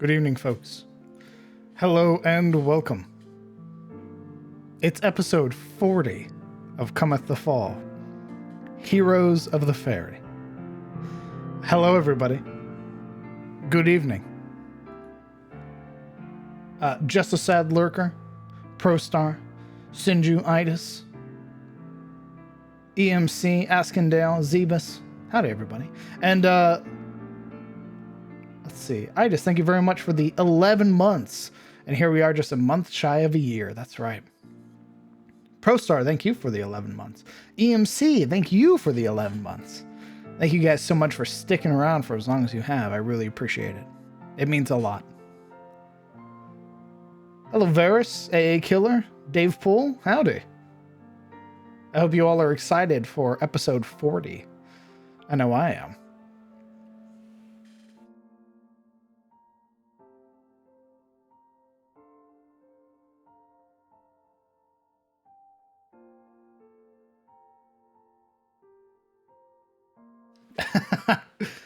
Good evening, folks. Hello and welcome. It's episode 40 of Cometh the Fall, Heroes of the Ferry. Hello, everybody. Good evening. Just a Sad Lurker, Prostar, Sinju-itis, EMC, Askendale, Zebus. Howdy, everybody. And, let's see. Itis, thank you very much for the 11 months. And here we are just a month shy of a year. That's right. Prostar, thank you for the 11 months. EMC, thank you for the 11 months. Thank you guys so much for sticking around for as long as you have. I really appreciate it. It means a lot. Hello, Varus, AA Killer, Dave Poole, howdy. I hope you all are excited for episode 40. I know I am.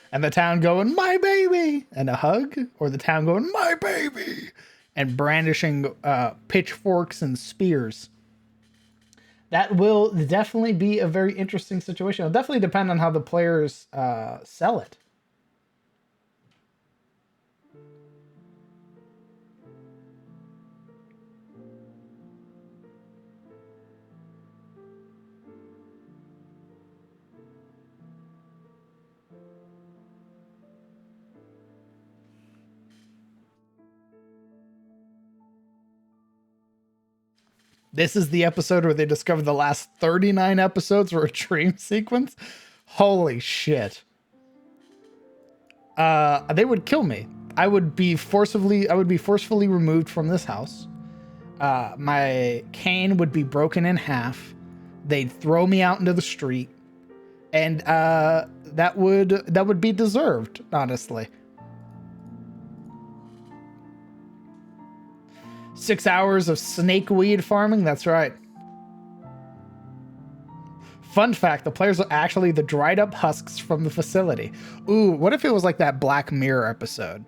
And the town going, my baby, and a hug, or the town going, my baby, and brandishing pitchforks and spears. That will definitely be a very interesting situation. It'll definitely depend on how the players sell it. This is the episode where they discovered the last 39 episodes were a dream sequence. Holy shit. They would kill me. I would be forcefully removed from this house. My cane would be broken in half. They'd throw me out into the street. And that would be deserved, honestly. 6 hours of snakeweed farming, that's right. Fun fact, the players are actually the dried up husks from the facility. Ooh, what if it was like that Black Mirror episode?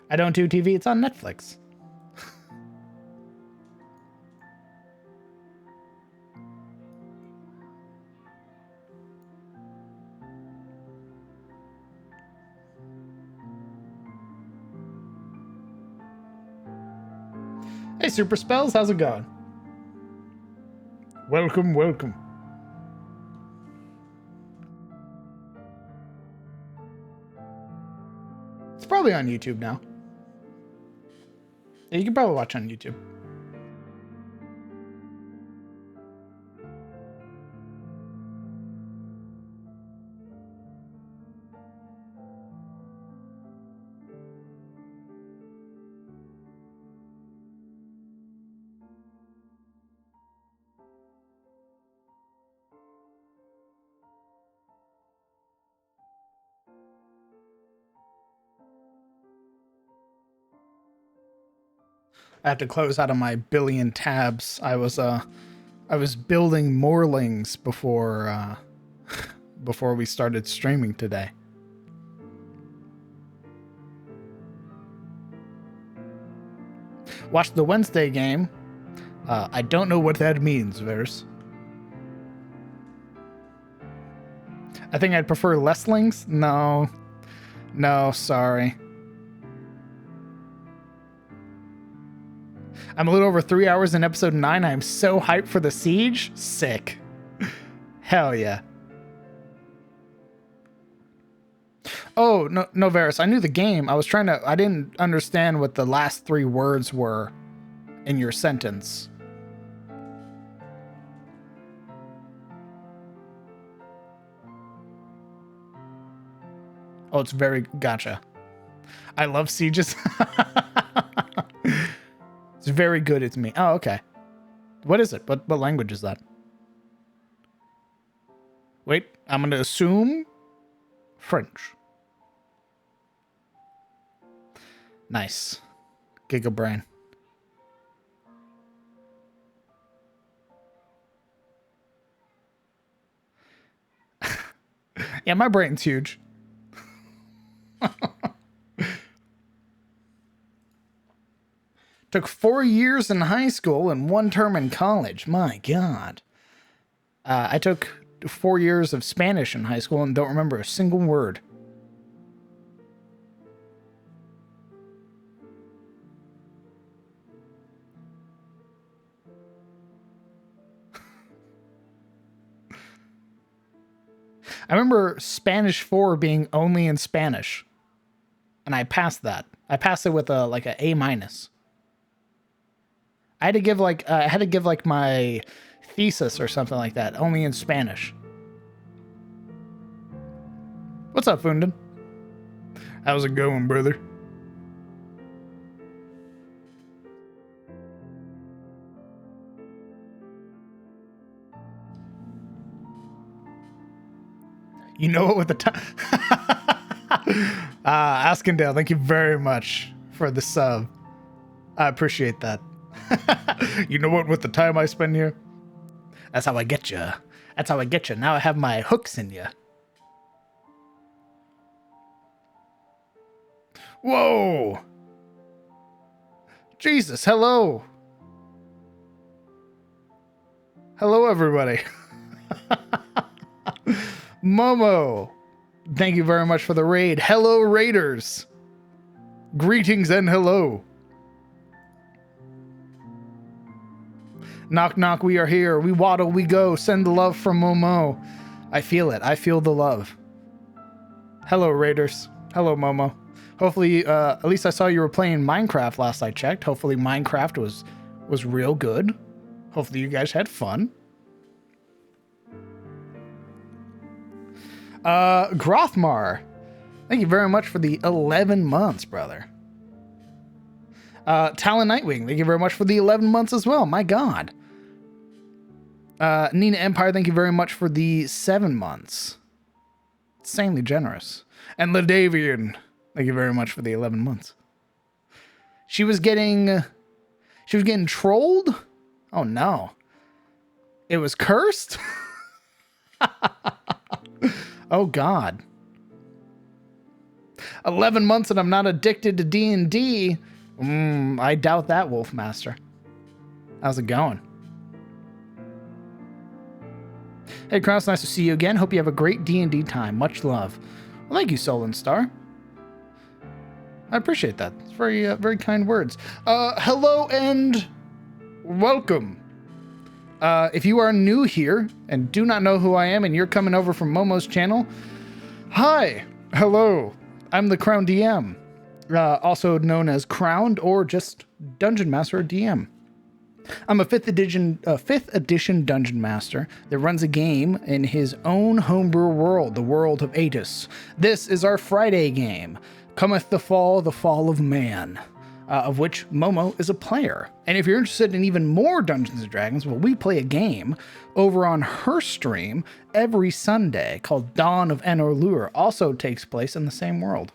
I don't do TV, it's on Netflix. Hey, Super Spells, how's it going? Welcome, welcome. It's probably on YouTube now. Yeah, you can probably watch on YouTube. I had to close out of my billion tabs. I was building moorlings before before we started streaming today. Watched the Wednesday game. I don't know what that means, Vers. I think I'd prefer Lesslings. No, sorry. I'm a little over 3 hours in episode 9. I'm so hyped for the siege. Sick. Hell yeah. Oh, no, Varus. I knew the game. I didn't understand what the last 3 words were in your sentence. Oh, it's very, gotcha. I love sieges. It's very good. It's me. Oh, okay. What is it? What language is that? Wait, I'm going to assume French. Nice. Gigabrain. Yeah, my brain's huge. Took 4 years in high school and 1 term in college. My God. I took 4 years of Spanish in high school and don't remember a single word. I remember Spanish 4 being only in Spanish. And I passed that. I passed it with a A-. I had to give my thesis or something like that, only in Spanish. What's up, Fundin? How's it going, brother? You know what with the time? Askendale, thank you very much for the sub. I appreciate that. You know what with the time I spend here? That's how I get you. That's how I get you. Now I have my hooks in you. Whoa! Jesus, hello! Hello, everybody. Momo, thank you very much for the raid. Hello, Raiders. Greetings and hello. Knock, knock, we are here. We waddle, we go. Send the love from Momo. I feel it. I feel the love. Hello, Raiders. Hello, Momo. Hopefully, at least I saw you were playing Minecraft last I checked. Hopefully Minecraft was real good. Hopefully you guys had fun. Grothmar, thank you very much for the 11 months, brother. Talon Nightwing, thank you very much for the 11 months as well. My God. Nina Empire, thank you very much for the 7 months. Insanely generous. And Ladavian, thank you very much for the 11 months. She was getting trolled? Oh no. It was cursed? Oh God. 11 months and I'm not addicted to D&D. I doubt that, Wolfmaster. How's it going? Hey, Kraus, nice to see you again. Hope you have a great D&D time. Much love. Well, thank you, Solon Star. I appreciate that. It's very, very kind words. Hello and welcome. If you are new here and do not know who I am and you're coming over from Momo's channel, hi, hello, I'm the Crown DM, also known as Crowned or just Dungeon Master or DM. I'm a 5th edition Dungeon Master that runs a game in his own homebrew world, the world of Atis. This is our Friday game, Cometh the Fall of Man. Of which Momo is a player. And if you're interested in even more Dungeons & Dragons, well, we play a game over on her stream every Sunday called Dawn of Enor also takes place in the same world.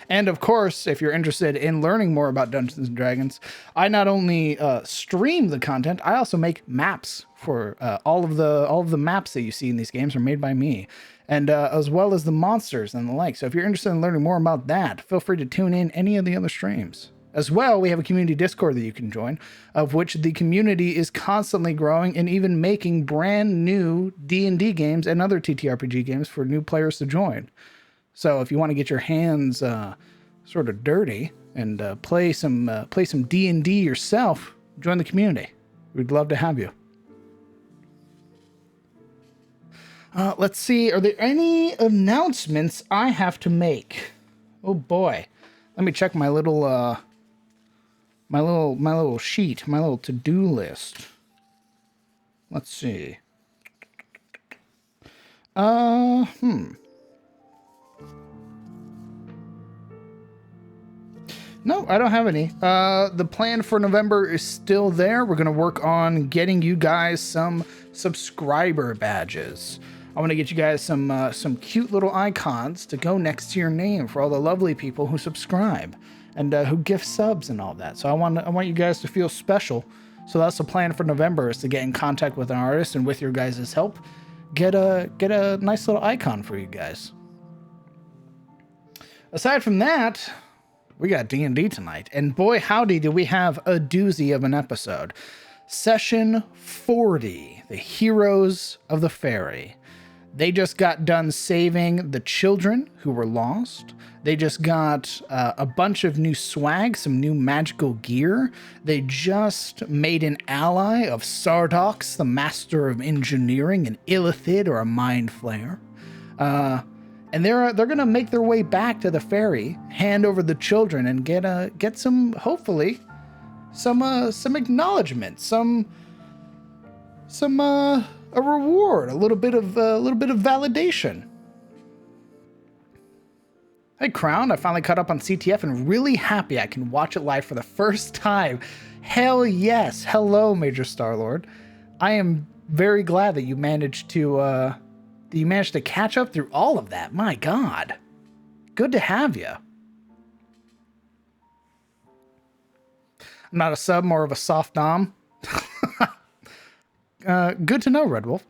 And of course, if you're interested in learning more about Dungeons & Dragons, I not only stream the content, I also make maps for all of the maps that you see in these games are made by me. And as well as the monsters and the like. So if you're interested in learning more about that, feel free to tune in any of the other streams. As well, we have a community Discord that you can join, of which the community is constantly growing and even making brand new D&D games and other TTRPG games for new players to join. So if you want to get your hands sort of dirty and play some D&D yourself, join the community. We'd love to have you. Let's see. Are there any announcements I have to make? Oh boy. Let me check my little my little sheet, my little to-do list. Let's see. No, I don't have any. The plan for November is still there. We're going to work on getting you guys some subscriber badges. I want to get you guys some cute little icons to go next to your name for all the lovely people who subscribe and who gift subs and all that. So I want you guys to feel special. So that's the plan for November, is to get in contact with an artist and with your guys' help, get a nice little icon for you guys. Aside from that, we got D&D tonight. And boy, howdy, do we have a doozy of an episode. Session 40, the heroes of the Ferry. They just got done saving the children who were lost. They just got a bunch of new swag, some new magical gear. They just made an ally of Sardox, the master of engineering, an Illithid or a mind flayer. And they're gonna make their way back to the ferry, hand over the children, and get some, hopefully, some acknowledgement, a reward, a little bit of validation. Hey Crown, I finally caught up on CTF and really happy I can watch it live for the first time. Hell yes. Hello, Major Star-Lord. I am very glad that you managed to catch up through all of that. My God. Good to have you. I'm not a sub, more of a soft dom. Good to know, Red Wolf.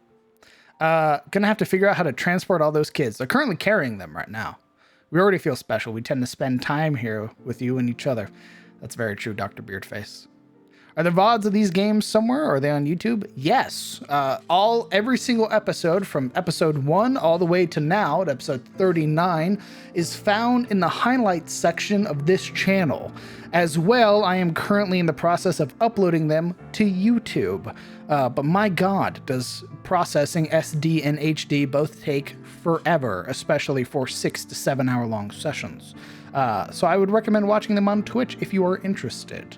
Gonna have to figure out how to transport all those kids. They're currently carrying them right now. We already feel special. We tend to spend time here with you and each other. That's very true, Dr. Beardface. Are there VODs of these games somewhere? Are they on YouTube? Yes. Every single episode from episode 1 all the way to now at episode 39 is found in the highlights section of this channel. As well, I am currently in the process of uploading them to YouTube. But my God, does processing SD and HD both take forever, especially for 6 to 7 hour long sessions. So I would recommend watching them on Twitch if you are interested.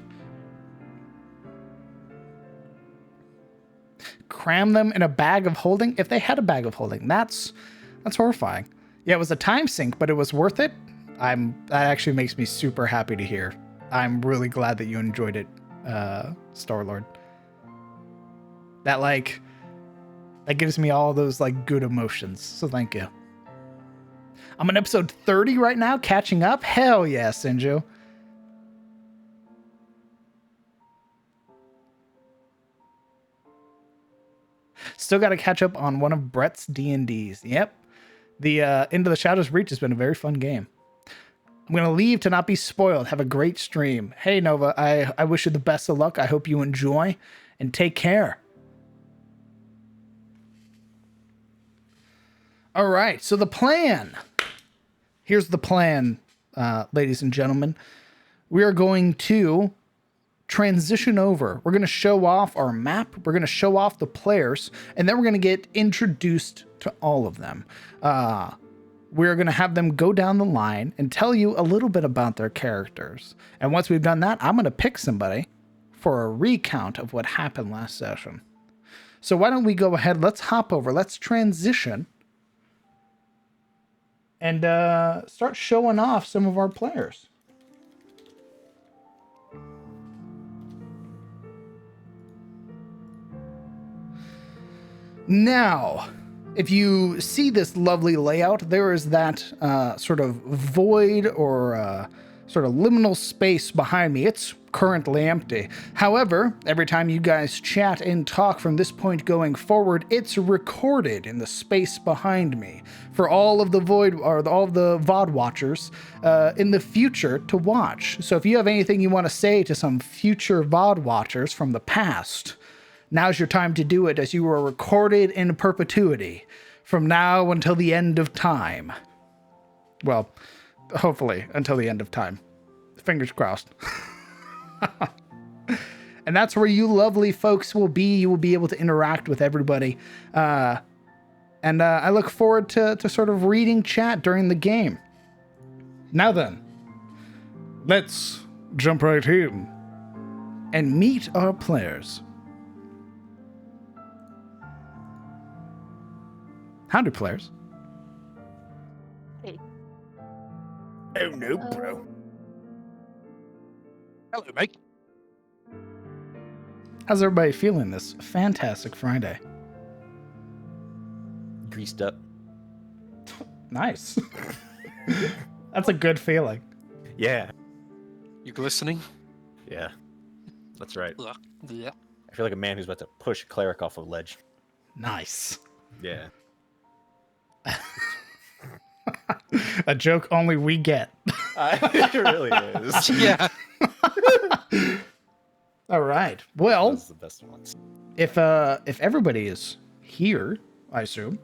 Cram them in a bag of holding? If they had a bag of holding, that's horrifying. Yeah, it was a time sink, but it was worth it. That actually makes me super happy to hear. I'm really glad that you enjoyed it, Star-Lord. That gives me all those good emotions. So thank you. I'm on episode 30 right now, catching up. Hell yeah, Sinju. Still got to catch up on one of Brett's D&Ds. Yep. The Into the Shadows Reach has been a very fun game. I'm going to leave to not be spoiled. Have a great stream. Hey, Nova, I wish you the best of luck. I hope you enjoy and take care. All right, so the plan. Here's the plan, ladies and gentlemen. We are going to transition over. We're going to show off our map. We're going to show off the players, and then we're going to get introduced to all of them. We're going to have them go down the line and tell you a little bit about their characters. And once we've done that, I'm going to pick somebody for a recount of what happened last session. So why don't we go ahead, let's hop over, let's transition, and start showing off some of our players. Now, if you see this lovely layout, there is that sort of void or sort of liminal space behind me. It's currently empty. However, every time you guys chat and talk from this point going forward, it's recorded in the space behind me for all of the void or all of the VOD watchers in the future to watch. So if you have anything you want to say to some future VOD watchers from the past, now's your time to do it, as you are recorded in perpetuity from now until the end of time. Well, hopefully until the end of time. Fingers crossed. And that's where you lovely folks will be. You will be able to interact with everybody. And I look forward to sort of reading chat during the game. Now then, let's jump right in and meet our players. Howdy, players. Hey. Oh no, bro. Hello, mate. How's everybody feeling this fantastic Friday? Greased up. Nice. That's a good feeling. Yeah. You glistening? Yeah. That's right. Yeah. I feel like a man who's about to push a cleric off a ledge. Nice. Yeah. A joke only we get. It really is. Yeah. All right. Well, Those are the best ones. if everybody is here, I assume.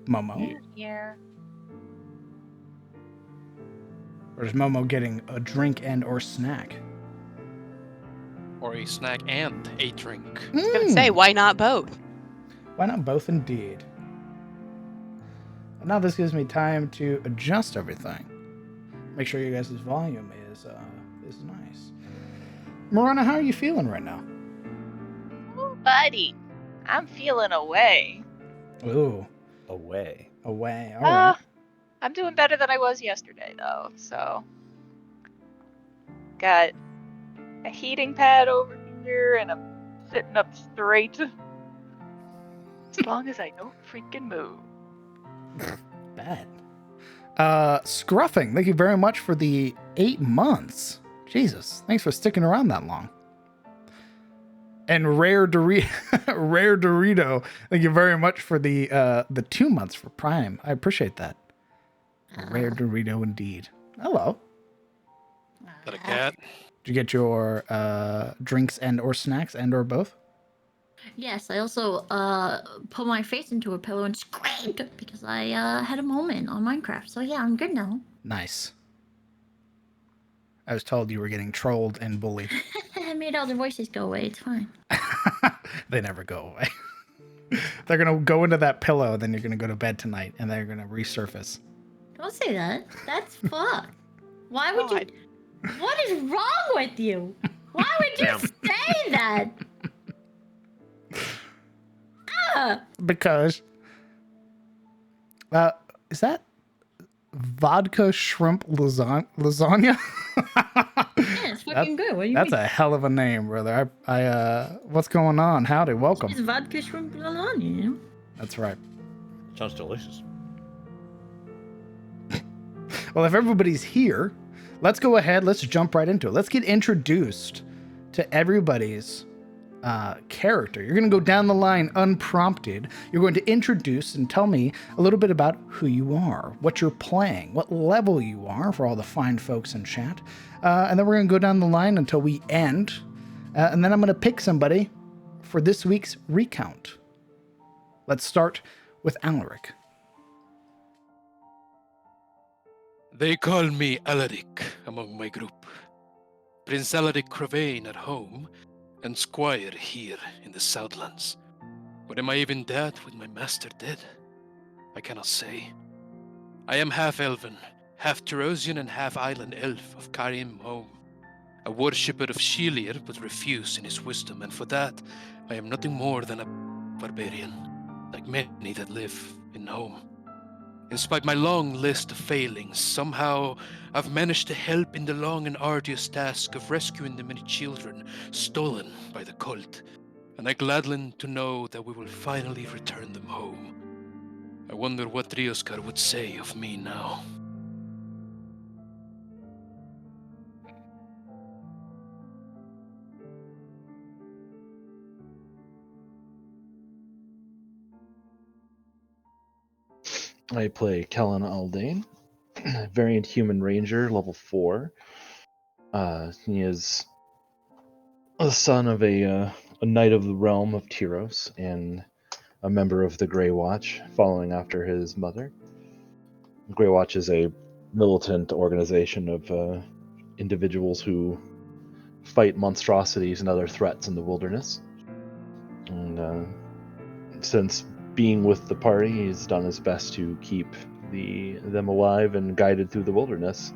Momo. Here. Or is Momo getting a drink and or snack? Or a snack and a drink. I was gonna say, why not both? Why not both indeed? Now this gives me time to adjust everything. Make sure you guys' volume is nice. Marana, how are you feeling right now? Ooh, buddy. I'm feeling away. Ooh, Away. away. All right. I'm doing better than I was yesterday, though. So, got a heating pad over here, and I'm sitting up straight. As long as I don't freaking move. Bad. Scruffing, thank you very much for the 8 months. Jesus, thanks for sticking around that long. And Rare Dorito, thank you very much for the 2 months for Prime. I appreciate that. Rare Dorito indeed. Hello. Is that a cat? Did you get your drinks and or snacks and or both? Yes, I also put my face into a pillow and screamed because I had a moment on Minecraft. So yeah, I'm good now. Nice. I was told you were getting trolled and bullied. I made all the voices go away. It's fine. They never go away. They're going to go into that pillow, then you're going to go to bed tonight, and they're going to resurface. Don't say that. That's fucked. Why would you? What is wrong with you? Why would you Damn. say that? Because is that vodka shrimp lasagna? Yeah, it's fucking good. What do you That's mean? a hell of a name, brother. I what's going on? Howdy, welcome. It's vodka shrimp lasagna, you know? That's right. Sounds delicious. Well, if everybody's here, let's go ahead. Let's jump right into it. Let's get introduced to everybody's character. You're going to go down the line unprompted. You're going to introduce and tell me a little bit about who you are, what you're playing, what level you are for all the fine folks in chat. And then we're going to go down the line until we end. And then I'm going to pick somebody for this week's recount. Let's start with Alaric. They call me Alaric among my group. Prince Alaric Cravain at home, and Squire here in the Southlands. But am I even that with my master dead? I cannot say. I am half elven, half Terosian and half island elf of Karim home. A worshipper of Shelier, but refused in his wisdom, and for that I am nothing more than a barbarian, like many that live in home. Despite my long list of failings, somehow I've managed to help in the long and arduous task of rescuing the many children stolen by the cult, and I gladden to know that we will finally return them home. I wonder what Rioskar would say of me now. I play Kellen Aldane, variant human ranger, level 4. He is the son of a knight of the realm of Tyros and a member of the Grey Watch, following after his mother. The Grey Watch is a militant organization of individuals who fight monstrosities and other threats in the wilderness. And since being with the party, he's done his best to keep them alive and guided through the wilderness.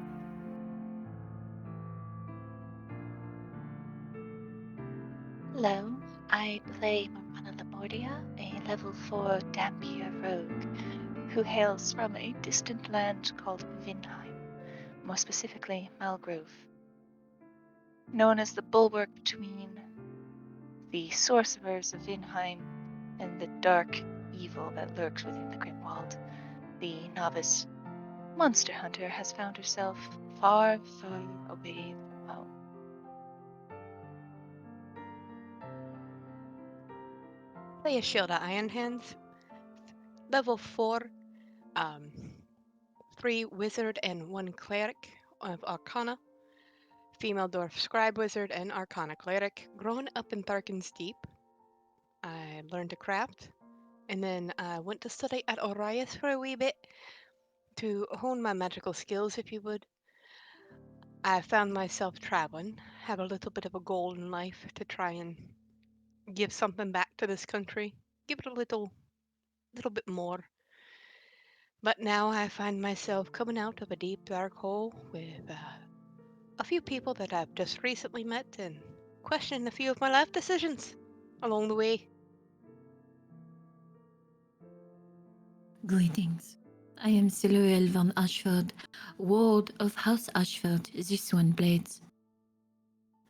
Hello, I play Marana Lamordia, a level 4 Dampier rogue, who hails from a distant land called Vinheim, more specifically Malgrove. Known as the bulwark between the sorcerers of Vinheim and the dark evil that lurks within the Grimwald, the novice monster hunter has found herself far, far away from home. Play a shield at Iron Hands. Level 4. 3 wizard and 1 cleric of Arcana. Female dwarf scribe wizard and Arcana cleric. Grown up in Tharkin's Deep. I learned to craft. And then I went to study at Orias for a wee bit to hone my magical skills, if you would. I found myself traveling, have a little bit of a goal in life to try and give something back to this country, give it a little bit more. But now I find myself coming out of a deep dark hole with a few people that I've just recently met and questioning a few of my life decisions along the way. Greetings. I am Siluriel von Ashford, ward of House Ashford, this one blades.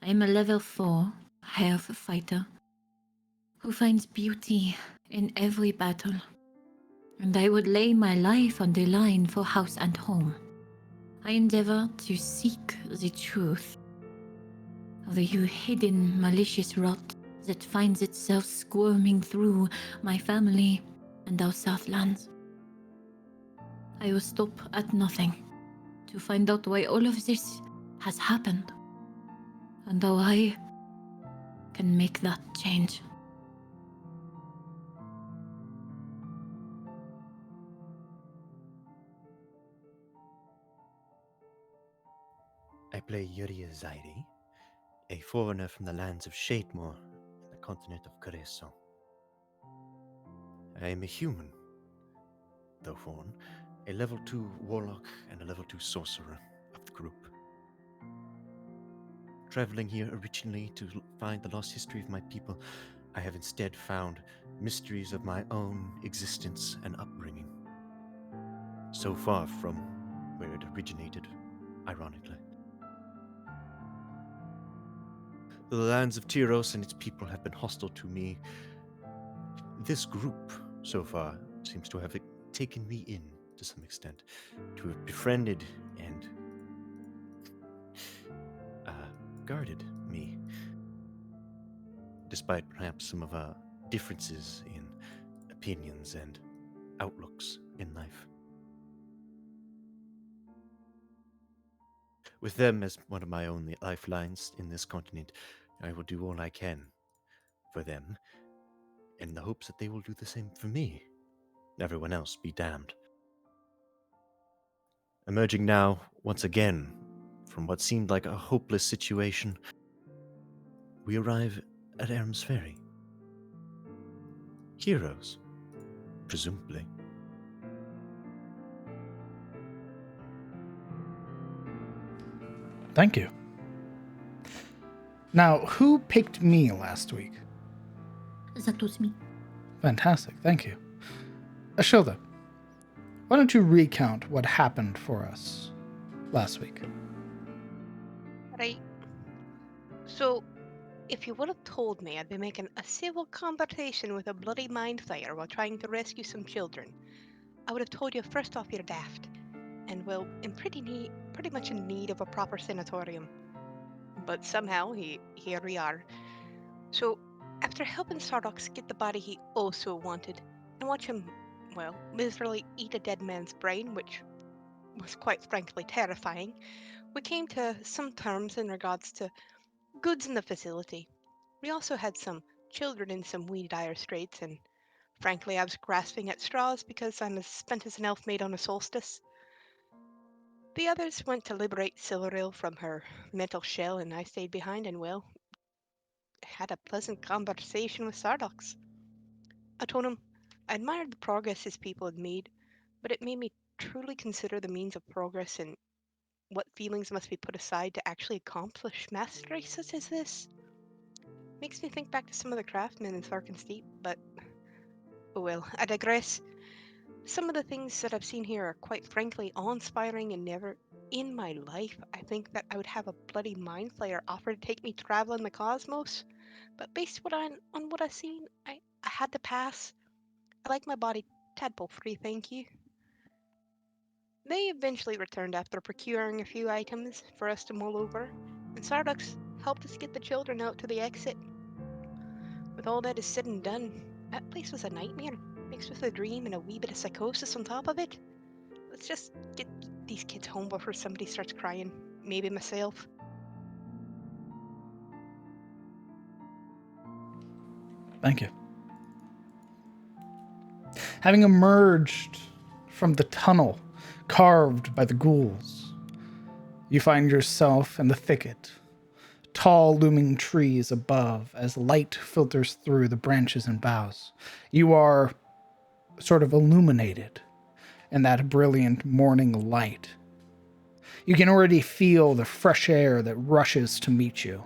I am a level 4 half fighter who finds beauty in every battle, and I would lay my life on the line for house and home. I endeavor to seek the truth of the hidden malicious rot that finds itself squirming through my family and our Southlands. I will stop at nothing to find out why all of this has happened and how I can make that change. I play Yuria Zairi, a foreigner from the lands of Shademore and the continent of Careso. I am a human, though Fawn, a level 2 warlock and a level 2 sorcerer of the group. Traveling here originally to find the lost history of my people, I have instead found mysteries of my own existence and upbringing. So far from where it originated, ironically. The lands of Tyros and its people have been hostile to me. This group, so far, seems to have taken me in to some extent, to have befriended and guarded me, despite perhaps some of our differences in opinions and outlooks in life. With them as one of my only lifelines in this continent, I will do all I can for them, in the hopes that they will do the same for me. Everyone else be damned. Emerging now, once again, from what seemed like a hopeless situation, we arrive at Erm's Ferry. Heroes, presumably. Thank you. Now, who picked me last week? That was me. Fantastic, thank you. Ashilda, why don't you recount what happened for us last week? Right. So, if you would have told me I'd be making a civil conversation with a bloody mind flayer while trying to rescue some children, I would have told you first off you're daft, and well, pretty much in need of a proper sanatorium. But somehow, here we are. So, after helping Sardox get the body he also wanted, and watch him, well, literally eat a dead man's brain, which was quite frankly terrifying, we came to some terms in regards to goods in the facility. We also had some children in some wee dire straits, and frankly, I was grasping at straws because I'm as spent as an elf maid on a solstice. The others went to liberate Silveril from her mental shell, and I stayed behind and, well, had a pleasant conversation with Sardox. I told him I admired the progress his people had made, but it made me truly consider the means of progress and what feelings must be put aside to actually accomplish mastery such as this. Makes me think back to some of the craftsmen in Tharkin's Deep, but oh well, I digress. Some of the things that I've seen here are quite frankly awe-inspiring, and never in my life I think that I would have a bloody mind flayer offer to take me traveling the cosmos. But based on what I've seen, I had to pass. I like my body tadpole free, thank you. They eventually returned after procuring a few items for us to mull over, and Sardox helped us get the children out to the exit. With all that is said and done, that place was a nightmare, mixed with a dream and a wee bit of psychosis on top of it. let's just get these kids home before somebody starts crying. Maybe myself. Thank you. Having emerged from the tunnel carved by the ghouls, you find yourself in the thicket. Tall looming trees above as light filters through the branches and boughs. You are sort of illuminated in that brilliant morning light. You can already feel the fresh air that rushes to meet you,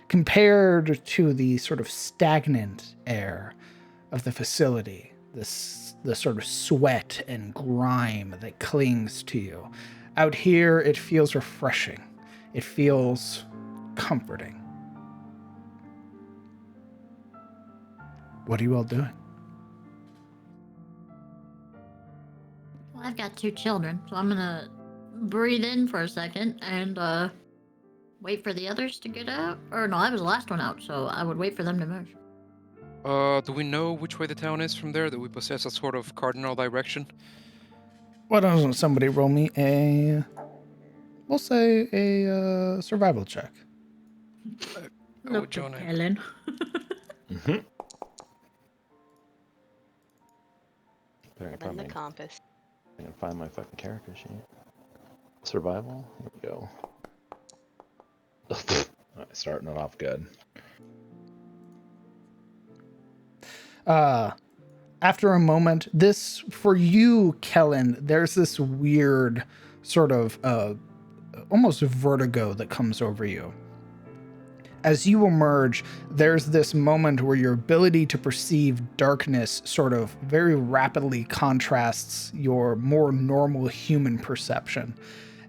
compared to the sort of stagnant air of the facility, the sort of sweat and grime that clings to you. Out here, it feels refreshing. It feels comforting. What are you all doing? Well, I've got 2 children, so I'm gonna breathe in for a second and wait for the others to get out. Or no, I was the last one out, so I would wait for them to move. Do we know which way the town is from there? Do we possess a sort of cardinal direction? Why doesn't somebody roll me we'll say a survival check. Go with Jonah. Helen. Mm-hmm. Run the compass. I can find my fucking character sheet. Survival? Here we go. Alright, starting it off good. After a moment, this, for you, Kellen, there's this weird sort of almost vertigo that comes over you. As you emerge, there's this moment where your ability to perceive darkness sort of very rapidly contrasts your more normal human perception.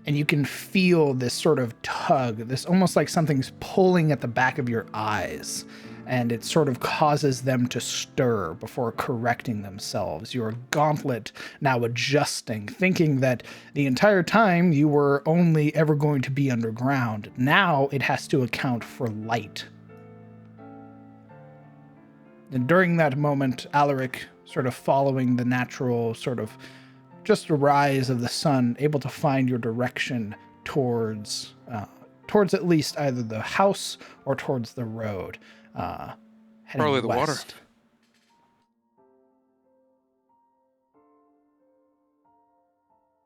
And you can feel this sort of tug, this almost like something's pulling at the back of your eyes. And it sort of causes them to stir before correcting themselves. Your gauntlet now adjusting, thinking that the entire time you were only ever going to be underground. Now it has to account for light. And during that moment, Alaric, sort of following the natural sort of just a rise of the sun, able to find your direction towards at least either the house or towards the road. Heading Probably the water. west.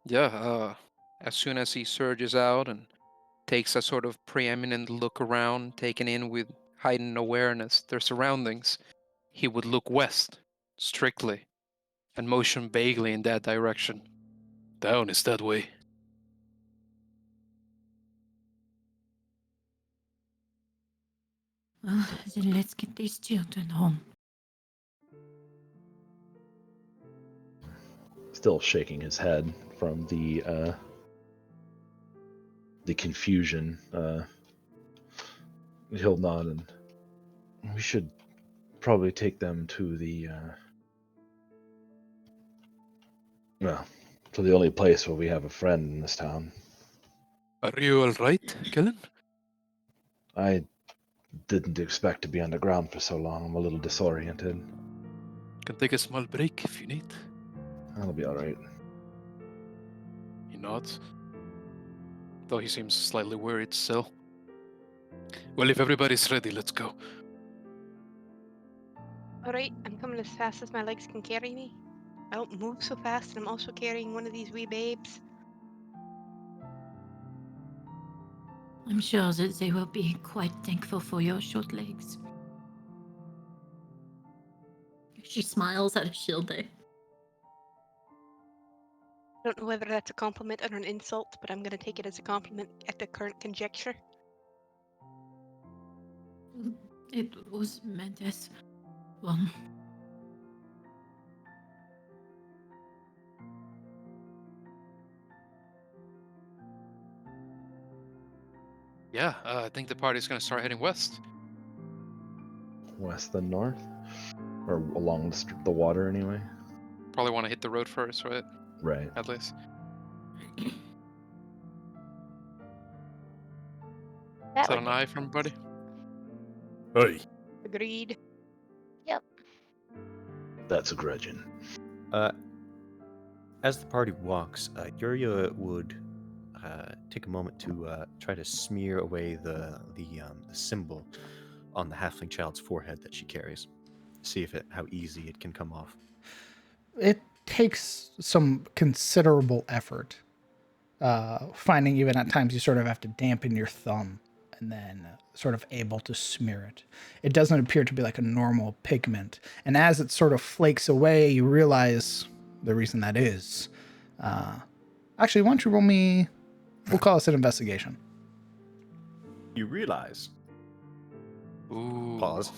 Yeah, as soon as he surges out and takes a sort of preeminent look around, taken in with heightened awareness their surroundings, he would look west, strictly, and motion vaguely in that direction. Down is that way. Well, then let's get these children home. Still shaking his head from the confusion. He'll nod, and we should probably take them to the to the only place where we have a friend in this town. Are you alright, Kellen? I didn't expect to be underground for so long. I'm a little disoriented. Can take a small break if you need. I'll be alright. He nods, though he seems slightly worried still. Well, if everybody's ready, let's go. Alright, I'm coming as fast as my legs can carry me. I don't move so fast, and I'm also carrying one of these wee babes. I'm sure that they will be quite thankful for your short legs. She smiles at Ashilde. I don't know whether that's a compliment or an insult, but I'm going to take it as a compliment at the current conjecture. It was meant as one. Yeah, I think the party's gonna start heading west. West than north? Or along the water, anyway? Probably want to hit the road first, right? Right. At least. That Is that would an eye from everybody? Hey. Agreed. Yep. That's a grudging. As the party walks, Yuria would take a moment to try to smear away the symbol on the halfling child's forehead that she carries. See how easy it can come off. It takes some considerable effort. Finding even at times you sort of have to dampen your thumb and then sort of able to smear it. It doesn't appear to be like a normal pigment. And as it sort of flakes away, you realize the reason that is. Actually, why don't you roll me? We'll call this an investigation. You realize. Ooh. Pause.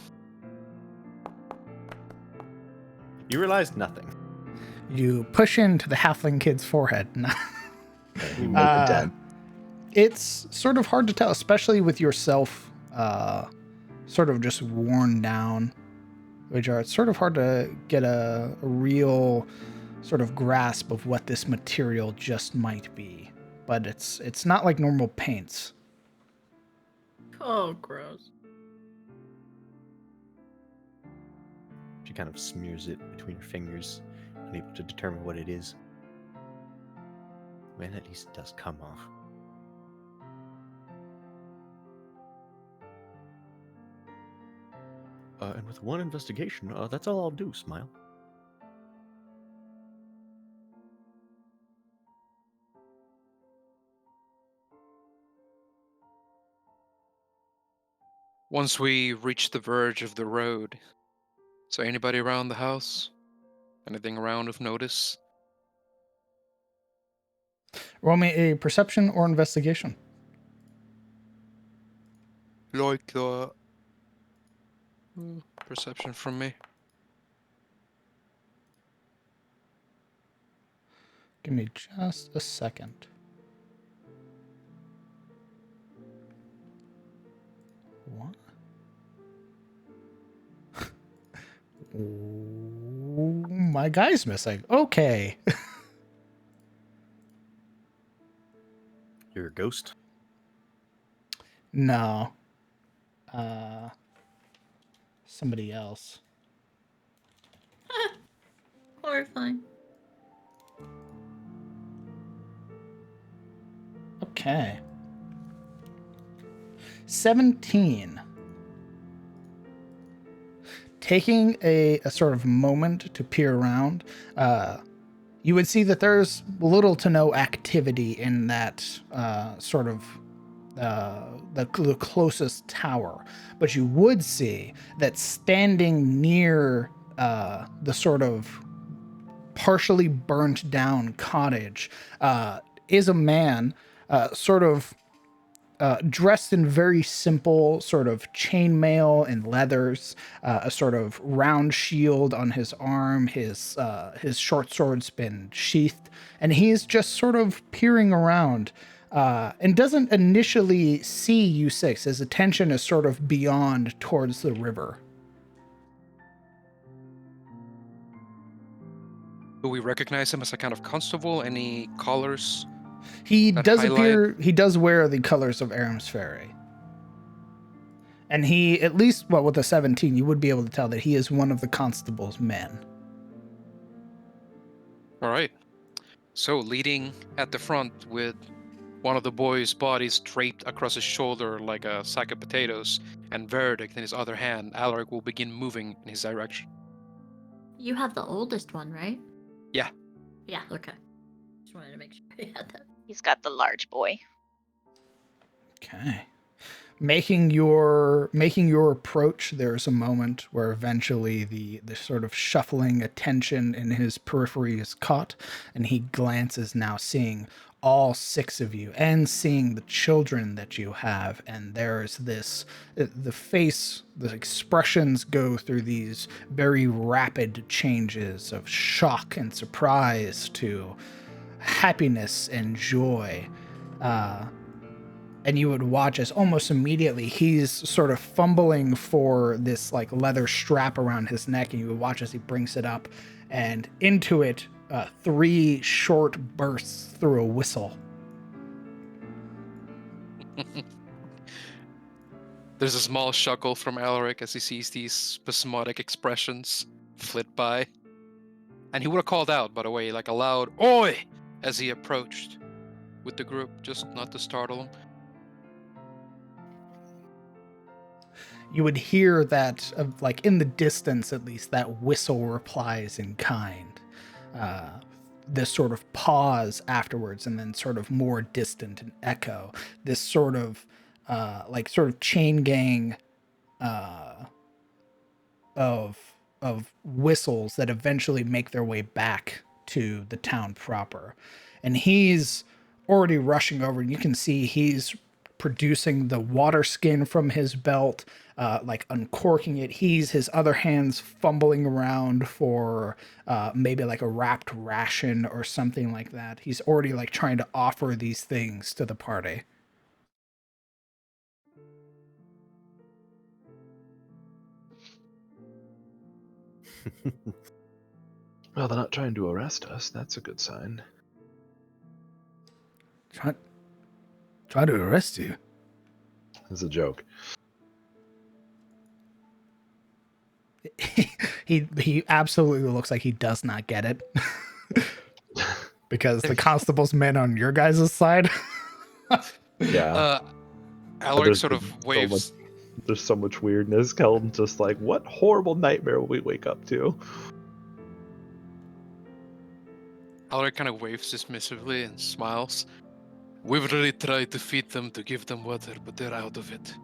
You realize nothing. You push into the halfling kid's forehead. You make a dent. It's sort of hard to tell, especially with yourself sort of just worn down. It's sort of hard to get a real sort of grasp of what this material just might be. But it's not like normal paints. Oh, gross. She kind of smears it between her fingers, unable to determine what it is. When at least it does come off. And with one investigation, that's all I'll do, Smile. Once we reach the verge of the road, is there anybody around the house? Anything around of notice? Roll me a perception or investigation. Like the perception from me. Give me just a second. What? Oh, my guy's missing. Okay. You're a ghost? No. Somebody else. Horrifying. Okay. 17. Taking a sort of moment to peer around, you would see that there's little to no activity in that sort of the closest tower. But you would see that standing near the sort of partially burnt down cottage is a man sort of dressed in very simple sort of chainmail and leathers, a sort of round shield on his arm, his short sword's been sheathed, and he's just sort of peering around and doesn't initially see you six. His attention is sort of beyond towards the river. Do we recognize him as a kind of constable? Any collars? He That does highlight- appear. He does wear the colors of Aram's Ferry, and he, at least, well, with a 17, you would be able to tell that he is one of the constable's men. All right. So leading at the front with one of the boys' bodies draped across his shoulder like a sack of potatoes, and Verdict in his other hand, Alaric will begin moving in his direction. You have the oldest one, right? Yeah. Yeah, okay. Just wanted to make sure I had that. He's got the large boy. Okay. Making your approach, there's a moment where eventually the sort of shuffling attention in his periphery is caught, and he glances now, seeing all six of you and seeing the children that you have, and there's this the expressions go through these very rapid changes of shock and surprise to happiness and joy. And you would watch as almost immediately he's sort of fumbling for this like leather strap around his neck, and you would watch as he brings it up, and into it 3 short bursts through a whistle. There's a small chuckle from Alaric as he sees these spasmodic expressions flit by. And he would have called out, by the way, like a loud "Oi!" as he approached with the group, just not to startle them. You would hear that, like in the distance at least, that whistle replies in kind. This sort of pause afterwards, and then sort of more distant and echo. This sort of chain gang of whistles that eventually make their way back to the town proper. And he's already rushing over, and you can see he's producing the water skin from his belt, like uncorking it. His other hand's fumbling around for maybe like a wrapped ration or something like that. He's already like trying to offer these things to the party. Well, they're not trying to arrest us. That's a good sign. Try to arrest you? It's a joke. He absolutely looks like he does not get it. Because the constable's men on your guys' side. Yeah. Alaric sort of waves. There's so much weirdness. Kelton's just like, what horrible nightmare will we wake up to? Alaric kind of waves dismissively and smiles. We've really tried to feed them, to give them water, but they're out of it.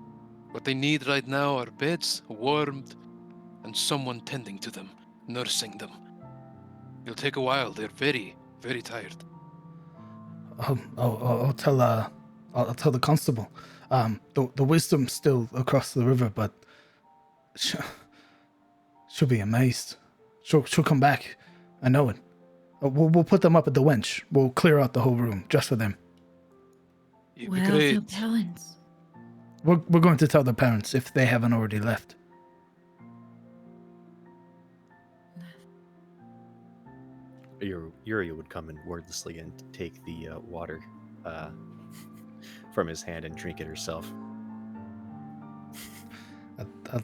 What they need right now are beds, warmth, and someone tending to them, nursing them. It'll take a while. They're very, very tired. I'll tell the constable. The wisdom's still across the river, but she'll be amazed. She'll come back. I know it. We'll put them up at the wench. We'll clear out the whole room just for them. It'd be Where are great. your parents? We're going to tell the parents if they haven't already left. Uri would come in wordlessly and take the water from his hand and drink it herself.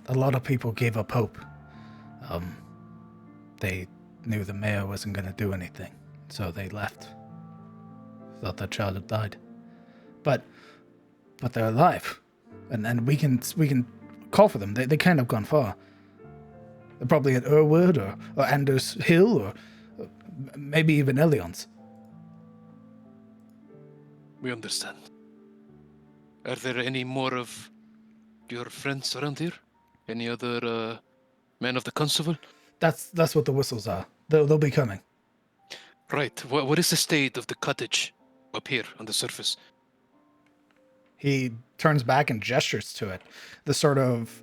A lot of people gave up hope. They knew the mayor wasn't going to do anything, so they left. Thought that child had died. But they're alive, and we can call for them. They can't have gone far. They're probably at Irwood or Anders Hill or maybe even Elion's. We understand. Are there any more of your friends around here? Any other men of the constable? That's what the whistles are. They'll be coming. Right. What is the state of the cottage up here on the surface? He turns back and gestures to it. The sort of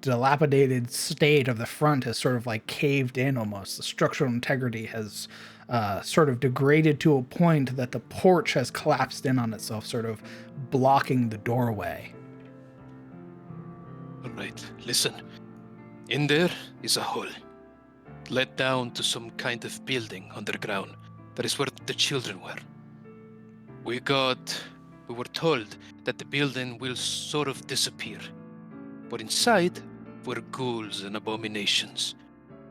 dilapidated state of the front has sort of like caved in almost. The structural integrity has sort of degraded to a point that the porch has collapsed in on itself, sort of blocking the doorway. All right. Listen. In there is a hole. Led down to some kind of building underground. That is where the children were. We were told that the building will sort of disappear. But inside were ghouls and abominations.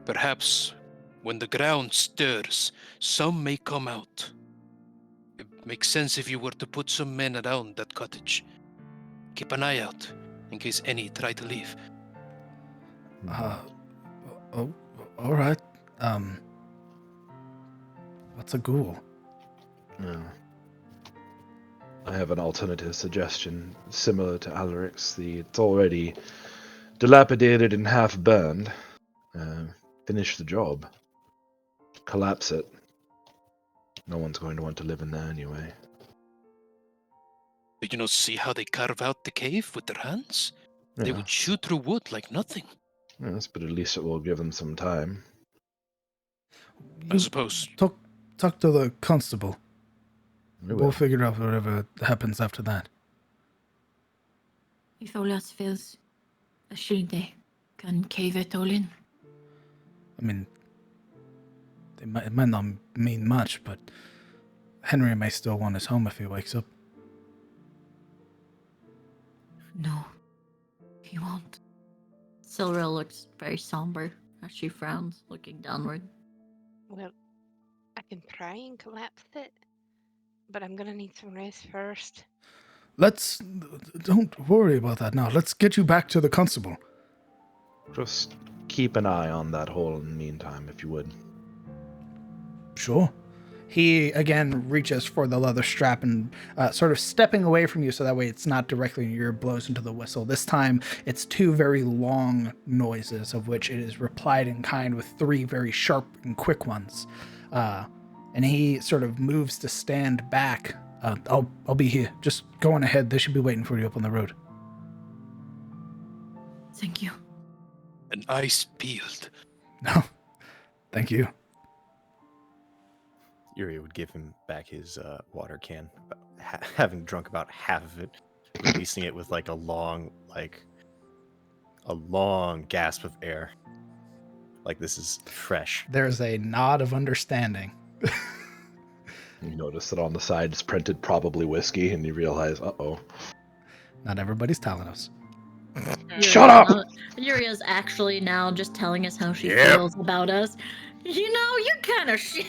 Perhaps when the ground stirs, some may come out. It makes sense if you were to put some men around that cottage. Keep an eye out in case any try to leave. Oh, all right. What's a ghoul? Yeah. I have an alternative suggestion, similar to Alaric's. It's already dilapidated and half burned. Finish the job. Collapse it. No one's going to want to live in there anyway. Did you not see how they carve out the cave with their hands? They Yeah. would shoot through wood like nothing. Yes, but at least it will give them some time. I suppose. Talk to the constable. We will. We'll figure out whatever happens after that. If all else fails, a shield day can cave it all in. I mean, it might not mean much, but Henry may still want his home if he wakes up. No, he won't. Silra looks very somber as she frowns, looking downward. Well, I can try and collapse it, but I'm gonna need some rest first. Don't worry about that now. Let's get you back to the constable. Just keep an eye on that hole in the meantime, if you would. Sure. He again reaches for the leather strap and sort of stepping away from you so that way it's not directly in your ear, blows into the whistle. This time it's 2 very long noises, of which it is replied in kind with 3 very sharp and quick ones. And he sort of moves to stand back. I'll be here. Just go on ahead. They should be waiting for you up on the road. Thank you. An ice peeled. No, thank you. Yuri would give him back his water can, having drunk about half of it, releasing it with like a long gasp of air. Like this is fresh. There's a nod of understanding. You notice that on the side it's printed probably whiskey, and you realize, uh-oh. Not everybody's telling us. Shut up! Yuria's actually now just telling us how she Yep. feels about us. You know, you're kind of shit.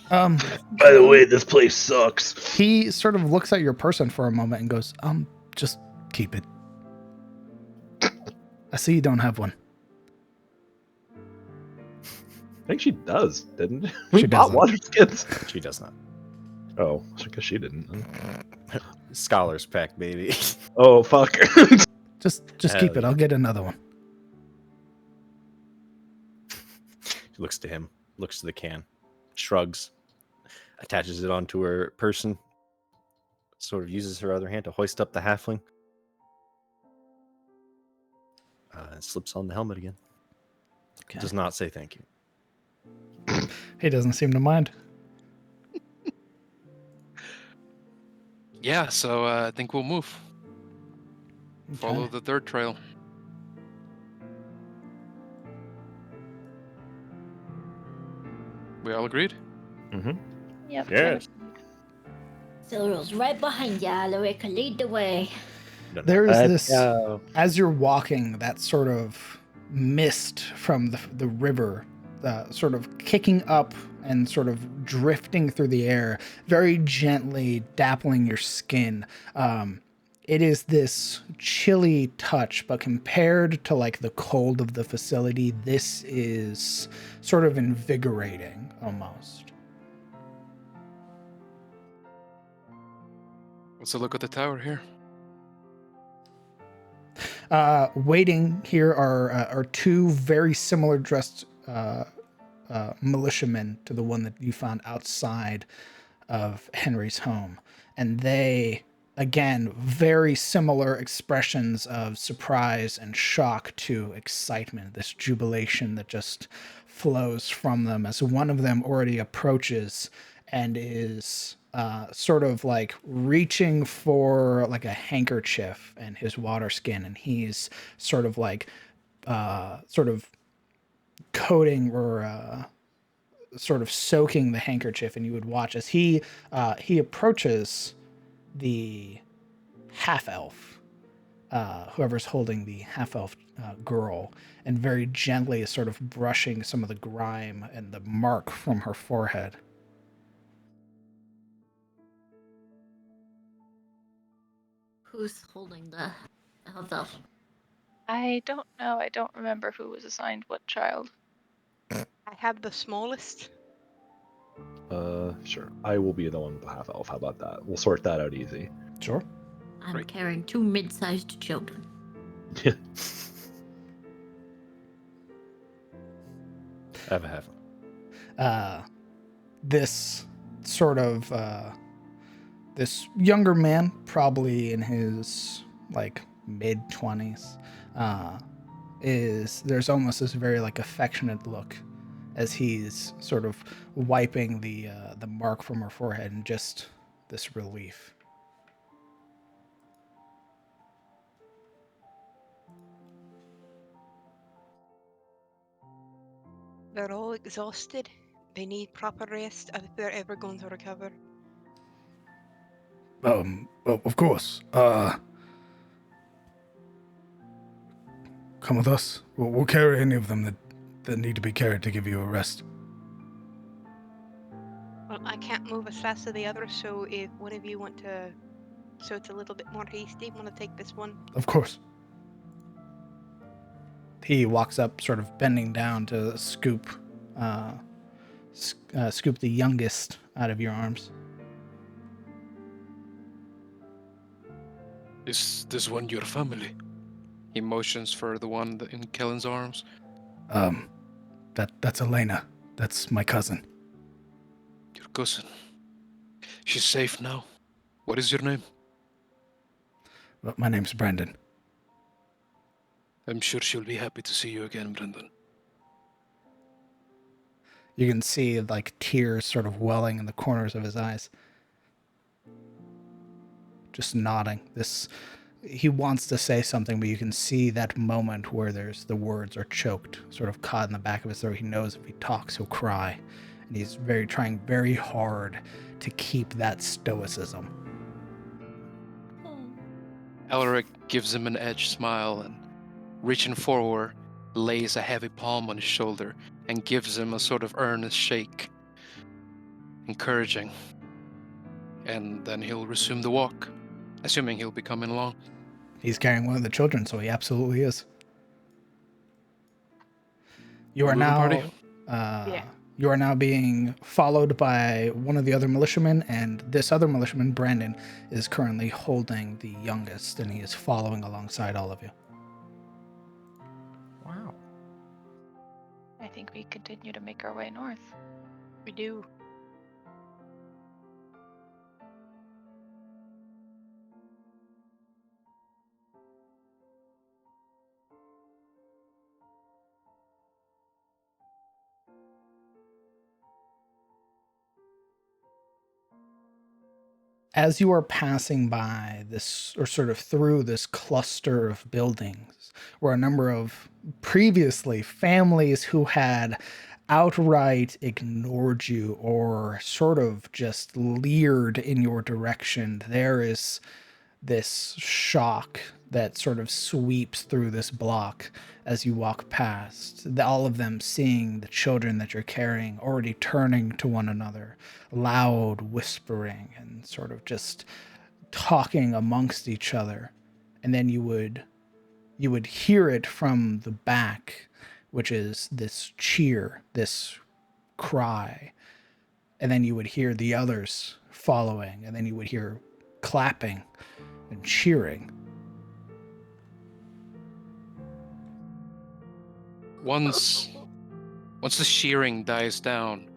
By the way, this place sucks. He sort of looks at your person for a moment and goes, just keep it. I see you don't have one. I think she does, didn't we? She bought doesn't. water skins. She does not. Oh, I guess she didn't. Scholar's pack, baby. Oh, fuck. Just keep it. I'll get another one. She looks to him, looks to the can, shrugs, attaches it onto her person, sort of uses her other hand to hoist up the halfling, slips on the helmet again. Okay. Does not say thank you. He doesn't seem to mind. Yeah, so I think we'll move. Follow Okay. the third trail. We all agreed? Mm-hmm. Yep. Yes. Silver's right behind you, Alaric. Lead the way. There is Let's this, as you're walking, that sort of mist from the river, sort of kicking up and sort of drifting through the air, very gently dappling your skin. It is this chilly touch, but compared to like the cold of the facility, this is sort of invigorating almost. Let's look at the tower here. Waiting here are 2 very similar dressed militiamen to the one that you found outside of Henry's home. And they, again, very similar expressions of surprise and shock to excitement, this jubilation that just flows from them as one of them already approaches and is sort of like reaching for like a handkerchief and his water skin, and he's sort of like sort of coating or sort of soaking the handkerchief, and you would watch as he approaches the half elf, whoever's holding the half elf girl, and very gently is sort of brushing some of the grime and the mark from her forehead. Who's holding the elf? I don't know. I don't remember who was assigned what child. I have the smallest. Sure. I will be the one with the half elf. How about that? We'll sort that out easy. Sure. I'm Right. carrying 2 mid-sized children. I have a halfling. This sort of this younger man, probably in his like mid-20s, there's almost this very like affectionate look as he's sort of wiping the mark from her forehead and just this relief. They're all exhausted. They need proper rest if they're ever going to recover. Well, of course. Come with us. We'll carry any of them that need to be carried to give you a rest. Well, I can't move as fast as the others, so if one of you want to, so it's a little bit more hasty, want to take this one? Of course. He walks up, sort of bending down to scoop the youngest out of your arms. Is this one your family? He motions for the one in Kellen's arms. That's Elena. That's my cousin. Your cousin. She's safe now. What is your name? Well, my name's Brandon. I'm sure she'll be happy to see you again, Brendan. You can see like tears sort of welling in the corners of his eyes. Just nodding. He wants to say something, but you can see that moment where the words are choked, sort of caught in the back of his throat. He knows if he talks, he'll cry. And he's trying very hard to keep that stoicism. Alaric gives him an edged smile and, reaching forward, lays a heavy palm on his shoulder and gives him a sort of earnest shake, encouraging. And then he'll resume the walk, assuming he'll be coming along. He's carrying one of the children, so he absolutely is. You are Moving now party? You are now being followed by one of the other militiamen, and this other militiaman, Brandon, is currently holding the youngest, and he is following alongside all of you. Wow. I think we continue to make our way north. We do. As you are passing by this, or sort of through this cluster of buildings, where a number of previously families who had outright ignored you or sort of just leered in your direction, there is this shock that sort of sweeps through this block as you walk past. All of them seeing the children that you're carrying already turning to one another, loud whispering and sort of just talking amongst each other. And then you would hear it from the back, which is this cheer, this cry. And then you would hear the others following, and then you would hear clapping and cheering. Once the shearing dies down,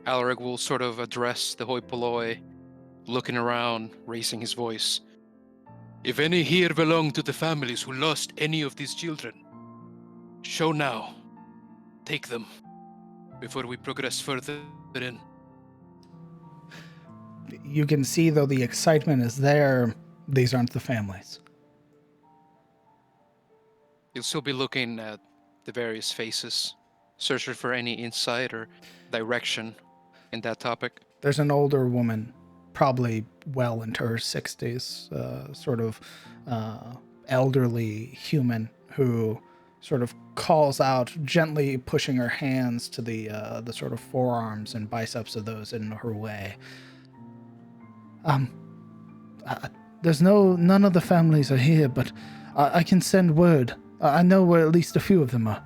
Alaric will sort of address the hoi polloi, looking around, raising his voice. If any here belong to the families who lost any of these children, show now. Take them before we progress further in. You can see, though the excitement is there, these aren't the families. You'll still be looking at the various faces, searching for any insight or direction in that topic. There's an older woman, probably well into her 60s, sort of elderly human, who sort of calls out, gently pushing her hands to the sort of forearms and biceps of those in her way. There's none of the families are here, but I can send word. I know where at least a few of them are.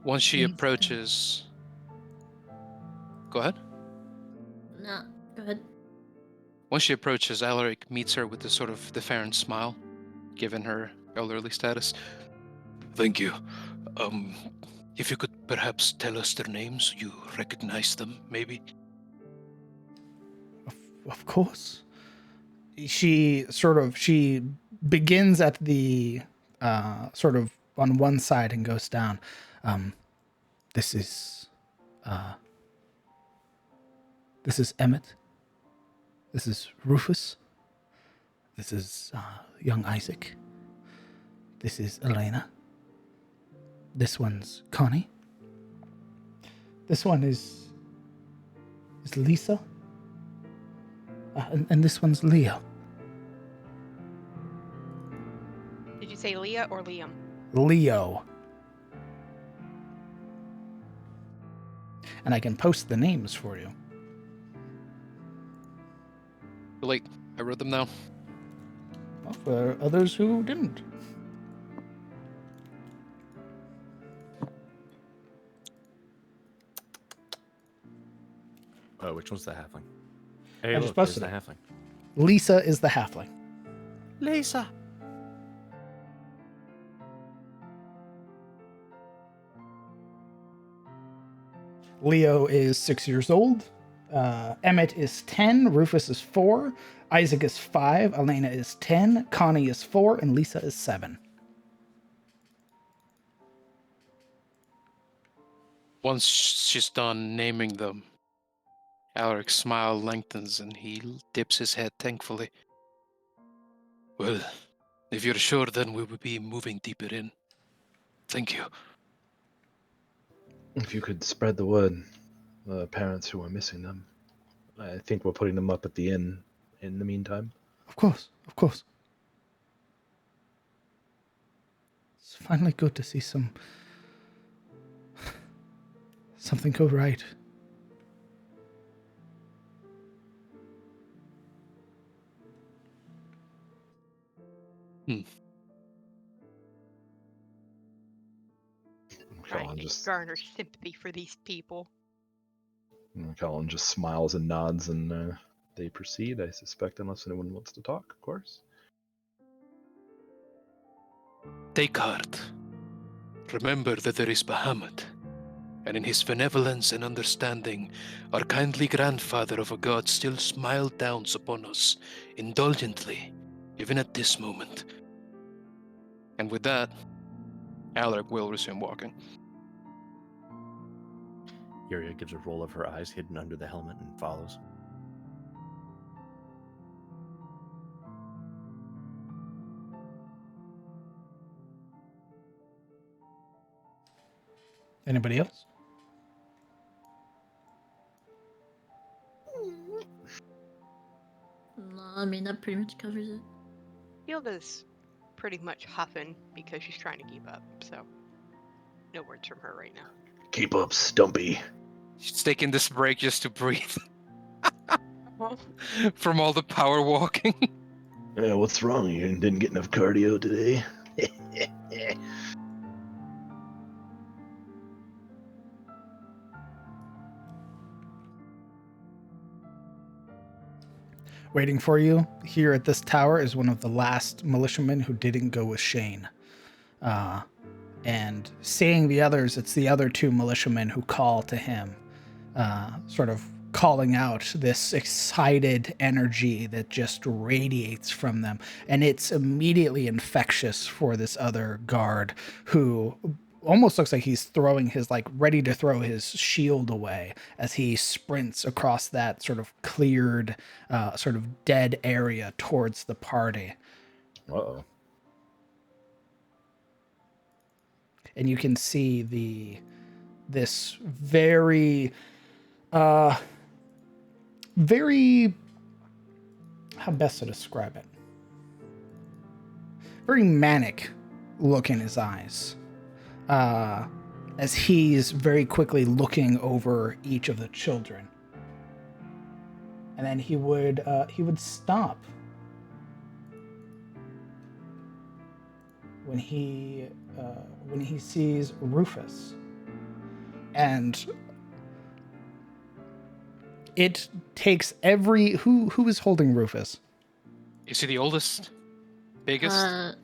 Once she approaches... Go ahead. No, go ahead. Once she approaches, Alaric meets her with a sort of deferent smile, given her elderly status. Thank you. If you could perhaps tell us their names, you recognize them, maybe? Of course. She begins at the sort of on one side and goes down. This is Emmett. This is Rufus. This is young Isaac. This is Elena. This one's Connie. This one is Lisa. And this one's Leo. Did you say Leah or Liam? Leo. and I can post the names for you. Late. I wrote them down. Well, for others who didn't. Oh, which one's the halfling? Hey, I just look, there's posted the it. halfling. Lisa is the halfling. Lisa. Leo is 6 years old. Emmett is 10. Rufus is 4. Isaac is 5. Elena is 10. Connie is 4. And Lisa is 7. Once she's done naming them, Alaric's smile lengthens and he dips his head thankfully. Well, if you're sure, then we will be moving deeper in. Thank you. If you could spread the word, the parents who are missing them. I think we're putting them up at the inn in the meantime. Of course, of course. It's finally good to see something go right. Trying to garner sympathy for these people. Colin just smiles and nods, and they proceed, I suspect, unless anyone wants to talk, of course. Take heart. Remember that there is Bahamut, and in his benevolence and understanding, our kindly grandfather of a god still smiled down upon us indulgently, even at this moment. And with that, Alaric will resume walking. Yuria gives a roll of her eyes hidden under the helmet and follows. Anybody else? No, I mean, that pretty much covers it. Hilda's pretty much huffing because she's trying to keep up, so no words from her right now. Keep up, Stumpy. She's taking this break just to breathe. From all the power walking. Yeah, what's wrong? You didn't get enough cardio today? Waiting for you here at this tower is one of the last militiamen who didn't go with Shane. And seeing the others, it's the other 2 militiamen who call to him, sort of calling out this excited energy that just radiates from them. And it's immediately infectious for this other guard who almost looks like he's throwing his, like, ready to throw his shield away as he sprints across that sort of cleared, sort of dead area towards the party. Uh-oh. And you can see this very, very, how best to describe it? Very manic look in his eyes, as he's very quickly looking over each of the children. And then he would stop when he sees Rufus, and it takes every who is holding Rufus. Is he the oldest? Biggest?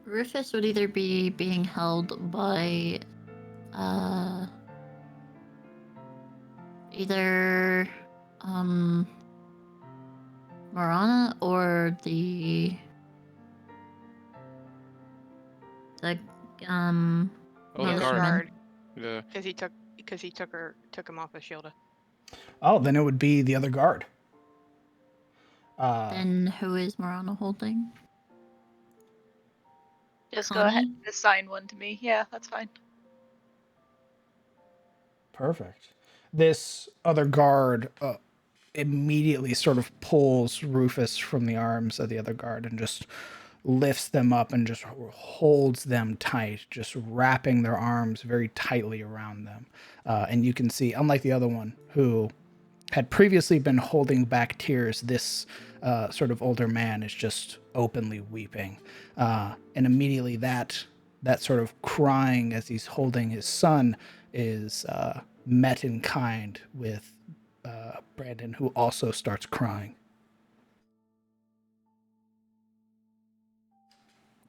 Rufus would either be being held by either Marana or the the militiaman. guard. Yeah. Because he took him off of Shilda. Oh, then it would be the other guard. Then who is Marana holding? Just Connie? go ahead and assign one to me. Yeah, that's fine. Perfect. This other guard immediately sort of pulls Rufus from the arms of the other guard and just lifts them up and just holds them tight, just wrapping their arms very tightly around them. And you can see, unlike the other one who had previously been holding back tears, this sort of older man is just openly weeping. And immediately that sort of crying as he's holding his son is met in kind with Brandon, who also starts crying.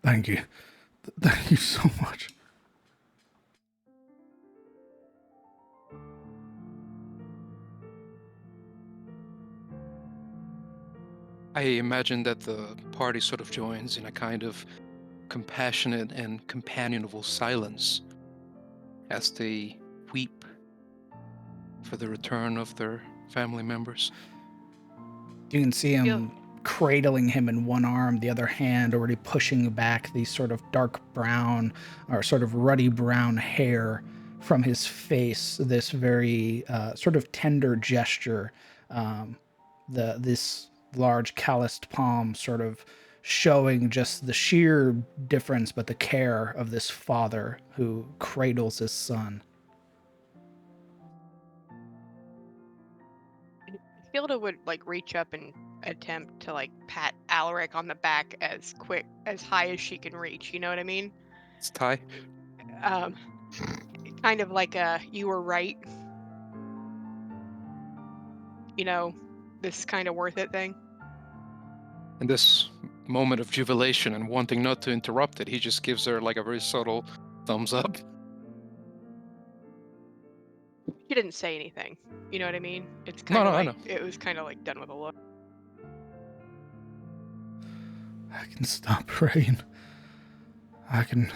Thank you. Thank you so much. I imagine that the party sort of joins in a kind of compassionate and companionable silence as they weep for the return of their family members. You can see him cradling him in one arm, the other hand already pushing back these sort of dark brown or sort of ruddy brown hair from his face, this very sort of tender gesture. This large calloused palm sort of showing just the sheer difference, but the care of this father who cradles his son. Hilda would reach up and attempt to pat Alaric on the back as high as she can reach. You know what I mean? It's Ty. Kind of like a "you were right." This kind of worth it thing. In this moment of jubilation and wanting not to interrupt it, he just gives her a very subtle thumbs up. She didn't say anything. You know what I mean? It's No, kind of I know. it was kind of done with a look. I can stop praying. I can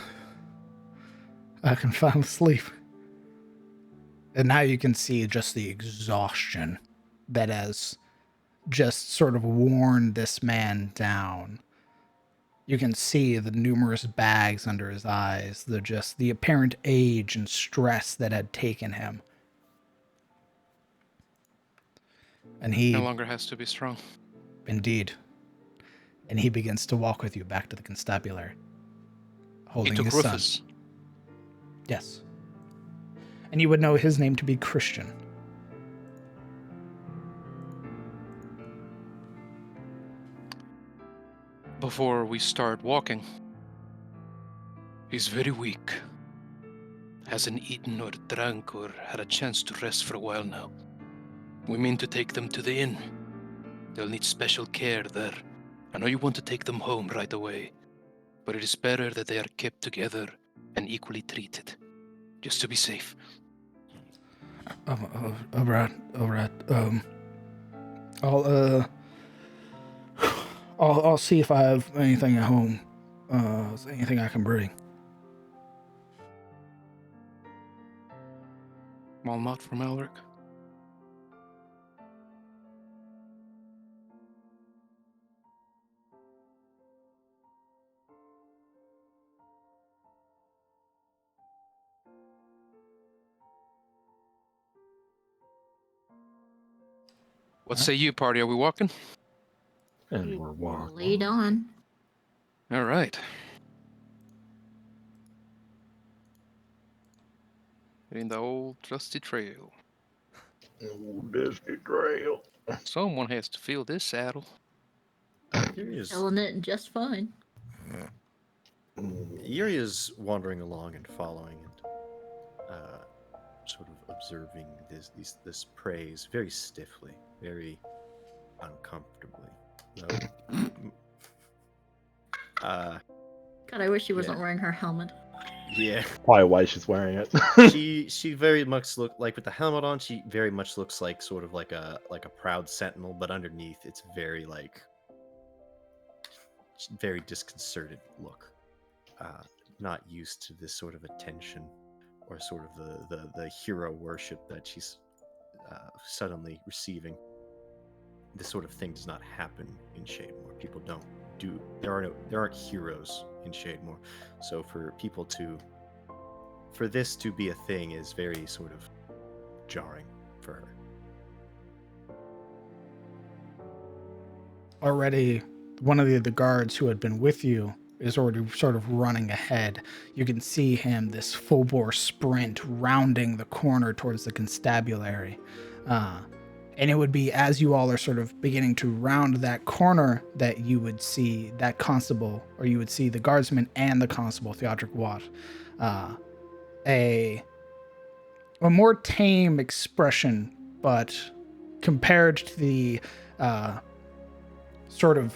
fall asleep. And now you can see just the exhaustion that has just sort of worn this man down. You can see the numerous bags under his eyes, the apparent age and stress that had taken him. And he No longer has to be strong. Indeed. And he begins to walk with you back to the constabulary, holding He took his Rufus. son. Yes. And you would know his name to be Christian. Before we start walking, he's very weak. Hasn't eaten or drank or had a chance to rest for a while now. We mean to take them to the inn. They'll need special care there. I know you want to take them home right away, but it is better that they are kept together and equally treated, just to be safe. All right. I'll see if I have anything at home. Anything I can bring. Walnut from Elric. What say you, party? Are we walking? And we're walking. Lead on. All right. In the old trusty trail. Old dusty trail. Someone has to fill this saddle. Selling it just fine. Yuri is wandering along and following and sort of observing this praise very stiffly, very uncomfortably. God, I wish she wasn't wearing her helmet. Yeah. Probably why she's wearing it. she very much look like, with the helmet on, she very much looks like sort of like a proud sentinel, but underneath it's very very disconcerted look. Not used to this sort of attention or sort of the hero worship that she's suddenly receiving. This sort of thing does not happen in Shademore. People don't do. There aren't heroes in Shademore. So for this to be a thing is very sort of jarring for her. Already, one of the guards who had been with you is already sort of running ahead. You can see him, this full bore sprint, rounding the corner towards the constabulary. And it would be as you all are sort of beginning to round that corner that you would see that constable, or you would see the guardsman and the constable, Theodric Watt. A more tame expression, but compared to the sort of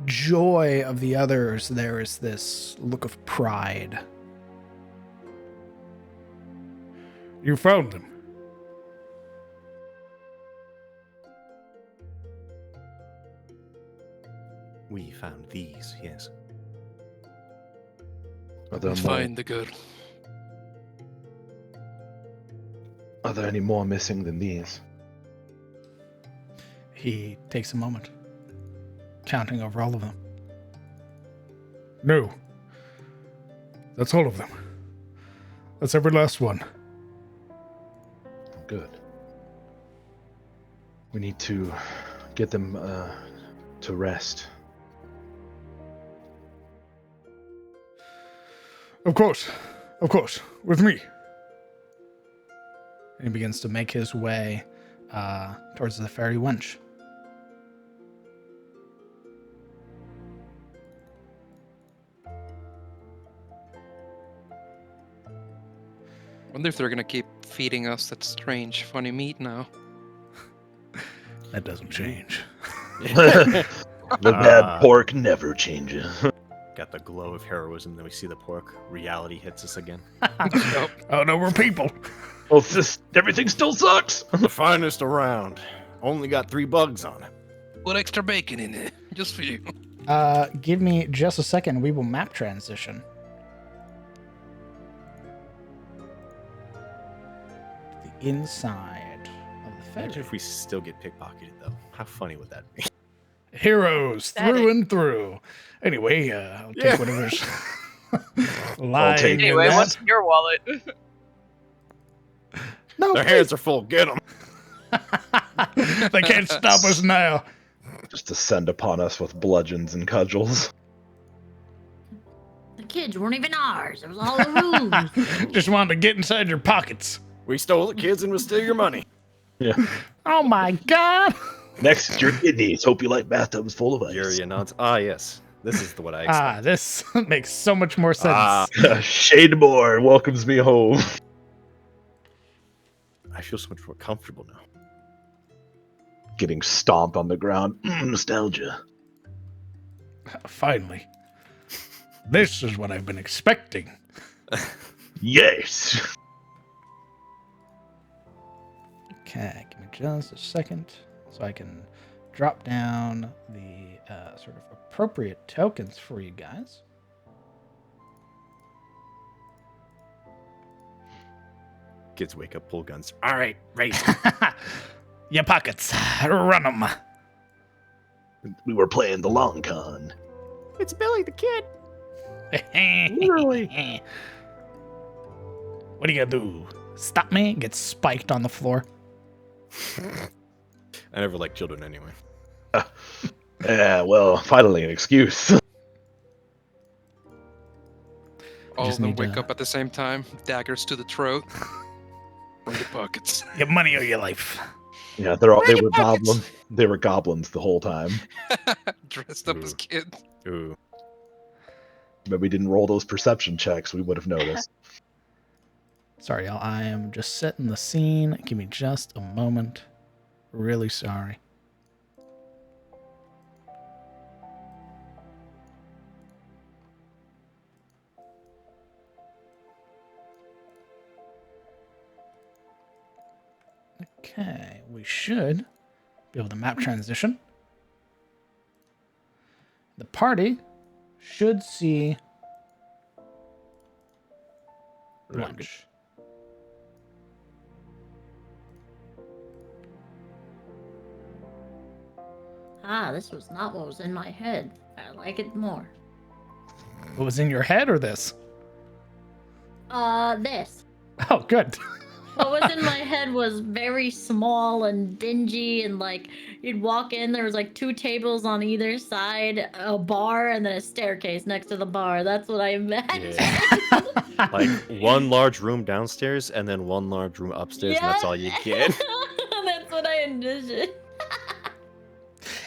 joy of the others, there is this look of pride. You found them. We found these, yes. Are there Let's more? find the girl. Are there any more missing than these? He takes a moment, counting over all of them. No. That's all of them. That's every last one. Good. We need to get them to rest. Of course. With me. And he begins to make his way towards the Ferry wench. Wonder if they're gonna keep feeding us that strange, funny meat now. That doesn't change. The bad pork never changes. Got the glow of heroism, then we see the pork. Reality hits us again. Oh no, we're people. Well, everything still sucks. The finest around. Only got 3 bugs on it. Put extra bacon in it, just for you. Give me just a second. We will map transition. The inside of the Imagine Ferry. if we still get pickpocketed, though. How funny would that be? Heroes through and through. Anyway, I'll take whatever's lying take- in Anyway, that. what's in your wallet? No, Their hands are full. Get them. they can't stop us now. Just descend upon us with bludgeons and cudgels. The kids weren't even ours. It was all a ruse. Just wanted to get inside your pockets. We stole the kids and we'll steal your money. Yeah. Oh my god! Next is your kidneys. Hope you like bathtubs full of ice. Yuria nods. Ah, yes. This is what I expect. This makes so much more sense. Shademore welcomes me home. I feel so much more comfortable now. Getting stomped on the ground. Nostalgia. Finally. This is what I've been expecting. Yes. Okay, give me just a second so I can drop down the sort of appropriate tokens for you guys. Kids wake up, pull guns. All right, race. Your pockets, run them. We were playing the long con. It's Billy the Kid. Literally. What are you gonna do? Stop me? Get spiked on the floor? I never liked children anyway. Yeah, well, finally an excuse. All just of them need wake to- up at the same time, daggers to the throat. From the pockets. Your money or your life. Yeah, they were your pockets. goblins. They were goblins the whole time. Dressed up as kids. Ooh. But we didn't roll those perception checks. We would have noticed. Sorry, y'all. I am just setting the scene. Give me just a moment. Really sorry. Okay, we should be able to map transition. The party should see lunch. Ah, this was not what was in my head. I like it more. What was in your head or this? This. Oh, good. What was in my head was very small and dingy, and like you'd walk in, there was like 2 tables on either side, a bar, and then a staircase next to the bar. That's what I imagined. Yeah. Like one large room downstairs and then one large room upstairs, and that's all you get. That's what I envisioned.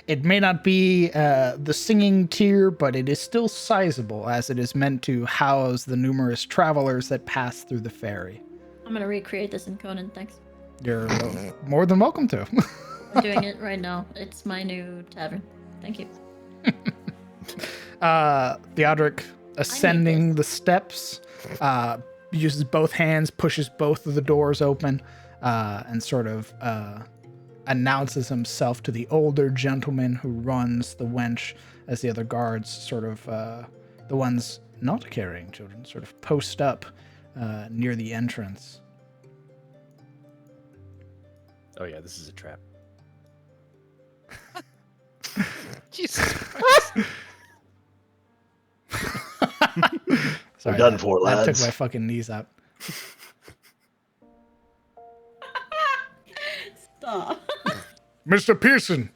It may not be the singing tier, but it is still sizable, as it is meant to house the numerous travelers that pass through the ferry. I'm gonna recreate this in Conan, thanks. You're more than welcome to. I'm doing it right now. It's my new tavern. Thank you. Theodoric, ascending the steps, uses both hands, pushes both of the doors open, and sort of announces himself to the older gentleman who runs the wench, as the other guards sort of, the ones not carrying children, sort of post up near the entrance. Oh yeah, this is a trap. Jesus Christ. Sorry, done for, that lads. took my fucking knees out. Stop. Mr. Pearson,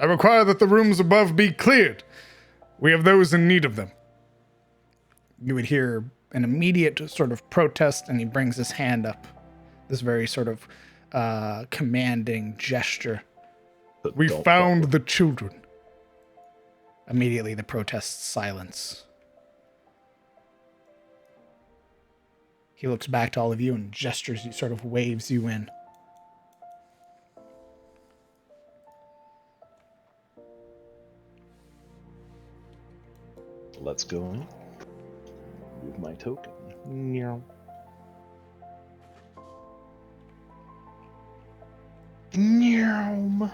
I require that the rooms above be cleared. We have those in need of them. You would hear an immediate sort of protest, and he brings his hand up. This very sort of commanding gesture. We found the children. Immediately, the protests silence. He looks back to all of you and gestures, he sort of waves you in. Let's go in. Move my token. Meow. Meow.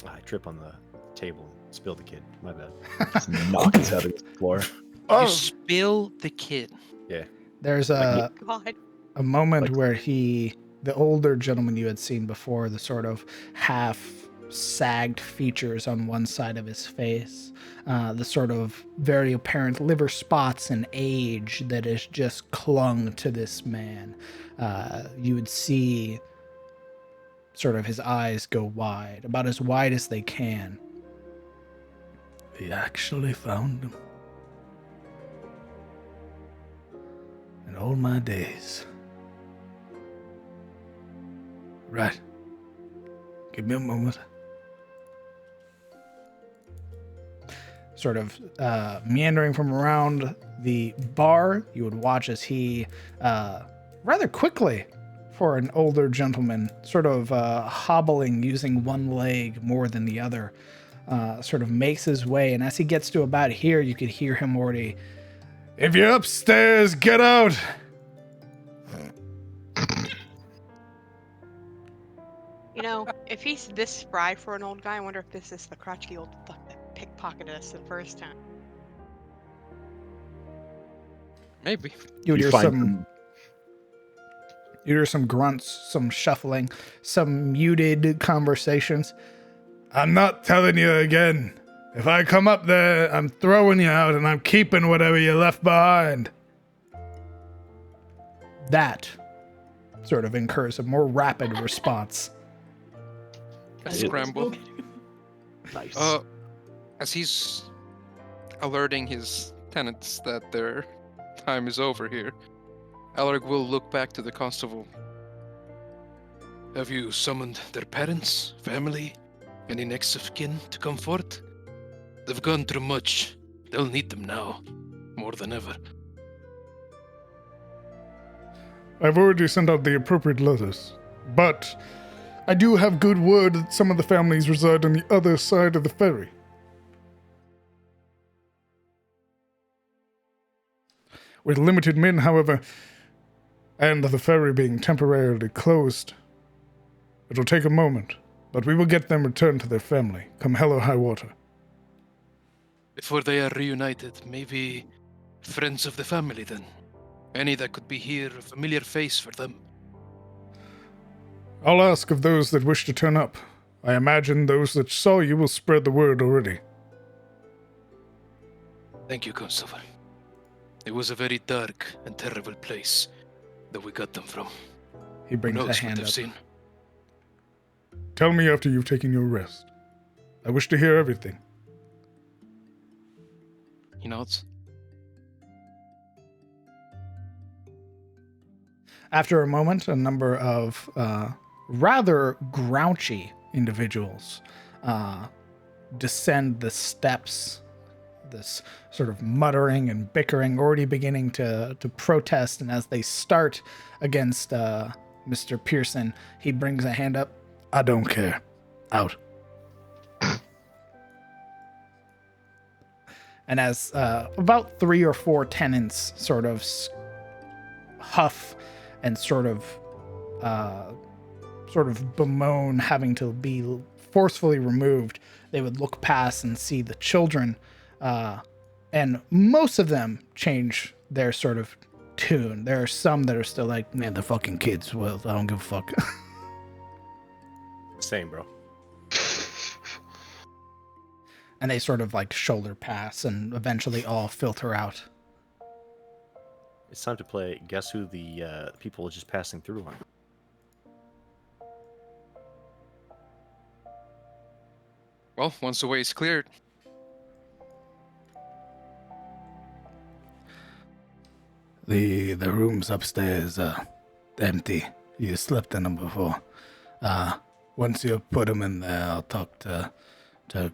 I trip on the table and spill the kid. My bad. Just knock his head against the floor. You spill the kid. Yeah. There's a God. moment Like- where the older gentleman you had seen before, the sort of half sagged features on one side of his face, the sort of very apparent liver spots and age that has just clung to this man. You would see sort of his eyes go wide, about as wide as they can. We actually found him. In all my days. Right. Give me a moment. Sort of meandering from around the bar, you would watch as he, rather quickly for an older gentleman, sort of hobbling using one leg more than the other, sort of makes his way. And as he gets to about here, you could hear him already, "If you're upstairs, get out!" You know, if he's this spry for an old guy, I wonder if this is the crotchety old fuck that pickpocketed us the first time. Maybe. You would You hear find some... them- You hear some grunts, some shuffling, some muted conversations. "I'm not telling you again. If I come up there, I'm throwing you out and I'm keeping whatever you left behind." That sort of incurs a more rapid response. A It- scramble. Nice. As he's alerting his tenants that their time is over here, Alaric will look back to the constable. Have you summoned their parents, family, any next of kin to come forth? They've gone through much. They'll need them now, more than ever. I've already sent out the appropriate letters, but I do have good word that some of the families reside on the other side of the ferry. With limited men, however, and the ferry being temporarily closed, it'll take a moment, but we will get them returned to their family, come hell or high water. Before they are reunited, maybe friends of the family then. Any that could be here, a familiar face for them. I'll ask of those that wish to turn up. I imagine those that saw you will spread the word already. Thank you, Constable. It was a very dark and terrible place that we got them from. He Who brings a knows what hand they've up. seen? Tell me after you've taken your rest. I wish to hear everything. He nods. After a moment, a number of rather grouchy individuals descend the steps, this sort of muttering and bickering, already beginning to protest. And as they start against Mr. Pearson, he brings a hand up. I don't care. Out. And as about 3 or 4 tenants sort of huff and sort of bemoan having to be forcefully removed, they would look past and see the children, and most of them change their sort of tune. There are some that are still like, man, the fucking kids. Well, I don't give a fuck. Same, bro. And they sort of like shoulder pass and eventually all filter out. It's time to play Guess Who the people are just passing through on. Well, once the way is cleared, The rooms upstairs are empty. You slept in them before. Once you put them in there, I'll talk to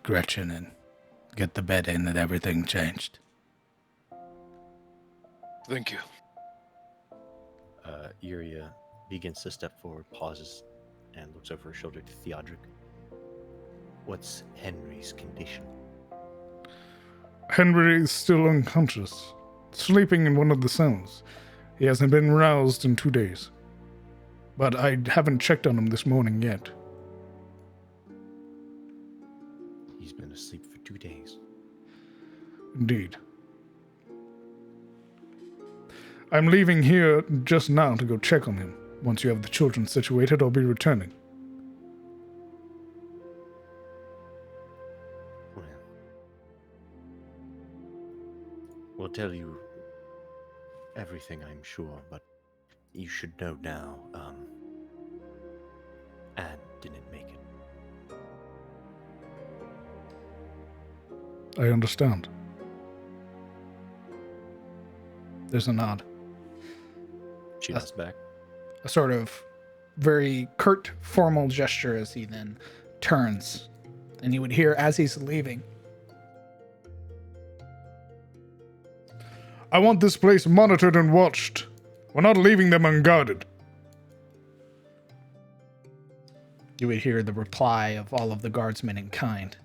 Gretchen and get the bed in and everything changed. Thank you. Iria begins to step forward, pauses, and looks over her shoulder to Theodric. What's Henry's condition? Henry is still unconscious, sleeping in one of the cells. He hasn't been roused in 2 days. But I haven't checked on him this morning yet. He's been asleep for 2 days. Indeed. I'm leaving here just now to go check on him. Once you have the children situated, I'll be returning. Well, we'll tell you everything, I'm sure, but you should know now, Anne didn't make it. I understand. There's a nod. She nods back. A sort of very curt, formal gesture as he then turns. And you would hear as he's leaving, I want this place monitored and watched. We're not leaving them unguarded. you would hear the reply of all of the guardsmen in kind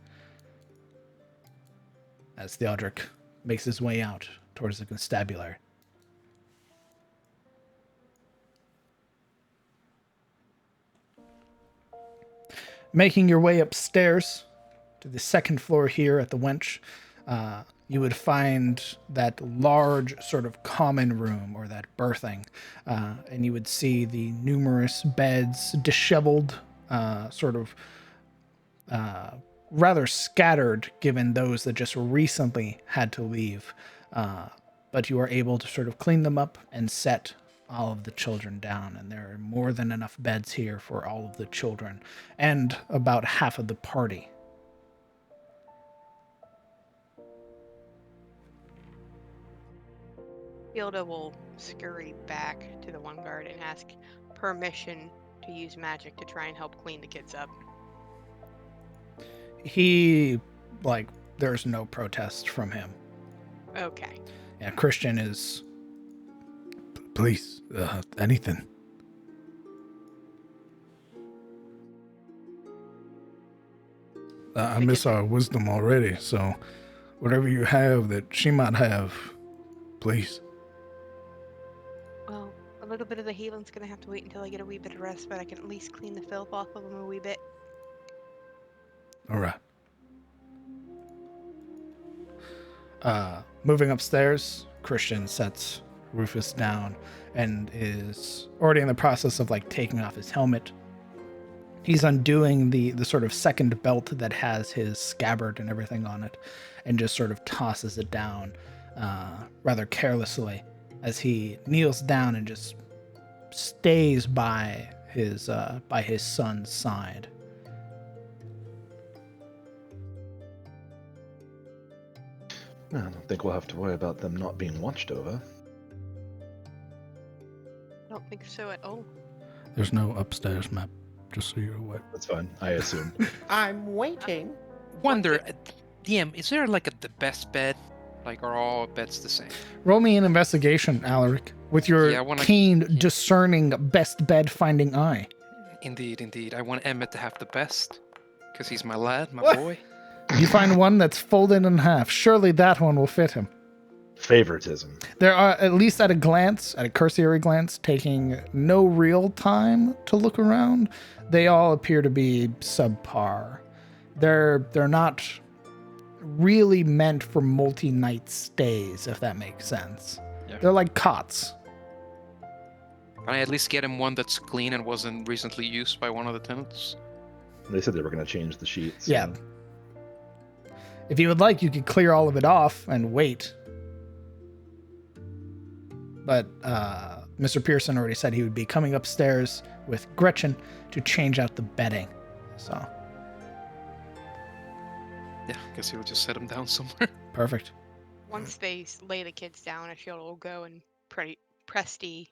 as Theodric makes his way out towards the constabulary. Making your way upstairs to the second floor here at the Wench, you would find that large sort of common room, or that berthing, and you would see the numerous beds, disheveled, rather scattered given those that just recently had to leave. But you are able to sort of clean them up and set all of the children down, and there are more than enough beds here for all of the children and about half of the party. Hilda will scurry back to the one guard and ask permission to use magic to try and help clean the kids up. He, there's no protest from him. Okay. Yeah, Christian is... Please, anything. I miss our wisdom already, so whatever you have that she might have, please. Well, a little bit of the healing's gonna have to wait until I get a wee bit of rest, but I can at least clean the filth off of them a wee bit. All right. Moving upstairs, Christian sets Rufus down and is already in the process of taking off his helmet. He's undoing the sort of second belt that has his scabbard and everything on it, and just sort of tosses it down rather carelessly as he kneels down and just stays by his son's side. I don't think we'll have to worry about them not being watched over. I don't think so at all. There's no upstairs map, just so you're aware. That's fine. I assume. I'm waiting. Wonder, DM, is there like the best bed? Like, are all beds the same? Roll me an investigation, Alaric, with your Yeah, I wanna- keen, discerning, best bed finding eye. Indeed. I want Emmett to have the best. Because he's my lad, my What? boy. You find one that's folded in half. Surely that one will fit him. Favoritism. There are, at least at a cursory glance, taking no real time to look around, they all appear to be subpar. They're not really meant for multi-night stays, if that makes sense. Yeah. They're like cots. Can I at least get him one that's clean and wasn't recently used by one of the tenants? They said they were going to change the sheets. Yeah. If you would like, you could clear all of it off and wait. But Mr. Pearson already said he would be coming upstairs with Gretchen to change out the bedding. So, Yeah, guess he'll just set him down somewhere. perfect. Once they lay the kids down, Ashilda will go and presty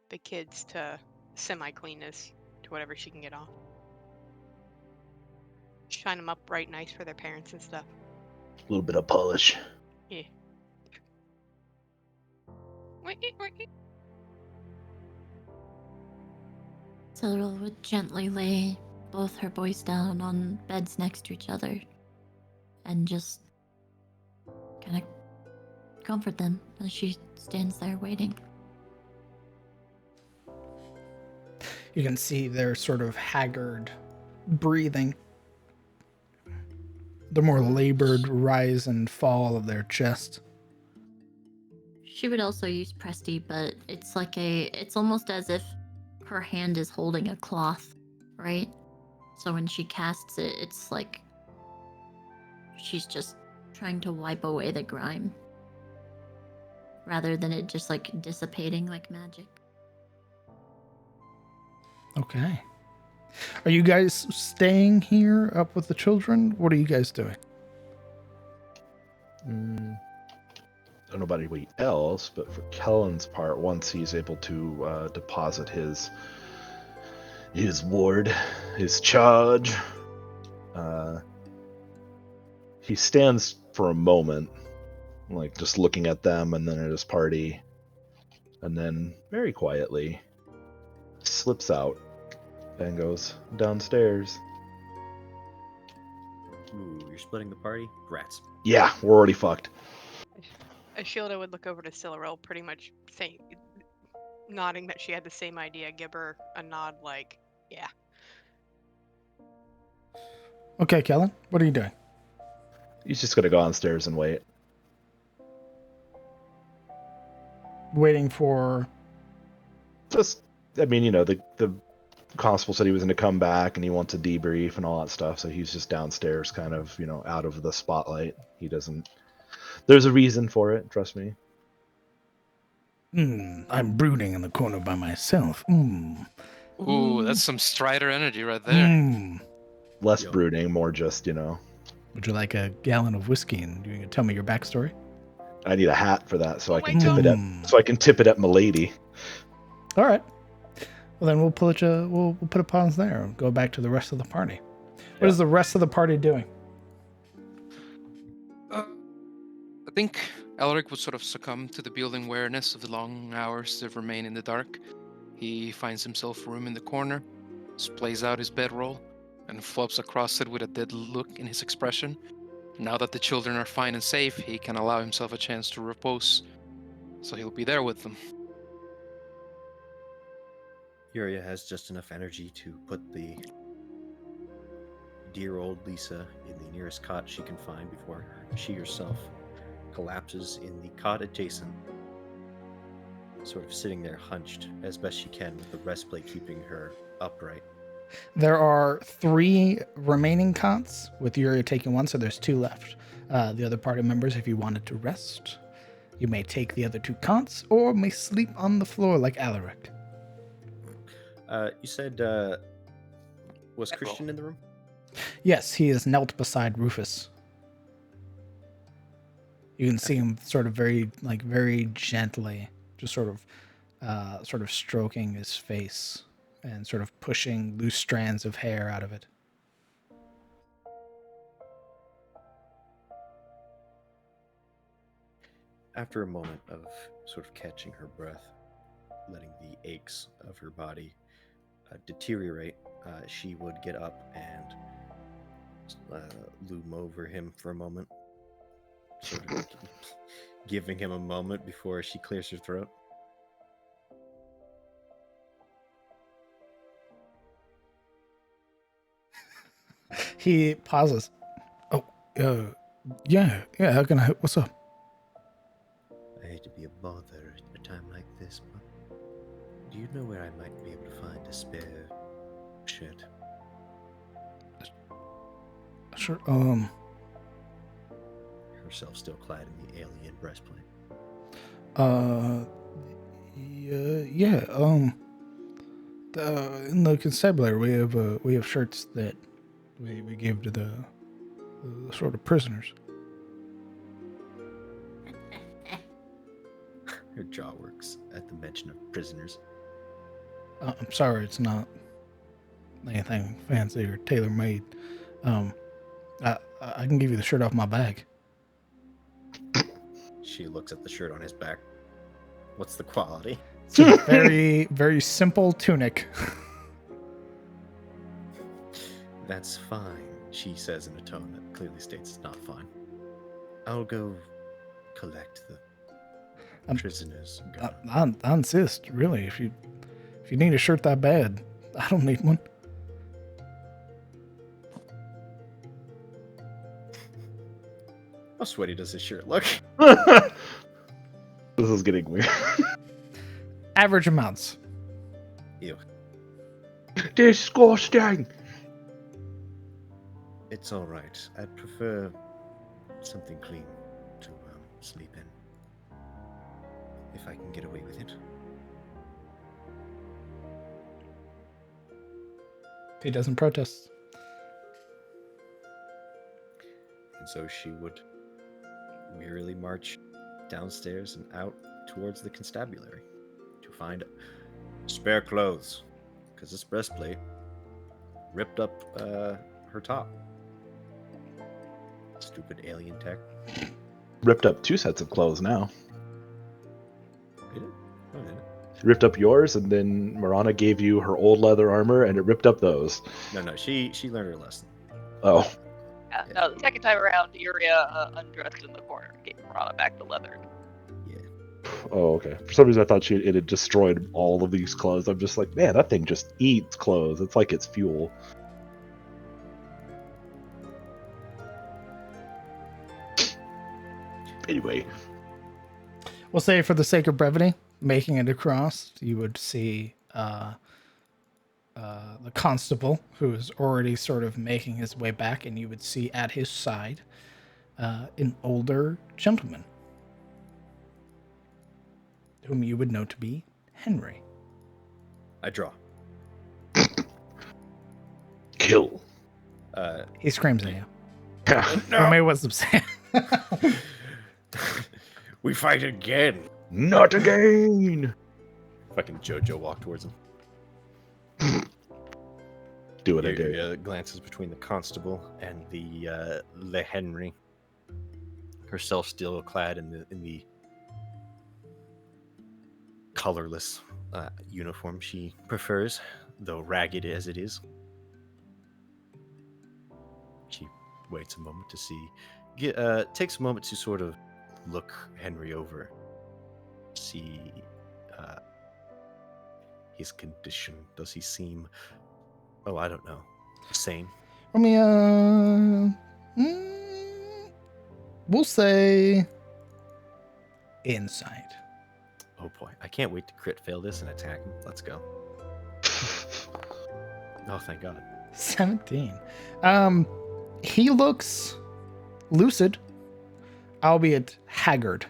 the kids to semi-cleanness, to whatever she can get off. Shine them up bright nice for their parents and stuff. A little bit of polish. Yeah. Cyril would gently lay both her boys down on beds next to each other and just kind of comfort them as she stands there waiting. You can see their sort of haggard breathing. The more labored rise and fall of their chest. She would also use Presty, but it's almost as if her hand is holding a cloth, right? So when she casts it, it's like she's just trying to wipe away the grime. Rather than it just like dissipating like magic. Okay. Are you guys staying here up with the children? What are you guys doing? I don't know about anybody else, but for Kellen's part, once he's able to deposit his ward, his charge, he stands for a moment, like just looking at them and then at his party, and then very quietly slips out and goes downstairs. Ooh, you're splitting the party? Grats. Yeah, we're already fucked. Ashilda would look over to Sillaril, pretty much nodding that she had the same idea, give her a nod like, yeah. Okay, Kellen, what are you doing? He's just gonna go downstairs and wait. Waiting for... Just, I mean, the constable said he was going to come back and he wants a debrief and all that stuff, so he's just downstairs kind of, out of the spotlight. He doesn't... There's a reason for it, trust me. I'm brooding in the corner by myself. Ooh, that's some Strider energy right there. Less Yo. brooding, more just, Would you like a gallon of whiskey and you can tell me your backstory? I need a hat for that so I can my tip God. it at Milady. All right. Well, then we'll put a pause there and go back to the rest of the party. What is the rest of the party doing? I think Elric would sort of succumb to the building weariness of the long hours that remain in the dark. He finds himself a room in the corner, splays out his bedroll, and flops across it with a dead look in his expression. Now that the children are fine and safe, he can allow himself a chance to repose, so he'll be there with them. Yuria has just enough energy to put the dear old Lisa in the nearest cot she can find before she herself collapses in the cot adjacent, sort of sitting there hunched as best she can with the breastplate keeping her upright. There are 3 remaining cots, with Yuria taking one, so there's 2 left. The other party members, if you wanted to rest, you may take the other 2 cots, or may sleep on the floor like Alaric. You said, was Christian in the room? Yes, he is knelt beside Rufus. You can see him sort of very gently, just sort of stroking his face and sort of pushing loose strands of hair out of it. After a moment of sort of catching her breath, letting the aches of her body deteriorate, she would get up and loom over him for a moment, sort of giving him a moment before she clears her throat. He pauses. Oh, yeah. How can I help? What's up? I hate to be a bother at a time like this, but do you know where I might be able to find a spare shirt? Sure. Herself still clad in the alien breastplate. Yeah. In the constabulary, we have shirts that we give to the sort of prisoners. Her jaw works at the mention of prisoners. I'm sorry, it's not anything fancy or tailor-made. I can give you the shirt off my bag. She looks at the shirt on his back. What's the quality? It's a very, very simple tunic. That's fine, she says in a tone that clearly states it's not fine. I'll go collect the prisoners. I insist, really. If you need a shirt that bad, I don't need one. How sweaty does his shirt look? This is getting weird. Average amounts. Ew. Disgusting. It's all right. I'd prefer something clean to sleep in. If I can get away with it. He doesn't protest. And so she would wearily march downstairs and out towards the constabulary to find spare clothes, because this breastplate ripped up her top. Stupid alien tech. Ripped up 2 sets of clothes now. Did it? Oh, did it? Ripped up yours, and then Marana gave you her old leather armor, and it ripped up those. No, she learned her lesson. Oh. Yeah, no, the second time around, Yuria undressed in the corner and gave Marana back the leather. Yeah. Oh, okay. For some reason, I thought it had destroyed all of these clothes. I'm just like, man, that thing just eats clothes. It's like it's fuel. Anyway. We'll say for the sake of brevity, making it across, you would see the constable, who is already sort of making his way back, and you would see at his side an older gentleman, whom you would know to be Henry. I draw. Kill. He screams at you. No. Or maybe what's upset. We fight again. Not again. Fucking Jojo walk towards him. Do it He again. glances between the constable and the Le Henry. Herself still clad in the colorless uniform she prefers, though ragged as it is. She waits a moment to see. Takes a moment to sort of look Henry over, see his condition. Does he seem, I don't know, sane? I mean, we'll say insight. Oh boy, I can't wait to crit fail this and attack him. Let's go. Oh, thank God. 17. He looks lucid, albeit haggard.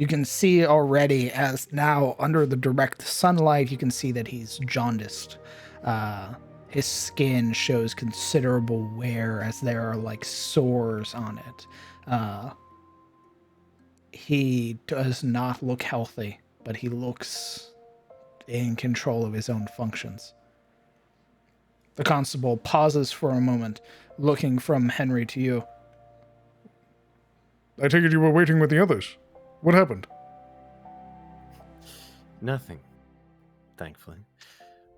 You can see already, as now under the direct sunlight, you can see that he's jaundiced. His skin shows considerable wear as there are like sores on it. He does not look healthy, but he looks in control of his own functions. The constable pauses for a moment, looking from Henry to you. I take it you were waiting with the others. What happened? Nothing, thankfully.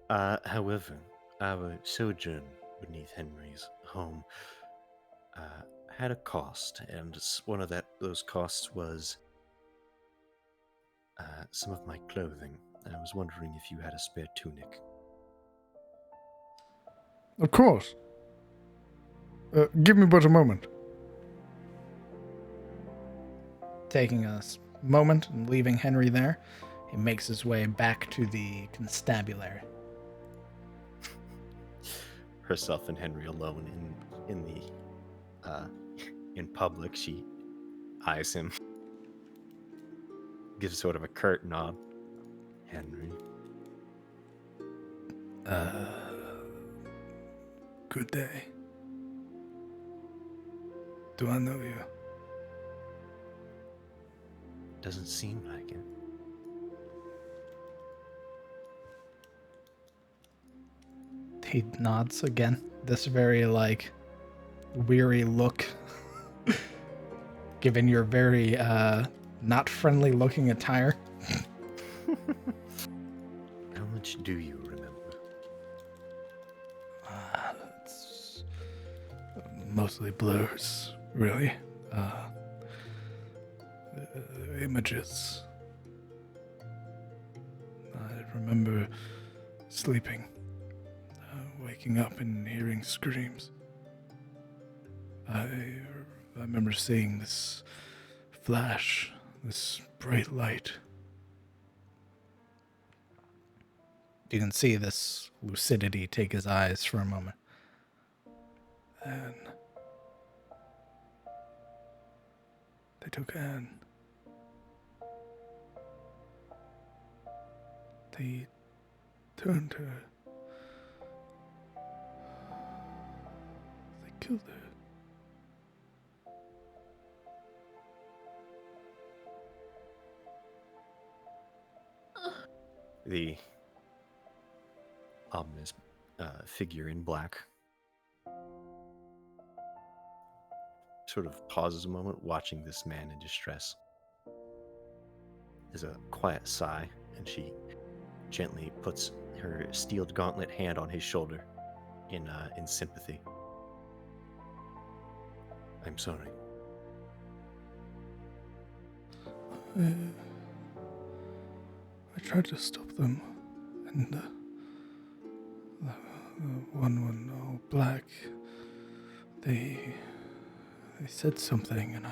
However, our sojourn beneath Henry's home had a cost, and one of those costs was some of my clothing. I was wondering if you had a spare tunic. Of course. Give me but a moment. Taking a moment and leaving Henry there, he makes his way back to the constabulary. Herself and Henry alone in public, she eyes him, gives sort of a curt nod. Henry. Good day. Do I know you? Doesn't seem like it. He nods again, this very weary look, given your very not friendly looking attire. How much do you remember? It's mostly blurs, really. Images. I remember sleeping, waking up and hearing screams. I remember seeing this flash, this bright light. You can see this lucidity take his eyes for a moment. And they took Anne. They turned her. They killed her. The ominous figure in black sort of pauses a moment, watching this man in distress. There's a quiet sigh, and she gently puts her steeled gauntlet hand on his shoulder in sympathy. I'm sorry. I tried to stop them, and the one all black, they said something, and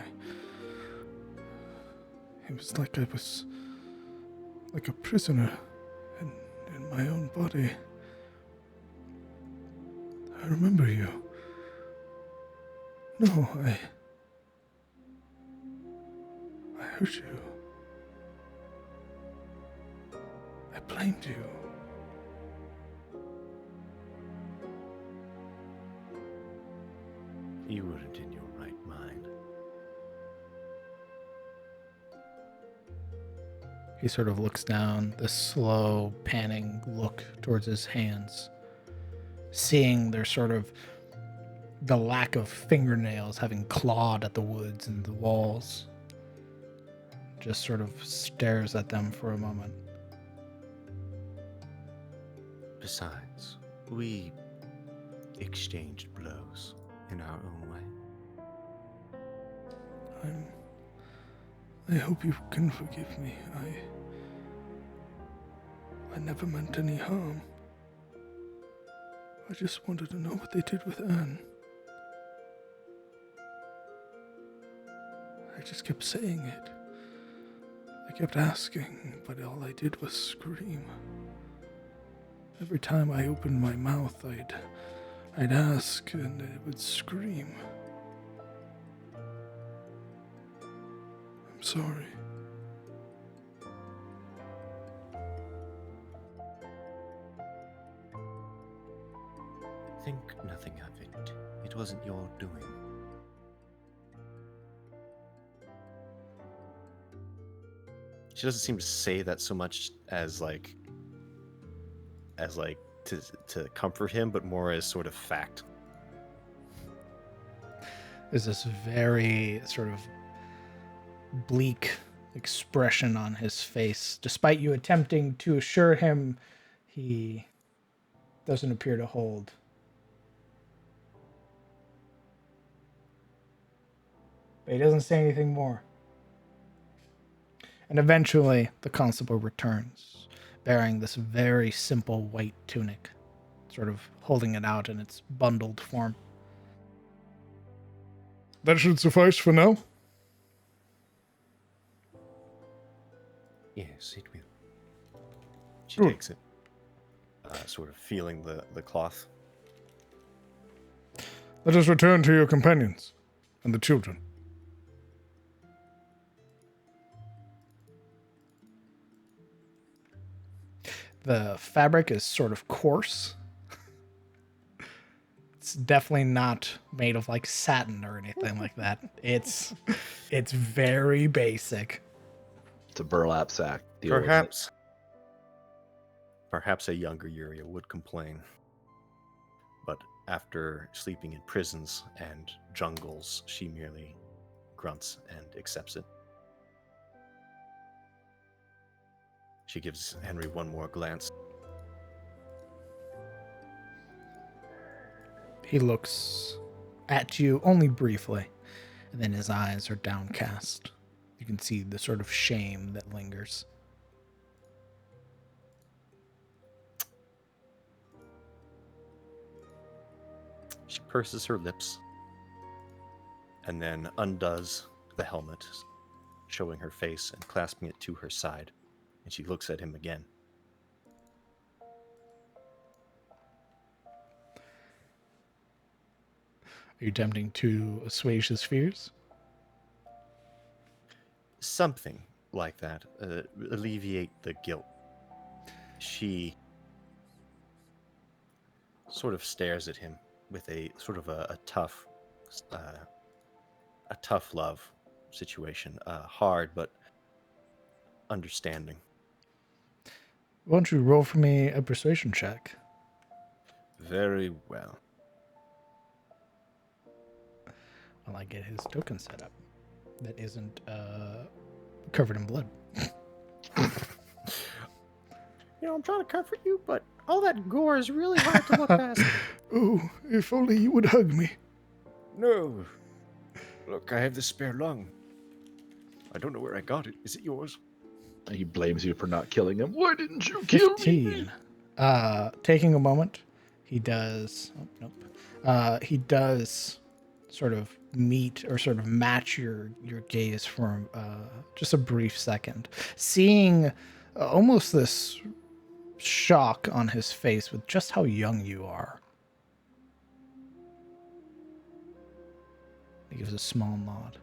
it was like I was like a prisoner in my own body. I remember you. No, I hurt you. I blamed you. You weren't in your right mind. He sort of looks down, this slow, panning look towards his hands, seeing their sort of the lack of fingernails having clawed at the woods and the walls. Just sort of stares at them for a moment. Besides, we exchanged blows in our own way. I hope you can forgive me. I never meant any harm. I just wanted to know what they did with Anne. I just kept saying it. I kept asking, but all I did was scream. Every time I opened my mouth, I'd ask, and it would scream. I'm sorry. Think nothing of it. It wasn't your doing. She doesn't seem to say that so much as like to comfort him, but more as sort of fact. There's this very sort of bleak expression on his face. Despite you attempting to assure him, he doesn't appear to hold. But he doesn't say anything more. And eventually, the constable returns, bearing this very simple white tunic, sort of holding it out in its bundled form. That should suffice for now. Yes, it will. She Good. takes it, sort of feeling the cloth. Let us return to your companions and the children. The fabric is sort of coarse. It's definitely not made of like satin or anything like that. It's very basic. It's a burlap sack. Deal with it. Perhaps a younger Yuria would complain. But after sleeping in prisons and jungles, she merely grunts and accepts it. She gives Henry one more glance. He looks at you only briefly, and then his eyes are downcast. You can see the sort of shame that lingers. She purses her lips and then undoes the helmet, showing her face and clasping it to her side. And she looks at him again. Are you attempting to assuage his fears? Something like that. Alleviate the guilt. She sort of stares at him with a sort of a tough love situation. Hard, but understanding. Why don't you roll for me a persuasion check? Very well. While I get his token set up. That isn't covered in blood. I'm trying to comfort you, but all that gore is really hard to look past. Oh, if only you would hug me. No. Look, I have the spare lung. I don't know where I got it. Is it yours? He blames you for not killing him. Why didn't you kill me? 15. Taking a moment, he does... Oh, nope. He does sort of meet or sort of match your gaze for just a brief second. Seeing almost this shock on his face with just how young you are. He gives a small nod.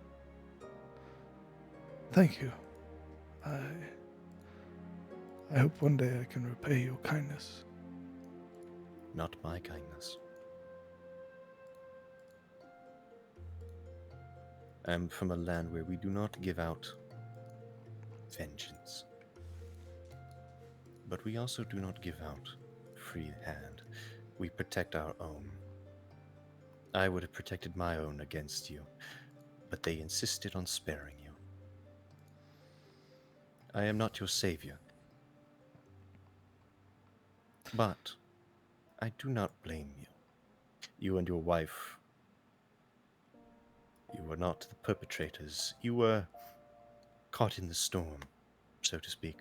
Thank you. I hope one day I can repay your kindness. Not my kindness. I am from a land where we do not give out vengeance. But we also do not give out free hand. We protect our own. I would have protected my own against you, but they insisted on sparing you. I am not your savior. But I do not blame you. You and your wife, you were not the perpetrators. You were caught in the storm, so to speak.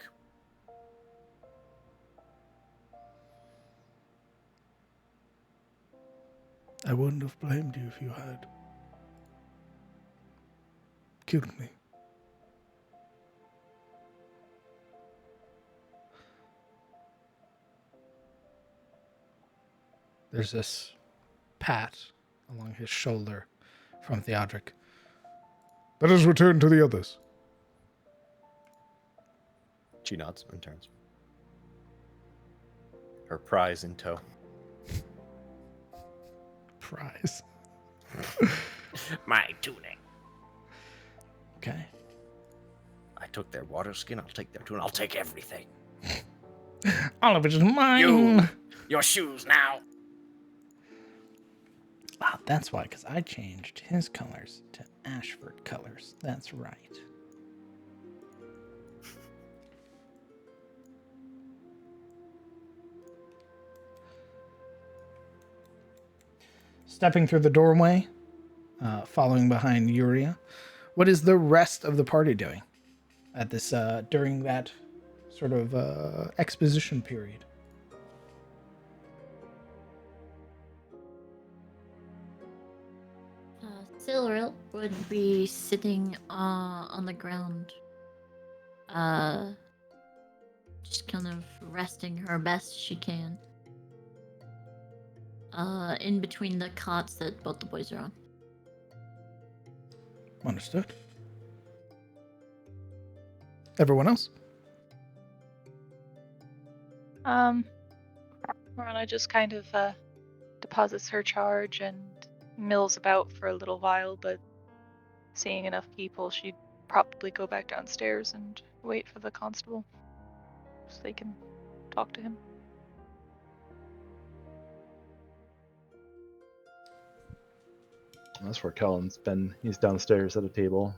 I wouldn't have blamed you if you had killed me. There's this pat along his shoulder from Theodric. Let us return to the others. She nods and turns. Her prize in tow. Fries. My tunic. Okay. I took their water skin. I'll take their tunic. I'll take everything. All of it is mine. You, your shoes now. Ah, that's why, because I changed his colors to Ashford colors. That's right. Stepping through the doorway, following behind Yuria, what is the rest of the party doing at this during that sort of exposition period? Silveril would be sitting on the ground, just kind of resting her best she can, in between the cots that both the boys are on. Understood. Everyone else? Marana just kind of deposits her charge and mills about for a little while, but seeing enough people, she'd probably go back downstairs and wait for the constable so they can talk to him. That's where Kellen's been. He's downstairs at a table.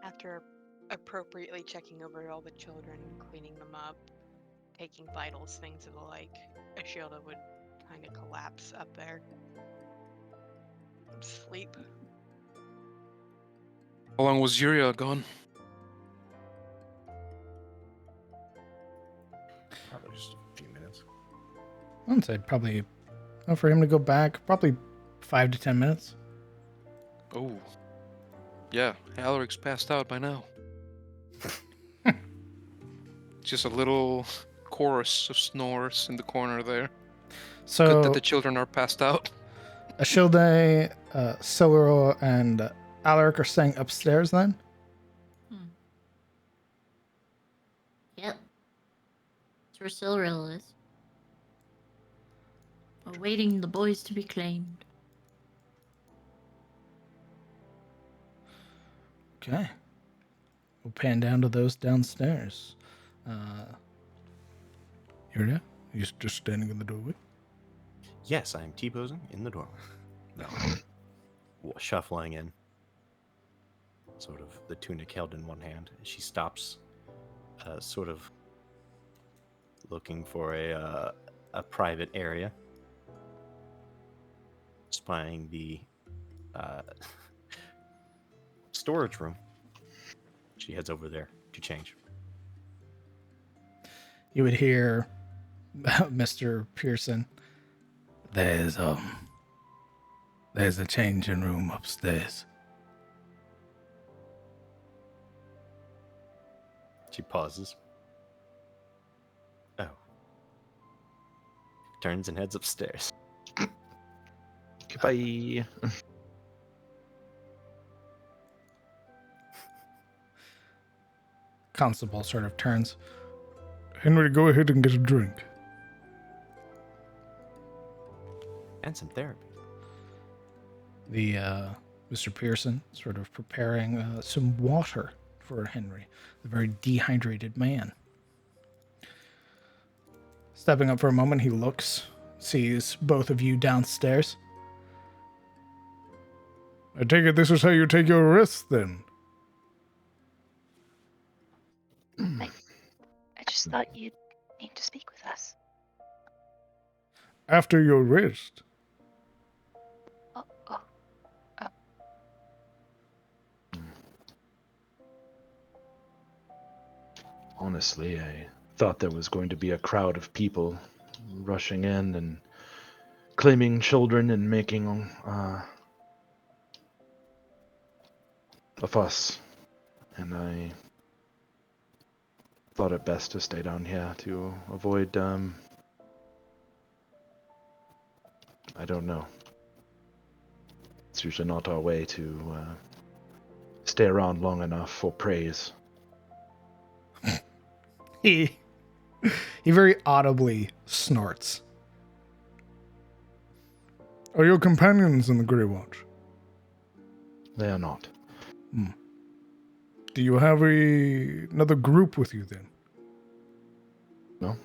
After appropriately checking over all the children, cleaning them up, taking vitals, things of the like, Ashilda would kind of collapse up there. Sleep. How long was Yuria gone? Probably just a few minutes. I would say probably, for him to go back, probably 5 to 10 minutes. Oh. Yeah, Alaric's passed out by now. Just a little chorus of snores in the corner there. So Good that the children are passed out. Ashilde, Siluro, and Alaric are staying upstairs then? Yep. That's where Silveril is. Awaiting the boys to be claimed. Okay. We'll pan down to those downstairs. Yuria, you just standing in the doorway? Yes, I am T-posing in the doorway. No. Shuffling in. Sort of the tunic held in one hand. She stops, sort of looking for a private area. Spying the storage room. She heads over there to change. You would hear Mr. Pearson. There's a changing room upstairs. She pauses. Oh. Turns and heads upstairs. Goodbye. Constable sort of turns. Henry, go ahead and get a drink. And some therapy. The Mr. Pearson sort of preparing some water for Henry, the very dehydrated man. Stepping up for a moment, he looks, sees both of you downstairs. I take it this is how you take your rest, then? I just thought you'd need to speak with us. After your rest. Oh. Honestly, I thought there was going to be a crowd of people rushing in and claiming children and making a fuss. And I thought it best to stay down here to avoid, I don't know. It's usually not our way to stay around long enough for praise. He He very audibly snorts. Are your companions in the Grey Watch? They are not. Do you have another group with you then? No?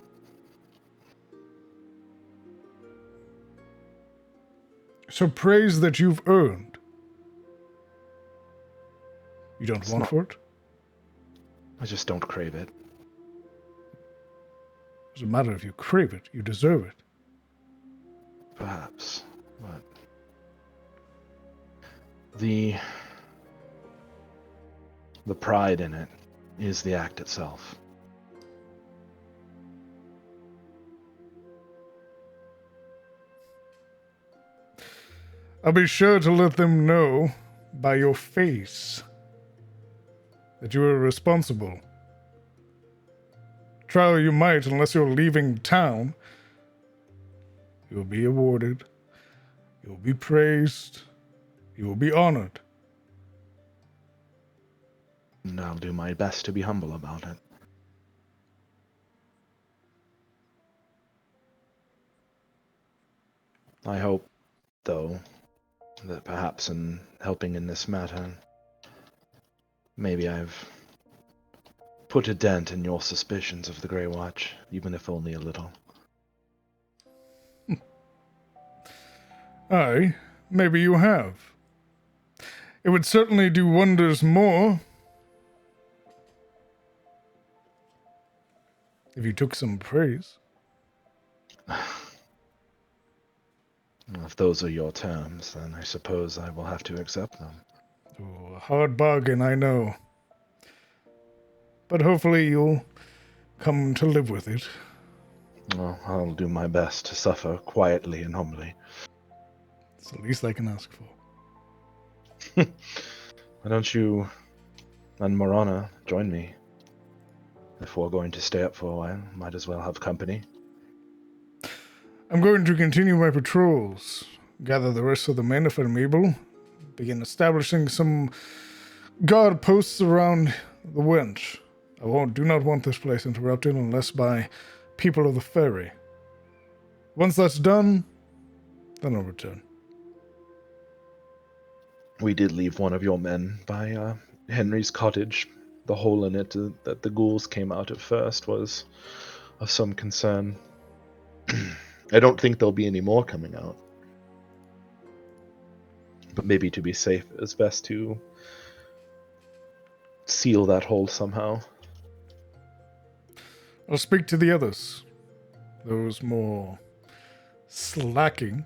So praise that you've earned. You don't It's want not- for it? I just don't crave it. Doesn't matter if you crave it, you deserve it. Perhaps. But the pride in it is the act itself. I'll be sure to let them know by your face that you are responsible. Try you might, unless you're leaving town. You'll be awarded. You'll be praised. You will be honored. And I'll do my best to be humble about it. I hope, though, that perhaps in helping in this matter, maybe I've put a dent in your suspicions of the Grey Watch, even if only a little. Aye, maybe you have. It would certainly do wonders more if you took some praise. If those are your terms, then I suppose I will have to accept them. Oh, a hard bargain, I know. But hopefully you'll come to live with it. Well, I'll do my best to suffer quietly and humbly. It's the least I can ask for. Why don't you and Morana join me? If we're going to stay up for a while, might as well have company. I'm going to continue my patrols, gather the rest of the men if I'm able, begin establishing some guard posts around the wench. Do not want this place interrupted unless by people of the Ferry. Once that's done, then I'll return. We did leave one of your men by Henry's cottage. The hole in it that the ghouls came out at first was of some concern. I don't think there'll be any more coming out. But maybe to be safe, it's best to seal that hole somehow. I'll speak to the others. Those more slacking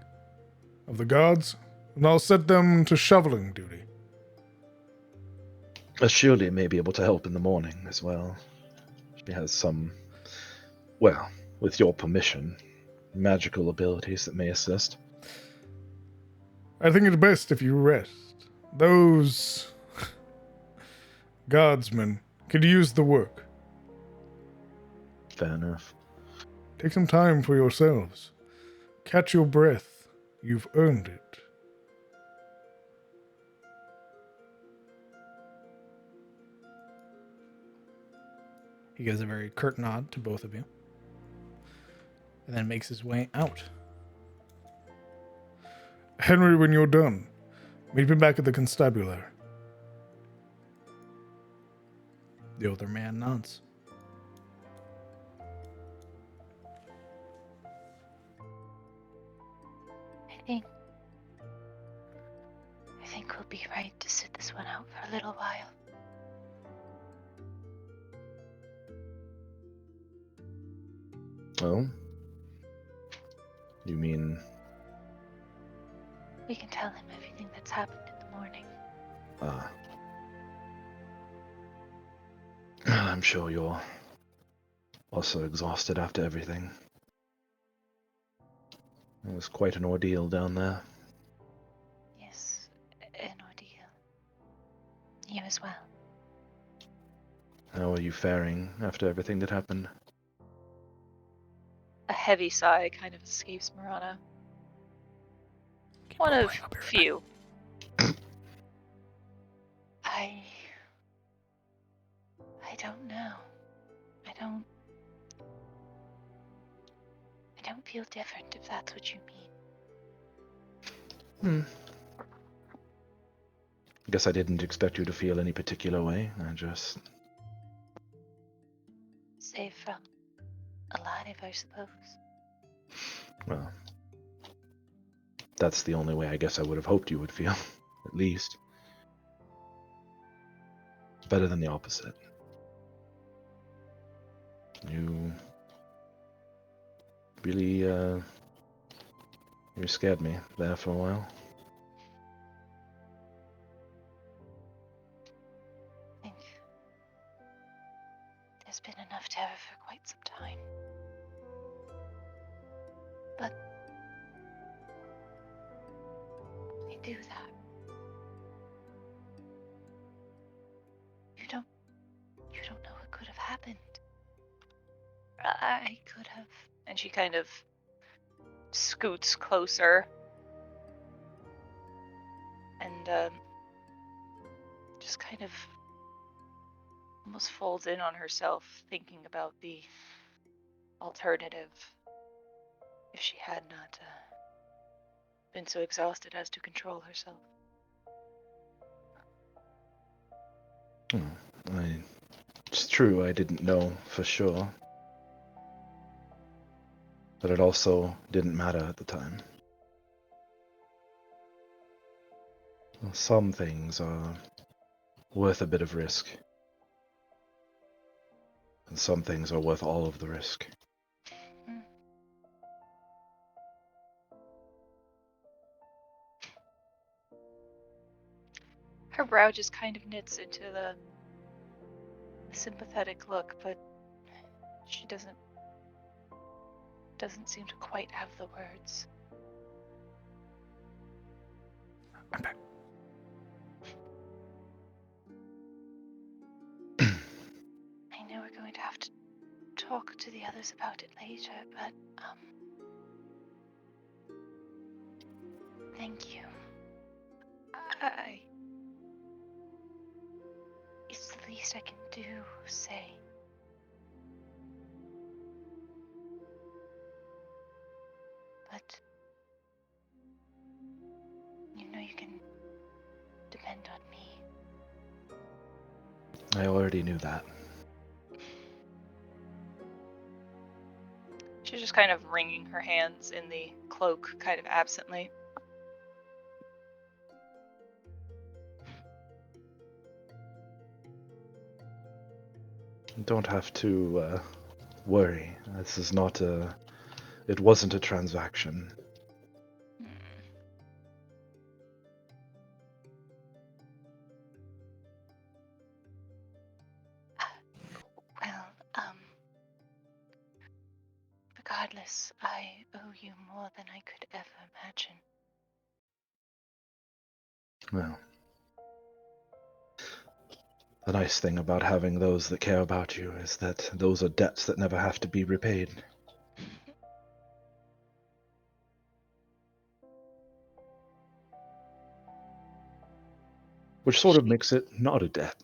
of the guards, and I'll set them to shoveling duty. Shirley may be able to help in the morning as well. She has some, well, with your permission, magical abilities that may assist. I think it's best if you rest. Those guardsmen could use the work. Fair enough. Take some time for yourselves. Catch your breath. You've earned it. He gives a very curt nod to both of you, and then makes his way out. Henry, when you're done, meet me back at the constabulary. The older man nods. I think we'll be right to sit this one out for a little while. Oh? You mean... We can tell him everything that's happened in the morning. I'm sure you're also exhausted after everything. It was quite an ordeal down there. Yes, an ordeal. You as well. How are you faring after everything that happened? A heavy sigh kind of escapes Marana. One of few. I don't know. I don't... I don't feel different, if that's what you mean. I guess I didn't expect you to feel any particular way. I just... Safe from alive, I suppose. Well, that's the only way I guess I would have hoped you would feel, at least. It's better than the opposite. You really, you scared me there for a while. I think there's been enough terror for quite some time. But I do that. You don't know what could have happened. I could have. And she kind of scoots closer and just kind of almost folds in on herself, thinking about the alternative if she had not been so exhausted as to control herself. It's true, I didn't know for sure. But it also didn't matter at the time. Some things are worth a bit of risk. And some things are worth all of the risk. Her brow just kind of knits into the sympathetic look, but she doesn't seem to quite have the words. I'm back. I know we're going to have to talk to the others about it later, but thank you. It's the least I can do, say. But you know you can depend on me. I already knew that. She's just kind of wringing her hands in the cloak, kind of absently. You don't have to worry. This is not a... It wasn't a transaction. Well, regardless, I owe you more than I could ever imagine. Well, the nice thing about having those that care about you is that those are debts that never have to be repaid. Which sort of makes it not a debt.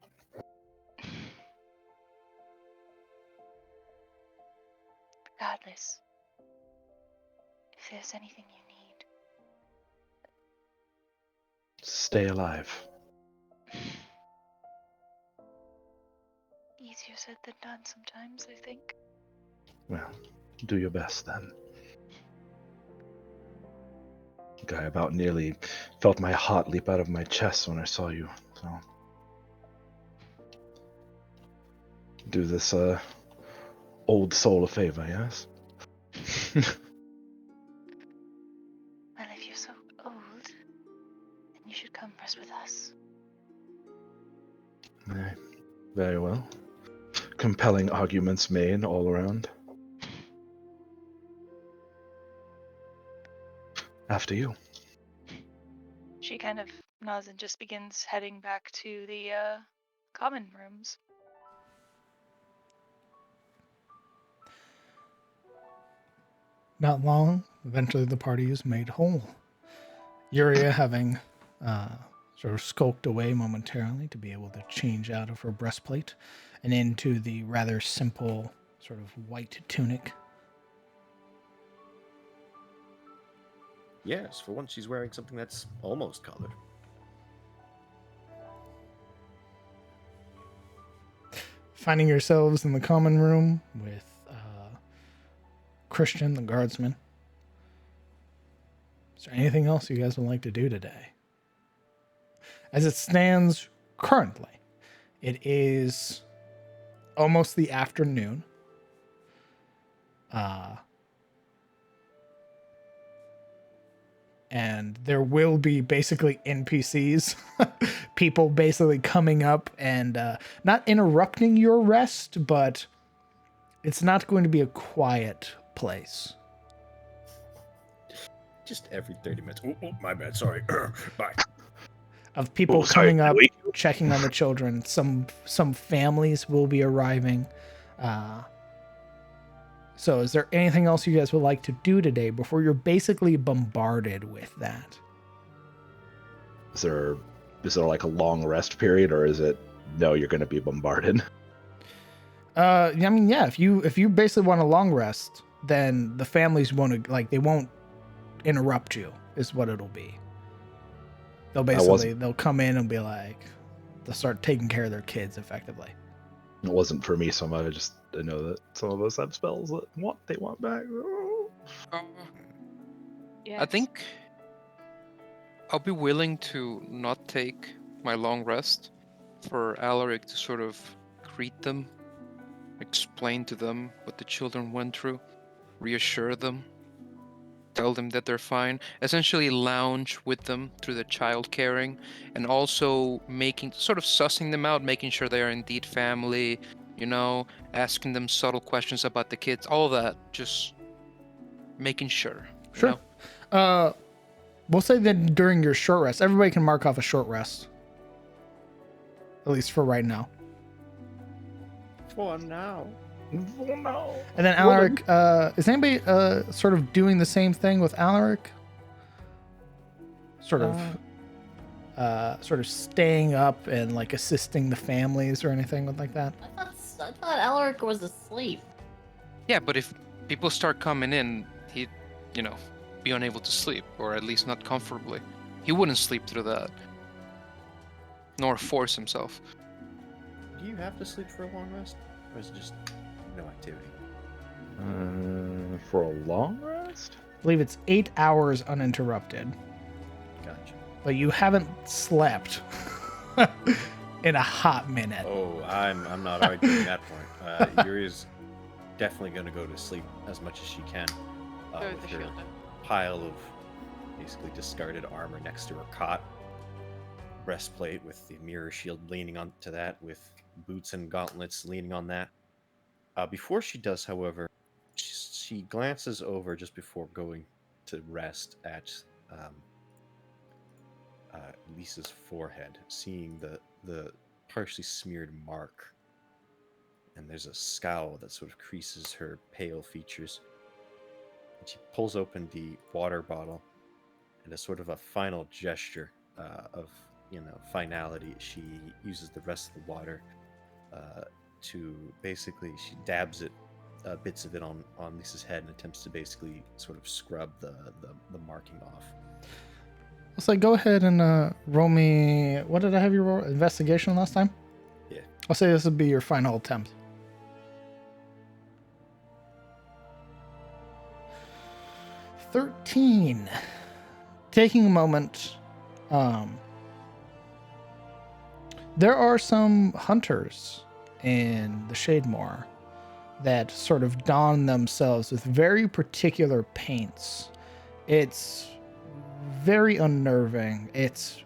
Regardless, if there's anything you need. Stay alive. Easier said than done sometimes, I think. Well, do your best then. I about nearly felt my heart leap out of my chest when I saw you, so... Do this, old soul a favor, yes? Well, if you're so old, then you should come rest with us. Very well. Compelling arguments made all around. After you. She kind of nods and just begins heading back to the common rooms. Not long, eventually the party is made whole. Yuria having sort of skulked away momentarily to be able to change out of her breastplate and into the rather simple sort of white tunic. Yes, for once she's wearing something that's almost colored. Finding yourselves in the common room with Christian, the guardsman. Is there anything else you guys would like to do today? As it stands currently, it is almost the afternoon. And there will be basically NPCs, people basically coming up and not interrupting your rest, but it's not going to be a quiet place. Just every 30 minutes. Oh, my bad. Sorry. Bye. Of people sorry, coming up, wait. checking on the children. Some families will be arriving. So is there anything else you guys would like to do today before you're basically bombarded with that? Is there like a long rest period, or is it no? You're going to be bombarded. I mean, yeah. If you basically want a long rest, then the families won't they won't interrupt you. Is what it'll be. They'll come in and be like, they'll start taking care of their kids effectively. It wasn't for me, so I know that some of us have spells that they want back. Yes. I think I'll be willing to not take my long rest for Alaric to sort of greet them, explain to them what the children went through, reassure them, tell them that they're fine, essentially lounge with them through the child caring, and also sort of sussing them out, making sure they are indeed family, asking them subtle questions about the kids, all that, just making sure. Sure. We'll say that during your short rest, everybody can mark off a short rest. At least for right now. For now. And then Alaric, is anybody sort of doing the same thing with Alaric? Sort of staying up and like assisting the families or anything like that? I thought Alaric was asleep. Yeah, but if people start coming in, he'd, be unable to sleep, or at least not comfortably. He wouldn't sleep through that, nor force himself. Do you have to sleep for a long rest? Or is it just no activity? For a long rest? I believe it's 8 hours uninterrupted. Gotcha. But you haven't slept in a hot minute. Oh, I'm not arguing that point. Yuri's definitely going to go to sleep as much as she can with her pile of basically discarded armor next to her cot. Breastplate with the mirror shield leaning onto that, with boots and gauntlets leaning on that. Before she does, however, she glances over just before going to rest at Lisa's forehead, seeing the partially smeared mark. And there's a scowl that sort of creases her pale features. And she pulls open the water bottle, and as sort of a final gesture of finality, she uses the rest of the water to basically, she dabs it, bits of it on Lisa's head, and attempts to basically sort of scrub the marking off. So go ahead and roll me. What did I have you roll? Investigation last time? Yeah. I'll say this would be your final attempt. 13. Taking a moment. There are some hunters in the Shademore that sort of don themselves with very particular paints. It's very unnerving. It's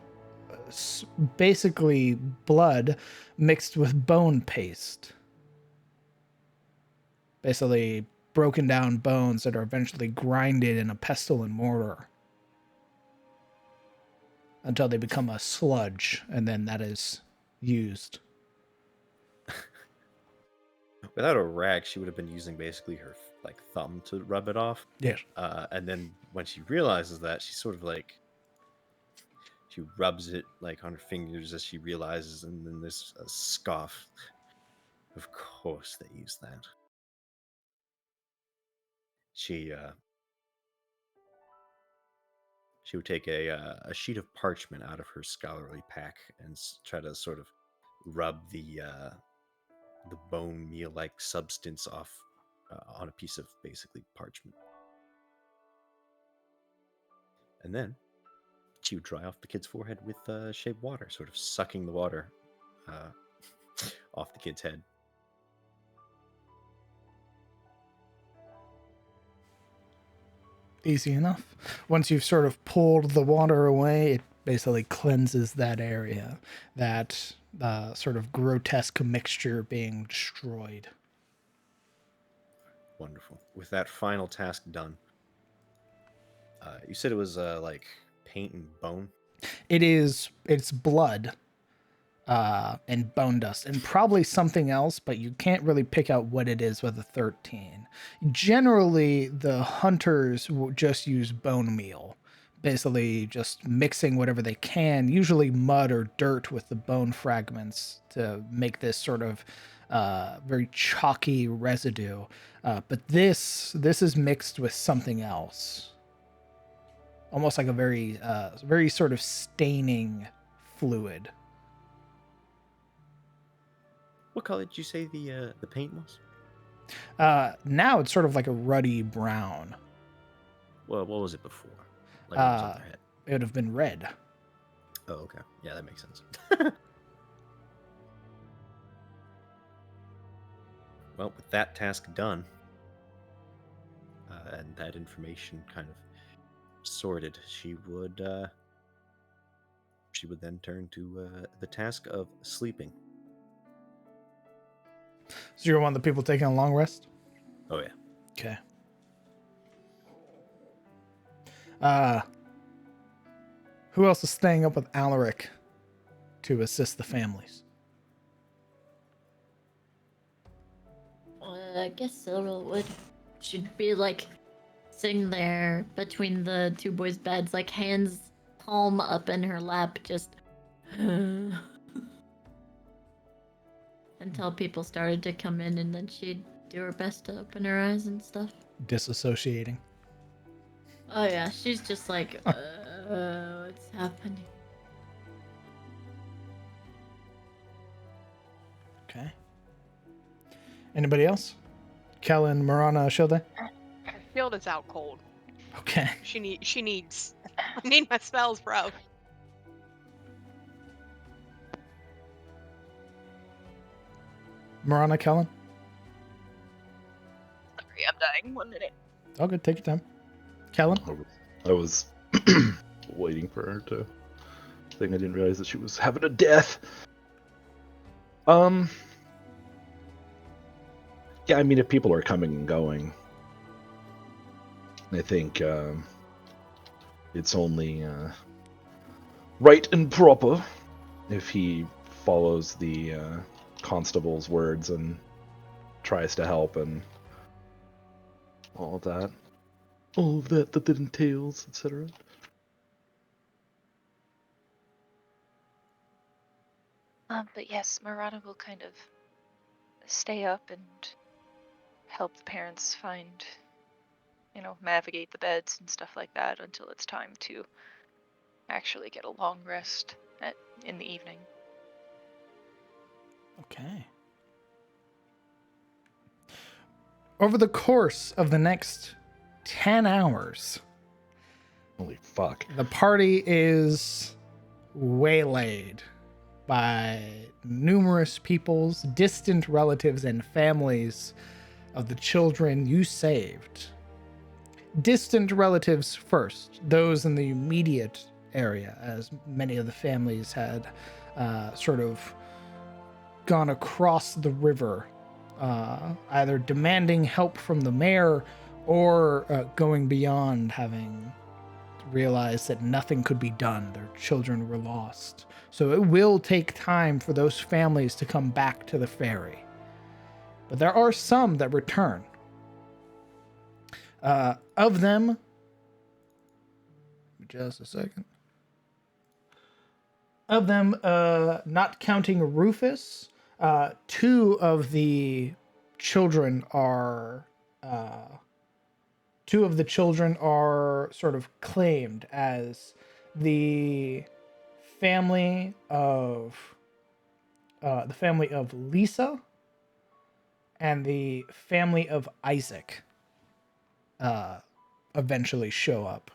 basically blood mixed with bone paste. Basically broken down bones that are eventually grinded in a pestle and mortar until they become a sludge, and then that is used. Without a rag, she would have been using basically her thumb to rub it off. Yes. And then when she realizes that, she sort of she rubs it on her fingers as she realizes, and then there's a scoff. Of course they use that. She She would take a sheet of parchment out of her scholarly pack and try to sort of rub the bone meal-like substance off on a piece of basically parchment. And then she would dry off the kid's forehead with shaved water, sort of sucking the water off the kid's head. Easy enough. Once you've sort of pulled the water away, it basically cleanses that area. That sort of grotesque mixture being destroyed. Wonderful. With that final task done, you said it was like paint and bone? It's blood and bone dust and probably something else, but you can't really pick out what it is with a 13. Generally, the hunters will just use bone meal, basically just mixing whatever they can, usually mud or dirt with the bone fragments to make this sort of very chalky residue. But this is mixed with something else. Almost like a very sort of staining fluid. What color did you say the paint was? Now it's sort of like a ruddy brown. Well, what was it before? Like what was on their head? It would have been red. Oh, okay. Yeah, that makes sense. Well, with that task done, and that information kind of sorted, she would then turn to the task of sleeping. So you're one of the people taking a long rest? Oh yeah. Okay. Who else is staying up with Alaric to assist the families? I guess Cyril would. She'd be like sitting there between the two boys' beds, like hands palm up in her lap, just until people started to come in, and then she'd do her best to open her eyes and stuff. Disassociating. Oh yeah, she's just like, what's happening? Okay. Anybody else? Kellen, Marana, Shilde? Hilda's out cold. Okay. She needs. I need my spells, bro. Marana, Kellen? Sorry, I'm dying. 1 minute. Oh, good. Take your time. Kellen? I was waiting for her to think. I didn't realize that she was having a death. Yeah, I mean, if people are coming and going, I think it's only right and proper if he follows the constable's words and tries to help and all of that. All of that entails, etc. But yes, Marana will kind of stay up and help the parents find, navigate the beds and stuff like that until it's time to actually get a long rest in the evening. Okay. Over the course of the next 10 hours, Holy fuck. the party is waylaid by numerous peoples, distant relatives, and families of the children you saved. Distant relatives first, those in the immediate area, as many of the families had sort of gone across the river, either demanding help from the mayor or going beyond, having realized that nothing could be done. Their children were lost. So it will take time for those families to come back to the ferry. But there are some that return. Of them, just a second. Of them, not counting Rufus, 2 of the children are two of the children are sort of claimed as the family of Lisa and the family of Isaac eventually show up.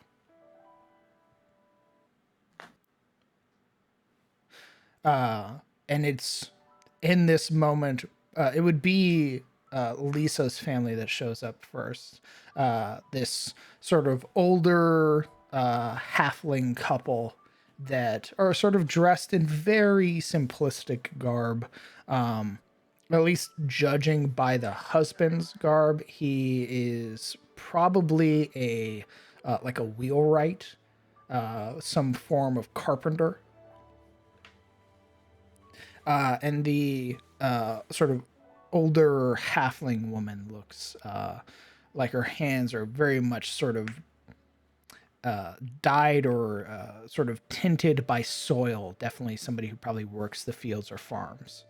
And it's in this moment, it would be Lisa's family that shows up first. This sort of older halfling couple that are sort of dressed in very simplistic garb. At least judging by the husband's garb, he is probably a like a wheelwright, some form of carpenter. And the sort of older halfling woman looks like her hands are very much sort of dyed or sort of tinted by soil. Definitely somebody who probably works the fields or farms.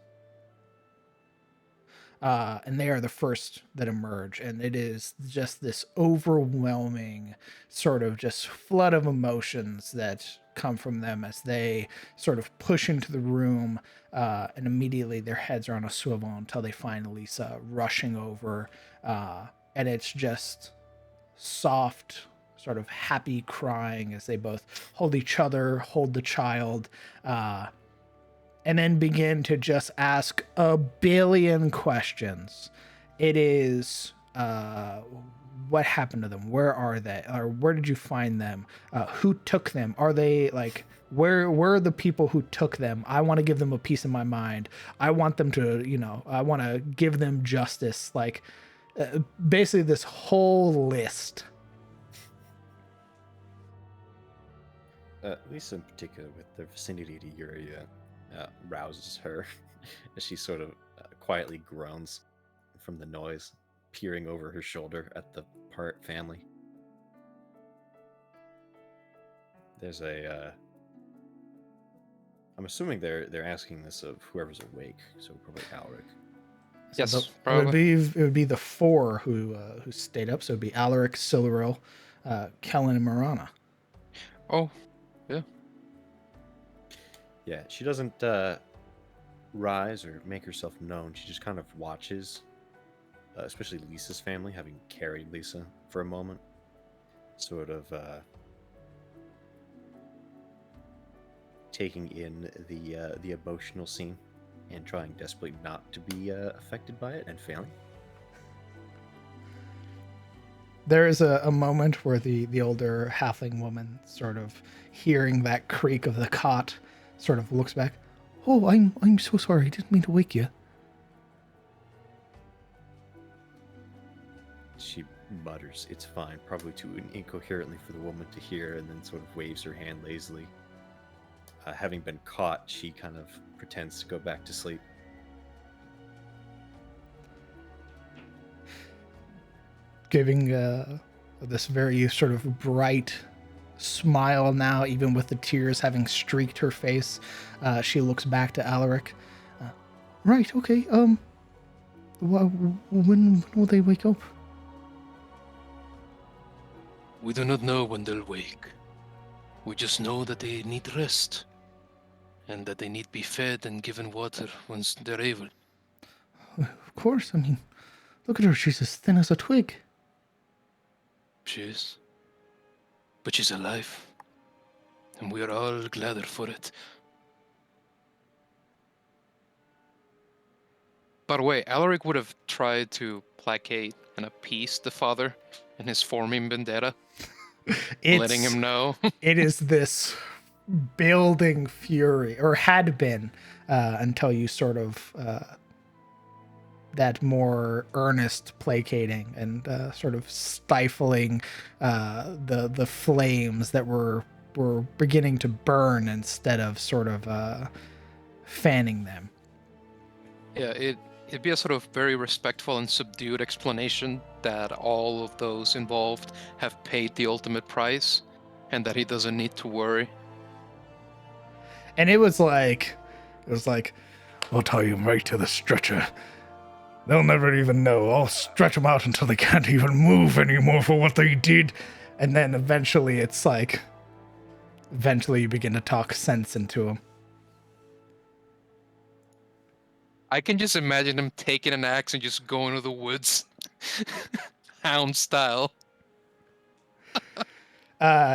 And they are the first that emerge, and it is just this overwhelming sort of just flood of emotions that come from them as they sort of push into the room, and immediately their heads are on a swivel until they find Lisa rushing over, and it's just soft, sort of happy crying as they both hold each other, hold the child, and then begin to just ask a billion questions. It is, what happened to them? Where are they? Or where did you find them? Who took them? Are they like, where are the people who took them? I want to give them a piece of my mind. I want them to, I want to give them justice. Like, basically this whole list. Lisa in particular, with the vicinity to Yuria, rouses her as she sort of quietly groans from the noise, peering over her shoulder at the Part family. There's a I'm assuming they're asking this of whoever's awake, so probably Alric. Yes, It probably. would be the four who stayed up. So it'd be Alaric, Siluril, Kellen, and Marana. Oh, yeah. Yeah, she doesn't rise or make herself known. She just kind of watches, especially Lisa's family, having carried Lisa for a moment, sort of taking in the emotional scene and trying desperately not to be affected by it and failing. There is a moment where the older halfling woman, sort of hearing that creak of the cot, sort of looks back. Oh, I'm so sorry. I didn't mean to wake you. She mutters, "It's fine," probably too incoherently for the woman to hear, and then sort of waves her hand lazily. Having been caught, she kind of pretends to go back to sleep. Giving this very sort of bright smile now, even with the tears having streaked her face. She looks back to Alaric. Right, okay. When will they wake up? We do not know when they'll wake. We just know that they need rest, and that they need to be fed and given water once they're able. Of course, I mean, look at her. She's as thin as a twig. She is. But she's alive, and we are all gladder for it. By the way, Alaric would have tried to placate and appease the father in his forming vendetta, letting him know. It is this building fury, or had been, until you sort of that more earnest placating and sort of stifling the flames that were beginning to burn instead of sort of fanning them. Yeah, it'd be a sort of very respectful and subdued explanation that all of those involved have paid the ultimate price, and that he doesn't need to worry. And it was like, I'll tie him right to the stretcher. They'll never even know. I'll stretch them out until they can't even move anymore for what they did. And then eventually it's like, eventually you begin to talk sense into him. I can just imagine him taking an axe and just going to the woods, hound style.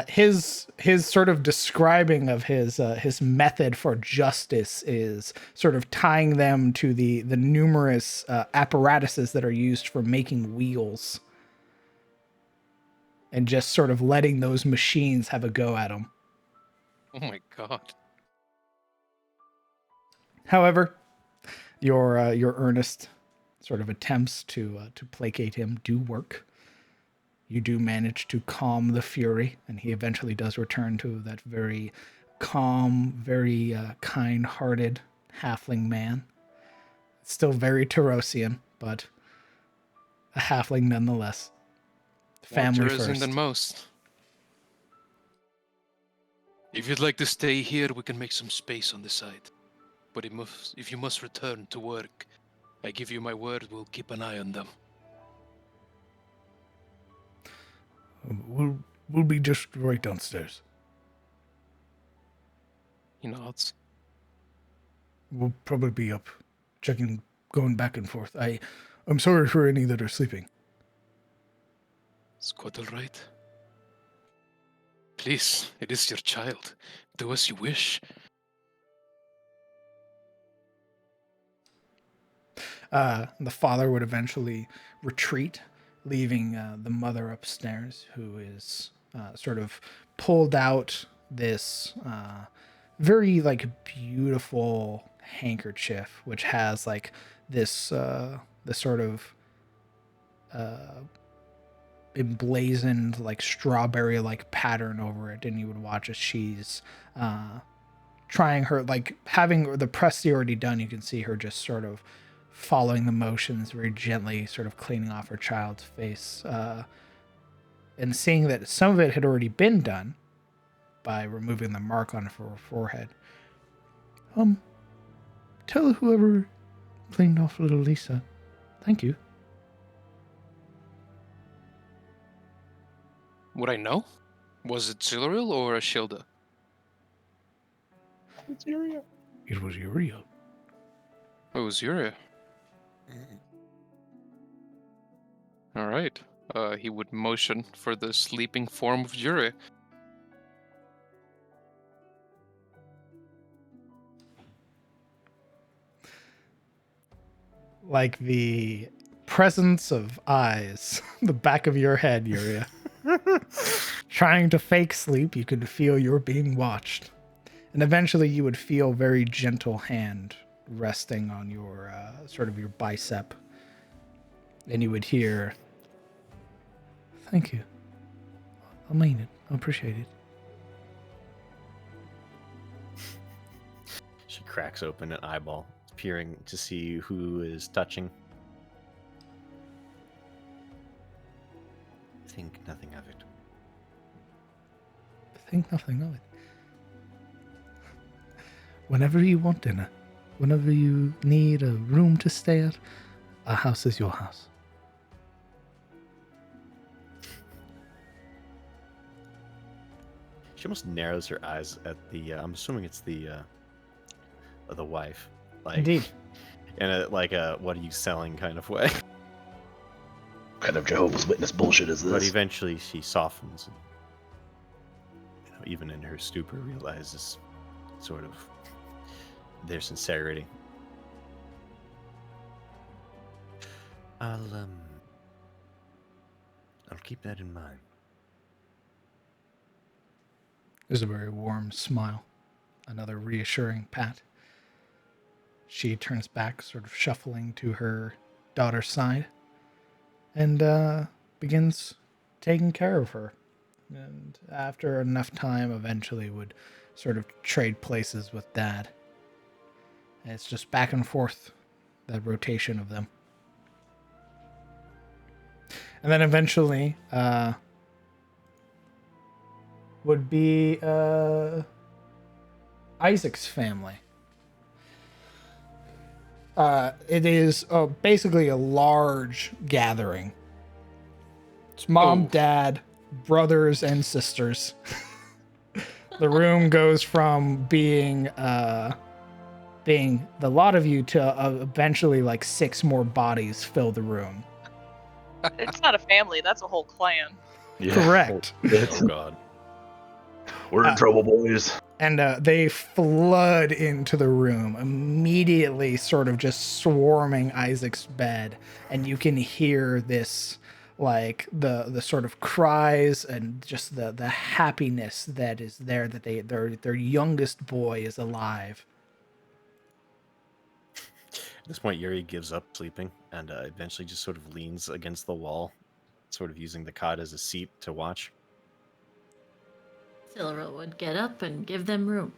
His sort of describing of his method for justice is sort of tying them to the numerous apparatuses that are used for making wheels, and just sort of letting those machines have a go at him. Oh my god. However, your earnest sort of attempts to placate him do work. You do manage to calm the fury, and he eventually does return to that very calm, very kind-hearted halfling man. Still very Tarosian, but a halfling nonetheless. Family More Teresian first. than most. If you'd like to stay here, we can make some space on the side. But if you must return to work, I give you my word, we'll keep an eye on them. We'll be just right downstairs. He nods. We'll probably be up, checking, going back and forth. I'm sorry for any that are sleeping. It's quite all right. Please, it is your child. Do as you wish. The father would eventually retreat, leaving the mother upstairs, who is sort of pulled out this very like beautiful handkerchief, which has like this sort of emblazoned like strawberry like pattern over it, and you would watch as she's trying her, like having the press already done. You can see her just sort of following the motions very gently, sort of cleaning off her child's face, and seeing that some of it had already been done by removing the mark on her forehead. Tell whoever cleaned off little Lisa. Thank you. Would I know? Was it Ziluril or Ashilda? It's Uriel. It was Uriel. Oh, it was Yuria. All right. He would motion for the sleeping form of Yuria. Like the presence of eyes, the back of your head, Yuria. Trying to fake sleep, you could feel you're being watched. And eventually you would feel very gentle hand resting on your sort of your bicep. And you would hear, Thank you. I mean it. I appreciate it. She cracks open an eyeball, peering to see who is touching. Think nothing of it. Think nothing of it. Whenever you want dinner, whenever you need a room to stay at, our house is your house. She almost narrows her eyes at the. I'm assuming it's the wife. Like, indeed. In a what are you selling kind of way. What kind of Jehovah's Witness bullshit is But this? eventually she softens, and even in her stupor, realizes sort of their sincerity. I'll keep that in mind. There's a very warm smile. Another reassuring pat. She turns back, sort of shuffling to her daughter's side, and begins taking care of her. And after enough time, eventually would sort of trade places with Dad. And it's just back and forth, that rotation of them. And then eventually, would be Isaac's family. It is basically a large gathering. It's mom, Oh. dad, brothers, and sisters. The room goes from being the lot of you to eventually like 6 more bodies fill the room. It's not a family, that's a whole clan. Yeah. Correct. Oh god. We're in trouble, boys. And they flood into the room, immediately sort of just swarming Isaac's bed. And you can hear this, like, the sort of cries and just the happiness that is there, that their youngest boy is alive. At this point, Yuri gives up sleeping and eventually just sort of leans against the wall, sort of using the cot as a seat to watch. Silra would get up and give them room.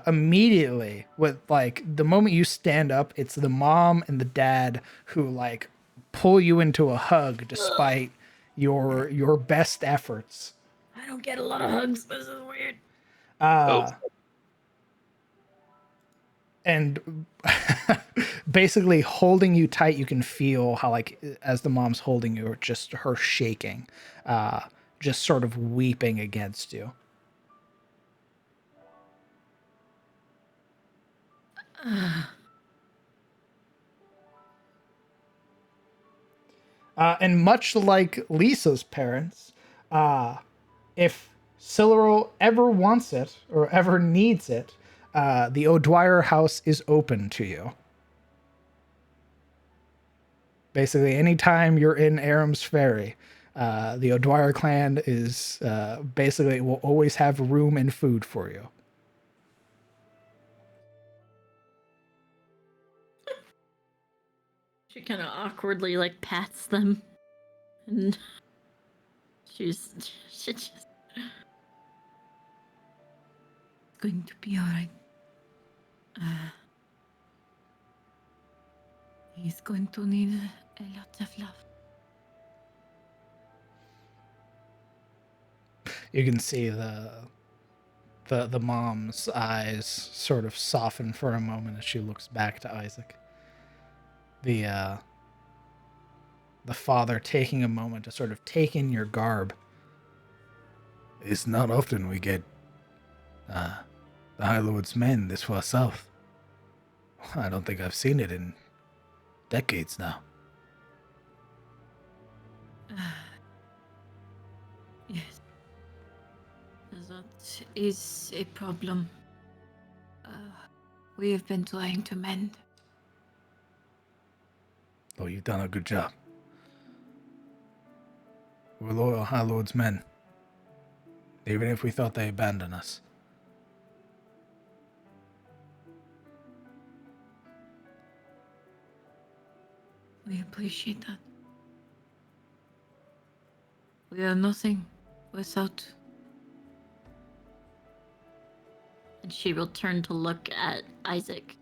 Immediately, with like the moment you stand up, it's the mom and the dad who like pull you into a hug despite your best efforts. I don't get a lot of hugs. This is weird. And basically holding you tight, you can feel how, like, as the mom's holding you, just her shaking, just sort of weeping against you. And much like Lisa's parents, if Siluro ever wants it or ever needs it, the O'Dwyer house is open to you. Basically, anytime you're in Aram's Ferry, the O'Dwyer clan is basically will always have room and food for you. She kind of awkwardly like pats them, and she just it's going to be all right. He's going to need a lot of love. You can see the mom's eyes sort of soften for a moment as she looks back to Isaac. The father taking a moment to sort of take in your garb. It's not often we get the High Lord's men this far south. I don't think I've seen it in decades now. Yes. That is a problem. We have been trying to mend. Oh, you've done a good job. We're loyal High Lord's men, even if we thought they abandoned us. We appreciate that. We are nothing without. And she will turn to look at Isaac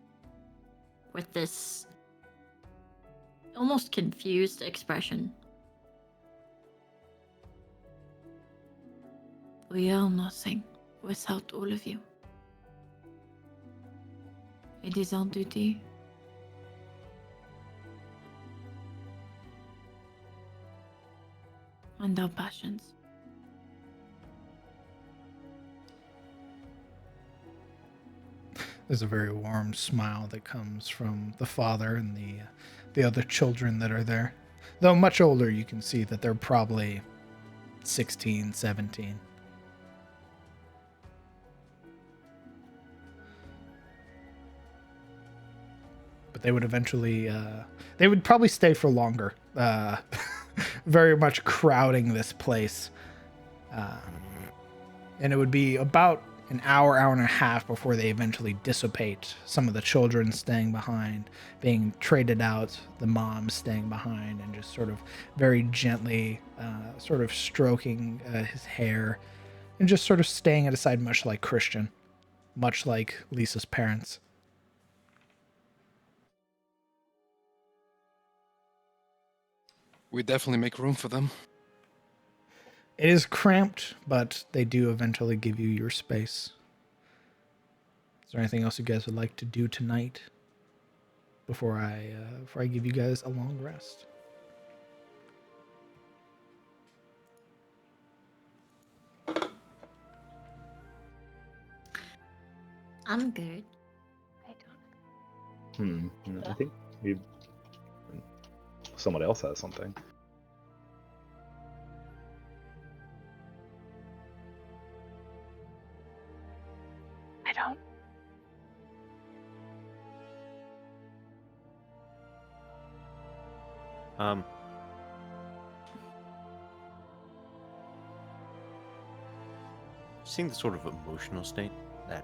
with this almost confused expression. We are nothing without all of you. It is our duty. And our passions. There's a very warm smile that comes from the father and the other children that are there. Though much older, you can see that they're probably 16, 17. But they would eventually, they would probably stay for longer. Very much crowding this place. And it would be about an hour and a half before they eventually dissipate. Some of the children staying behind, being traded out, the mom staying behind, and just sort of very gently sort of stroking his hair and just sort of staying at his side, much like Christian, much like Lisa's parents. We definitely make room for them. It is cramped, but they do eventually give you your space. Is there anything else you guys would like to do tonight? before I give you guys a long rest. I'm good. I don't. I think someone else has something. I don't. Seeing the sort of emotional state that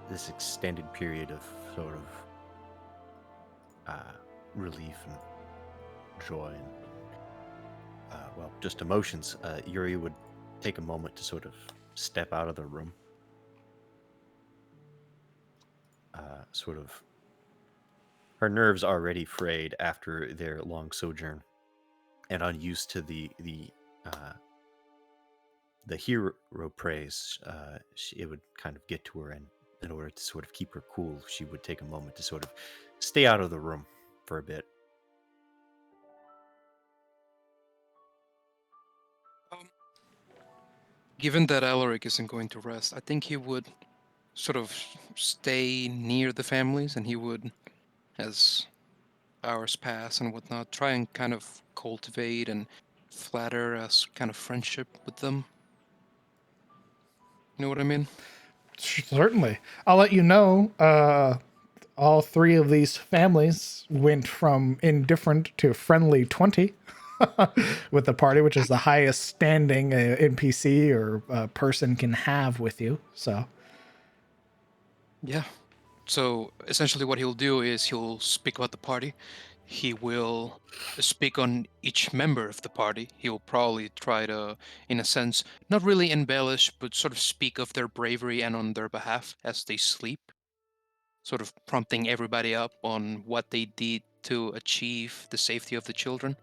this extended period of sort of relief and joy and just emotions, Yuri would take a moment to sort of step out of the room, her nerves already frayed after their long sojourn and unused to the hero praise, it would kind of get to her, and in order to sort of keep her cool, she would take a moment to sort of stay out of the room for a bit. Given that Alaric isn't going to rest, I think he would sort of stay near the families, and he would, as hours pass and whatnot, try and kind of cultivate and flatter a kind of friendship with them. You know what I mean? Certainly. I'll let you know, all three of these families went from indifferent to friendly 20 with the party, which is the highest standing NPC or person can have with you. So, Yeah. So essentially what he'll do is he'll speak about the party. He will speak on each member of the party. He'll probably try to, in a sense, not really embellish, but sort of speak of their bravery and on their behalf as they sleep, sort of prompting everybody up on what they did to achieve the safety of the children.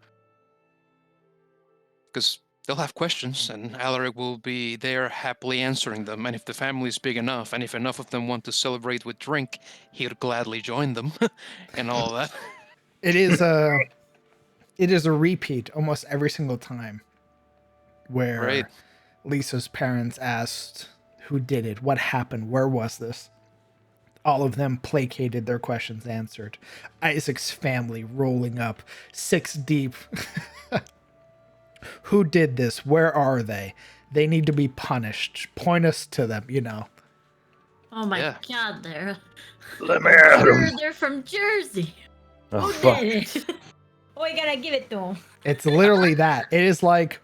Because they'll have questions, and Alaric will be there happily answering them. And if the family is big enough, and if enough of them want to celebrate with drink, he'd gladly join them, and all that. it is a repeat almost every single time where Right. Lisa's parents asked who did it, what happened, where was this? All of them placated, their questions answered. Isaac's family rolling up 6 deep. Who did this? Where are they? They need to be punished. Point us to them, you know. Oh my Yeah. god, Let me at 'em. they're from Jersey. Oh, Who fuck. did it? We gotta give it to them. It's literally that. It is like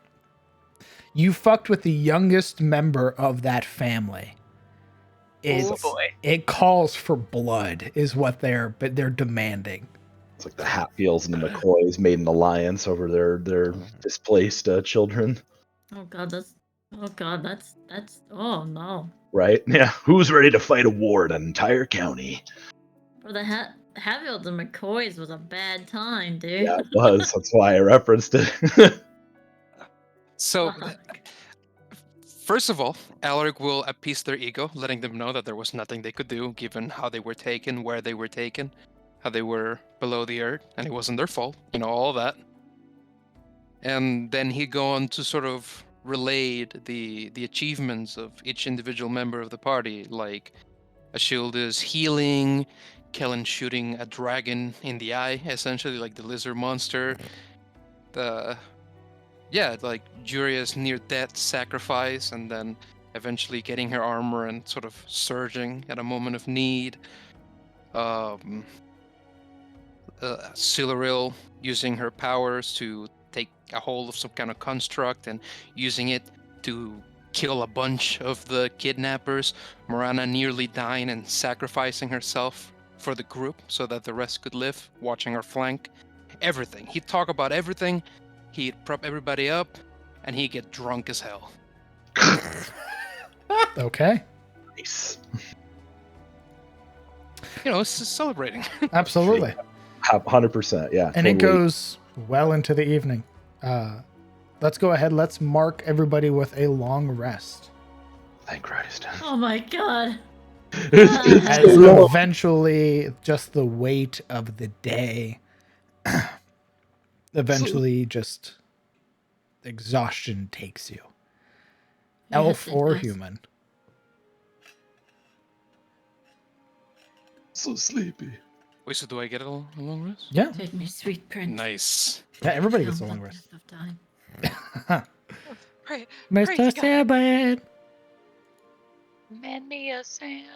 you fucked with the youngest member of that family. Oh boy. It calls for blood, is what they're demanding. It's like the Hatfields and the McCoys made an alliance over their displaced children, Oh god, that's oh no. right? Yeah. Who's ready to fight a war in an entire county? For the Hatfields and McCoys was a bad time, dude. Yeah, it was. That's why I referenced it. So, first of all, Alaric will appease their ego, letting them know that there was nothing they could do given how they were taken, where they were taken, how they were below the earth, and it wasn't their fault, all that. And then he'd go on to sort of relate the achievements of each individual member of the party, like Ashilda's healing, Kellen shooting a dragon in the eye, essentially like the lizard monster, like Juria's near-death sacrifice, and then eventually getting her armor and sort of surging at a moment of need. Siluril using her powers to take a hold of some kind of construct and using it to kill a bunch of the kidnappers. Morana nearly dying and sacrificing herself for the group so that the rest could live, watching her flank. Everything. He'd talk about everything. He'd prop everybody up, and he'd get drunk as hell. Okay. Nice. It's just celebrating. Absolutely. 100%, yeah. And totally. it goes well into the evening. Let's go ahead. Let's mark everybody with a long rest. Thank Christ. Oh my god. As eventually, just the weight of the day, eventually, just exhaustion takes you. Elf Yes, it or does. human. So sleepy. Wait, so do I get a long rest? Yeah. Take me, sweet prince. Nice. Yeah, everybody gets a Found long the rest. best of time. Pray, praise Mr. God. Sabbath. Man me a sand.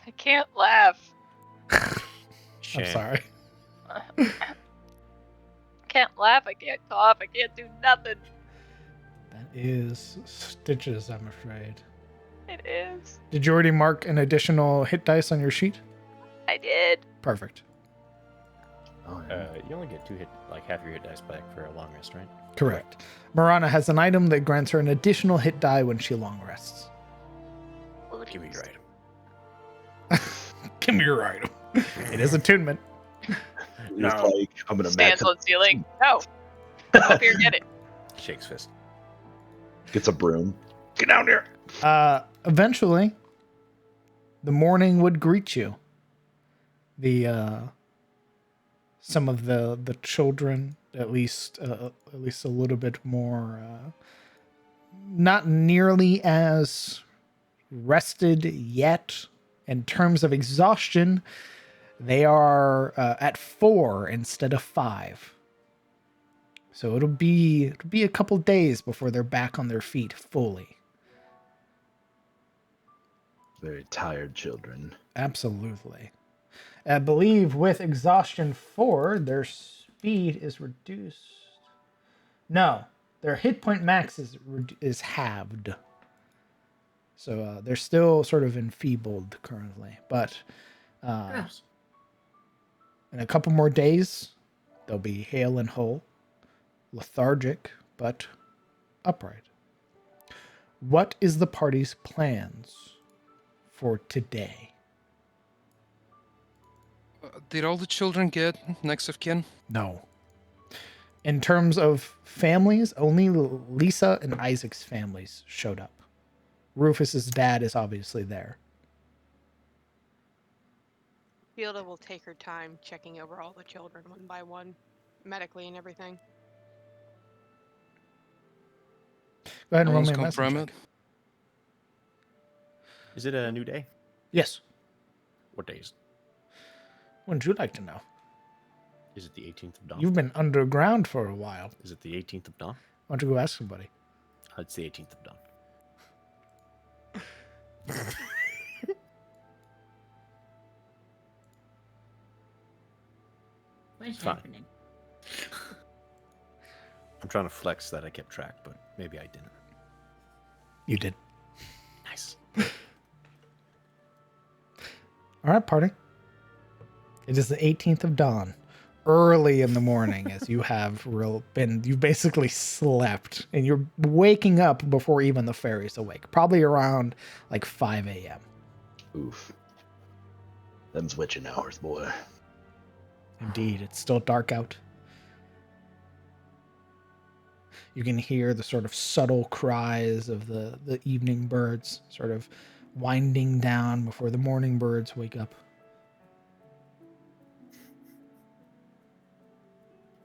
I can't laugh. I'm Shame. sorry. Can't laugh, I can't cough, I can't do nothing. That is stitches, I'm afraid. It is. Did you already mark an additional hit dice on your sheet? I did. Perfect. Oh, yeah. You only get half your hit dice back for a long rest, right? Correct. Marana has an item that grants her an additional hit die when she long rests. Give me your item. Give me your item. It is attunement. It's like, I'm gonna Stands max on ceiling. No. Come up here, get it. Shakes fist. Gets a broom. Get down here. Eventually, the morning would greet you. Some of the children, at least a little bit more, not nearly as rested yet in terms of exhaustion. They are at 4 instead of 5. So it'll be a couple days before they're back on their feet fully. Very tired children. Absolutely. I believe with exhaustion 4, their speed is reduced. No, their hit point max is halved. So they're still sort of enfeebled currently, but Gross. in a couple more days, they'll be hale and whole, lethargic but upright. What is the party's plans for today? Did all the children get next of kin? No. In terms of families, only Lisa and Isaac's families showed up. Rufus's dad is obviously there. Fielda will take her time checking over all the children one by one, medically and everything. Go ahead and No roll one's me a medicine confirm check. it. Is it a new day? Yes. What day is it? Wouldn't you like to know? Is it the 18th of dawn? You've been underground for a while. Is it the 18th of dawn? Why don't you go ask somebody? It's the 18th of dawn. What's Fine. happening? I'm trying to flex that I kept track, but maybe I didn't. You did. Nice. All right, party. It is the 18th of dawn, early in the morning, as you have you basically slept, and you're waking up before even the fairy's awake, probably around like 5 a.m. Oof. Them's witching hours, boy. Indeed, it's still dark out. You can hear the sort of subtle cries of the evening birds sort of winding down before the morning birds wake up.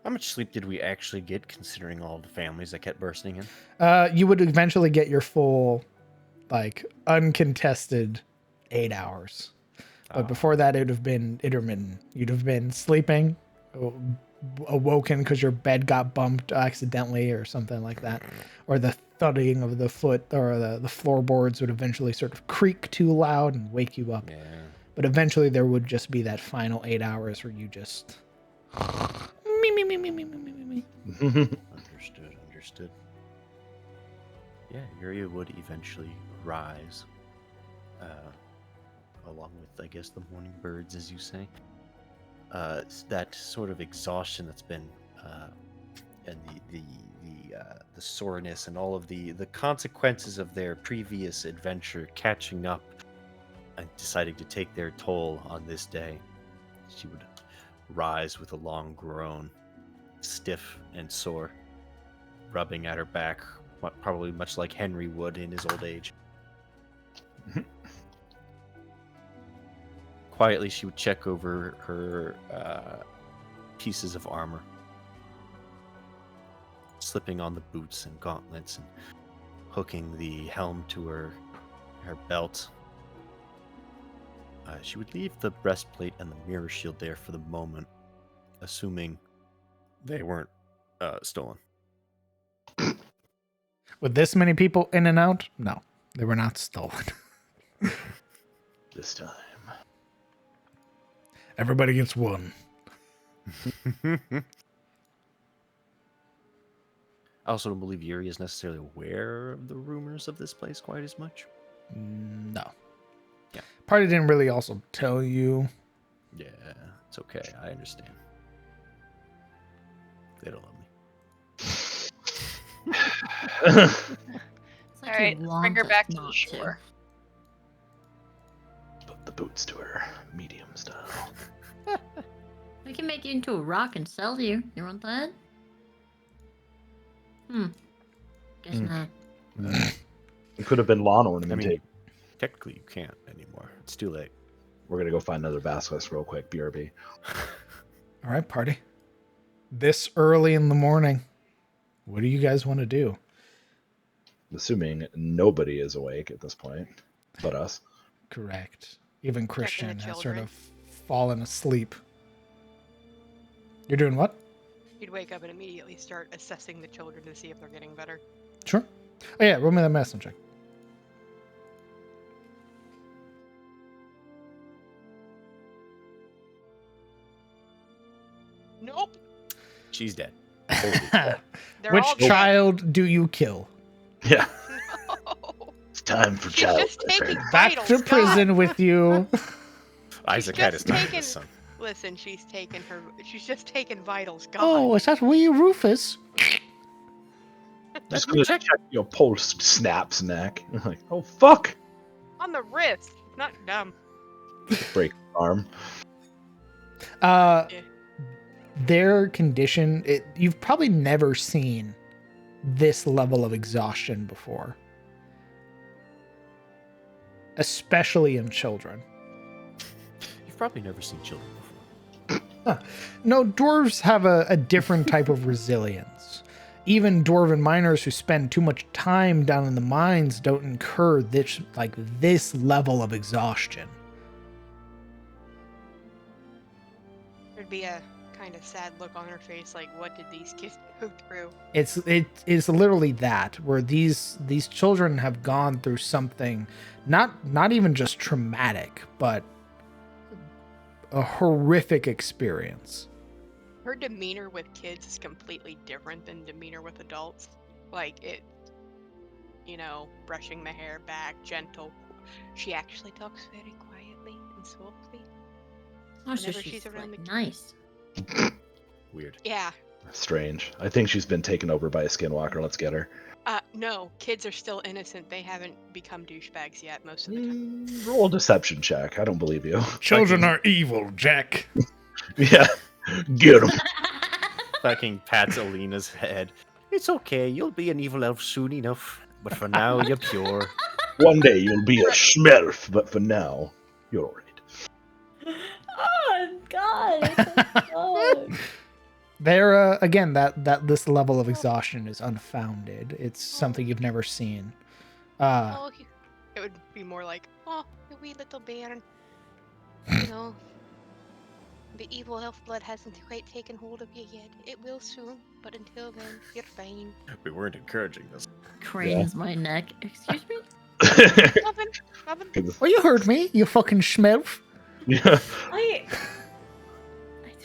How much sleep did we actually get, considering all the families that kept bursting in? You would eventually get your full, like, uncontested 8 hours. But before that, it would have been intermittent. You'd have been sleeping, awoken because your bed got bumped accidentally or something like that. Or the thudding of the foot or the floorboards would eventually sort of creak too loud and wake you up. Yeah. But eventually there would just be that final 8 hours where you just... Understood. Yeah, Yuria would eventually rise, along with, I guess, the morning birds, as you say. That sort of exhaustion that's been, and the soreness and all of the consequences of their previous adventure catching up and deciding to take their toll on this day. She would rise with a long groan, stiff and sore, rubbing at her back, probably much like Henry would in his old age. Quietly, she would check over her pieces of armor, slipping on the boots and gauntlets and hooking the helm to her belt. She would leave the breastplate and the mirror shield there for the moment, assuming they weren't stolen. With this many people in and out, no, they were not stolen. This time. Everybody gets one. I also don't believe Yuri is necessarily aware of the rumors of this place quite as much. No. Yeah. Party didn't really also tell you. Yeah, it's okay. I understand. They don't love me. It's like All right, you let's bring her want back us to the not shore. Put the boots to her, medium style. We can make you into a rock and sell you. You want that? Guess not. It could have been lawn ornamentation. I mean, technically you can't anymore. It's too late. We're gonna go find another basilisk real quick. BRB. All right, party. This early in the morning, what do you guys want to do? Assuming nobody is awake at this point, but us. Correct. Even Christian the has sort children. of fallen asleep. You're doing what? You'd wake up and immediately start assessing the children to see if they're getting better. Sure. Oh yeah, roll me that medicine check. Nope. She's dead. They're Which all dead. child do you kill? Yeah. No. It's time for She's child. just taking Back vitals. to prison with you. Isaac She's had his just time with taken- his son. Listen, she's just taken vitals. God. Oh, is that wee Rufus? Just gonna check your pulse snaps neck. Like, oh fuck! On the wrist. Not dumb. Break arm. Yeah. Their condition, you've probably never seen this level of exhaustion before. Especially in children. You've probably never seen children before. No, dwarves have a different type of resilience. Even dwarven miners who spend too much time down in the mines don't incur this level of exhaustion. There'd be a kind of sad look on her face, like, what did these kids go through? It's literally that, where these children have gone through something not even just traumatic, but a horrific experience. Her demeanor with kids is completely different than demeanor with adults. Like, it, brushing the hair back, gentle. She actually talks very quietly and softly. Oh, so Whenever she's she's around like, the- nice. Weird. Yeah. Strange. I think she's been taken over by a skinwalker. Let's get her. No, kids are still innocent. They haven't become douchebags yet most of the time. Roll a deception check. I don't believe you. Children are evil, Jack. Yeah. Get him. Fucking pats Alina's head. It's okay. You'll be an evil elf soon enough. But for now, you're pure. One day you'll be a schmelf, but for now, you're alright. Oh God! They're again that this level of exhaustion is unfounded. It's something you've never seen. Oh, it would be more like, oh, the wee little bairn. The evil elf blood hasn't quite taken hold of you yet. It will soon, but until then, you're fine. We weren't encouraging this. Cranes my neck. Excuse me? Nothing. Oh, you heard me, you fucking schmelf. Yeah. I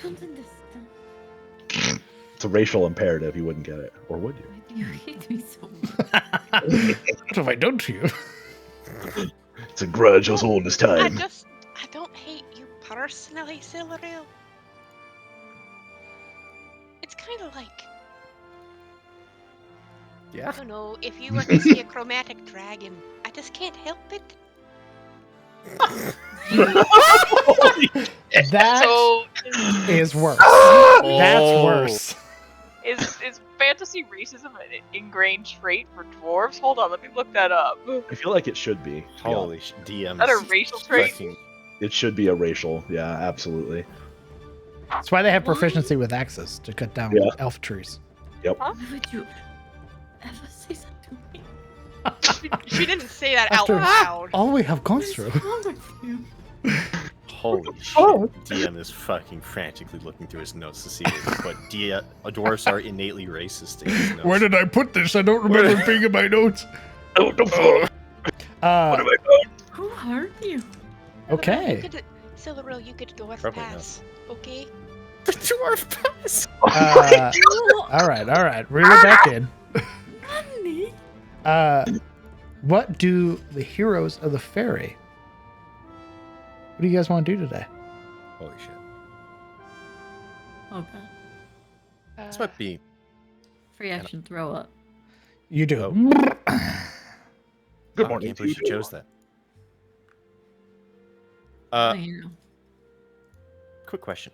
don't understand. It's a racial imperative. You wouldn't get it. Or would you? You hate me so much. What have I done to you? It's a grudge as old as time. I don't hate you personally, Silveril. It's kind of like, Yeah. I don't know, if you were to see a chromatic dragon, I just can't help it. That So is worse. Oh. That's worse. is fantasy racism an ingrained trait for dwarves? Hold on, let me look that up. I feel like it should be. to be Holy honest. DM. Is that a is racial trait? fucking- It should be a racial. Yeah, absolutely. That's why they have What? proficiency with axes to cut down Yeah. elf trees. Yep. Why would you ever say that to me? She didn't say that out After loud. all we have gone What is through. wrong with you? Holy shit. DM is fucking frantically looking through his notes to see what dwarves are innately racist in his notes. Where did I put this? I don't remember it being in my notes. Oh, the fuck? Who hurt you? Okay. Silveril, you get dwarf Probably pass. Okay? The dwarf pass! All right. Reel it back in. Honey. What do the heroes of the Ferry? What do you guys want to do today? Holy shit. Okay. This might be. Free action throw up. You do. Oh. Good I morning. can't believe to you you. chose that. My hero. Quick question.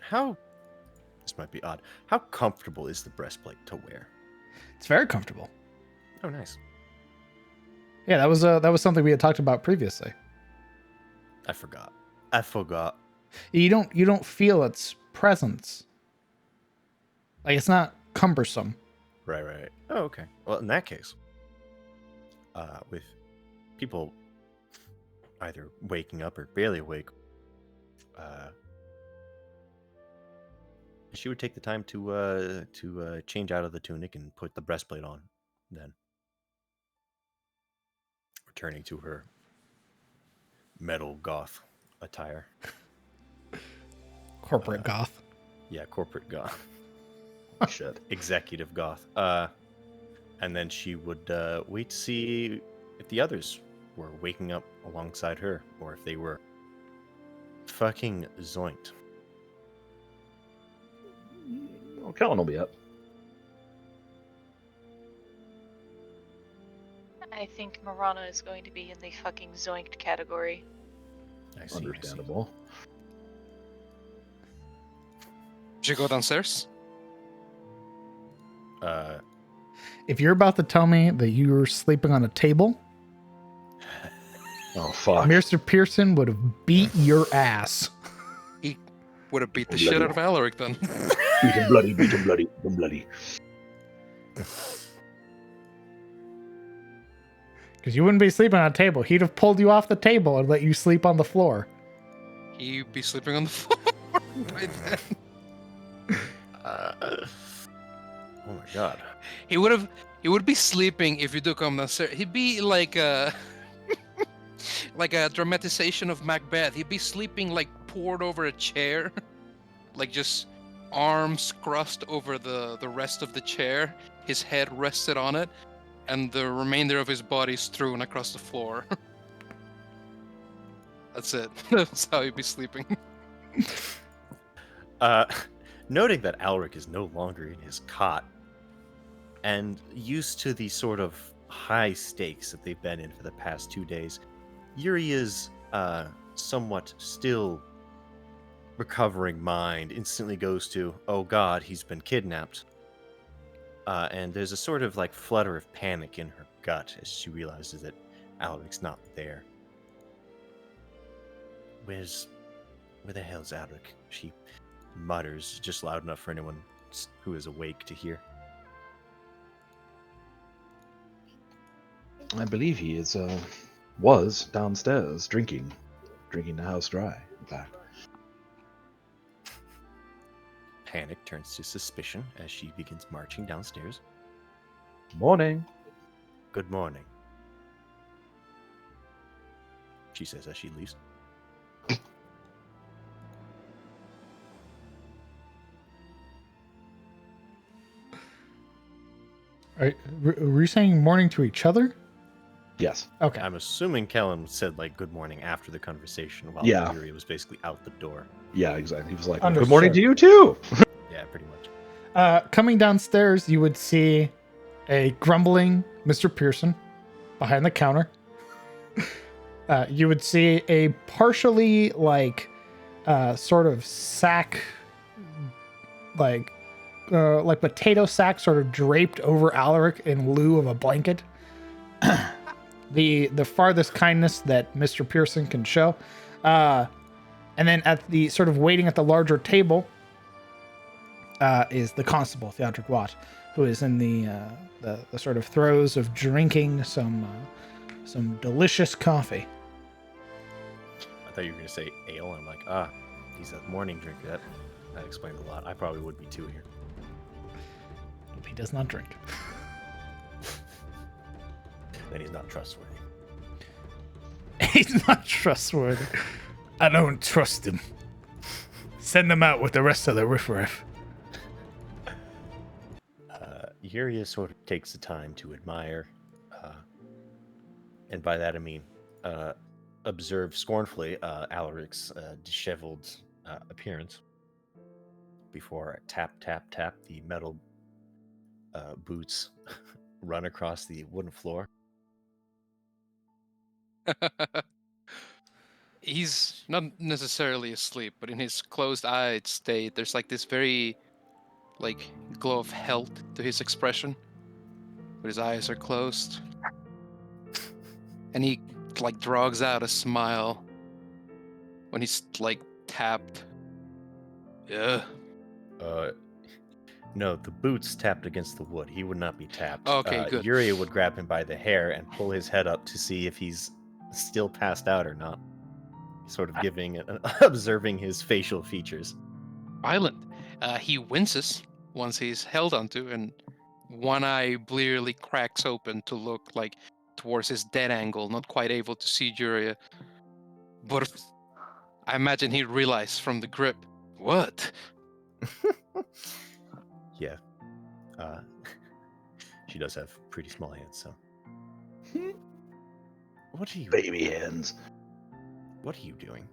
This might be odd. How comfortable is the breastplate to wear? It's very comfortable. Oh, nice. Yeah, that was something we had talked about previously. I forgot. You don't feel its presence. Like it's not cumbersome. Right. Oh, okay. Well, in that case, with people either waking up or barely awake, she would take the time to change out of the tunic and put the breastplate on, then returning to her metal goth attire. Corporate goth. Yeah, corporate goth. Shit. Executive goth. And then she would wait to see if the others were waking up alongside her, or if they were fucking zoinked. Well, Kellen will be up. I think Marana is going to be in the fucking zoinked category. I see. Understandable. Did you go downstairs? If you're about to tell me that you were sleeping on a table, Oh, fuck. Mr. Pearson would have beat your ass. Would have beat the shit out of Alaric then. Beat him bloody, beat him bloody, beat him bloody. Because you wouldn't be sleeping on a table. He'd have pulled you off the table and let you sleep on the floor. He'd be sleeping on the floor by then. Oh my god. He would be sleeping if you took him downstairs. He'd be like a like a dramatization of Macbeth. He'd be sleeping like poured over a chair, like just arms crossed over the rest of the chair, his head rested on it, and the remainder of his body strewn across the floor. That's it. That's how he'd be sleeping. Noting that Alric is no longer in his cot, and used to the sort of high stakes that they've been in for the past 2 days, Yuri is somewhat still recovering mind, instantly goes to, oh god, he's been kidnapped. And there's a sort of like flutter of panic in her gut as she realizes that Alric's not there. Where the hell's Alric? She mutters just loud enough for anyone who is awake to hear. I believe he was downstairs drinking the house dry, in fact. Panic turns to suspicion as she begins marching downstairs. Morning. Good morning, she says as she leaves. Were you saying morning to each other? Yes. Okay. I'm assuming Kellen said like good morning after the conversation while Yeah. Yuri was basically out the door. Yeah, exactly. He was like, Understood. good morning to you too. Yeah, pretty much. Coming downstairs, you would see a grumbling Mr. Pearson behind the counter. You would see a partially sort of sack, like potato sack sort of draped over Alaric in lieu of a blanket. The farthest kindness that Mr. Pearson can show. And then at the sort of waiting at the larger table is the constable, Theodric Watt, who is in the sort of throes of drinking some delicious coffee. I thought you were going to say ale. I'm like, he's a morning drinker. That explains a lot. I probably would be too here. He does not drink. Then he's not trustworthy. He's not trustworthy. I don't trust him. Send him out with the rest of the riffraff. Yuria sort of takes the time to admire, and by that I mean observe scornfully Alaric's disheveled appearance before tap, the metal boots run across the wooden floor. He's not necessarily asleep, but in his closed-eyed state, there's like this very, like, glow of health to his expression. But his eyes are closed. And he, like, drags out a smile when he's, like, tapped. Yeah. No, the boots tapped against the wood. He would not be tapped. Okay, good. Yuria would grab him by the hair and pull his head up to see if he's still passed out or not. Sort of observing his facial features. Violent. He winces once he's held onto, and one eye blearily cracks open to look like towards his dead angle, not quite able to see Yuria. But I imagine he realized from the grip. What? Yeah. She does have pretty small hands, so. What are you Baby hands. What are you doing?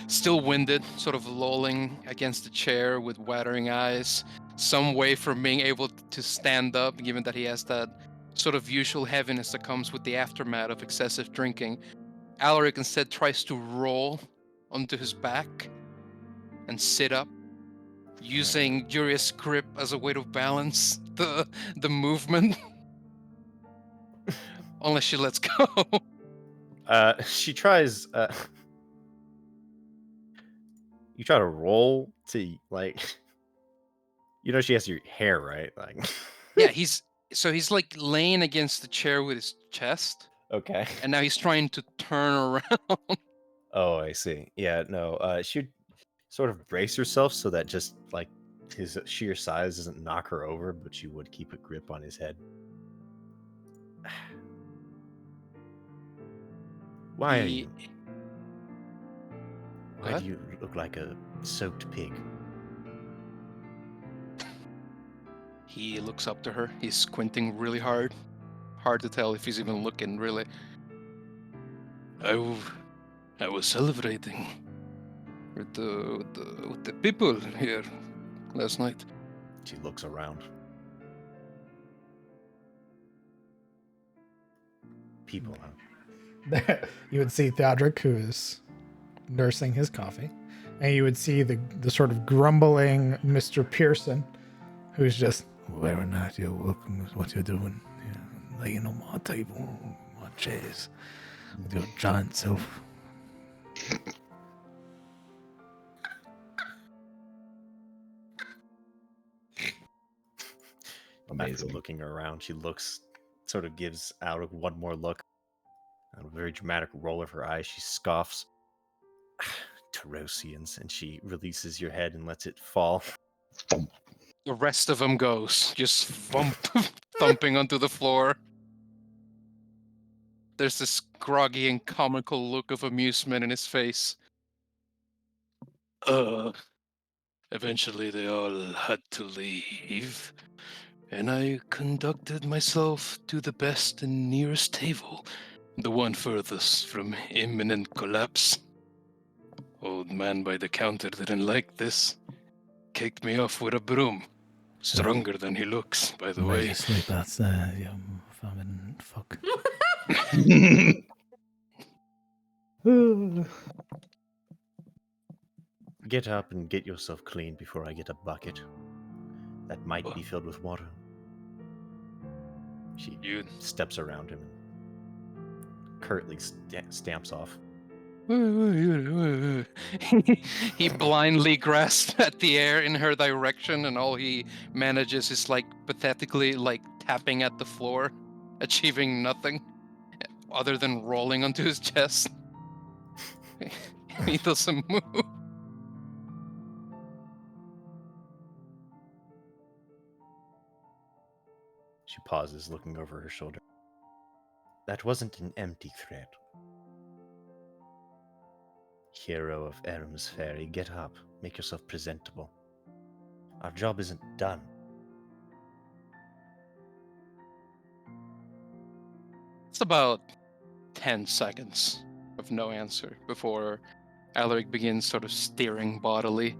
Still winded, sort of lolling against the chair with watering eyes, some way from being able to stand up, given that he has that sort of usual heaviness that comes with the aftermath of excessive drinking. Alaric instead tries to roll onto his back and sit up, using Yuria's grip as a way to balance the movement. Unless she lets go. She tries. You try to roll to like. You know she has your hair, right? Like. Yeah, he's like laying against the chair with his chest. Okay. And now he's trying to turn around. Oh, I see. Yeah, no. She'd sort of brace herself so that just like his sheer size doesn't knock her over, but she would keep a grip on his head. Why are you? Why What? do you look like a soaked pig? He looks up to her. He's squinting really hard. Hard to tell if he's even looking, really. I was celebrating with the people here last night. She looks around. People, huh? You would see Theodric, who is nursing his coffee, and you would see the sort of grumbling Mr. Pearson, who's just, Whether or not you're welcome with what you're doing, you're laying on my table, my chairs, with your giant self. After looking around, she looks, sort of gives out one more look. A very dramatic roll of her eyes. She scoffs. Tarosians, and she releases your head and lets it fall. The rest of him goes, just thumping onto the floor. There's this groggy and comical look of amusement in his face. Eventually they all had to leave, and I conducted myself to the best and nearest table, the one furthest from imminent collapse. Old man by the counter didn't like this. Kicked me off with a broom. Stronger than he looks, by the way. You sleep outside, you fucking fuck. Get up and get yourself clean before I get a bucket that might be filled with water. She You steps around him and curtly stamps off. he blindly grasps at the air in her direction, and all he manages is like pathetically like tapping at the floor, achieving nothing other than rolling onto his chest. He doesn't move. She pauses, looking over her shoulder. That wasn't an empty threat. Hero of Erem's Ferry, get up. Make yourself presentable. Our job isn't done. It's about 10 seconds of no answer before Alaric begins sort of steering bodily,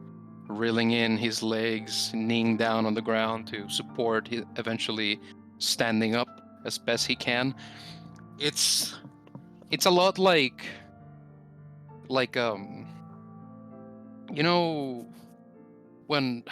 reeling in his legs, kneeling down on the ground to support, eventually standing up as best he can. It's a lot like you know when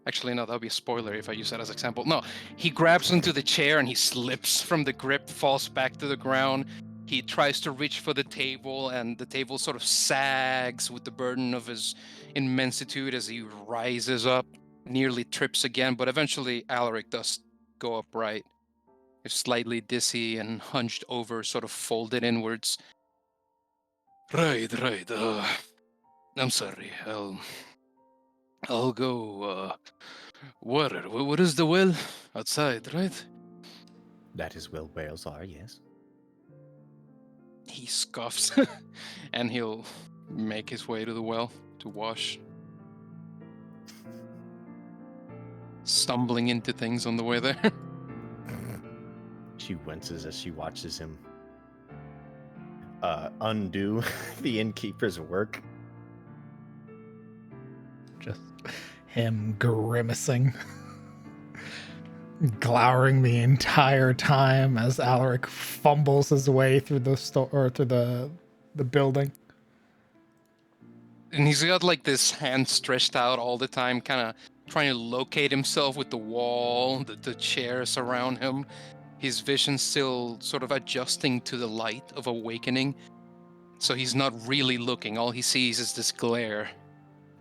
actually no, that would be a spoiler if I use that as example. No, he grabs onto the chair and he slips from the grip, falls back to the ground. He tries to reach for the table, and the table sort of sags with the burden of his immensitude as he rises up, nearly trips again, but eventually Alaric does go upright. He's slightly dizzy and hunched over, sort of folded inwards. Right. I'm sorry. I'll go. Water. What is the well? Outside, right? That is where whales are, yes. He scoffs, and he'll make his way to the well to wash, stumbling into things on the way there. She winces as she watches him undo the innkeeper's work. Just him grimacing, glowering the entire time as Alaric fumbles his way through the store or through the building. And he's got like this hand stretched out all the time, kind of trying to locate himself with the wall, the chairs around him. His vision still sort of adjusting to the light of awakening. So he's not really looking. All he sees is this glare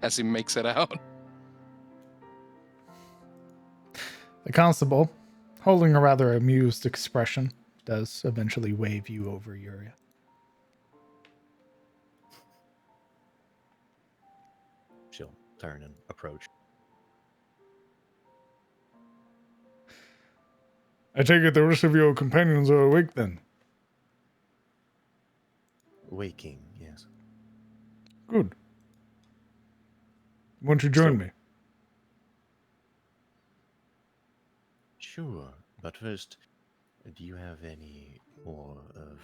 as he makes it out. The constable, holding a rather amused expression, does eventually wave you over, Yuria. She'll turn and approach. I take it the rest of your companions are awake then. Waking, yes. Good. Won't you join me? Sure, but first, do you have any more of...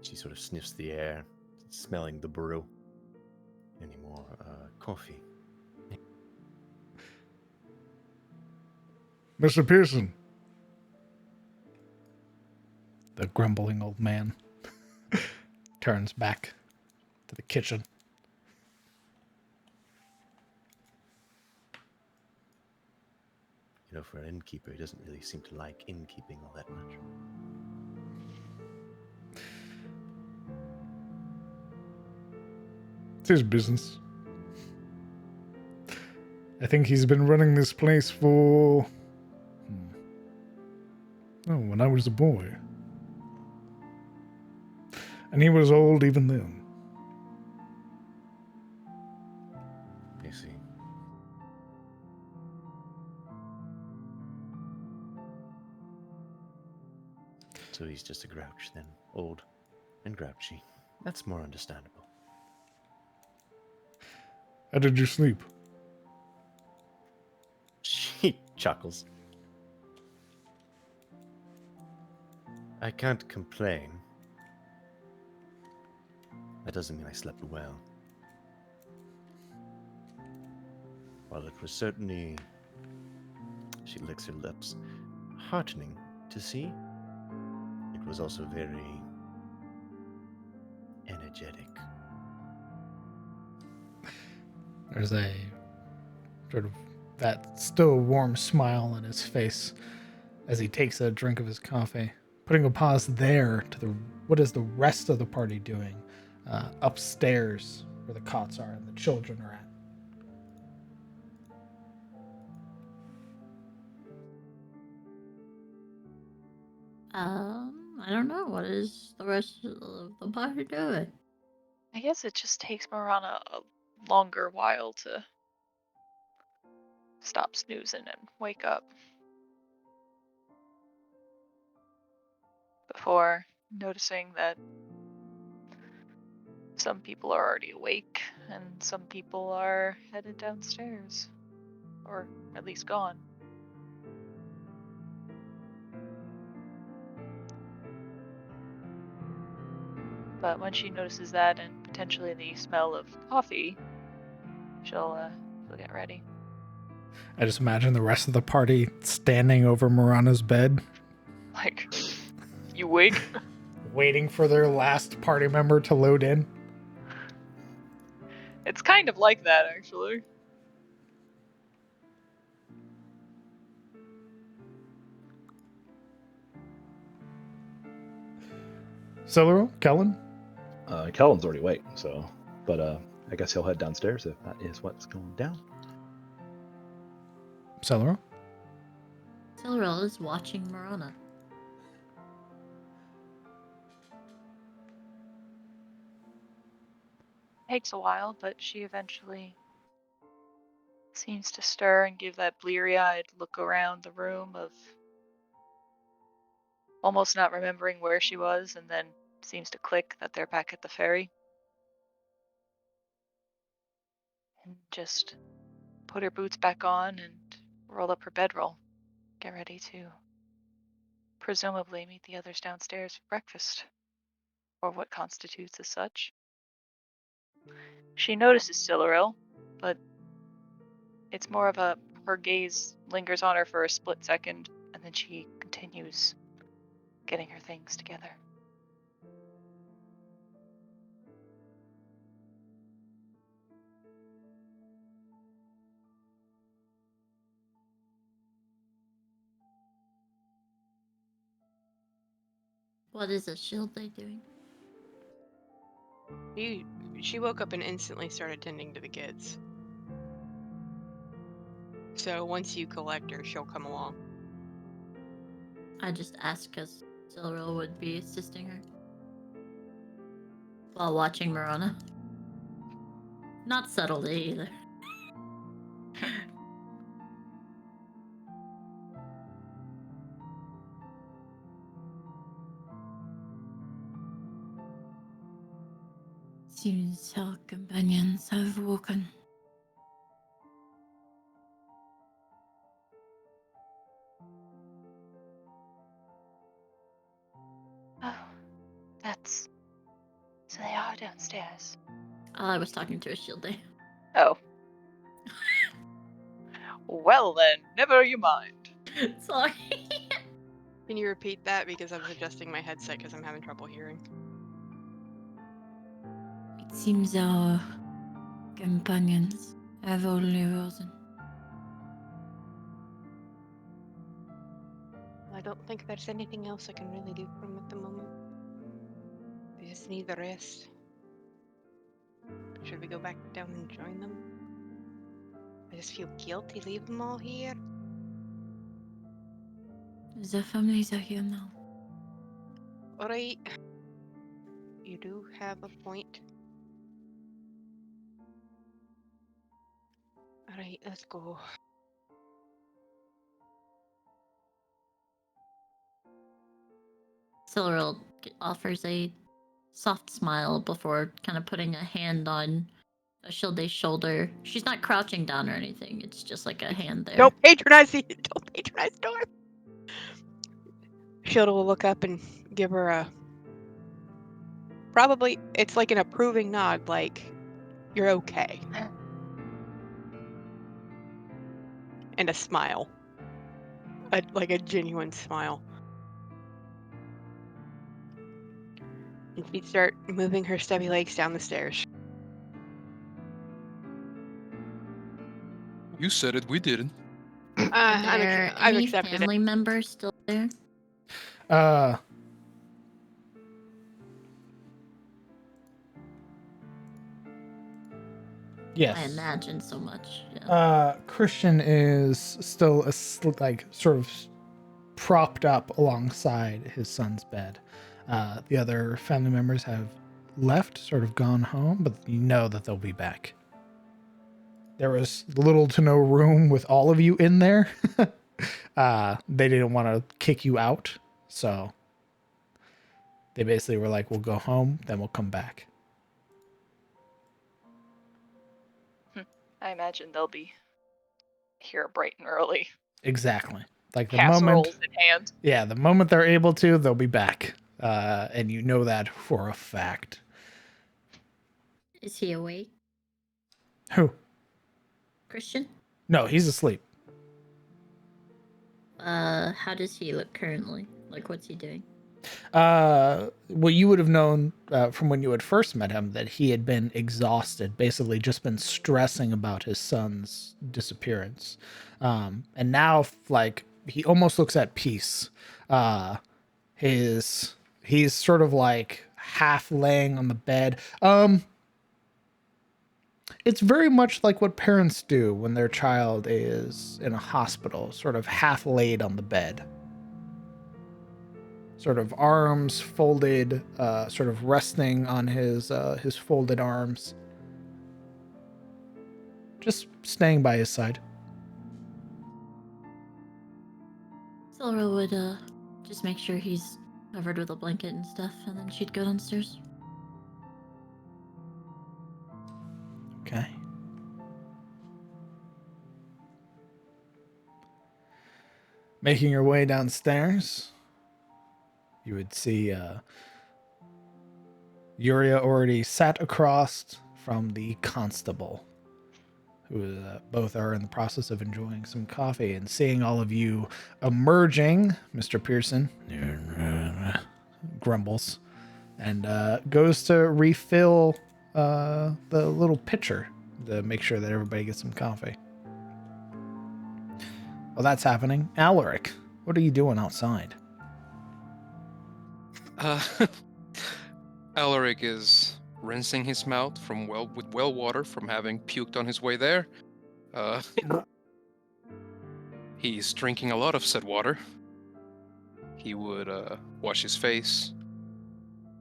She sort of sniffs the air, smelling the brew. Any more coffee? Mr. Pearson. The grumbling old man turns back to the kitchen. You know, for an innkeeper, he doesn't really seem to like innkeeping all that much. It's his business. I think he's been running this place for... Oh, when I was a boy. And he was old even then. I see. So he's just a grouch then. Old and grouchy. That's more understandable. How did you sleep? She chuckles. I can't complain. That doesn't mean I slept well. While it was certainly... She licks her lips. Heartening to see. It was also very... energetic. diegetic. There's a sort of that still warm smile on his face as he takes a drink of his coffee, putting a pause there to what is the rest of the party doing upstairs where the cots are and the children are at. I don't know. What is the rest of the party doing? I guess it just takes Marana a longer while to stop snoozing and wake up before noticing that some people are already awake and some people are headed downstairs, or at least gone. But when she notices that and potentially the smell of coffee, she'll get ready. I just imagine the rest of the party standing over Marana's bed, Like, you wake? waiting for their last party member to load in. It's kind of like that, actually. Celero, Kellen? Kellen's already awake, so, but I guess he'll head downstairs if that is what's going down. Celero? Silril is watching Marana. Takes a while, but she eventually seems to stir and give that bleary-eyed look around the room of almost not remembering where she was, and then seems to click that they're back at the ferry. And just put her boots back on and roll up her bedroll. Get ready to presumably meet the others downstairs for breakfast, or what constitutes as such. She notices Siluril, but it's more of her gaze lingers on her for a split second, and then she continues getting her things together. What is a shield they doing? She woke up and instantly started tending to the kids. So once you collect her, she'll come along. I just asked because Silril would be assisting her while watching Marana. Not subtly either. Seems our companions have woken. Oh, that's... So they are downstairs. I was talking to a shield day. Oh. Well then, never you mind. Sorry. Can you repeat that? Because I was adjusting my headset because I'm having trouble hearing. It seems our companions have only risen. I don't think there's anything else I can really do for them at the moment. They just need the rest. Should we go back down and join them? I just feel guilty leaving them all here. The families are here now. Alright. You do have a point. Alright, let's go. Silril offers a soft smile before kind of putting a hand on Ashilde's shoulder. She's not crouching down or anything. It's just like a hand there. Don't patronize the door. Shilda will look up and give her a... Probably, it's like an approving nod, like, you're okay. And a smile. Like a genuine smile. And she'd start moving her stubby legs down the stairs. You said it, we didn't. Are there I've any accepted it. family members still there? Yes. I imagine so much. Yeah. Christian is still like sort of propped up alongside his son's bed. The other family members have left, sort of gone home, but you know that they'll be back. There was little to no room with all of you in there. They didn't want to kick you out, so they basically were like, we'll go home, then we'll come back. I imagine they'll be here bright and early. Exactly. Like the Casseroles moment, in hand. yeah, the moment they're able to, they'll be back. And you know that for a fact. Is he awake, Who? Christian? No, he's asleep. How does he look currently? Like, what's he doing? Well, you would have known from when you had first met him that he had been exhausted, basically just been stressing about his son's disappearance. And now, like, he almost looks at peace. He's sort of like half laying on the bed. It's very much like what parents do when their child is in a hospital, sort of half laid on the bed. Sort of arms folded, sort of resting on his folded arms. Just staying by his side. Silra would just make sure he's covered with a blanket and stuff, and then she'd go downstairs. Okay. Making your way downstairs, you would see Yuria already sat across from the constable, who both are in the process of enjoying some coffee, and seeing all of you emerging, Mr. Pearson grumbles and goes to refill the little pitcher to make sure that everybody gets some coffee. Well, that's happening. Alaric, what are you doing outside? Alaric is rinsing his mouth with well water from having puked on his way there. He's drinking a lot of said water. He would wash his face,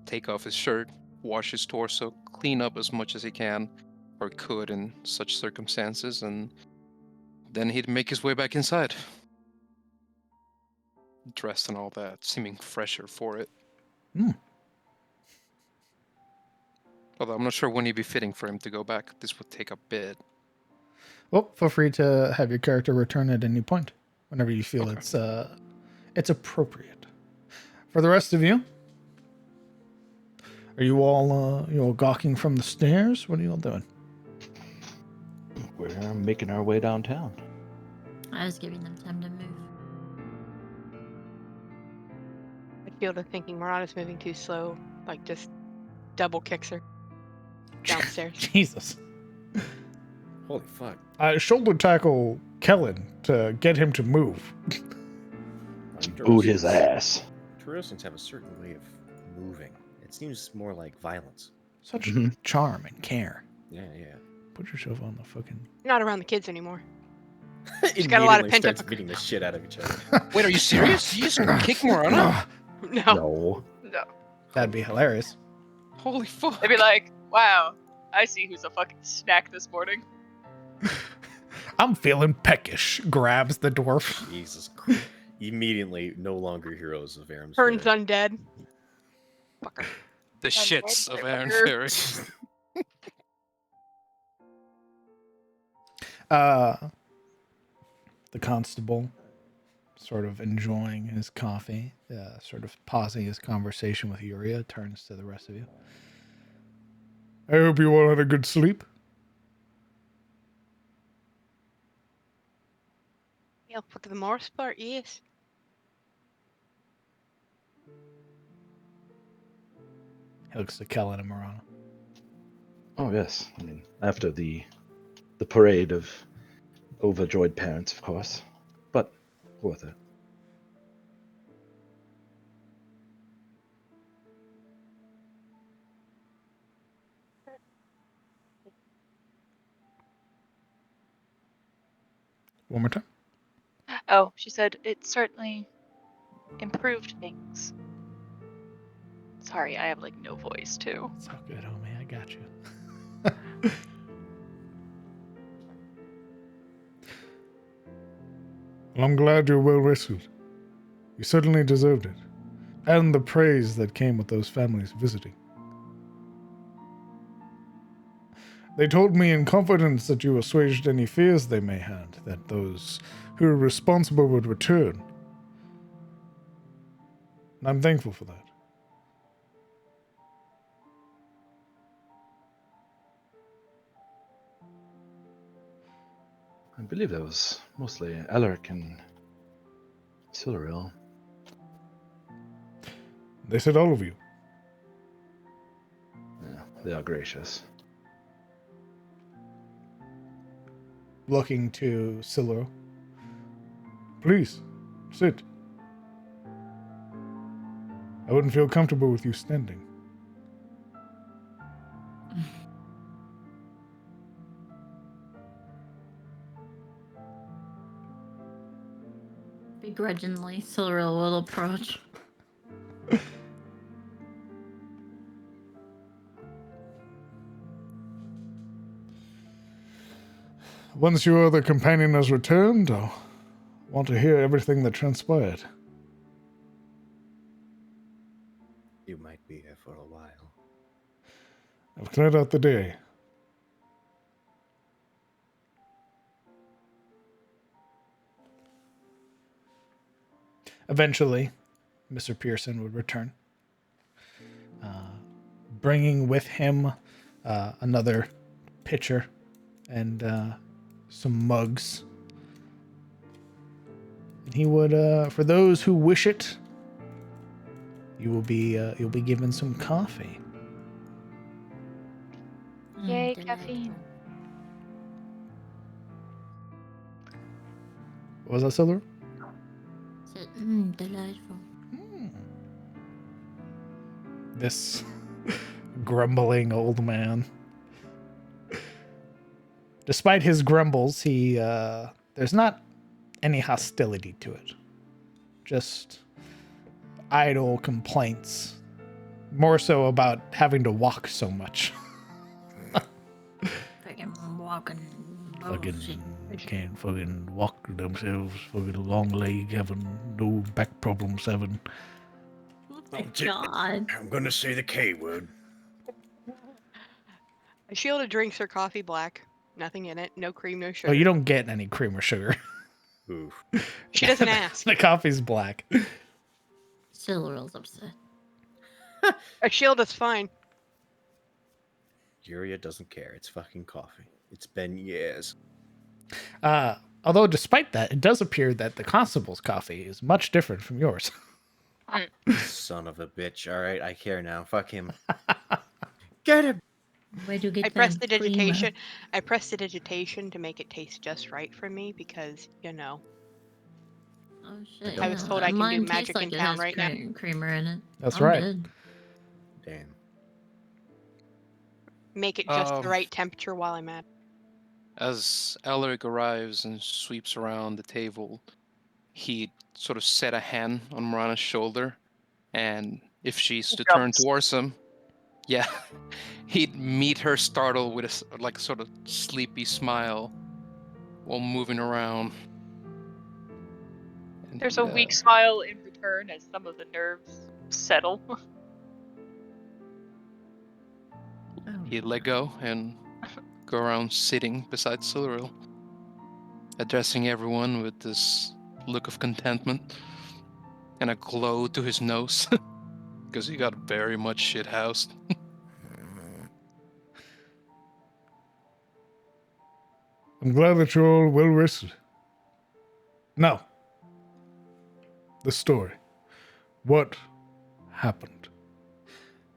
take off his shirt, wash his torso, clean up as much as he can, or could in such circumstances, and then he'd make his way back inside. Dressed and all that, seeming fresher for it. Although I'm not sure when it'd be fitting for him to go back. This would take a bit. Well, feel free to have your character return at any point, whenever you feel it's appropriate. For the rest of you, are you all gawking from the stairs? What are you all doing? We're making our way downtown. I was giving them time to move. I feel the thinking Marana's moving too slow, like just double kicks her downstairs. Jesus. Holy fuck. Shoulder tackle Kellen to get him to move. Boot his ass. Taurosians have a certain way of moving. It seems more like violence. Such charm and care. Yeah. Put yourself on the fucking... Not around the kids anymore. She's got a lot of pent up. Starts beating the shit out of each other. Wait, are you serious? You just kick Morana? No. No. That'd be hilarious. Holy fuck. They'd be like, wow, I see who's a fucking snack this morning. I'm feeling peckish. Grabs the dwarf. Jesus Christ. Immediately no longer heroes of Aram's Turns Fair. undead. Fucker. The shits of Aaron fucker. Ferry. The constable, sort of enjoying his coffee, sort of pausing his conversation with Yuria, turns to the rest of you. I hope you all had a good sleep. Yeah, for the most part, yes. He looks to Kellen and Marana. Oh yes, I mean after the parade of overjoyed parents, of course, but worth it. One more time. Oh, she said it certainly improved things. Sorry, I have like no voice too. It's all good, homie. I got you. Well, I'm glad you're well rested. You certainly deserved it. And the praise that came with those families visiting. They told me in confidence that you assuaged any fears they may had, that those who were responsible would return. And I'm thankful for that. I believe that was mostly Alaric and Siluriel. They said all of you. Yeah, they are gracious. Looking to Siluro. Please, sit. I wouldn't feel comfortable with you standing. Begrudgingly, Siluriel will approach. Once your other companion has returned, I'll want to hear everything that transpired. You might be here for a while. I've cleared out the day. Eventually, Mr. Pearson would return, bringing with him another pitcher and some mugs. And he would, for those who wish it, you'll be given some coffee. Yay, Delightful. caffeine. What was that, Silver? Said, delightful. This grumbling old man. Despite his grumbles, he there's not any hostility to it. Just idle complaints. More so about having to walk so much. Fucking walking Fucking bullshit. can't fucking walk themselves. Fucking long leg having no back problems having. Oh my god. I'm gonna say the K word. Sheila drinks her coffee black. Nothing in it. No cream, no sugar. Oh, you don't get any cream or sugar. Oof. She doesn't ask. The coffee's black. Siluriel's upset. Sheila's fine. Yuria doesn't care. It's fucking coffee. It's been years. Although, despite that, it does appear that the constable's coffee is much different from yours. Son of a bitch. All right, I care now. Fuck him. Get him. Where'd you get I that pressed the creamer? digitation. I pressed the digitation to make it taste just right for me because, you know. Oh shit! I was told I can do Mine magic tastes like in it town has right now. creamer in it. That's I'm right. good. Damn. Make it just the right temperature while I'm at it. As Alaric arrives and sweeps around the table, he sort of set a hand on Marana's shoulder, and if she's to turn towards him, yeah, he'd meet her startled with a sort of sleepy smile while moving around. And There's a weak smile in return as some of the nerves settle. He'd let go and go around sitting beside Siluriel, addressing everyone with this look of contentment and a glow to his nose, because he got very much shit-housed. I'm glad that you're all well rested. Now, the story. What happened?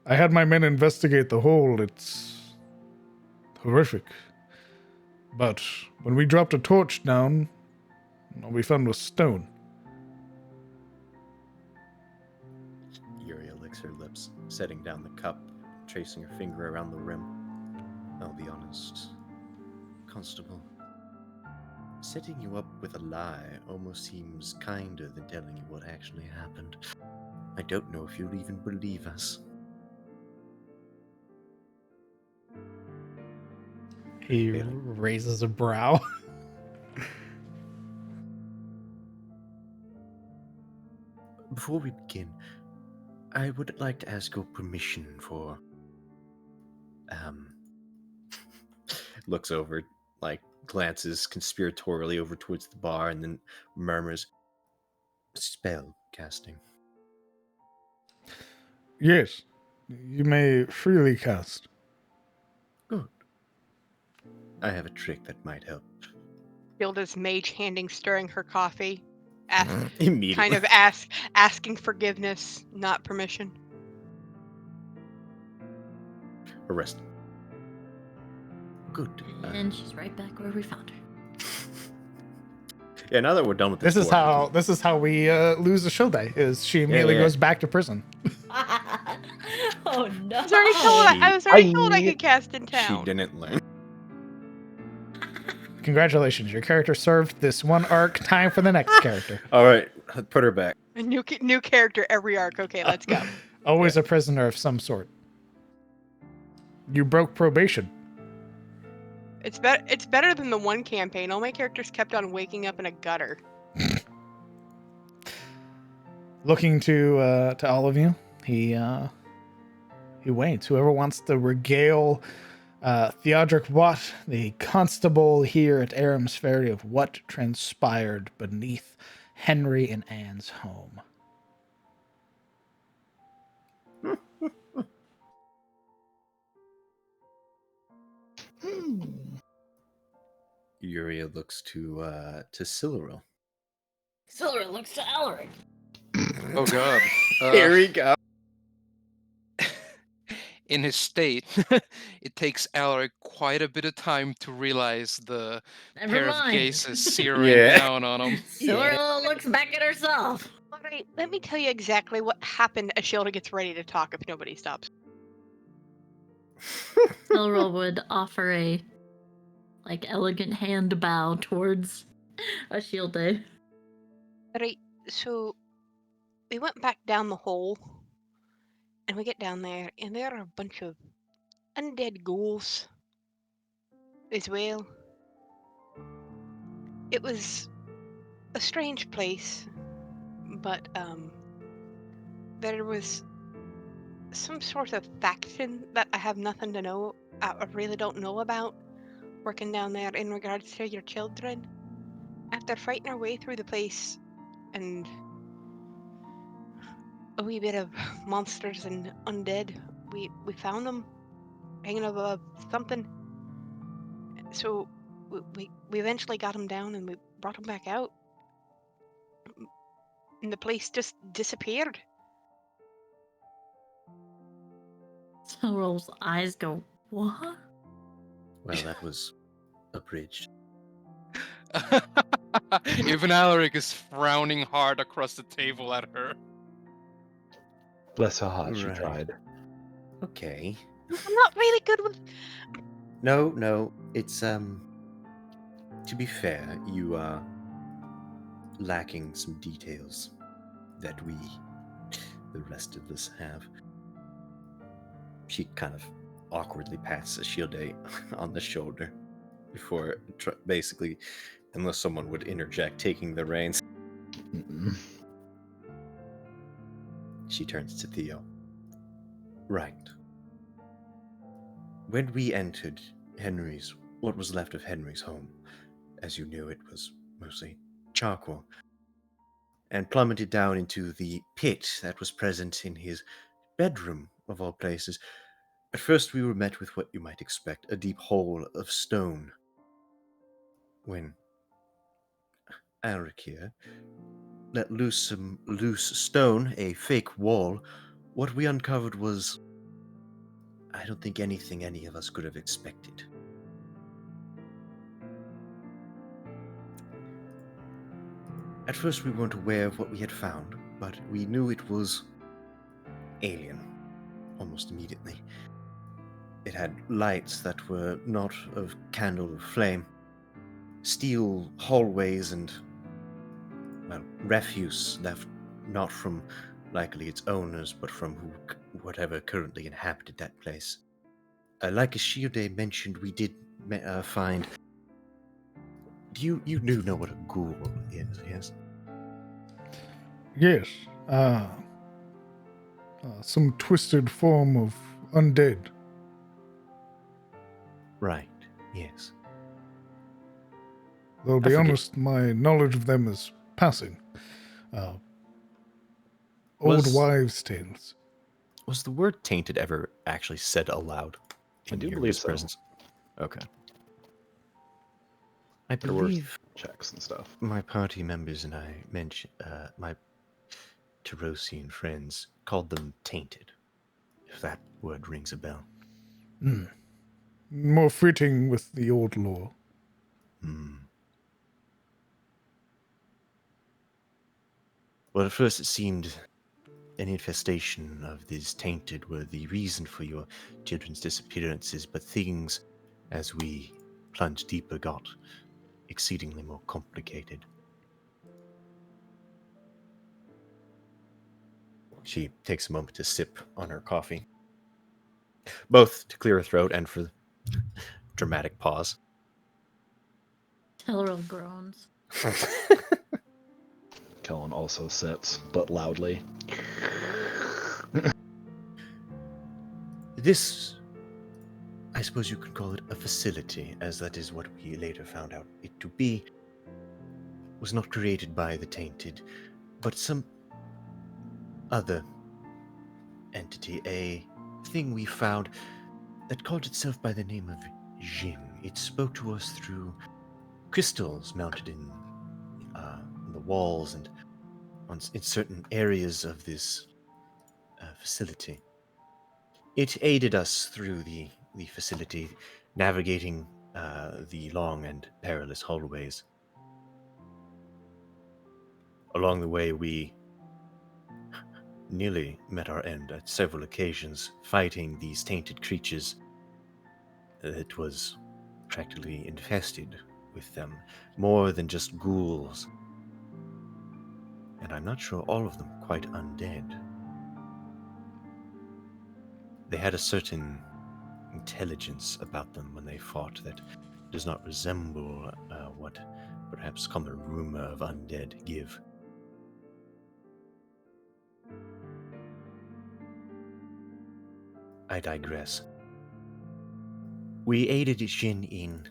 I had my men investigate the hole. It's horrific. But when we dropped a torch down, all we found was stone. Uriel licks her lips, setting down the cup, tracing her finger around the rim. I'll be honest, Constable. Setting you up with a lie almost seems kinder than telling you what actually happened. I don't know if you'll even believe us. He Really? raises a brow. Before we begin, I would like to ask your permission for, looks over, like, glances conspiratorially over towards the bar and then murmurs, spell casting. Yes, you may freely cast. Good. I have a trick that might help. Gilda's mage handing, stirring her coffee, Immediately. kind of asking forgiveness, not permission. Arrest. Good. And she's right back where we found her. Yeah, now that we're done with this, This is how we lose a show day. Is she immediately yeah. goes back to prison? Oh no! I was already told I could cast in she town. didn't learn. Congratulations, your character served this one arc. Time for the next character. All right, put her back. A new character every arc. Okay, let's go. Always a prisoner of some sort. You broke probation. It's better than the one campaign. All my characters kept on waking up in a gutter. Looking to all of you, he waits. Whoever wants to regale Theodric Watt, the constable here at Aram's Ferry, of what transpired beneath Henry and Anne's home. Uriel looks to Siluril. Silver looks to Alaric. Oh god. Here we go. In his state, it takes Alaric quite a bit of time to realize the Never pair of mind. gazes searing Yeah. down on him. Silver looks back at herself. Alright, let me tell you exactly what happened as Shilda gets ready to talk if nobody stops. Silver would offer a elegant hand bow towards Ashilde. Right, so we went back down the hole, and we get down there, and there are a bunch of undead ghouls as well. It was a strange place, but there was some sort of faction that I have nothing to know, I really don't know about, working down there in regards to your children. After fighting our way through the place and a wee bit of monsters and undead, we found them hanging above something. So we eventually got them down and we brought them back out. And the place just disappeared. Silver's eyes go, what? Well, that was abridged. Even Alaric is frowning hard across the table at her. Bless her heart, she Right. tried. Okay. I'm not really good with. No, it's to be fair, you are lacking some details that we, the rest of us, have. She kind of awkwardly pats Ashilde on the shoulder before, basically, unless someone would interject, taking the reins. Mm-mm. She turns to Theo. Right. When we entered what was left of Henry's home, as you knew, it was mostly charcoal, and plummeted down into the pit that was present in his bedroom, of all places. At first we were met with what you might expect, a deep hole of stone. When Alaric here let loose some loose stone, a fake wall, what we uncovered was I don't think anything any of us could have expected. At first, we weren't aware of what we had found, but we knew it was alien almost immediately. It had lights that were not of candle or flame, steel hallways, and, well, refuse left not from likely its owners, but from whatever currently inhabited that place. Like Ashirde mentioned, we did find. You do know what a ghoul is, yes? Yes. Some twisted form of undead. Right, yes. Though, to I be forget- honest, my knowledge of them is passing. Old wives' tales. Was the word tainted ever actually said aloud I in do Yuri's believe so. presence? Okay. I There were believe checks and stuff. my party members and I mentioned my Tarosian friends called them tainted, if that word rings a bell. More fitting with the old lore. Well, at first it seemed an infestation of these tainted were the reason for your children's disappearances, but things, as we plunged deeper, got exceedingly more complicated. She takes a moment to sip on her coffee, both to clear her throat and for dramatic pause. Laurel groans. Kellen also sits, but loudly. This, I suppose you could call it a facility, as that is what we later found out it to be, was not created by the tainted, but some other entity, a thing we found that called itself by the name of Jin. It spoke to us through crystals mounted in the walls and in certain areas of this facility. It aided us through the facility, navigating the long and perilous hallways. Along the way, we nearly met our end at several occasions, fighting these tainted creatures. It was practically infested with them, more than just ghouls. And I'm not sure all of them quite undead. They had a certain intelligence about them when they fought that does not resemble what perhaps common rumor of undead give. I digress. We aided Jin in,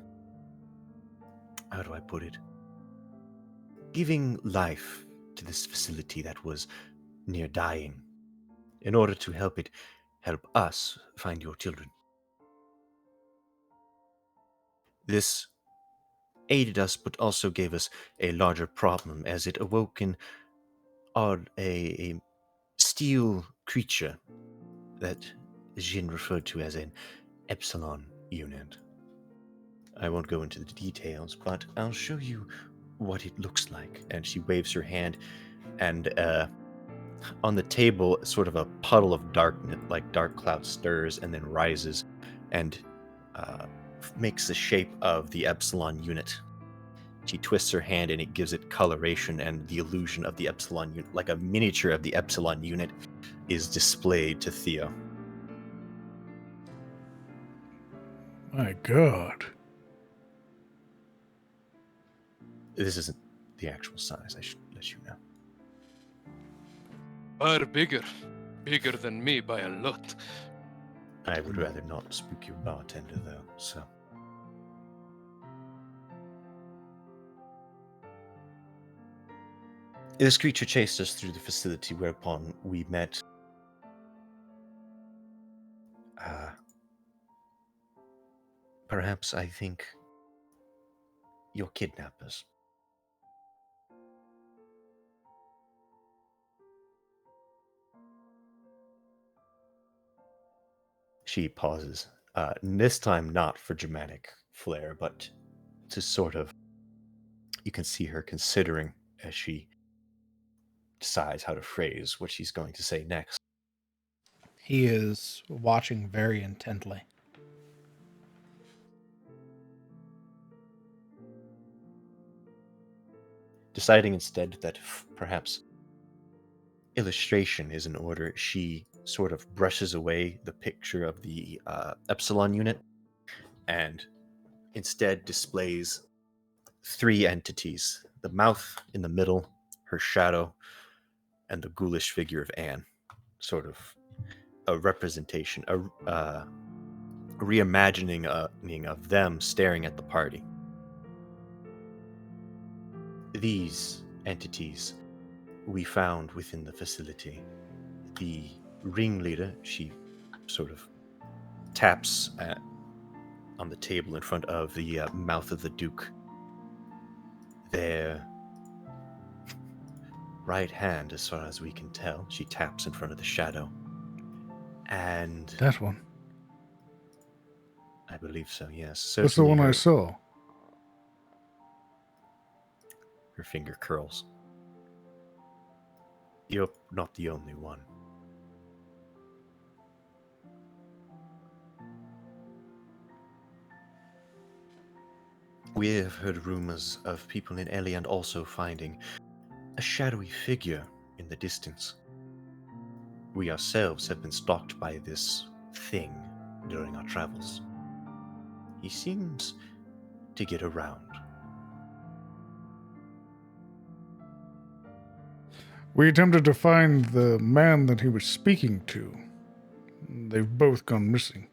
how do I put it, giving life to this facility that was near dying, in order to help it help us find your children. This aided us, but also gave us a larger problem, as it awoke in a steel creature that Jin referred to as an Epsilon unit. I won't go into the details, but I'll show you what it looks like. And she waves her hand, and on the table, sort of a puddle of darkness, like dark cloud, stirs and then rises and makes the shape of the Epsilon unit. She twists her hand and it gives it coloration and the illusion of the Epsilon unit, like a miniature of the Epsilon unit, is displayed to Theo. My God. This isn't the actual size, I should let you know. Far bigger. Bigger than me by a lot. I would rather not spook your bartender, though, so. This creature chased us through the facility, whereupon we met perhaps, I think, your kidnappers. She pauses. This time not for dramatic flair, but to sort of, you can see her considering as she decides how to phrase what she's going to say next. He is watching very intently. Deciding instead that perhaps illustration is in order, she sort of brushes away the picture of the Epsilon unit and instead displays three entities: the mouth in the middle, her shadow, and the ghoulish figure of Anne. Sort of a representation, a reimagining of them staring at the party. These entities we found within the facility. The ringleader, she sort of taps on the table in front of the mouth of the Duke. Their right hand, as far as we can tell, she taps in front of the shadow. And That one. I believe so, yes. That's the Certainly one I saw. her finger curls. You're not the only one. We have heard rumors of people in Eliand also finding a shadowy figure in the distance. We ourselves have been stalked by this thing during our travels. He seems to get around. We attempted to find the man that he was speaking to. They've both gone missing.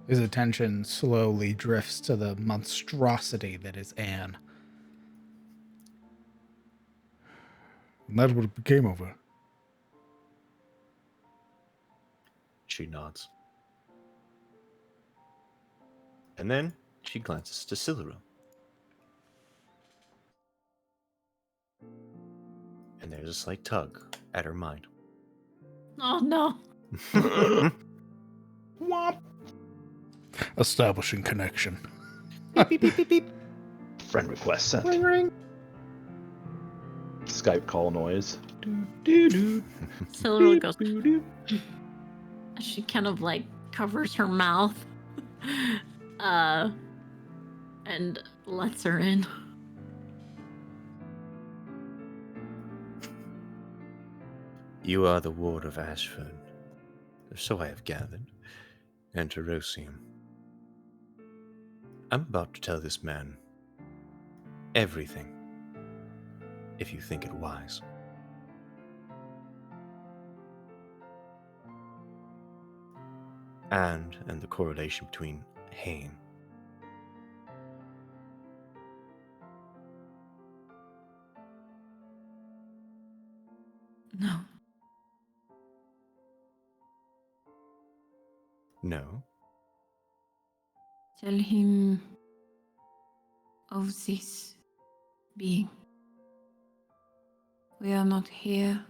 His attention slowly drifts to the monstrosity that is Anne. And that's what it became of her. She nods. And then she glances to Siluro. And there's a slight tug at her mind. Oh no. Womp. Establishing connection. Beep, beep, beep, beep, beep. Friend request sent. Ring, ring. Skype call noise. Silver goes. She kind of like covers her mouth, and lets her in. You are the ward of Ashford, so I have gathered, and Terosium. I'm about to tell this man everything, if you think it wise. And the correlation between Hain. No. No? Tell him of this being. We are not here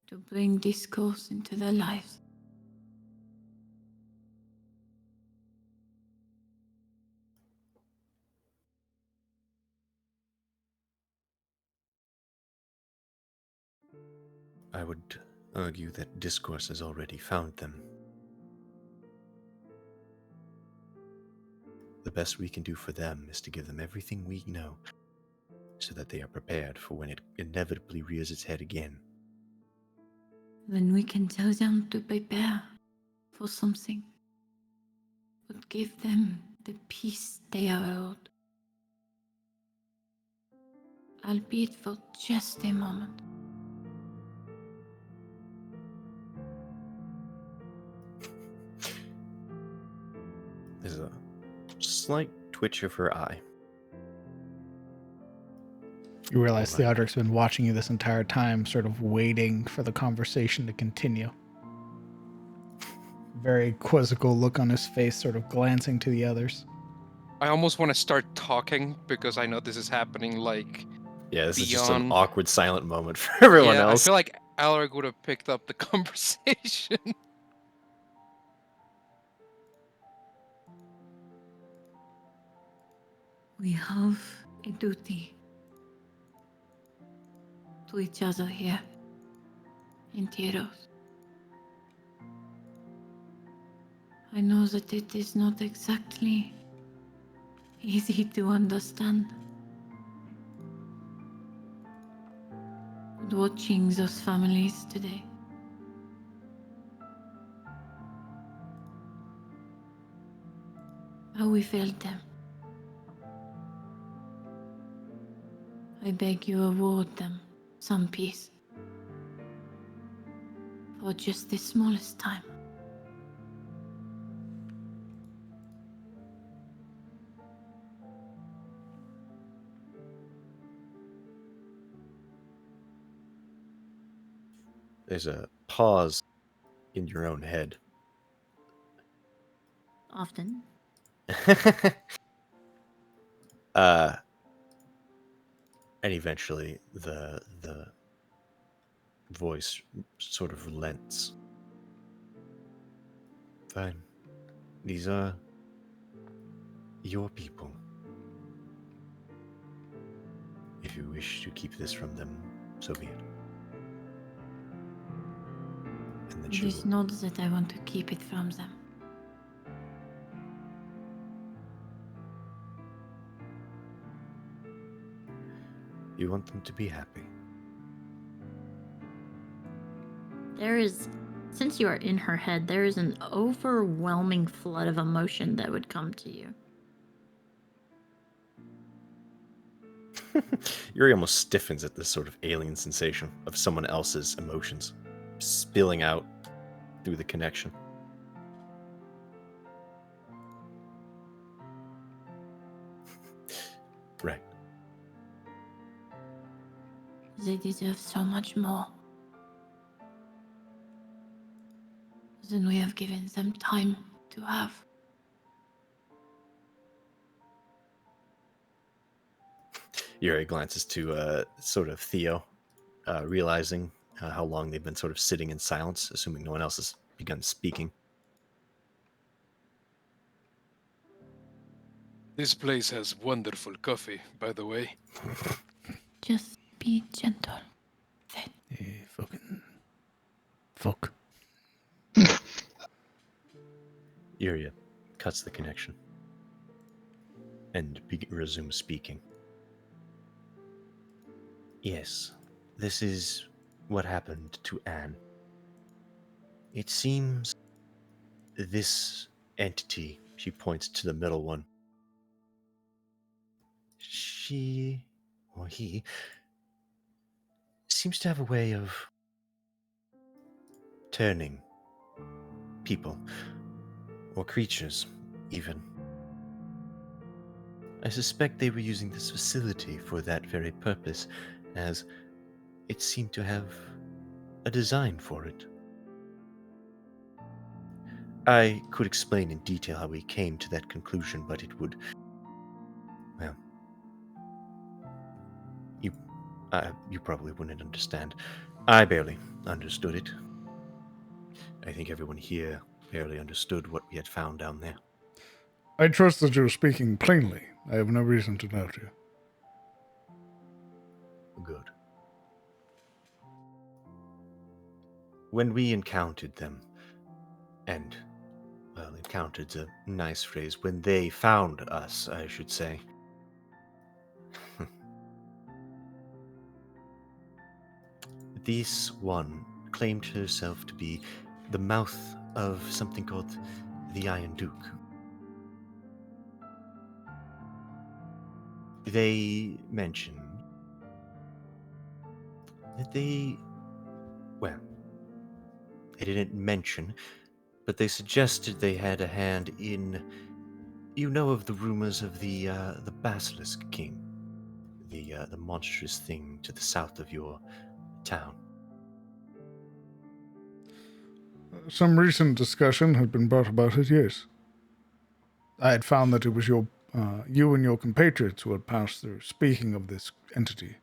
to bring discourse into their lives. I would argue that discourse has already found them. The best we can do for them is to give them everything we know, so that they are prepared for when it inevitably rears its head again. Then we can tell them to prepare for something, but give them the peace they are owed, albeit for just a moment. There's a slight twitch of her eye. You realize Theodric's been watching you this entire time, sort of waiting for the conversation to continue. Very quizzical look on his face, sort of glancing to the others. I almost want to start talking because I know this is happening like Yeah, this is just an beyond. awkward silent moment for everyone Yeah, else. I feel like Alaric would have picked up the conversation. We have a duty to each other here in Tyros. I know that it is not exactly easy to understand. But watching those families today, how we failed them, I beg you award them some peace for just the smallest time. There's a pause in your own head. Often. And eventually the voice sort of relents. Fine. These are your people. If you wish to keep this from them, so be it. And then It is not that I want to keep it from them. You want them to be happy. Since you are in her head, there is an overwhelming flood of emotion that would come to you. Yuri almost stiffens at this sort of alien sensation of someone else's emotions spilling out through the connection. Right. They deserve so much more than we have given them time to have. Yuri glances to sort of Theo, realizing how long they've been sort of sitting in silence, assuming no one else has begun speaking. This place has wonderful coffee, by the way. Just be gentle. Fuck. Yuri cuts the connection and resumes speaking. Yes, this is what happened to Anne. It seems this entity, she points to the middle one, she or he seems to have a way of turning people or creatures even. I suspect they were using this facility for that very purpose, as it seemed to have a design for it. I could explain in detail how we came to that conclusion, but it would... Well... You probably wouldn't understand. I barely understood it. I think everyone here barely understood what we had found down there. I trust that you're speaking plainly. I have no reason to doubt you. Good. When we encountered them, and, well, encountered's a nice phrase, when they found us, I should say. This one claimed herself to be the mouth of something called the Iron Duke. They mentioned that they didn't mention, but they suggested they had a hand in, you know, of the rumors of the Basilisk King, the monstrous thing to the south of your town. Some recent discussion had been brought about it, yes. I had found that it was your you and your compatriots who had passed through, speaking of this entity.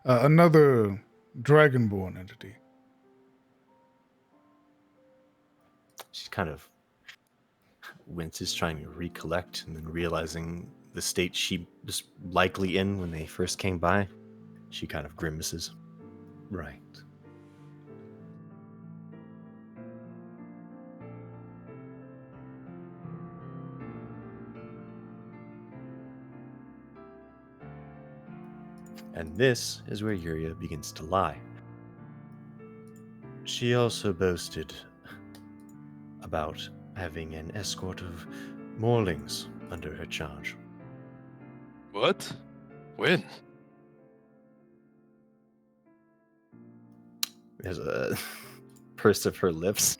Another dragonborn entity. She kind of winces, trying to recollect, and then realizing the state she was likely in when they first came by, she kind of grimaces. Right. And this is where Yuria begins to lie. She also boasted about having an escort of Morlings under her charge. What? When? There's a purse of her lips.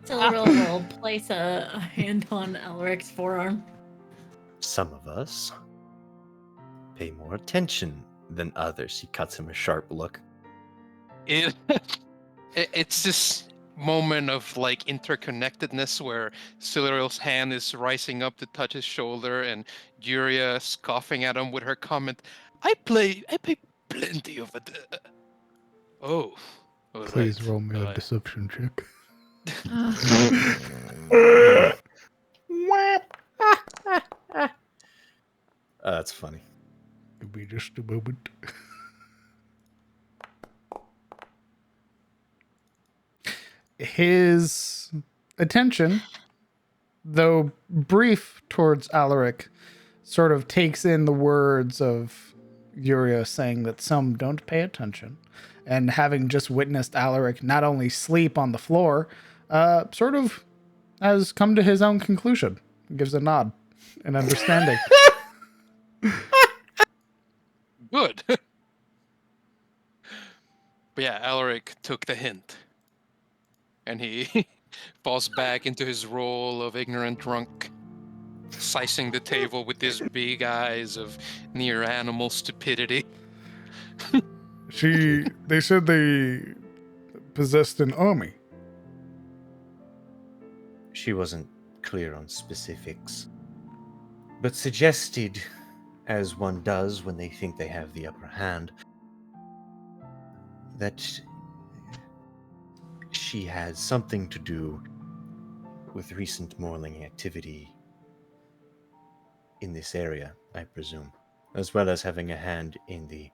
Tilral will place a hand on Elric's forearm. Some of us pay more attention than others. She cuts him a sharp look. It's this moment of like interconnectedness where Siluriel's hand is rising up to touch his shoulder, and Yuria scoffing at him with her comment, I pay plenty of it. Oh, all Please right. roll me a deception check. That's funny. Give me just a moment. His attention, though brief towards Alaric, sort of takes in the words of Yuria saying that some don't pay attention. And having just witnessed Alaric not only sleep on the floor, sort of has come to his own conclusion. Gives a nod and understanding. Good. But yeah, Alaric took the hint. And he falls back into his role of ignorant drunk, sizing the table with his big eyes of near animal stupidity. They said they possessed an army. She wasn't clear on specifics, but suggested, as one does when they think they have the upper hand, that she had something to do with recent Morling activity in this area, I presume, as well as having a hand in the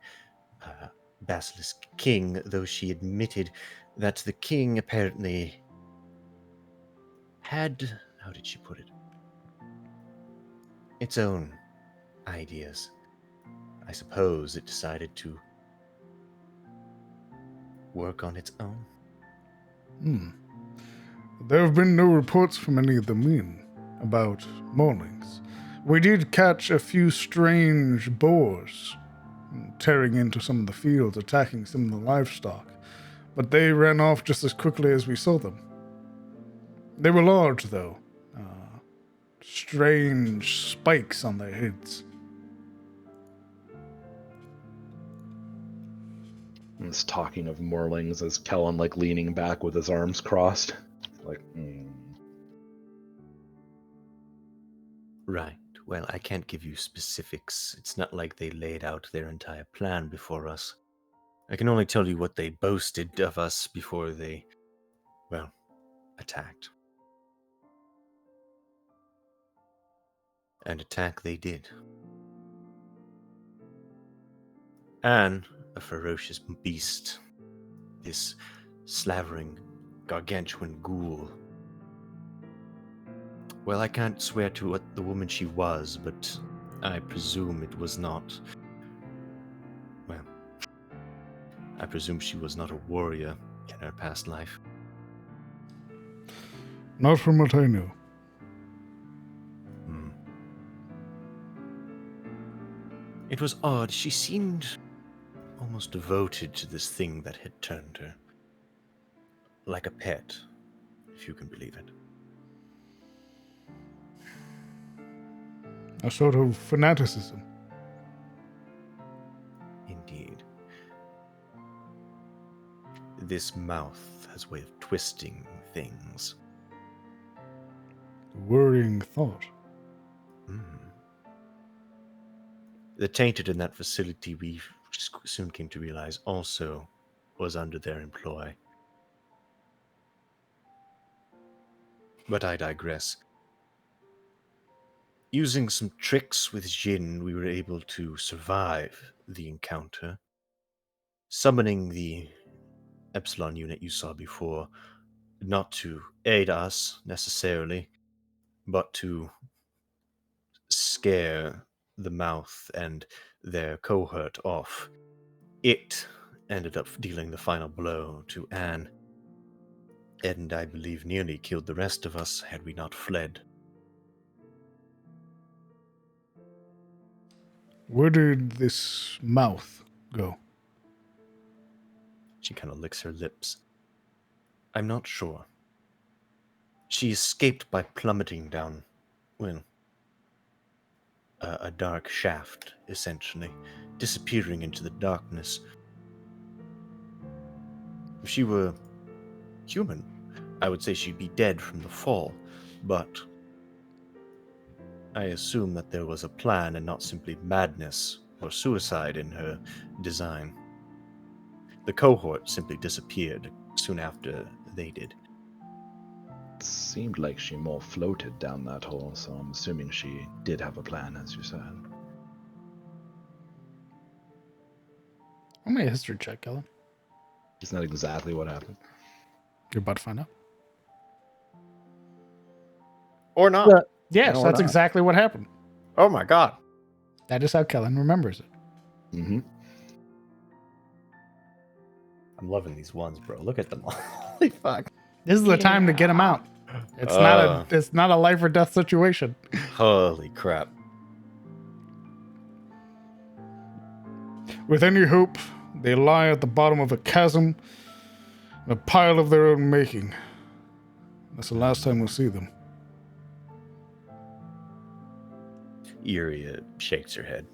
Basilisk King, though she admitted that the king apparently had, how did she put it, its own ideas. I suppose it decided to work on its own. There have been no reports from any of the men about Morlings. We did catch a few strange boars tearing into some of the fields, attacking some of the livestock, but they ran off just as quickly as we saw them. They were large, though. Strange spikes on their heads. It's talking of Morlings as Kellen like leaning back with his arms crossed. Like, Right. Well, I can't give you specifics. It's not like they laid out their entire plan before us. I can only tell you what they boasted of us before they, well, attacked. And attack they did. And a ferocious beast, this slavering, gargantuan ghoul. Well, I can't swear to what the woman she was, but I presume it was not. Well, I presume she was not a warrior in her past life. Not from what I know. It was odd. She seemed almost devoted to this thing that had turned her. Like a pet, if you can believe it. A sort of fanaticism. Indeed. This mouth has a way of twisting things. Worrying thought. The tainted in that facility, we soon came to realize, also was under their employ. But I digress. Using some tricks with Jin, we were able to survive the encounter, summoning the Epsilon unit you saw before, not to aid us necessarily, but to scare the mouth and their cohort off. It ended up dealing the final blow to Anne, and I believe nearly killed the rest of us had we not fled. Where did this mouth go? She kind of licks her lips. I'm not sure. She escaped by plummeting down, well, a dark shaft, essentially, disappearing into the darkness. If she were human, I would say she'd be dead from the fall, but I assume that there was a plan and not simply madness or suicide in her design. The cohort simply disappeared soon after they did. It seemed like she more floated down that hole, so I'm assuming she did have a plan, as you said. I'll make a history check, Kellen. Isn't that exactly what happened? You're about to find out. Or not. Yes, or that's not. exactly what happened. Oh my god. That is how Kellen remembers it. Mm-hmm. I'm loving these ones, bro. Look at them all. Holy fuck. This is the time to get him out. It's not a life or death situation. Holy crap. With any hope, they lie at the bottom of a chasm, a pile of their own making. That's the last time we'll see them. Iria shakes her head.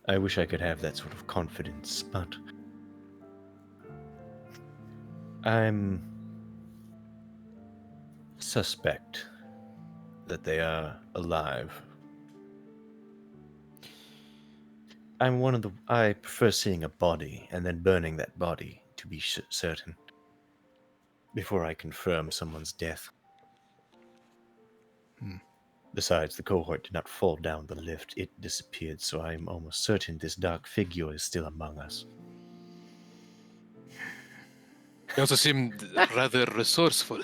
I wish I could have that sort of confidence, but I'm suspect that they are alive. I prefer seeing a body and then burning that body to be certain before I confirm someone's death. Besides, the cohort did not fall down the lift. It disappeared, so I'm almost certain this dark figure is still among us. They also seemed rather resourceful.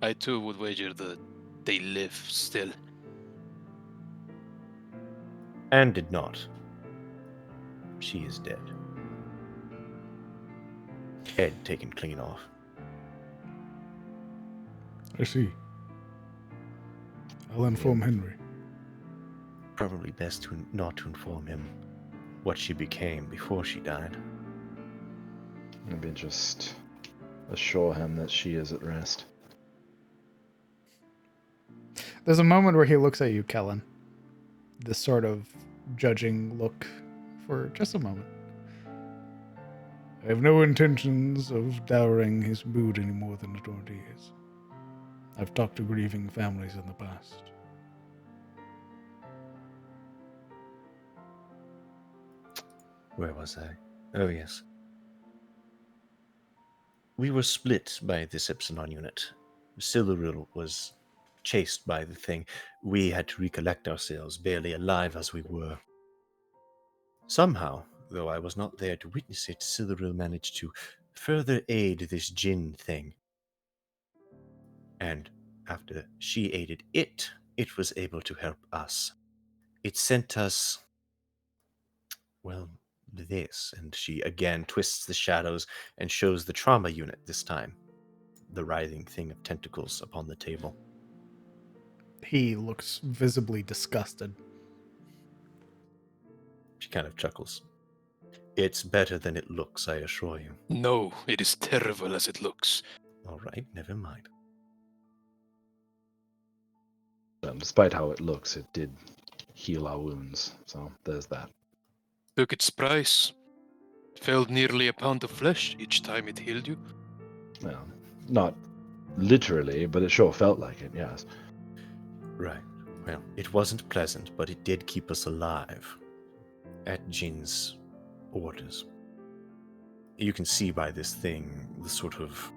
I too would wager that they live still. Anne did not. She is dead. Head taken clean off. I see. I'll inform Henry. Probably best not to inform him what she became before she died. Maybe just assure him that she is at rest. There's a moment where he looks at you, Kellen. This sort of judging look for just a moment. I have no intentions of dowering his mood any more than it already is. I've talked to grieving families in the past. Where was I? Oh, yes. We were split by this Epsilon unit. Siluril was chased by the thing. We had to recollect ourselves, barely alive as we were. Somehow, though I was not there to witness it, Siluril managed to further aid this Jinn thing. And after she aided it, it was able to help us. It sent us, well, this, and she again twists the shadows and shows the trauma unit this time. The writhing thing of tentacles upon the table. He looks visibly disgusted. She kind of chuckles. It's better than it looks, I assure you. No, it is terrible as it looks. All right, never mind. Despite how it looks, it did heal our wounds, so there's that. Took its price. Felled nearly a pound of flesh each time it healed you. Well, not literally, but it sure felt like it, yes. Right. Well, it wasn't pleasant, but it did keep us alive. At Jin's orders. You can see by this thing the sort of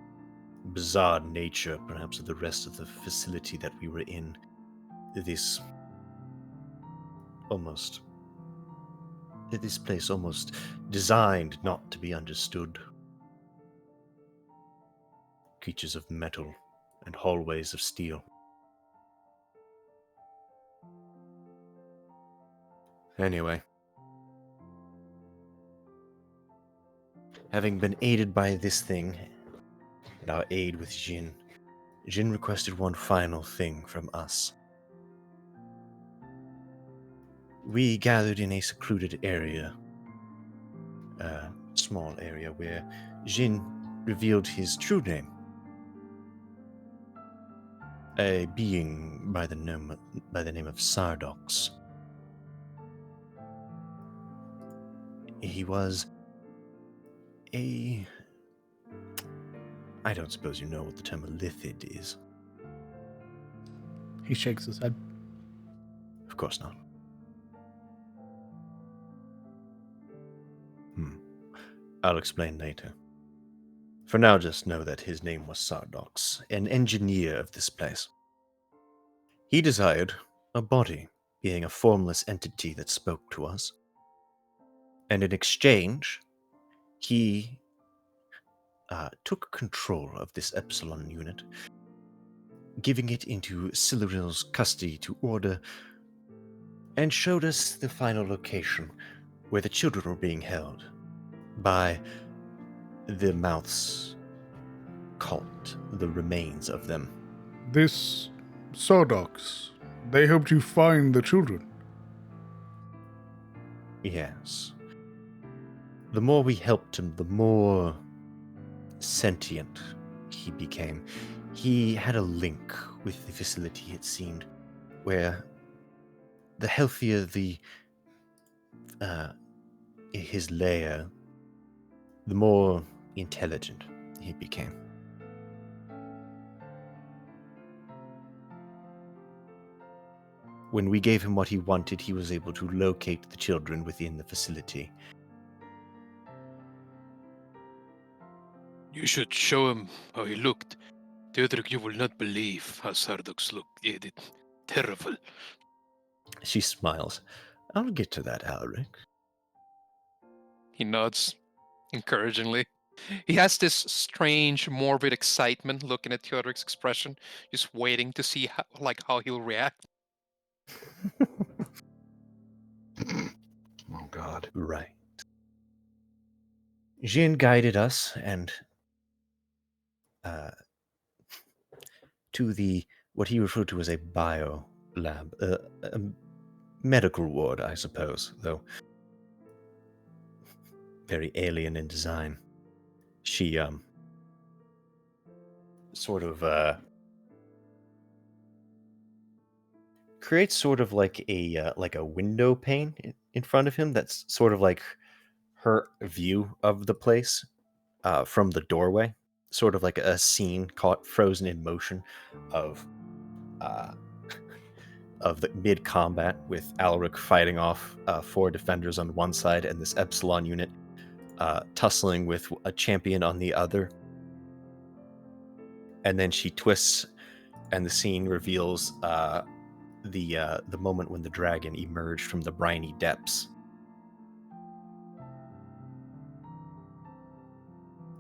bizarre nature, perhaps, of the rest of the facility that we were in. This place almost designed not to be understood. Creatures of metal and hallways of steel. Anyway, having been aided by this thing and our aid with Jin requested one final thing from us. We gathered in a secluded area, a small area where Jin revealed his true name. A being by the name of Sardox. He was I don't suppose you know what the term lithid is. He shakes his head. Of course not. I'll explain later. For now, just know that his name was Sardox, an engineer of this place. He desired a body, being a formless entity that spoke to us. And in exchange, he took control of this Epsilon unit, giving it into Silaril's custody to order, and showed us the final location where the children were being held by the mouth's cult, the remains of them. This Sardox, they helped you find the children. Yes. The more we helped him, the more sentient he became. He had a link with the facility, it seemed, where the healthier his layer, the more intelligent he became. When we gave him what he wanted, he was able to locate the children within the facility. You should show him how he looked. Theodric, you will not believe how Sardox looked. It is terrible. She smiles. I'll get to that, Alaric. He nods encouragingly. He has this strange, morbid excitement looking at Theodoric's expression, just waiting to see how he'll react. Oh, God. Right. Jin guided us and to what he referred to as a bio lab, a medical ward, I suppose, though very alien in design. She sort of creates sort of like a window pane in front of him that's sort of like her view of the place from the doorway, sort of like a scene caught frozen in motion of the mid-combat with Alaric fighting off 4 defenders on one side and this Epsilon unit tussling with a champion on the other. And then she twists and the scene reveals the moment when the dragon emerged from the briny depths.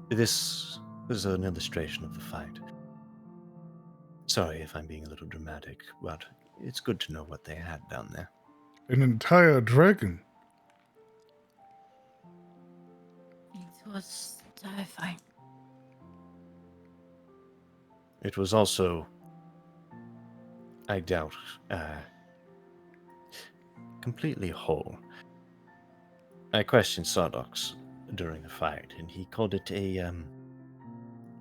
This is an illustration of the fight. Sorry if I'm being a little dramatic, but it's good to know what they had down there. An entire dragon. It was terrifying. It was also, I doubt, completely whole. I questioned Sardox during the fight, and he called it a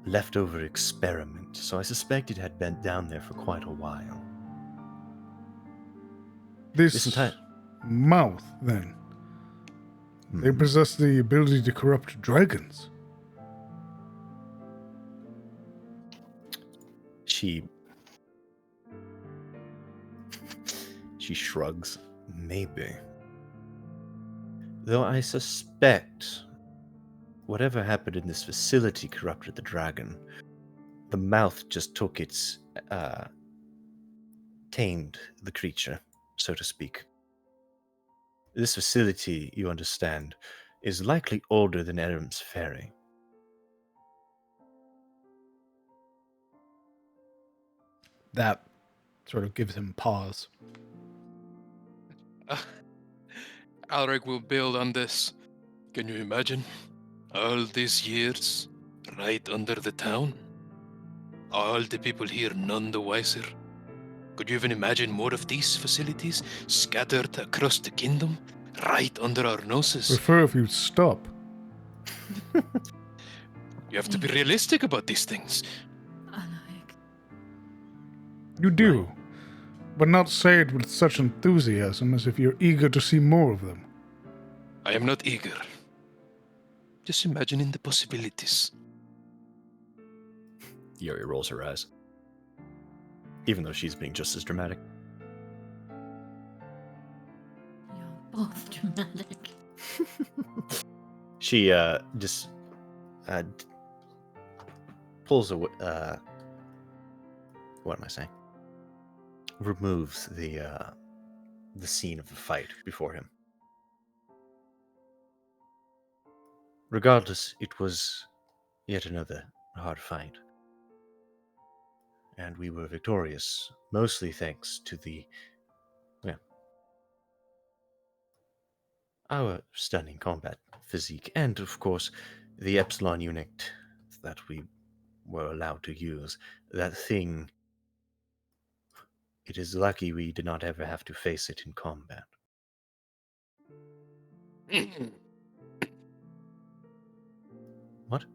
leftover experiment, so I suspect it had been down there for quite a while. This entire mouth, then. They possess the ability to corrupt dragons. She shrugs. Maybe. Though I suspect whatever happened in this facility corrupted the dragon. The mouth just took its, tamed the creature, so to speak. This facility, you understand, is likely older than Adam's Ferry. That sort of gives him pause. Alric will build on this. Can you imagine? All these years, right under the town? All the people here none the wiser. Could you even imagine more of these facilities scattered across the kingdom, right under our noses? Prefer if you'd stop. You have to be realistic about these things. Alaric. You do, but not say it with such enthusiasm as if you're eager to see more of them. I am not eager. Just imagining the possibilities. Yuri rolls her eyes, even though she's being just as dramatic. You're both dramatic. She just pulls away. What am I saying? Removes the scene of the fight before him. Regardless, it was yet another hard fight, and we were victorious, mostly thanks to our stunning combat physique, and of course, the Epsilon unit that we were allowed to use. That thing, it is lucky we did not ever have to face it in combat. What?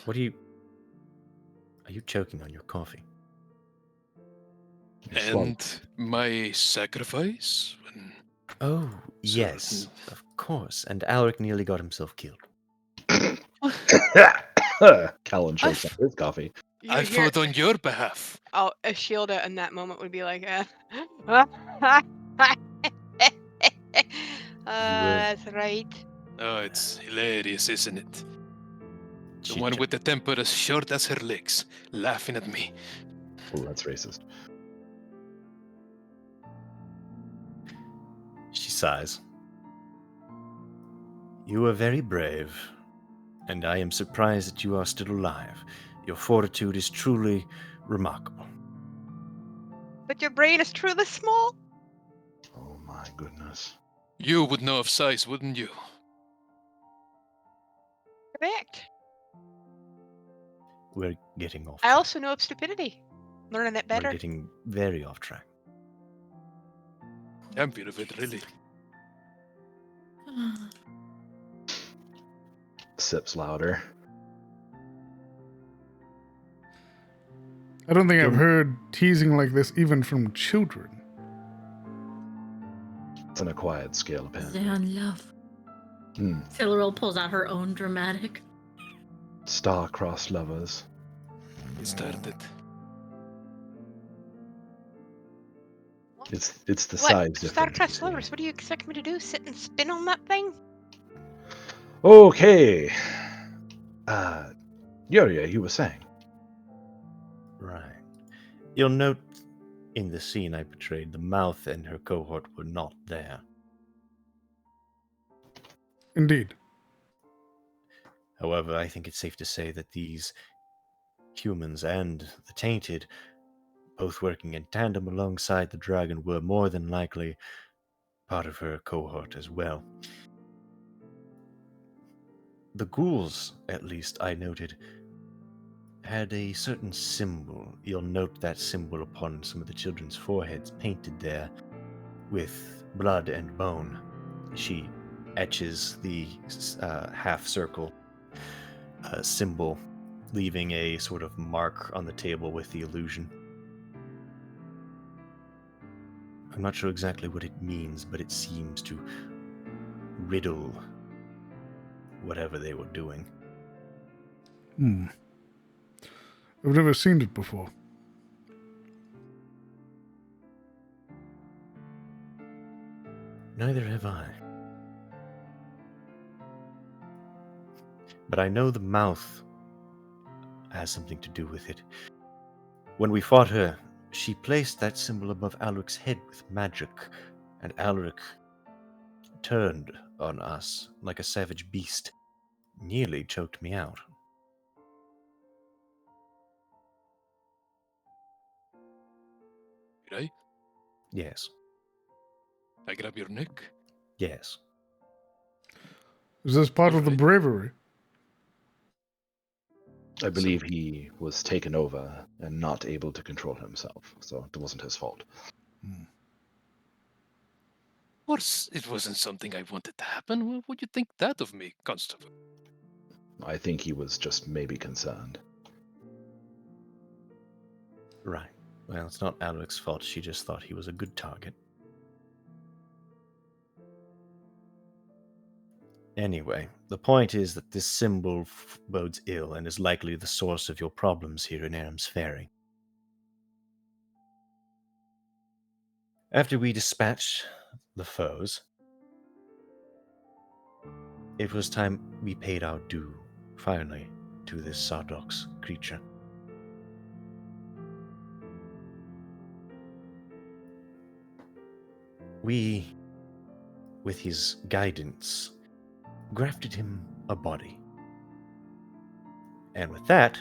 What are you choking on your coffee? And my sacrifice? Oh, yes, of course. And Alaric nearly got himself killed. Callan chokes on his coffee. I fought on your behalf. Oh, Ashilda in that moment would be like, that's right. Oh, it's hilarious, isn't it? The one with the temper as short as her legs, laughing at me. Oh, that's racist. She sighs. You are very brave, and I am surprised that you are still alive. Your fortitude is truly remarkable. But your brain is truly small. Oh my goodness. You would know of size, wouldn't you? Correct. We're getting off I track. also know of stupidity. Learning it better. We're getting very off track. Champion of it, really. Sips louder. I don't think I've heard teasing like this even from children. It's an acquired skill, apparently. They're in love. Filleril pulls out her own dramatic. Star-crossed lovers. It started. It's the What? size difference. Star-crossed lovers, what do you expect me to do? Sit and spin on that thing? Okay. Yuria, you were saying. Right. You'll note in the scene I portrayed, the mouth and her cohort were not there. Indeed. However, I think it's safe to say that these humans and the tainted, both working in tandem alongside the dragon, were more than likely part of her cohort as well. The ghouls, at least, I noted, had a certain symbol. You'll note that symbol upon some of the children's foreheads, painted there with blood and bone. She etches the half-circle symbol, leaving a sort of mark on the table with the illusion. I'm not sure exactly what it means, but it seems to riddle whatever they were doing. I've never seen it before. Neither have I. But I know the mouth has something to do with it. When we fought her, she placed that symbol above Alric's head with magic, and Alric turned on us like a savage beast, nearly choked me out. Did I? Yes, I grab your neck? yes. Is this part of the Alright. bravery? I believe he was taken over and not able to control himself, so it wasn't his fault. Of course, it wasn't something I wanted to happen. What would you think that of me, Constable? I think he was just maybe concerned. Right. Well, it's not Alric's fault. She just thought he was a good target. Anyway, the point is that this symbol bodes ill and is likely the source of your problems here in Aram's Ferry. After we dispatched the foes, it was time we paid our due, finally, to this Sardox creature. We, with his guidance, grafted him a body. And with that,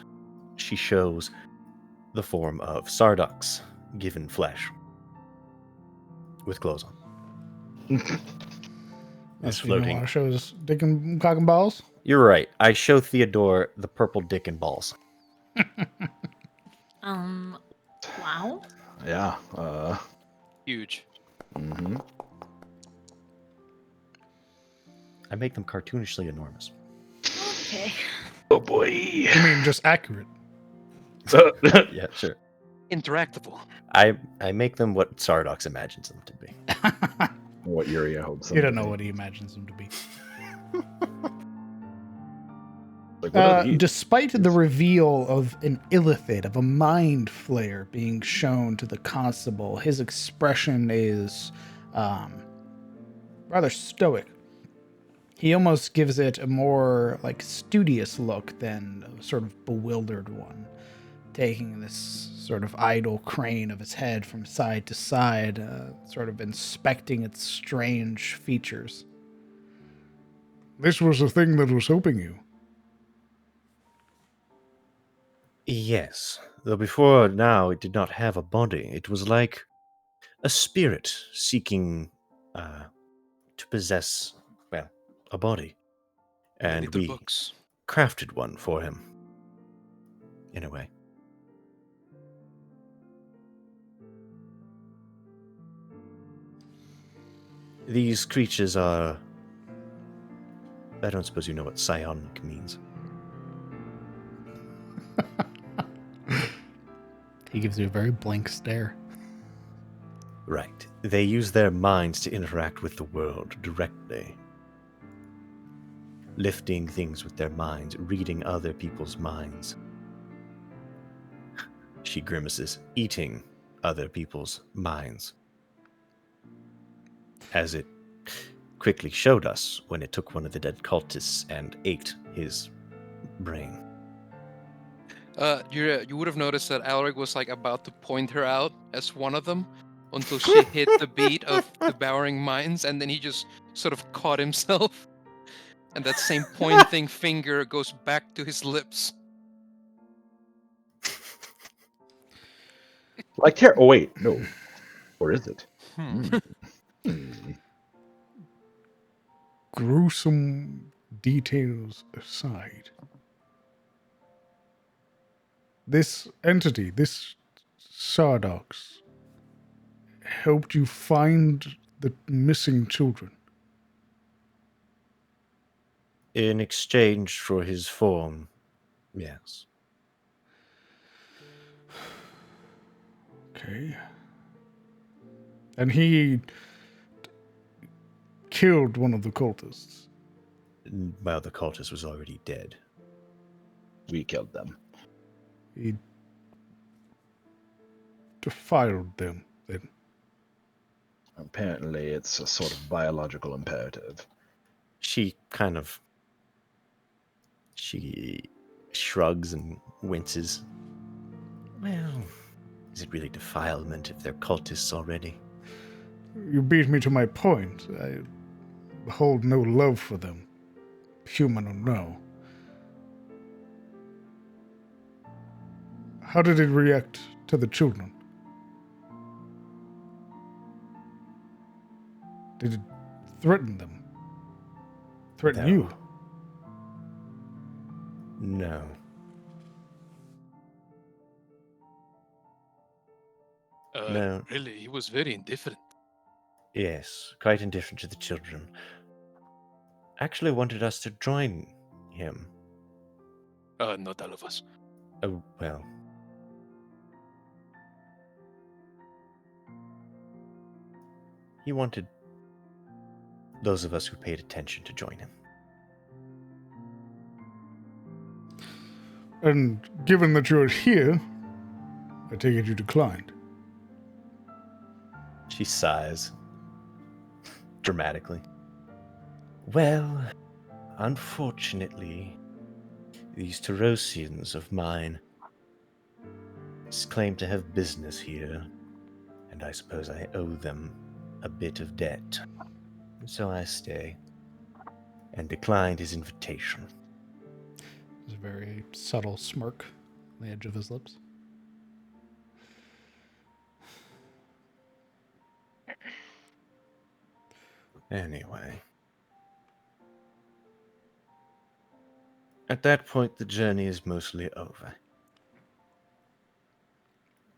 she shows the form of Sardox, given flesh, with clothes on. That's Is what you floating. want to show us dick and cock and balls? You're right. I show Theodore the purple dick and balls. Wow. Yeah. Huge. Mm-hmm. I make them cartoonishly enormous. Okay. Oh boy. You mean just accurate? Yeah, sure. Interactable. I make them what Sardox imagines them to be. What Yuria hopes. You don't know what he imagines them to be. Like, what are these? Despite the reveal of an illithid, of a mind flayer being shown to the constable, his expression is rather stoic. He almost gives it a more like studious look than a sort of bewildered one, taking this sort of idle crane of his head from side to side, sort of inspecting its strange features. This was the thing that was helping you. Yes, though before now it did not have a body. It was like a spirit seeking to possess, well, a body. I And need the we books. crafted one for him, in a way. These creatures are... I don't suppose you know what psionic means. He gives you a very blank stare. Right. They use their minds to interact with the world directly. Lifting things with their minds, reading other people's minds. She grimaces, eating other people's minds. As it quickly showed us when it took one of the dead cultists and ate his brain. You would have noticed that Alric was like about to point her out as one of them until she hit the beat of devouring minds, and then he just sort of caught himself, and that same pointing finger goes back to his lips. Like terror. Oh wait, no. Or is it? Hmm. Hmm. Gruesome details aside, this entity, this Sardox, helped you find the missing children. In exchange for his form, yes. Okay. And he killed one of the cultists. Well, the cultist was already dead. We killed them. He defiled them, then? Apparently, it's a sort of biological imperative. She shrugs and winces. Well, is it really defilement if they're cultists already? You beat me to my point. I hold no love for them, human or no. How did it react to the children? Did it threaten them? Threaten No. you? No. No. Really, he was very indifferent. Yes, quite indifferent to the children. Actually wanted us to join him. Not all of us. Oh, well. He wanted those of us who paid attention to join him. And given that you're here, I take it you declined. She sighs dramatically. Well, unfortunately, these Tarosians of mine claim to have business here, and I suppose I owe them a bit of debt. So I stay, and declined his invitation. There's a very subtle smirk on the edge of his lips. Anyway. At that point, the journey is mostly over.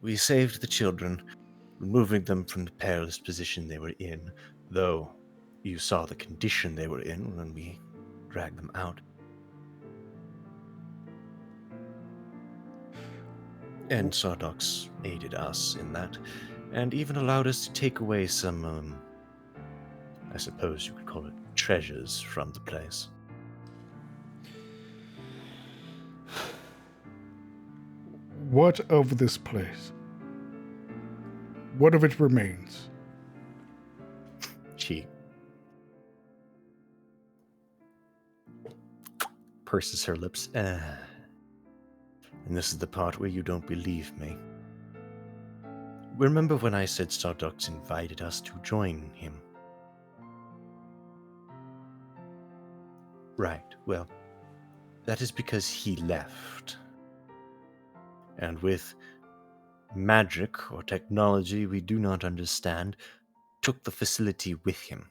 We saved the children, removing them from the perilous position they were in, though you saw the condition they were in when we dragged them out. And Sardox aided us in that, and even allowed us to take away some, I suppose you could call it treasures from the place. What of this place? What of it remains? She purses her lips. And this is the part where you don't believe me. Remember when I said Sardox invited us to join him? Right, well, that is because he left. And with magic or technology we do not understand, took the facility with him.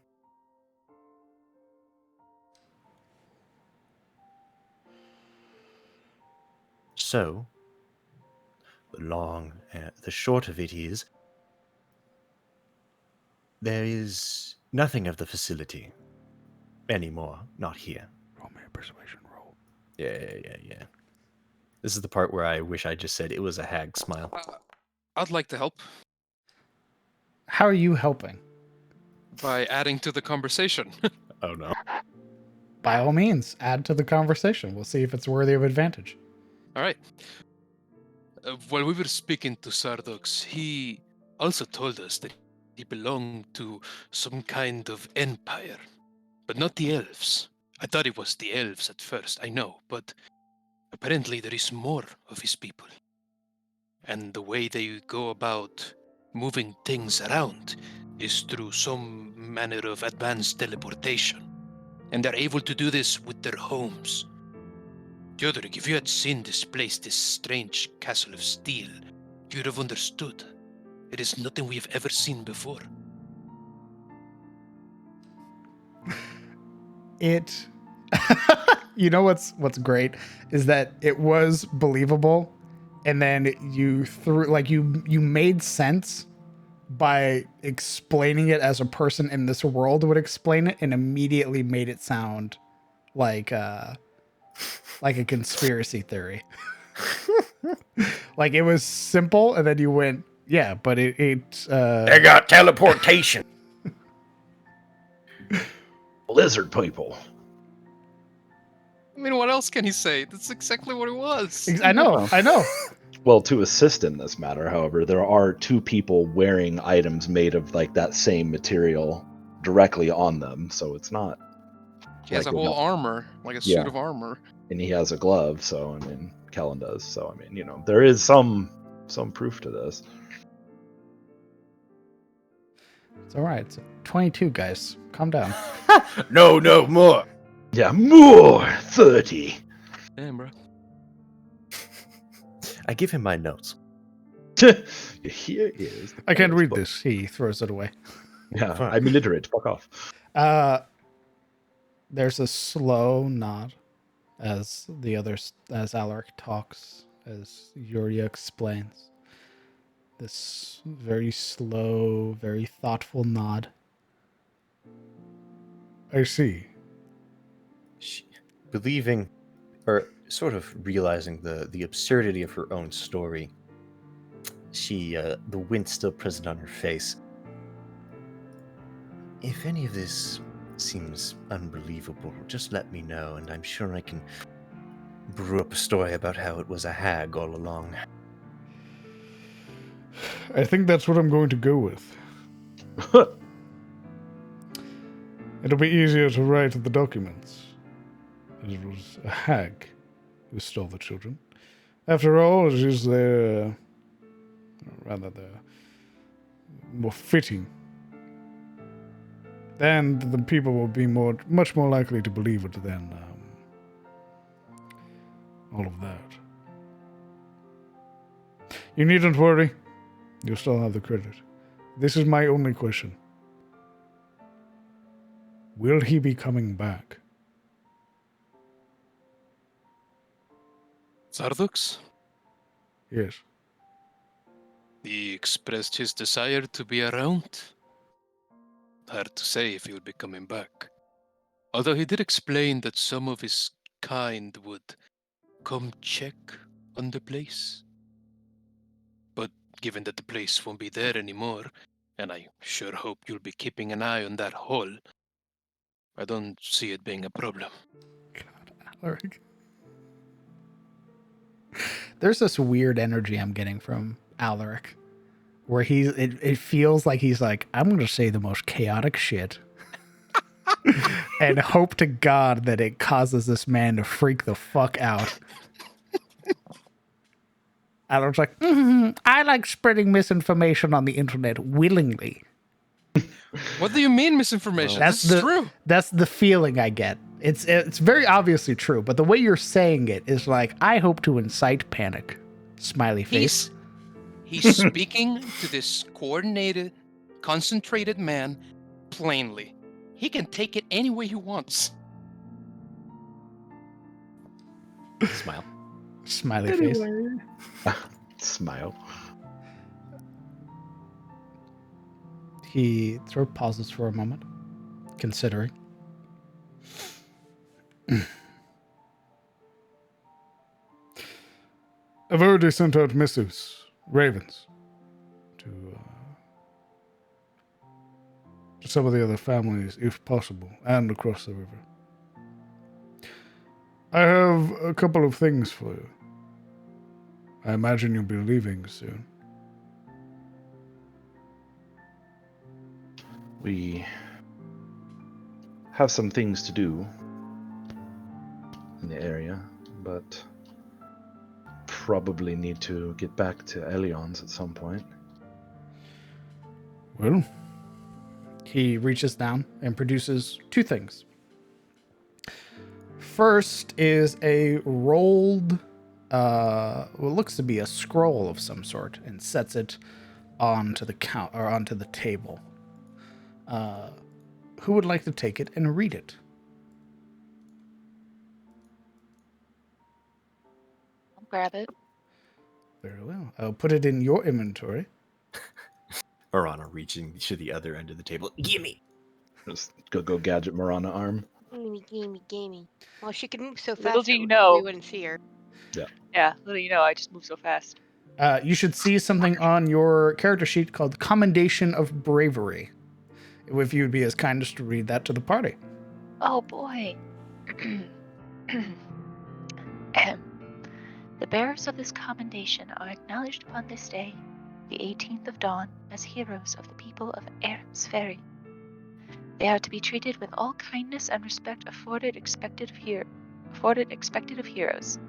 So, the short of it is, there is nothing of the facility anymore, not here. Roll me a persuasion roll. Yeah. This is the part where I wish I just said it was a hag smile. I'd like to help How are you helping? by adding to the conversation. Oh no. By all means, add to the conversation. We'll see if it's worthy of advantage. All right. While we were speaking to Sardox, he also told us that he belonged to some kind of empire, but not the elves. I thought it was the elves at first, I know, but apparently there is more of his people. And the way they go about moving things around is through some manner of advanced teleportation. And they're able to do this with their homes. Theodoric, if you had seen this place, this strange castle of steel, you'd have understood. It is nothing we have ever seen before. It you know what's great is that it was believable, and then you made sense by explaining it as a person in this world would explain it, and immediately made it sound like a conspiracy theory. Like it was simple, and then you went, yeah, but They got teleportation. Lizard people. I mean, what else can he say? That's exactly what it was. I know. Well, to assist in this matter, however, there are 2 people wearing items made of like that same material directly on them, so it's not. He has like a we're whole not- armor, like a Yeah. suit of armor. and he has a glove, so I mean, Kellen does. So I mean, there is some proof to this. It's all right. It's 22, guys. Calm down. No, more. Yeah, more 30. Damn, bro. I give him my notes. Here is. I can't read book. this. He throws it away. Yeah, Fuck. I'm illiterate. Fuck off. There's a slow nod as Alaric talks, as Yuria explains. This very slow, very thoughtful nod. I see. She, believing, or sort of realizing the absurdity of her own story, she, the wint still present on her face. If any of this seems unbelievable, just let me know, and I'm sure I can brew up a story about how it was a hag all along. I think that's what I'm going to go with. It'll be easier to write the documents. It was a hag who stole the children. After all, it is their... rather, their... more fitting. And the people will be much more likely to believe it than all of that. You needn't worry. You'll still have the credit. This is my only question. Will he be coming back? Zardux? Yes. He expressed his desire to be around. Hard to say if he'll be coming back. Although he did explain that some of his kind would come check on the place. But given that the place won't be there anymore, and I sure hope you'll be keeping an eye on that hole, I don't see it being a problem. God, Alaric. There's this weird energy I'm getting from Alaric, where it feels like he's like, I'm going to say the most chaotic shit and hope to God that it causes this man to freak the fuck out. Alaric's like, I like spreading misinformation on the internet willingly. What do you mean misinformation? That's This is true. That's the feeling I get. It's very obviously true, but the way you're saying it is like, I hope to incite panic. Smiley face. He's speaking to this coordinated, concentrated man plainly. He can take it any way he wants. Smile. Smiley face. Smile. He sort of pauses for a moment, considering. I've already sent out missives, ravens, to some of the other families, if possible, and across the river. I have a couple of things for you. I imagine you'll be leaving soon. We have some things to do in the area, but probably need to get back to Elion's at some point. Well, He reaches down and produces two things. First is a rolled, what looks to be a scroll of some sort, and sets it onto the onto the table. Who would like to take it and read it? I'll grab it. Very well. I'll put it in your inventory. Marana reaching to the other end of the table. Gimme! Just go gadget Marana arm. Gamey. Well, she can move so fast Little do you we know. wouldn't see her. Yeah, little you know, I just move so fast. You should see something on your character sheet called Commendation of Bravery. If you would be as kind as to read that to the party. Oh boy. The bearers of this commendation are acknowledged upon this day, the 18th of Dawn, as heroes of the people of Aram's Ferry. They are to be treated with all kindness and respect afforded expected of heroes.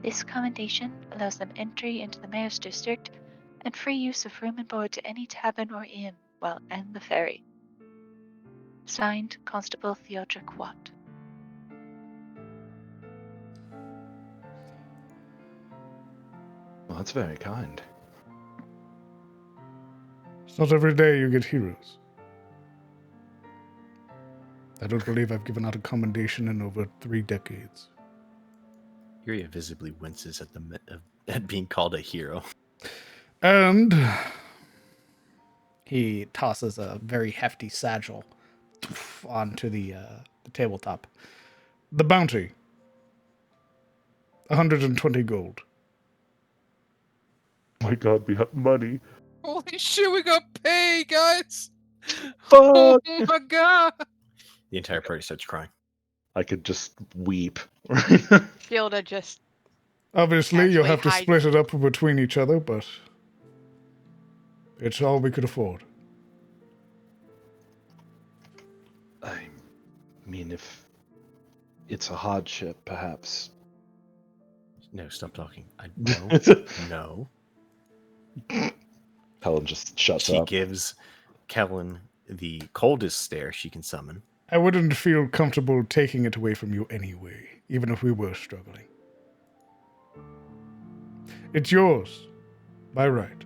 This commendation allows them entry into the mayor's district and free use of room and board to any tavern or inn while on the ferry. Signed, Constable Theodric Watt. Well, that's very kind. It's not every day you get heroes. I don't believe I've given out a commendation in over 3 decades. Yuria visibly winces at being called a hero. And He tosses a very hefty satchel onto the tabletop. the bounty. 120 gold. My God, we have money. Holy shit, we got pay, guys! Fuck! Oh my god! The entire party starts crying. I could just weep. Fielda just Obviously, you'll Casually have to hide- split it up between each other, but it's all we could afford. I mean, if it's a hardship, perhaps. No, stop talking. No. Helen just shuts She up. gives Kellen the coldest stare she can summon. I wouldn't feel comfortable taking it away from you anyway, even if we were struggling. It's yours, by right.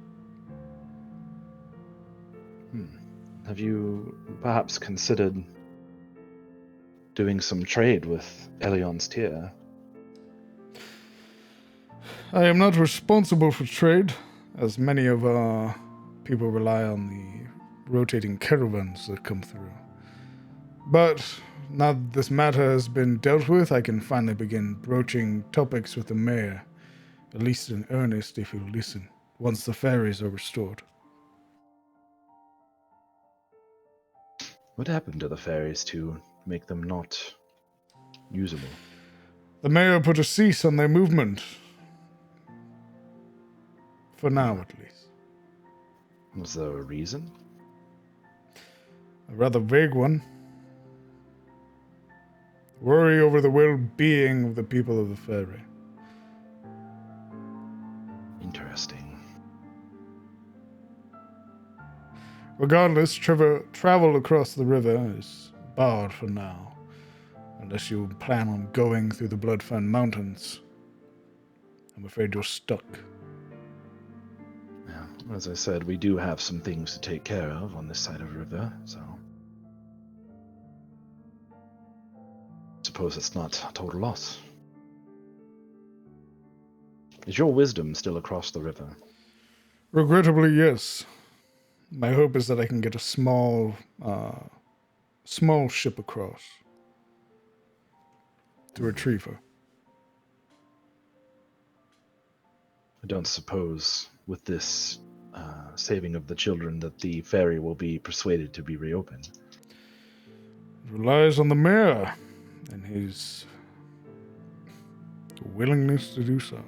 Have you perhaps considered doing some trade with Elion's tier? I am not responsible for trade, as many of our people rely on the rotating caravans that come through. But now that this matter has been dealt with, I can finally begin broaching topics with the mayor, at least in earnest if he'll listen, once the ferries are restored. What happened to the ferries to make them not usable? The mayor put a cease on their movement. For now, at least. Was there a reason? A rather vague one. Worry over the well-being of the people of the ferry. Interesting. Regardless, travel across the river is barred for now, unless you plan on going through the Bloodfen Mountains. I'm afraid you're stuck. Yeah, as I said, we do have some things to take care of on this side of the river, so... Suppose it's not a total loss. Is your wisdom still across the river? Regrettably, yes. My hope is that I can get a small ship across to retrieve her. I don't suppose, with this saving of the children, that the ferry will be persuaded to be reopened. It relies on the mayor and his willingness to do so.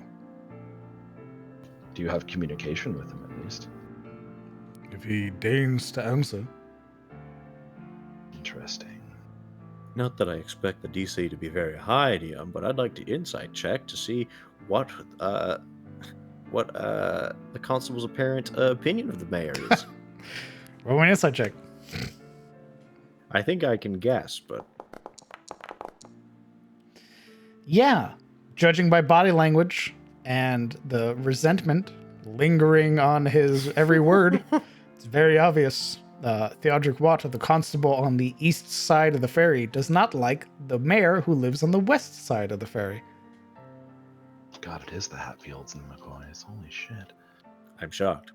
Do you have communication with him, at least? If he deigns to answer. Interesting. Not that I expect the DC to be very high, DM, but I'd like to insight check to see what the constable's apparent opinion of the mayor is. Roll an insight check. I think I can guess, but Yeah, judging by body language and the resentment lingering on his every word, it's very obvious. Theodric Watt, the constable on the east side of the ferry, does not like the mayor who lives on the west side of the ferry. God, it is the Hatfields and the McCoys. Holy shit. I'm shocked.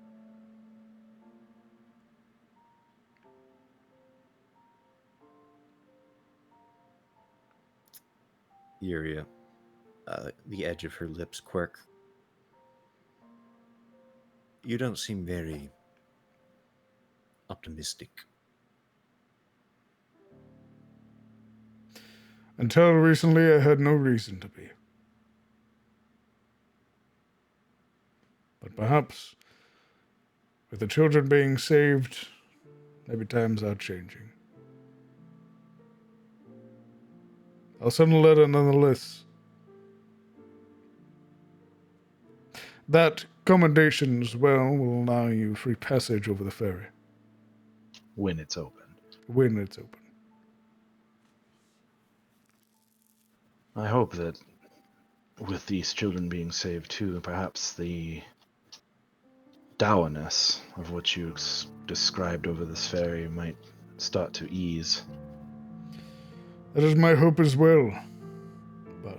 Yuria, the edge of her lips quirk. You don't seem very optimistic. Until recently, I had no reason to be. perhaps with the children being saved, maybe times are changing. I'll send a letter nonetheless. That commendation as well will allow you free passage over the ferry When it's open. when it's open. I hope that with these children being saved too, perhaps the dourness of what you described over this ferry might start to ease. That is my hope as well. But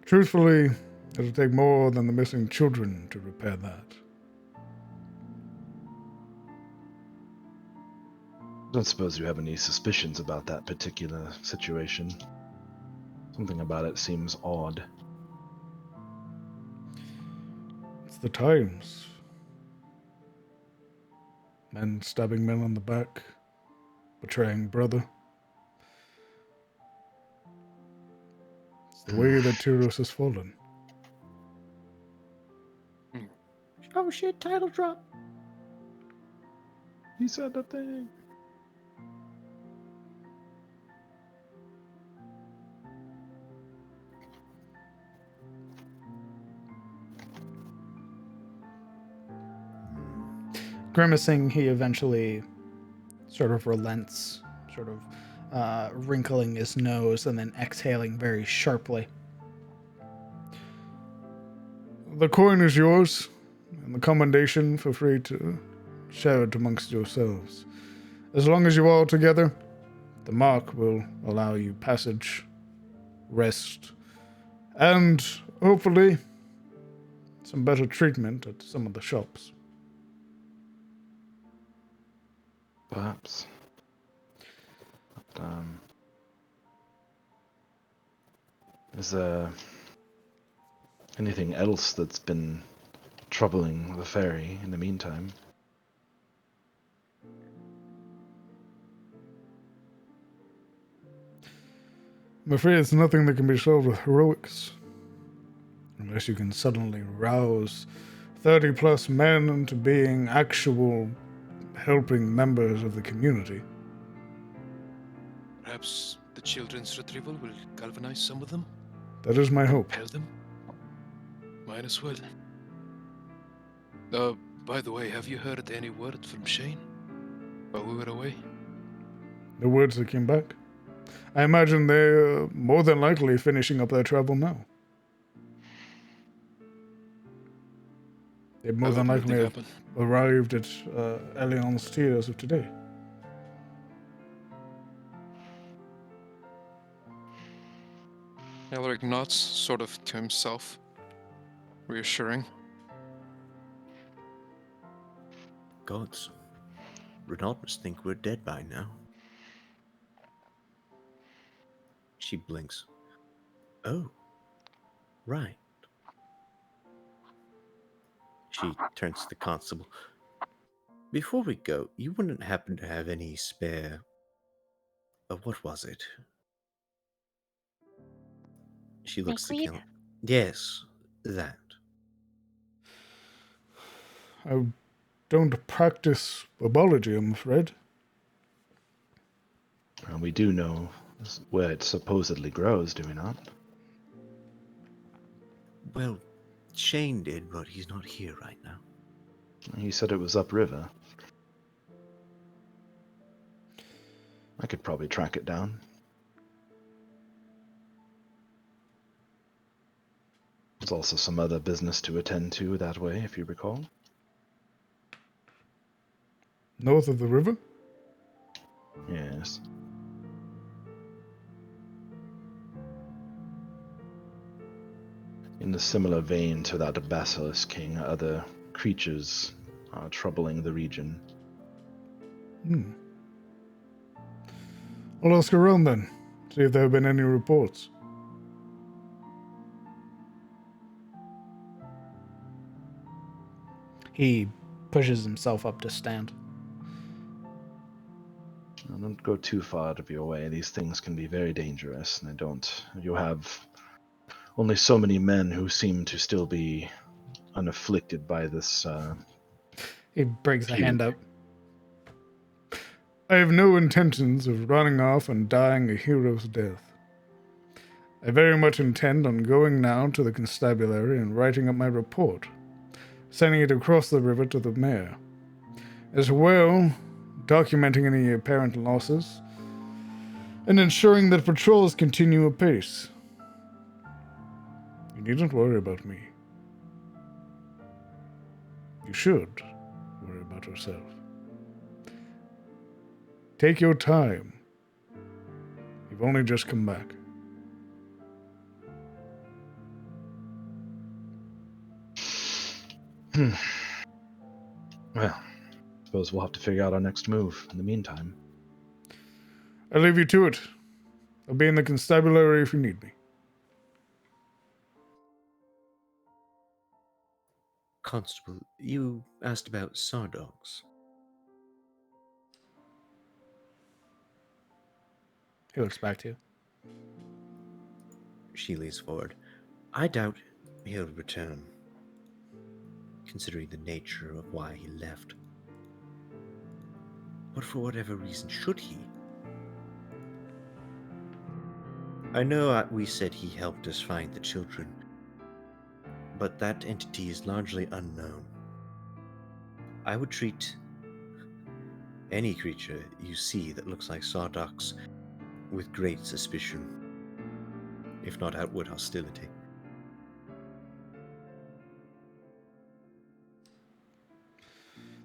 truthfully, it'll take more than the missing children to repair that. I don't suppose you have any suspicions about that particular situation. Something about it seems odd. It's the times. Men stabbing men on the back, betraying brother. It's the way that Tyros has fallen. Oh shit, title drop. He said that thing. Grimacing, he eventually sort of relents, sort of wrinkling his nose and then exhaling very sharply. The coin is yours, and the commendation feel free to share it amongst yourselves. As long as you're all together, the mark will allow you passage, rest, and hopefully some better treatment at some of the shops. Perhaps. But, is there anything else that's been troubling the ferry in the meantime? I'm afraid it's nothing that can be solved with heroics. Unless you can suddenly rouse 30 plus men into being actual helping members of the community. Perhaps the children's retrieval will galvanize some of them? That is my hope. Compel them? Might as well. By the way, have you heard any word from Shane while we were away? The words that came back. I imagine they're more than likely finishing up their travel now. They more I than hope likely nothing have happened. arrived at Allianz Tea as of today. Elric nods, sort of to himself. Reassuring. Gods. Renaud must think we're dead by now. She blinks. Oh. Right. She turns to the constable. Before we go, you wouldn't happen to have any spare... what was it? She looks to Milkweed? Kellen. Yes, that. I don't practice herbology, I'm afraid. And we do know where it supposedly grows, do we not? Well, Shane did, but he's not here right now. He said it was upriver. I could probably track it down. There's also some other business to attend to that way, if you recall. North of the river? Yes. In a similar vein to that Basilisk King, other creatures are troubling the region. I'll ask around then, see if there have been any reports. He pushes himself up to stand. Don't go too far out of your way. These things can be very dangerous, and you have only so many men who seem to still be unafflicted by this. He brings a hand up. I have no intentions of running off and dying a hero's death. I very much intend on going now to the constabulary and writing up my report, sending it across the river to the mayor. As well, documenting any apparent losses, and ensuring that patrols continue apace. You needn't worry about me. You should worry about yourself. Take your time. You've only just come back. Well, suppose we'll have to figure out our next move in the meantime. I leave you to it. I'll be in the constabulary if you need me. Constable, you asked about saw dogs. He looks back to you. She leans forward. I doubt he'll return, considering the nature of why he left. But for whatever reason should he? I know we said he helped us find the children, but that entity is largely unknown. I would treat any creature you see that looks like Sawdox with great suspicion, if not outward hostility.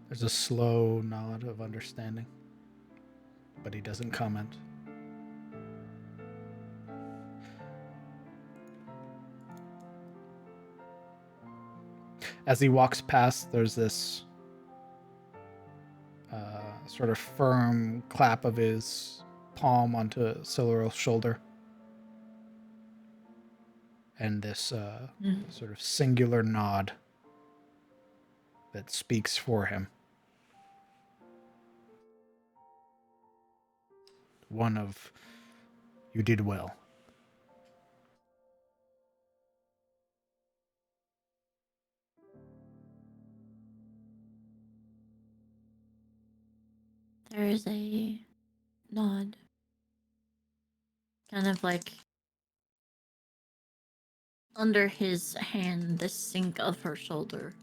There's a slow nod of understanding, but he doesn't comment. As he walks past, there's this sort of firm clap of his palm onto Silural's shoulder. And this sort of singular nod that speaks for him. One of, you did well. There is a nod. Kind of like under his hand, the sink of her shoulder.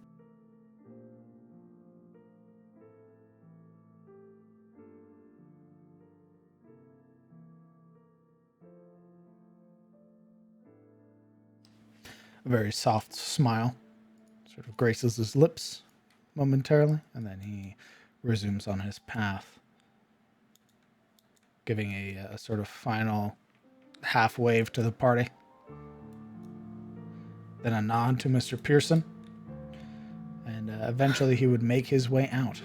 A very soft smile sort of graces his lips momentarily, and then he resumes on his path, giving a sort of final half wave to the party. Then a nod to Mr. Pearson, and eventually he would make his way out.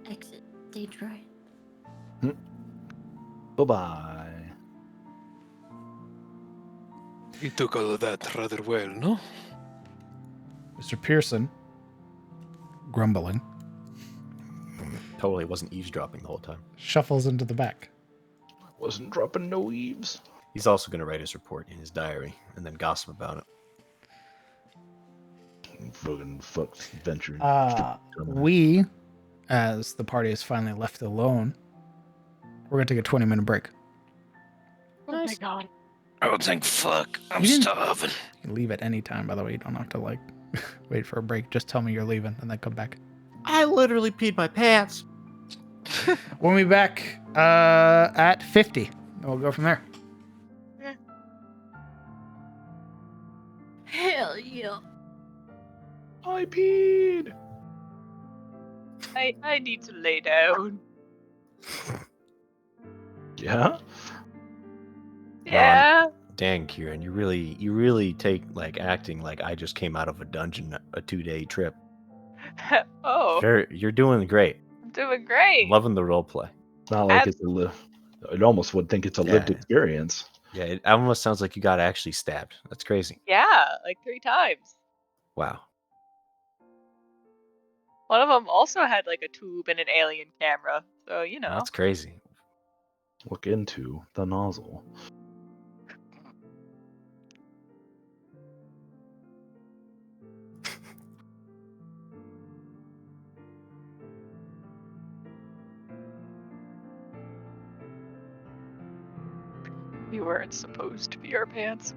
Exit stage right. Bye-bye. You took all of that rather well, no? Mr. Pearson, grumbling, Totally wasn't eavesdropping the whole time. shuffles into the back. Wasn't dropping no eaves. He's also going to write his report in his diary and then gossip about it. Fucking fucked venture. We, as the party is finally left alone, we're going to take a 20-minute break. Oh my god. Oh, thank fuck. I'm You didn't- starving. You can leave at any time, by the way. You don't have to, like, wait for a break. Just tell me you're leaving and then come back. I literally peed my pants. We'll be back at 50. And we'll go from there. Hell yeah. I peed. I need to lay down. Yeah? Yeah. Dang, Kieran, you really take like acting like I just came out of a dungeon a 2-day trip. Oh, You're doing great. I'm doing great. Loving the role play. It's not like it's a it almost would think it's a lived Yeah. experience. Yeah, it almost sounds like you got actually stabbed. That's crazy. Yeah, like 3 times. Wow. One of them also had like a tube and an alien camera. So, you know. That's crazy. Look into the nozzle. You weren't supposed to be our pants.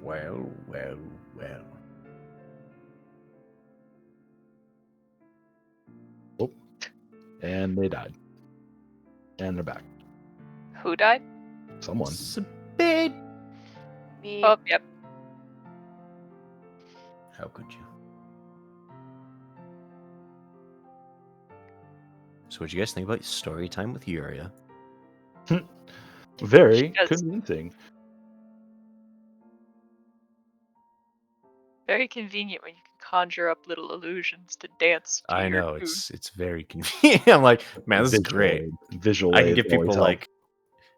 Well, well, well. Oh, and they died. And they're back. Who died? Someone. Spade. Me. Oh, yep. How could you? So, what do you guys think about story time with Yuria? Very She does. convincing. Very convenient when you can conjure up little illusions to dance to I your know tune. it's very convenient. I'm like, man, this is great. Visual I can aids give people always help. like,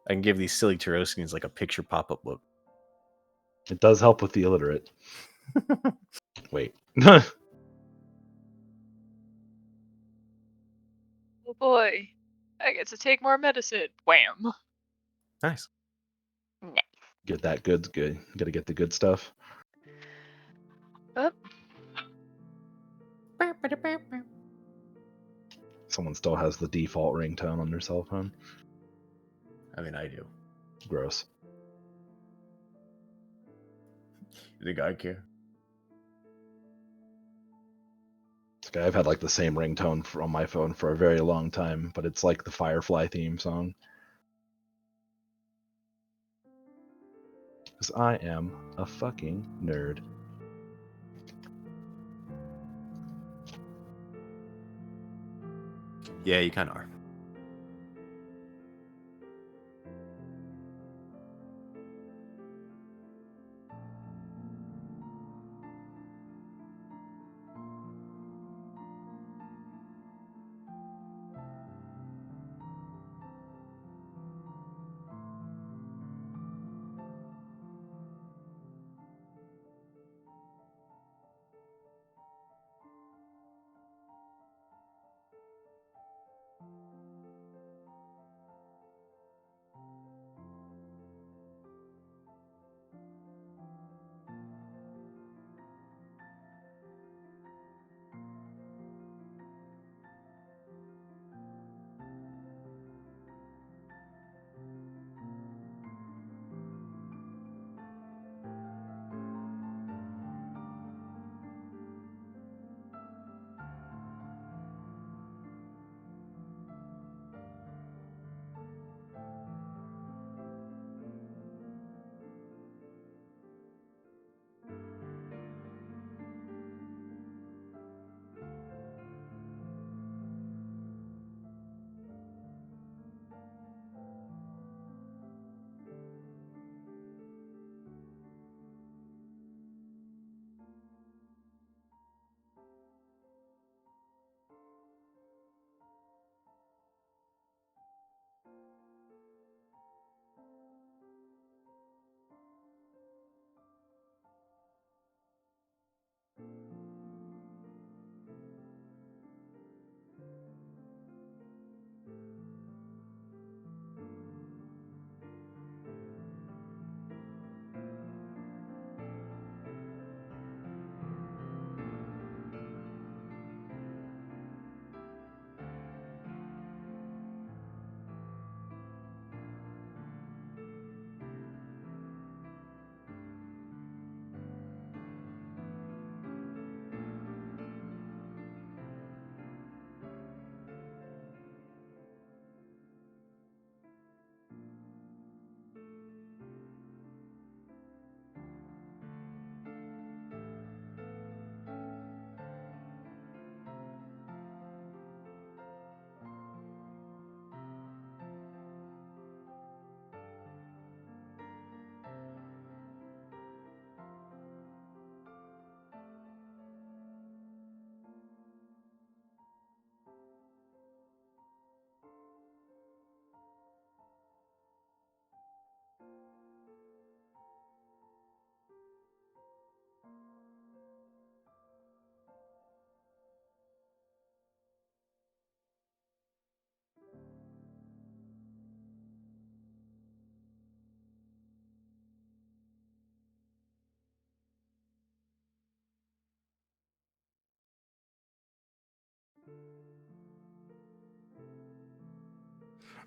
I can give these silly Tarosians like a picture pop-up book. It does help with the illiterate. Wait. Oh boy, I get to take more medicine. Wham. Nice. Nice. Get that good. Gotta get the good stuff. Oh, Someone still has the default ringtone on their cell phone. I mean, I do. Gross. You think I care? Okay, I've had like the same ringtone on my phone for a very long time, but it's like the Firefly theme song. Because I am a fucking nerd. Yeah, you kind of are.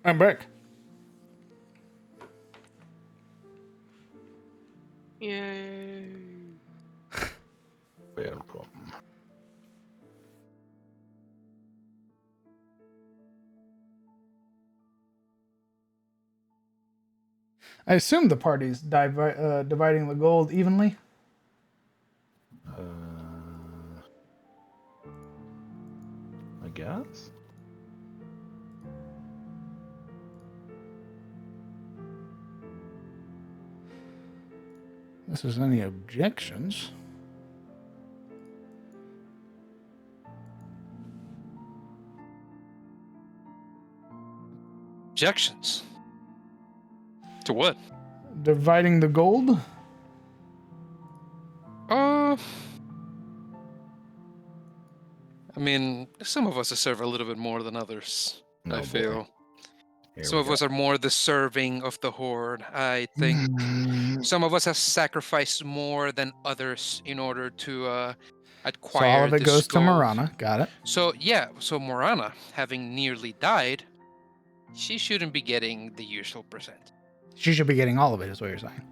I'm back. Yay. Fair problem. I assume the party's dividing the gold evenly. I guess. Unless there's any objections. Objections? To what? Dividing the gold? I mean, some of us deserve a little bit more than others, Oh, I boy. feel. Here Some we of go. us are more deserving of the horde. I think some of us have sacrificed more than others in order to acquire So all of it this goes to gold. Marana. Got it. So yeah, so Morana, having nearly died, she shouldn't be getting the usual percent. She should be getting all of it, is what you're saying.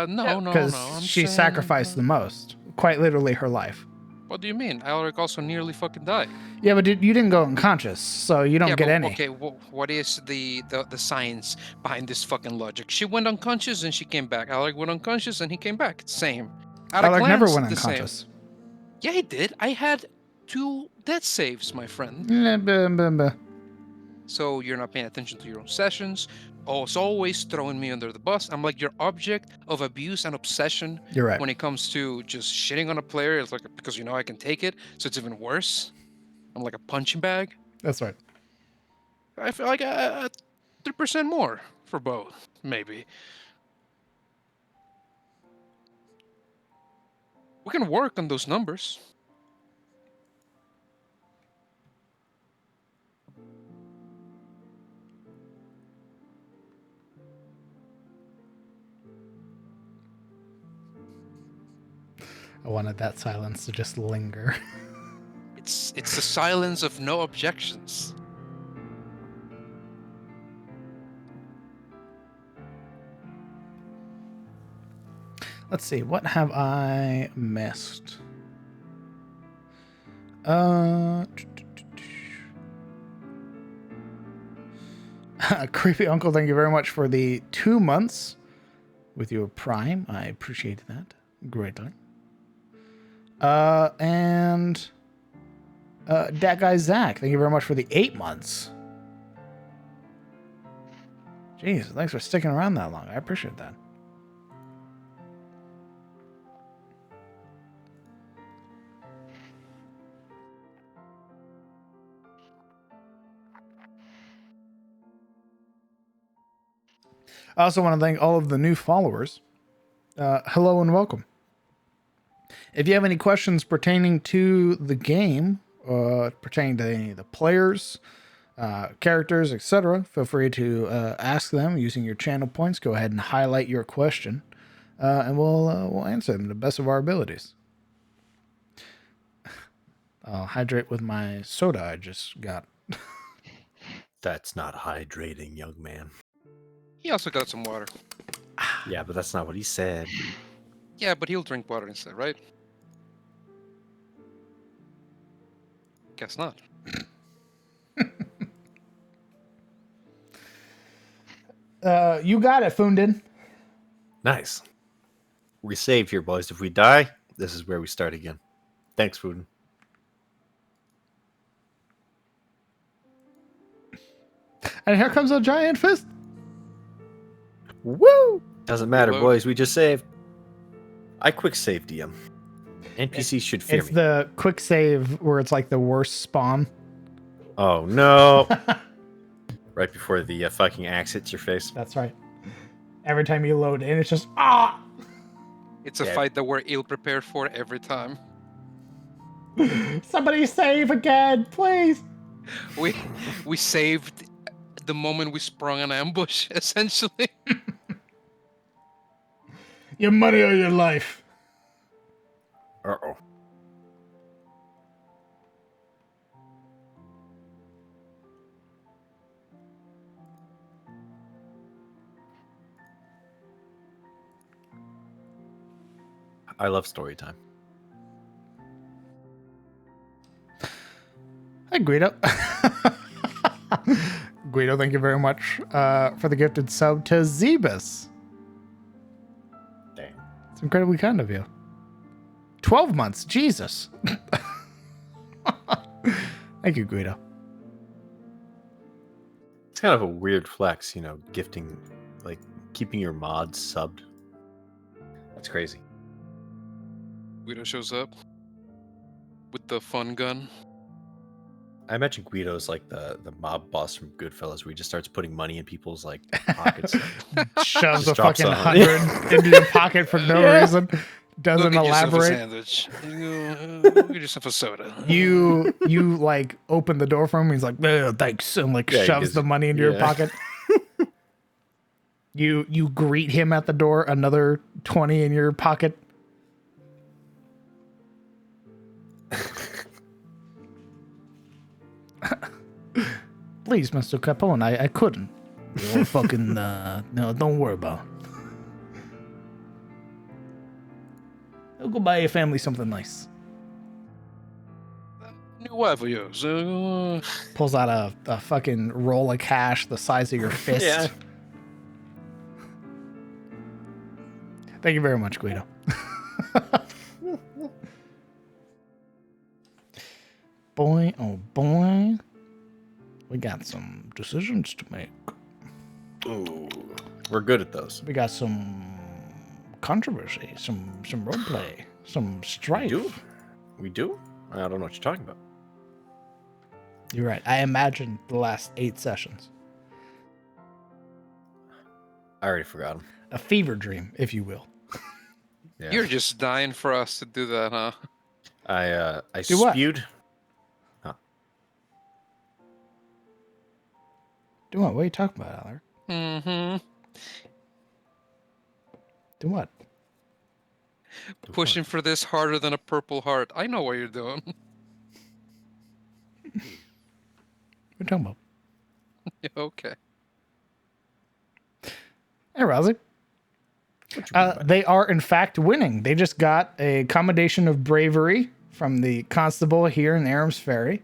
No. Because I'm she saying, sacrificed the most. Quite literally her life. What do you mean? Alaric also nearly fucking died. Yeah, but you didn't go unconscious, so you don't Yeah, get but, any. okay, what is the science behind this fucking logic? She went unconscious and she came back. Alaric went unconscious and he came back. It's the same. At a Alec never glance, went the same. unconscious. Yeah, he did. I had 2 death saves, my friend. So you're not paying attention to your own sessions. Oh, it's always throwing me under the bus. I'm like your object of abuse and obsession. You're right. When it comes to just shitting on a player, it's like because you know I can take it, so it's even worse. I'm like a punching bag. That's right. I feel like 3% more for both, maybe. We can work on those numbers. I wanted that silence to just linger. It's the silence of no objections. Let's see, what have I missed? Creepy Uncle, thank you very much for the 2 months with your Prime. I appreciate that greatly. And that guy Zach, thank you very much for the 8 months. Jeez, thanks for sticking around that long. I appreciate that. I also want to thank all of the new followers. Hello and welcome. If you have any questions pertaining to the game, pertaining to any of the players, characters, etc., feel free to ask them using your channel points. Go ahead and highlight your question, and we'll answer them to the best of our abilities. I'll hydrate with my soda I just got. That's not hydrating, young man. He also got some water. Yeah, but that's not what he said. Yeah, but he'll drink water instead, right? Guess not. You got it, Fundin. Nice. We save here, boys. If we die, this is where we start again. Thanks, Foodin. And here comes a giant fist. Woo! Doesn't matter, Reload. boys. We just saved. I quick saved DM. NPCs should fear It's me. the quick save where it's like the worst spawn. Oh, no. Right before the fucking axe hits your face. That's right. Every time you load in, it's just ah. It's a Yeah. fight that we're ill prepared for every time. Somebody save again, please. We saved the moment we sprung an ambush, essentially. Your money or your life. Uh-oh. I love story time. Hi, Guido. Guido, thank you very much for the gifted sub to Zebus. Damn. It's incredibly kind of you. 12 months, Jesus. Thank you, Guido. It's kind of a weird flex, gifting, like, keeping your mods subbed. That's crazy. Guido shows up with the fun gun. I imagine Guido's like the mob boss from Goodfellas, where he just starts putting money in people's like pockets. Shoves Just a drops fucking 100. into your pocket for no reason. Go Doesn't get yourself a elaborate. sandwich. Get yourself a soda. You like open the door for him. He's like, thanks, and like Yeah, he shoves gives the you- money into your yeah. pocket. You greet him at the door. Another 20 in your pocket. Please, Mr. Capone, I couldn't. You're fucking no, don't worry about it. I'll go buy your family something nice. New wife of yours. Pulls out a fucking roll of cash the size of your fist. Yeah. Thank you very much, Guido. Boy, oh boy. We got some decisions to make. Ooh, we're good at those. We got some controversy, some roleplay, some strife. We do? I don't know what you're talking about. You're right. I imagined the last 8 sessions. I already forgot them. A fever dream, if you will. Yeah. You're just dying for us to do that, huh? I Do what? spewed. Huh. Do what? What are you talking about, Aller? Mm-hmm. Do what? Pushing for this harder than a purple heart. I know what you're doing. What are you talking about? Okay. Hey, Rousey. They are, in fact, winning. They just got a commendation of bravery from the constable here in Aram's Ferry,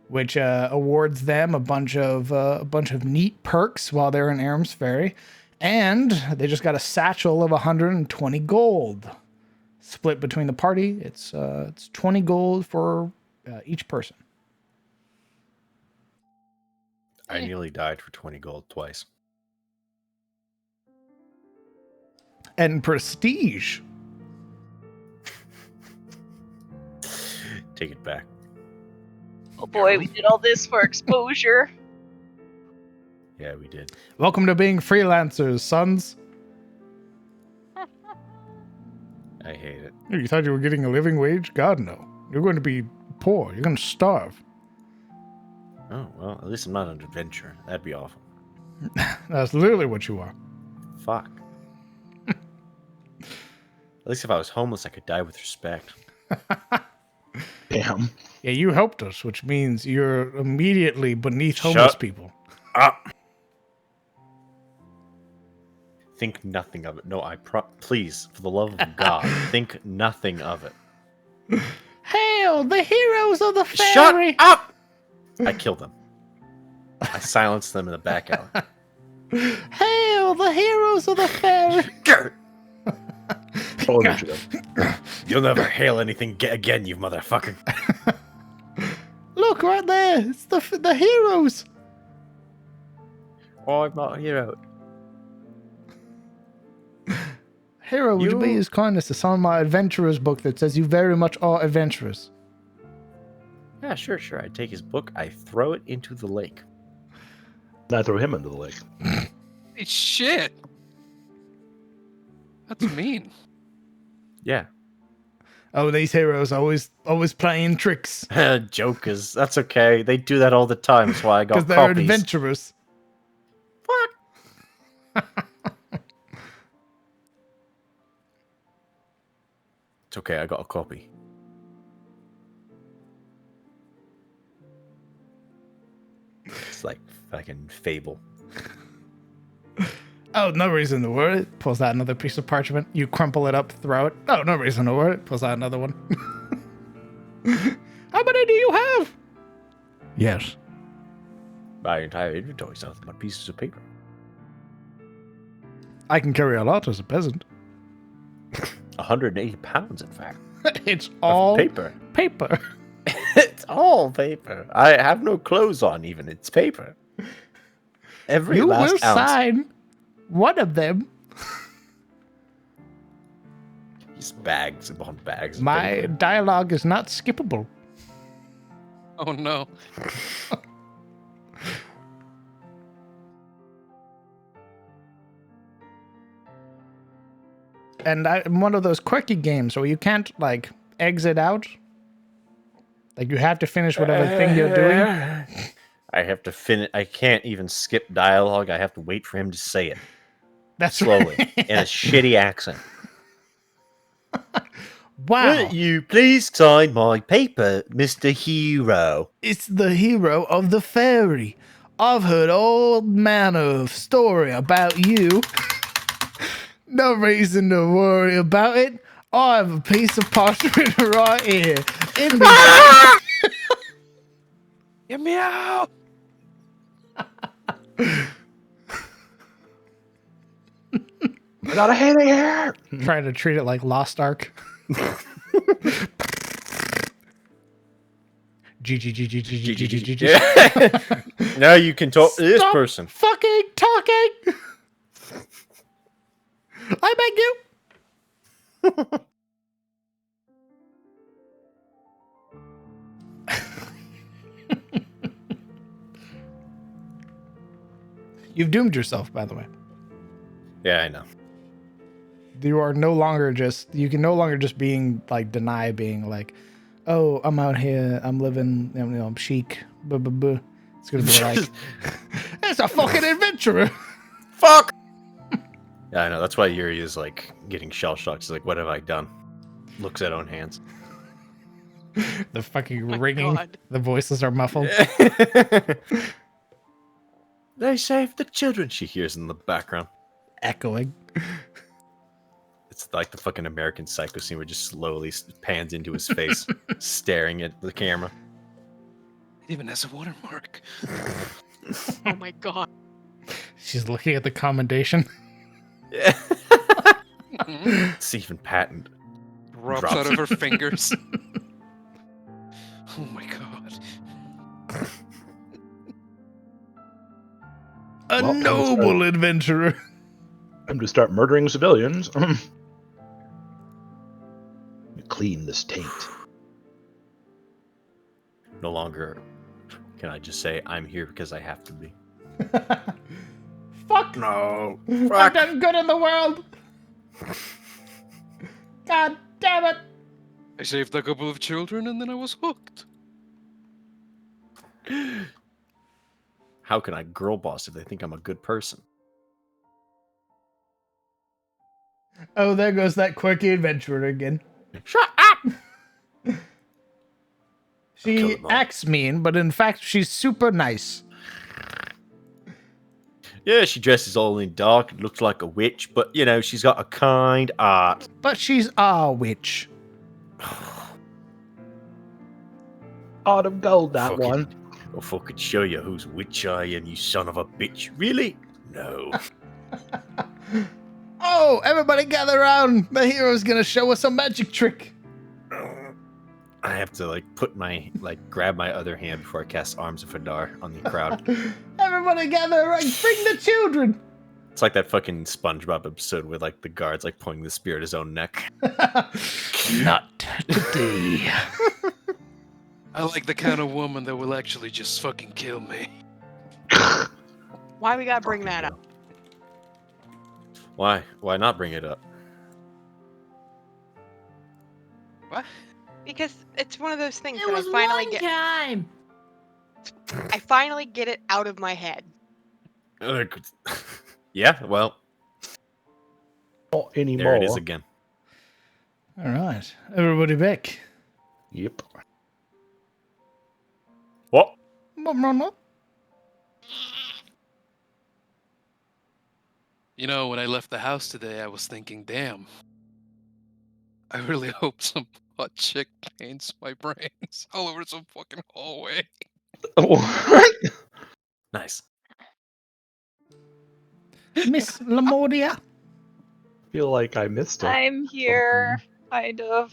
which awards them a bunch of neat perks while they're in Aram's Ferry, and they just got a satchel of 120 gold, split between the party. It's 20 gold for each person. I nearly died for 20 gold twice. And prestige. Take it back. Oh boy, we did all this for exposure. Yeah, we did. Welcome to being freelancers, sons. I hate it. You thought you were getting a living wage? God, no. You're going to be poor. You're going to starve. Oh, well, at least I'm not an adventurer. That'd be awful. That's literally what you are. Fuck. At least if I was homeless, I could die with respect. Damn. Yeah, you helped us, which means you're immediately beneath homeless Shut people. Up! Think nothing of it. No, please, for the love of God, think nothing of it. Hail, the heroes of the Shut ferry! up! I killed them. I silenced them in the back alley. Hail, the heroes of the ferry! Oh, no, you You'll never hail anything again, you motherfucker. Look, right there. It's the heroes. Oh, I'm not a hero. Hero, would you be as kind as to sign my adventurer's book that says you very much are adventurers? Yeah, sure. I take his book, I throw it into the lake. I throw him into the lake. Hey, shit. That's mean. Yeah. Oh, these heroes always playing tricks. Jokers. That's okay. They do that all the time. That's why I got Because they're copies. adventurers. It's okay. I got a copy. It's like fucking Fable. Oh, no reason to worry. Pulls out another piece of parchment. You crumple it up, throw it. Oh, no reason to worry. Pulls out another one. How many do you have? Yes. My entire inventory is nothing but pieces of paper. I can carry a lot as a peasant. 180 pounds, in fact. It's Of all paper. paper. It's all paper. I have no clothes on, even. It's paper. Every You last will ounce. sign one of them. Just bags upon bags. Of My paper. dialogue is not skippable. Oh no. And I'm one of those quirky games where you can't, like, exit out. Like, you have to finish whatever thing you're doing. I have to finish. I can't even skip dialogue. I have to wait for him to say it That's slowly right. in a shitty accent. Wow. Will you please sign my paper, Mr. Hero? It's the hero of the Ferry. I've heard all manner of story about you. No reason to worry about it. I have a piece of parchment right here. In the Get me out! I got a head here. trying to treat it like Lost Ark. G. Now you can talk to this Stop person. fucking talking. I beg you. You've doomed yourself, by the way. Yeah, I know. You are no longer just, you can no longer just deny being like, oh, I'm out here, I'm living, I'm chic, buh, buh, buh. It's gonna be like, it's a fucking adventurer. Fuck! Yeah, I know. That's why Yuri is, like, getting shell-shocked. He's like, what have I done? Looks at own hands. The fucking My ringing, God. the voices are muffled. They saved the children, she hears in the background. Echoing. It's like the fucking American Psycho scene where it just slowly pans into his face, staring at the camera. It even has a watermark. Oh my god. She's looking at the commendation. Stephen Patton. Drops out of her fingers. Oh my god. A Well, noble adventurer. I'm to start murdering civilians. Clean this taint. No longer can I just say I'm here because I have to be. Fuck. No. I've Fuck. done good in the world. God damn it. I saved a couple of children and then I was hooked. How can I girl boss if they think I'm a good person? Oh, there goes that quirky adventurer again. Shut up! Kill She them all. acts mean, but in fact, she's super nice. Yeah, she dresses all in dark and looks like a witch, but, you know, she's got a kind heart. But she's a witch. Pot of gold, that Fucking- one. I'll fucking show you whose witch I am, you son of a bitch. Really? No. Oh, everybody gather around. The hero's gonna show us a magic trick. I have to, like, grab my other hand before I cast Arms of Hadar on the crowd. Everybody gather around. Bring the children. It's like that fucking SpongeBob episode with, like, the guards, like, pointing the spear at his own neck. Not today. I like the kind of woman that will actually just fucking kill me. Why we gotta bring that up? Why? Why not bring it up? What? Because it's one of those things It that was I finally one get. time. I finally get it out of my head. Yeah, well, Not anymore. there it is again. All right, everybody back. Yep. What? You know, when I left the house today, I was thinking, damn, I really hope some hot chick paints my brains all over some fucking hallway. What? Nice. Miss Lamodia. Feel like I missed it. I'm here, kind of.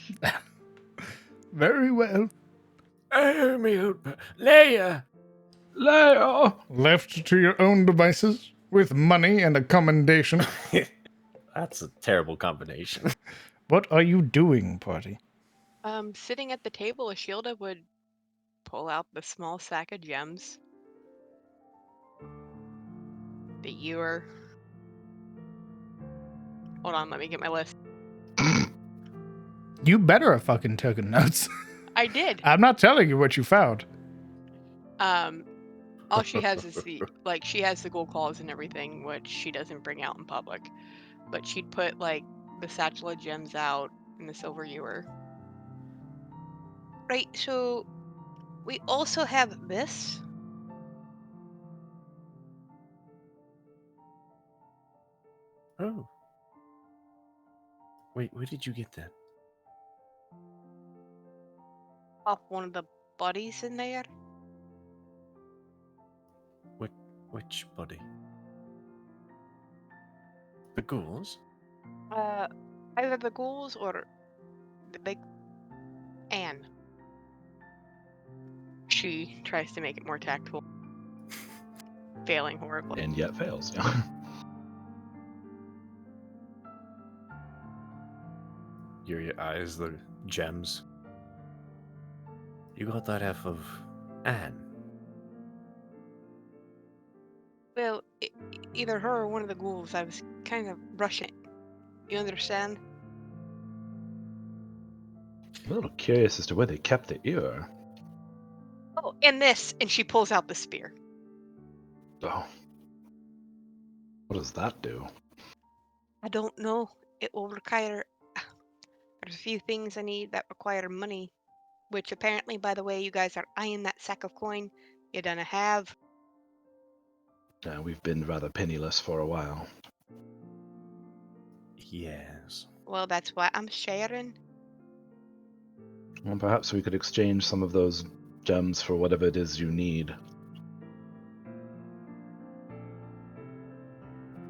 Very well. Oh, me Leia! Leia! Left to your own devices, with money and a commendation. That's a terrible combination. What are you doing, party? Sitting at the table, Ashilda would pull out the small sack of gems. The ewer. Hold on, let me get my list. You better have fucking taken notes. I did. I'm not telling you what you found. All she has is she has the gold claws and everything, which she doesn't bring out in public. But she'd put like the satchel of gems out in the silver ewer. Right, so we also have this. Oh. Wait, where did you get that? Off one of the bodies in there. Which body? The ghouls? Either the ghouls or the big Anne. She tries to make it more tactful. Failing horribly. And yet fails. Yeah. Your eyes, the gems. You got that off of Anne. Well, either her or one of the ghouls. I was kind of rushing it. You understand? I'm a little curious as to where they kept the ear. Oh, and this, and she pulls out the spear. Oh. What does that do? I don't know. It will require. There's a few things I need that require money, which apparently, by the way, you guys are eyeing that sack of coin. You don't have. We've been rather penniless for a while. Yes. Well, that's why I'm sharing. Well, perhaps we could exchange some of those gems for whatever it is you need.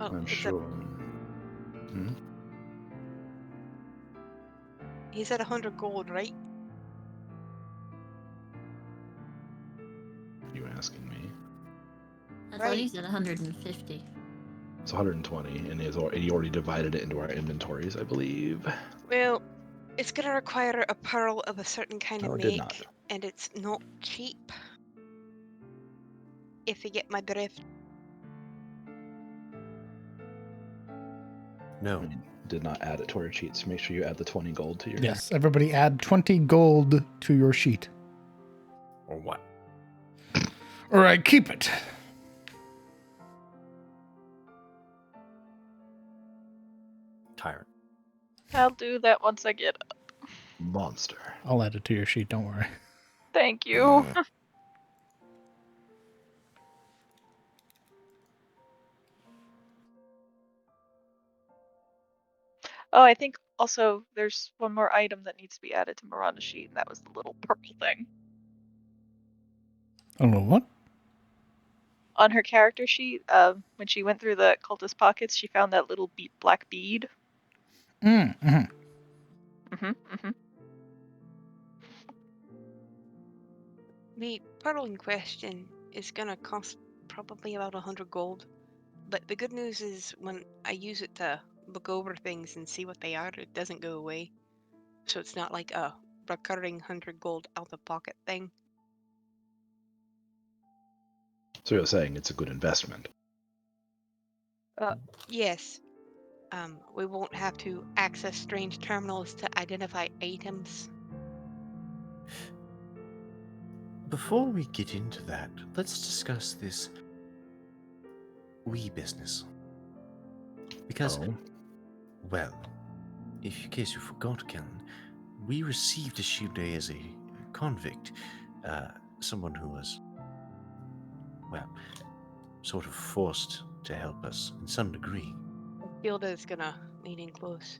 Oh, I'm sure. Hmm? He said 100 gold, right? You asking me? I thought he said 150. It's 120, and he already divided it into our inventories, I believe. Well, it's gonna require a pearl of a certain kind No, of it did make, not. and it's not cheap. If you get my drift. No. Did not add it to our sheets. Make sure you add the 20 gold to your. Yes, everybody add 20 gold to your sheet. Or what? All right, keep it. Tyrant. I'll do that once I get up. Monster. I'll add it to your sheet, don't worry. Thank you. Oh, I think also there's one more item that needs to be added to Miranda's sheet, and that was the little purple thing. I don't know what? On her character sheet, when she went through the cultist pockets, she found that little black bead. Mm-hmm. The pearl in question is gonna cost probably about 100 gold. But the good news is when I use it to look over things and see what they are, it doesn't go away. So it's not like a recurring 100 gold out of pocket thing. So you're saying it's a good investment? Yes. We won't have to access strange terminals to identify items. Before we get into that, let's discuss this wee business. Because, well, in case you forgot, Kellen, we received Ashilde as a convict, someone who was, well, sort of forced to help us in some degree. Gilda's gonna lean in close.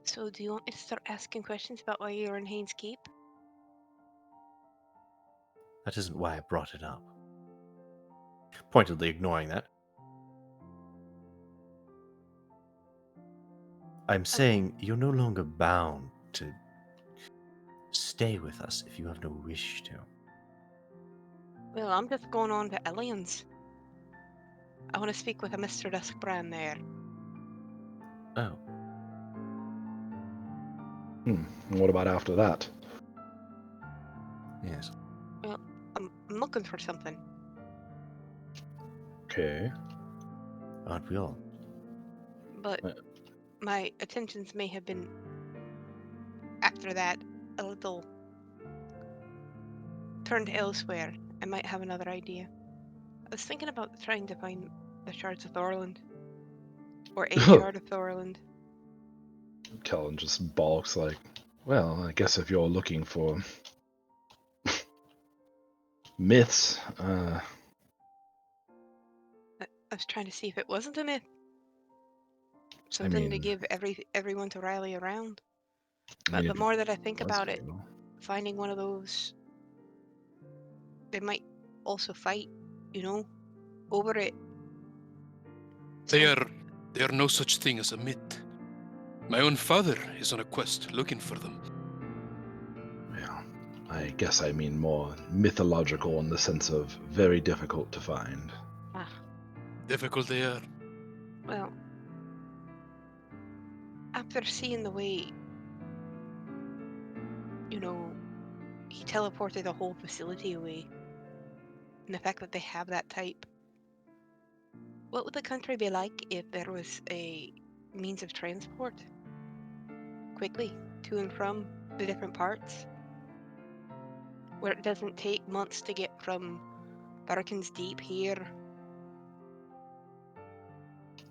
So do you want me to start asking questions about why you're in Haynes Keep? That isn't why I brought it up. Pointedly ignoring that. I'm saying you're no longer bound to stay with us if you have no wish to. Well, I'm just going on to Elian's. I want to speak with a Mr. Duskbrand there. Oh, And what about after that? yes. Well, I'm looking for something. Okay. Aren't we all? But my attentions may have been, after that, a little turned elsewhere. I might have another idea. I was thinking about trying to find the shards of Thorland. Or a shard of Thorland. Kellen just balks like, well, I guess if you're looking for myths, I was trying to see if it wasn't a myth. Something to mean- give everyone to rally around. I But mean, the if more that I think was about it, real. finding one of those, they might also fight, over it. So, They are no such thing as a myth. My own father is on a quest looking for them. Yeah, I guess I mean more mythological in the sense of very difficult to find. Difficult they are. well, after seeing the way, he teleported the whole facility away, and the fact that they have that type, what would the country be like if there was a means of transport quickly to and from the different parts, where it doesn't take months to get from Barkins Deep here?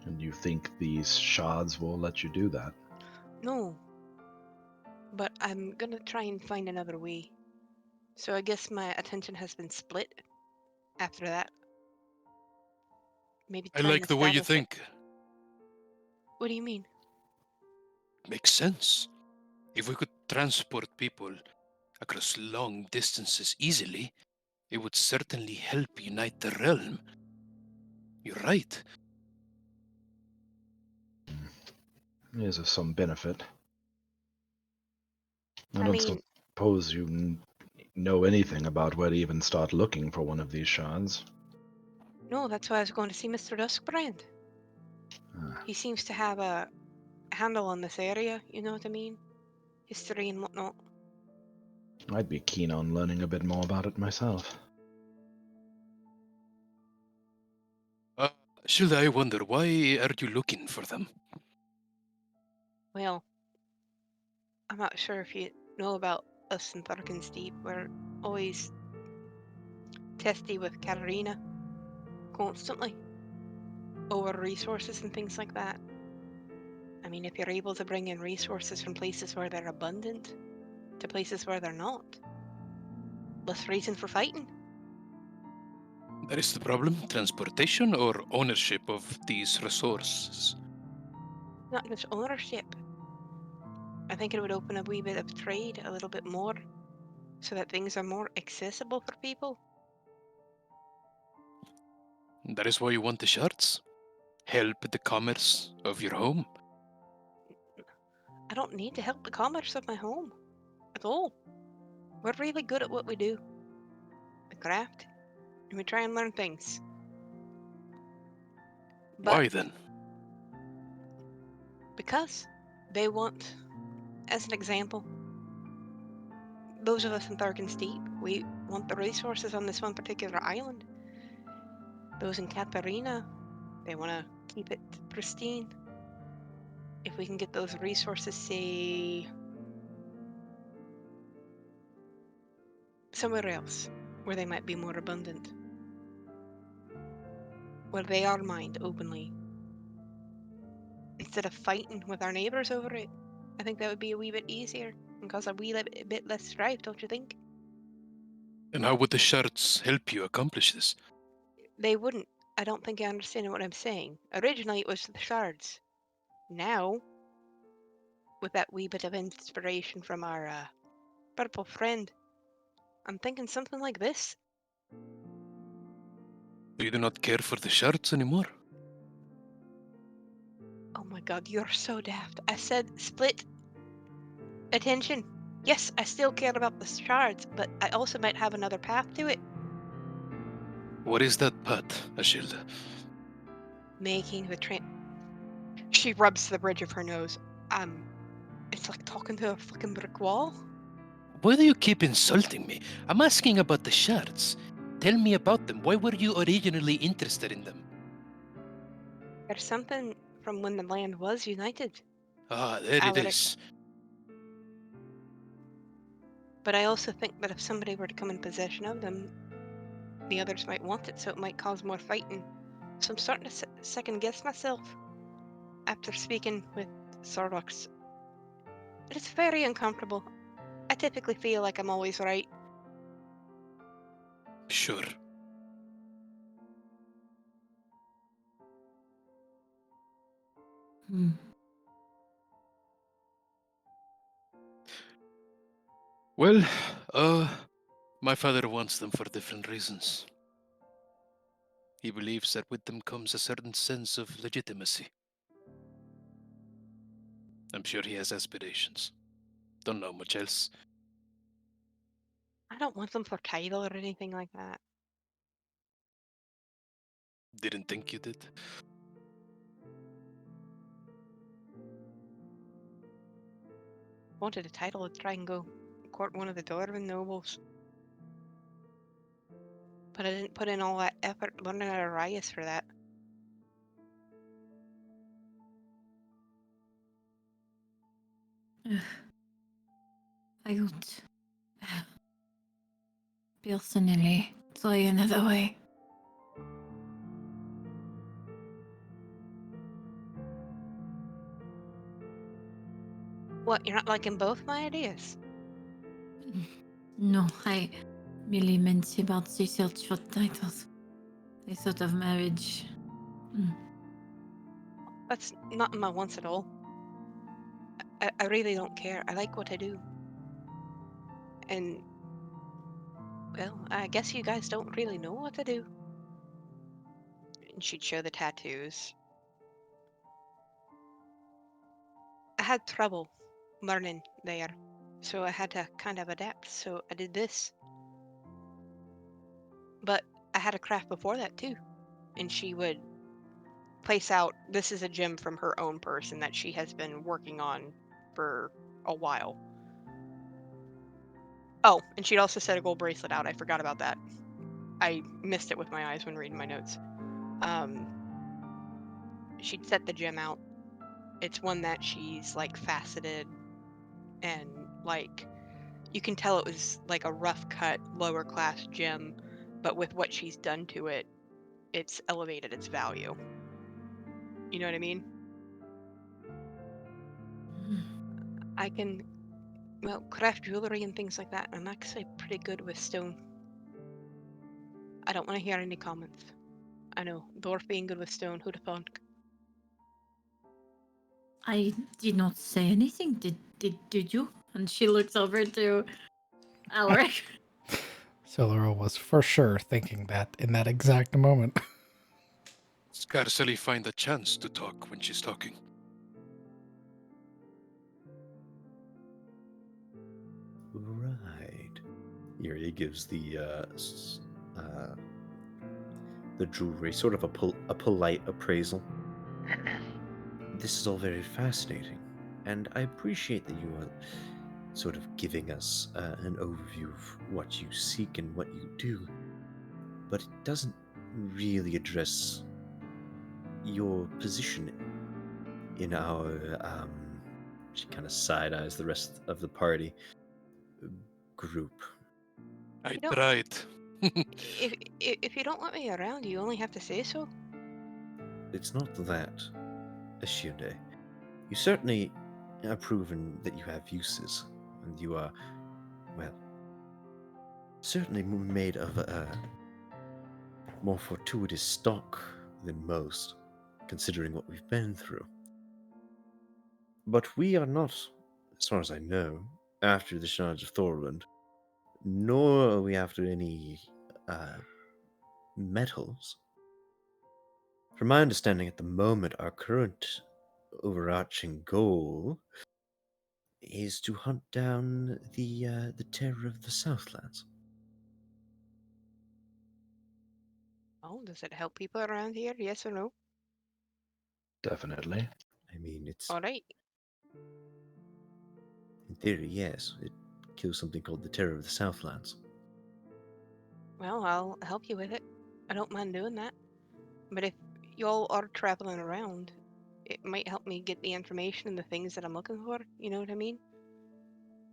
And you think these shards will let you do that? No, but I'm gonna try and find another way. So I guess my attention has been split after that. Maybe I try and like the way you establish it. think. What do you mean? Makes sense. If we could transport people across long distances easily, it would certainly help unite the realm. You're right. Is of some benefit. I I don't mean, suppose you know anything about where to even start looking for one of these shards. no, that's why I was going to see Mr. Duskbrand. Ah, He seems to have a handle on this area, you know what I mean? History and whatnot. I'd be keen on learning a bit more about it myself. Should I wonder, why are you looking for them? Well, I'm not sure if you know about us in Barkins Deep. We're always testy with Katarina, constantly, over resources and things like that. I mean, if you're able to bring in resources from places where they're abundant to places where they're not, less reason for fighting. That is the problem? Transportation or ownership of these resources? Not just ownership. I think it would open a wee bit of trade a little bit more so that things are more accessible for people. That is why you want the shards? Help the commerce of your home? I don't need to help the commerce of my home at all. We're really good at what we do. The craft, and we try and learn things. But Why then? because they want, as an example, those of us in Tharkin's Deep, we want the resources on this one particular island. Those in Katharina, they want to keep it pristine. If we can get those resources, say, somewhere else, where they might be more abundant, where they are mined openly, instead of fighting with our neighbours over it, I think that would be a wee bit easier and cause a wee bit less strife, don't you think? And how would the shards help you accomplish this? They wouldn't. I don't think you understand what I'm saying. Originally, it was the shards. now, with that wee bit of inspiration from our purple friend, I'm thinking something like this. You do not care for the shards anymore? Oh my god, you're so daft. I said split attention. Yes, I still care about the shards, but I also might have another path to it. What is that path, Ashilda? Making the She rubs the bridge of her nose. It's like talking to a fucking brick wall. Why do you keep insulting me? I'm asking about the shards. Tell me about them. Why were you originally interested in them? There's something from when the land was united, Ah, there it Alaric. is. But I also think that if somebody were to come in possession of them, the others might want it, so it might cause more fighting. So I'm starting to second guess myself after speaking with Sordox. It is very uncomfortable. I typically feel like I'm always right. Sure. Hmm. Well, my father wants them for different reasons. He believes that with them comes a certain sense of legitimacy. I'm sure he has aspirations. Don't know much else. I don't want them for title or anything like that. Didn't think you did. Wanted a title to try and go court one of the Dwarven nobles. But I didn't put in all that effort learning Arias for that. I would personally try another way. What, you're not liking both my ideas? No, I merely meant about the search for titles. The thought of marriage. That's not in my wants at all. I really don't care. I like what I do. And, well, I guess you guys don't really know what to do. And she'd show the tattoos. I had trouble learning there, so I had to kind of adapt. So I did this. But I had a craft before that too. And she would place out, this is a gem from her own person that she has been working on for a while. Oh, and she'd also set a gold bracelet out. I forgot about that. I missed it with my eyes when reading my notes. She'd set the gem out. It's one that she's like faceted and like you can tell it was like a rough cut lower class gem, but with what she's done to it, it's elevated its value. You know what I mean? I can, well, craft jewelry and things like that. I'm actually pretty good with stone. I don't want to hear any comments. I know, dwarf being good with stone, who'd have thought? I did not say anything. Did you? And she looks over to Alaric. Silura was for sure thinking that in that exact moment. Scarcely find a chance to talk when she's talking. Right. Here he gives the jewelry sort of a polite appraisal. This is all very fascinating, and I appreciate that you are sort of giving us an overview of what you seek and what you do, but it doesn't really address your position in our she kind of side-eyes the rest of the party group. I You don't- tried. If you don't want me around, you only have to say so. It's not that, Ashinde. You certainly have proven that you have uses, and you are, well, certainly made of a more fortuitous stock than most, considering what we've been through. But we are not, as far as I know, after the shards of Thorland, nor are we after any metals. From my understanding at the moment, our current overarching goal is to hunt down the terror of the Southlands. Oh, does it help people around here? Yes or no? Definitely. I mean, it's All right. in theory, yes, it kills something called the terror of the Southlands. Well, I'll help you with it. I don't mind doing that. But if y'all are traveling around, it might help me get the information and the things that I'm looking for. You know what I mean?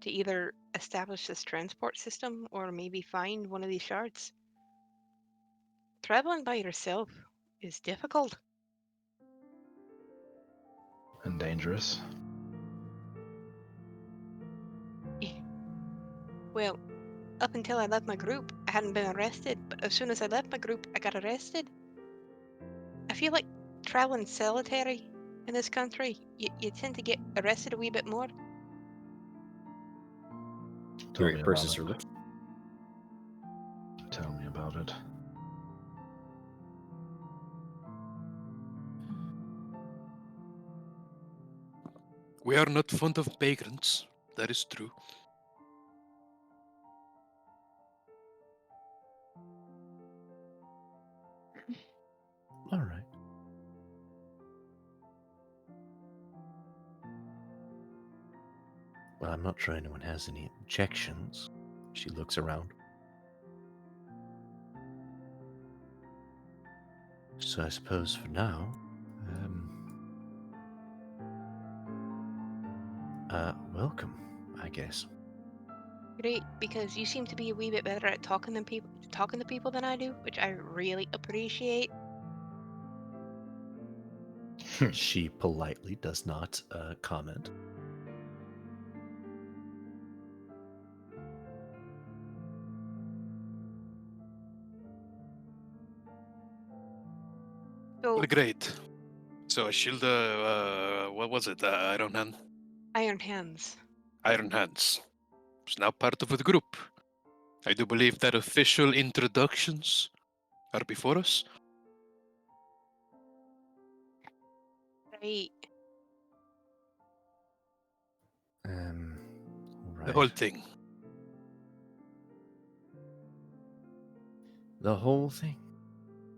To either establish this transport system or maybe find one of these shards. Traveling by yourself is difficult. And dangerous. Well, up until I left my group, I hadn't been arrested, but as soon as I left my group, I got arrested. I feel like traveling solitary in this country, you tend to get arrested a wee bit more. Tell Your me purse about is it. ripped. Tell me about it. We are not fond of vagrants. That is true. All right. Well, I'm not sure anyone has any objections. She looks around. So I suppose for now, welcome, I guess. Great, because you seem to be a wee bit better at talking to people than I do, which I really appreciate. She politely does not comment. So, Well, great. So Ashilda, what was it? Iron Hand? Iron Hands. Iron Hands is now part of the group. I do believe that official introductions are before us. Right. All right. The whole thing. The whole thing.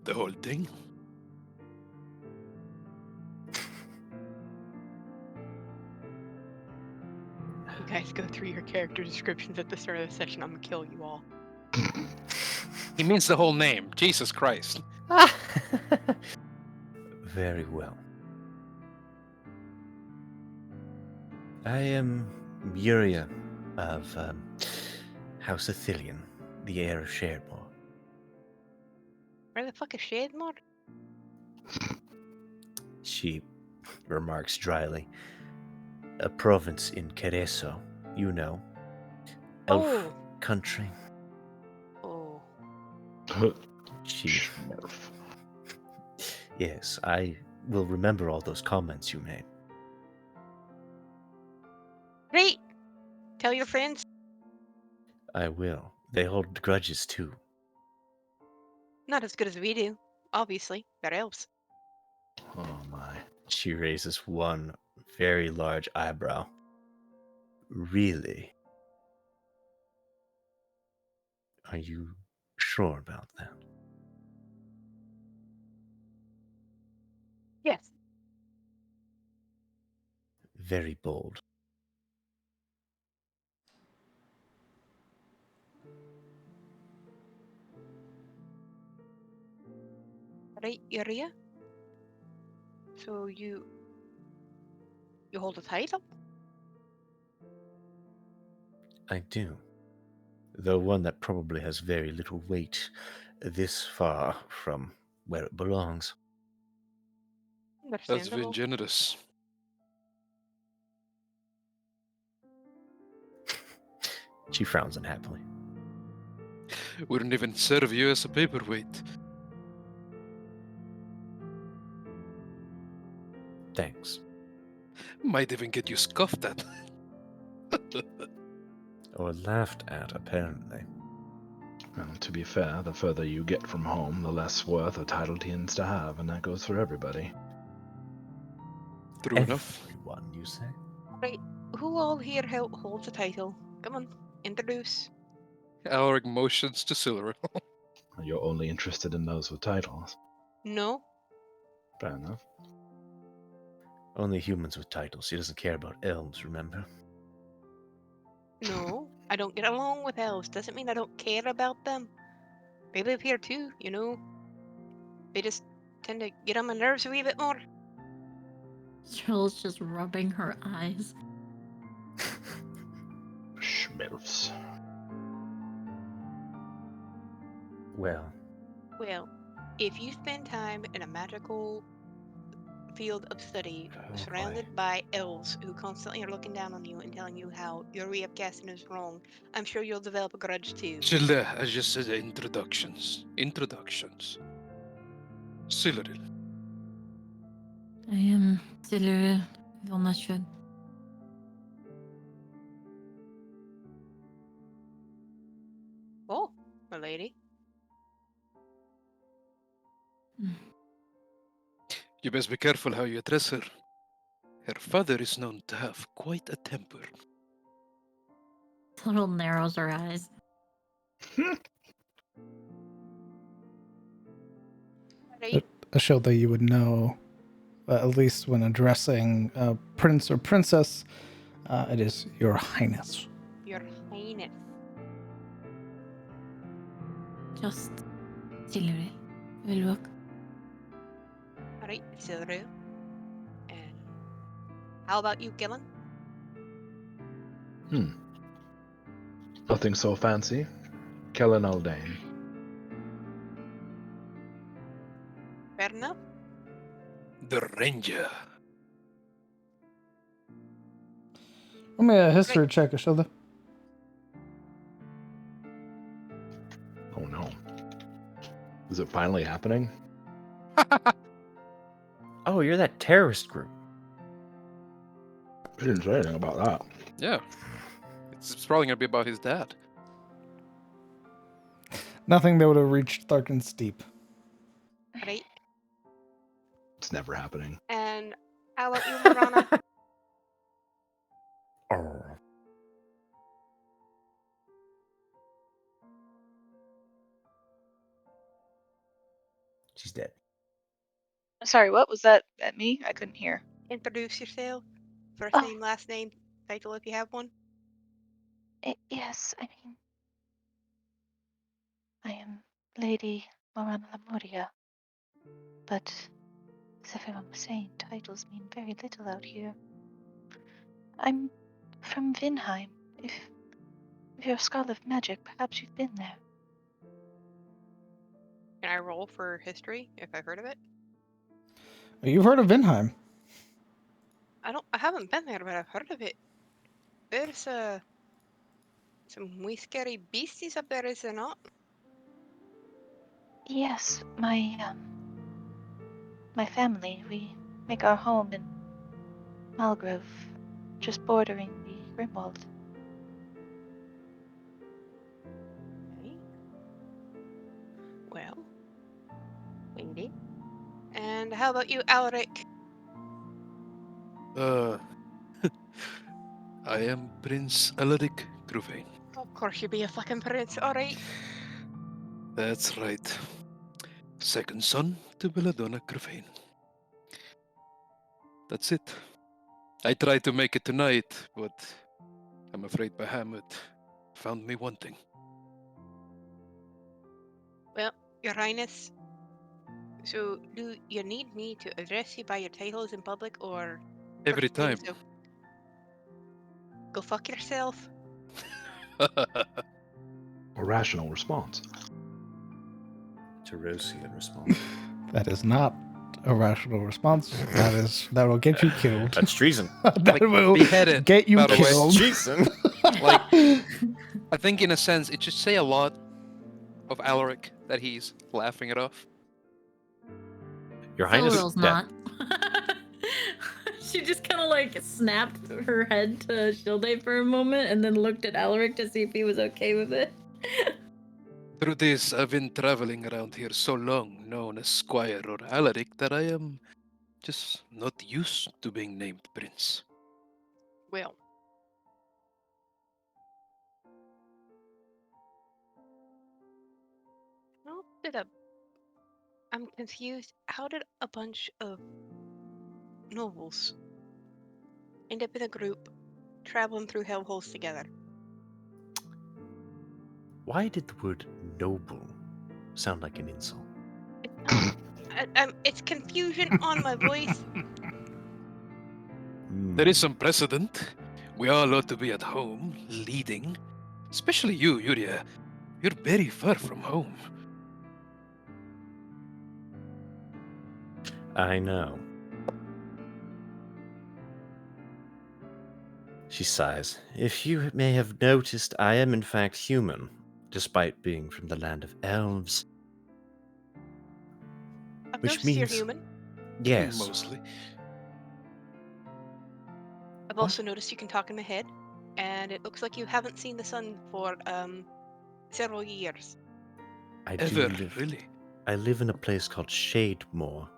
The whole thing. You guys go through your character descriptions at the start of the session. I'm gonna kill you all. He means the whole name. Jesus Christ. Very well. I am Muria of House Athelion, the heir of Shardmore. Where the fuck is Shadmore? She remarks dryly. A province in Cereso, you know. Elf Oh. country. Oh. She. Schmurf. Yes, I will remember all those comments you made. Great! Tell your friends. I will. They hold grudges too. Not as good as we do. Obviously, they're elves. Oh my. She raises one very large eyebrow. Really? Are you sure about that? Yes. Very bold. Right, Yuria? So you hold a title? I do. Though one that probably has very little weight this far from where it belongs. That's been Understandable. generous. She frowns unhappily. Wouldn't even serve you as a paperweight. Thanks. Might even get you scoffed at. Or laughed at, apparently. Well, to be fair, the further you get from home, the less worth a title tends to have, and that goes for everybody. True enough. Everyone, you say? Right. Who all here holds a title? Come on, introduce. Alaric motions to Silveril. You're only interested in those with titles. No. Fair enough. Only humans with titles. She doesn't care about elves, remember? No. I don't get along with elves. Doesn't mean I don't care about them. They live here too, you know. They just tend to get on my nerves a wee bit more. Cheryl's just rubbing her eyes. Schmilfs. Well, Well, if you spend time in a magical field of study surrounded by elves who constantly are looking down on you and telling you how your way of casting is wrong, I'm sure you'll develop a grudge too. Gilda, I just said introductions. Introductions. Silveril. I am Siluril von Ashford. Oh, my lady. You best be careful how you address her. Her father is known to have quite a temper. Little narrows her eyes. Right. A show that you would know, at least when addressing a prince or princess, it is Your Highness. Your Highness. Just Siluril will work. Alright, Silru. And how about you, Gillen? Nothing so fancy. Kellen Aldane. Fair enough. The Ranger. Let me a history check, Ashilda. Oh no. Is it finally happening? oh, you're that terrorist group. He didn't say anything about that. Yeah. It's probably going to be about his dad. Nothing that would have reached Tharkin's Steep. Right. It's never happening. And how about you, Marana? Oh. She's dead. Sorry, what was that at me? I couldn't hear. Introduce yourself. First Oh. name, last name, title if you have one. Yes, I mean, I am Lady Morana Lemuria, but as everyone was saying, titles mean very little out here. I'm from Vinheim. If you're a scholar of magic, perhaps you've been there. Can I roll for history if I've heard of it? You've heard of Vinheim. I haven't been there, but I've heard of it. There's some wee scary beasties up there, is there not? Yes, my family, we make our home in Malgrove, just bordering the Grimwald. Okay. Well, windy. And how about you, Alaric? I am Prince Alaric Gruvain. Of course, you'd be a fucking prince, alright. That's right. Second son to Belladonna Gruvain. That's it. I tried to make it tonight, but I'm afraid Bahamut found me wanting. Well, Your Highness, so do you need me to address you by your titles in public, or Every first name, time. so go fuck yourself? A rational response. Terosian response. That is not a rational response. That will get you killed. That's treason. That Like, will beheaded, get you by the way. killed. Treason. Like, I think in a sense it should say a lot of Alaric that he's laughing it off. Your Highness is Siluril's dead. not. She just kind of like snapped her head to Shilde for a moment and then looked at Alaric to see if he was okay with it. Truth is, I've been traveling around here so long, known as Squire or Alaric, that I am just not used to being named Prince. Well, how did I'm confused. How did a bunch of nobles end up in a group traveling through hellholes together? Why did the word noble sound like an insult? It's confusion on my voice. There is some precedent. We all ought to be at home, leading. Especially you, Yuria. You're very far from home. I know. She sighs. If you may have noticed, I am in fact human, despite being from the land of elves. I've Which noticed you're means- human. Yes. Mostly. I've also noticed you can talk in my head, and it looks like you haven't seen the sun for several years. I do Ever, live. really. I live in a place called Shademore.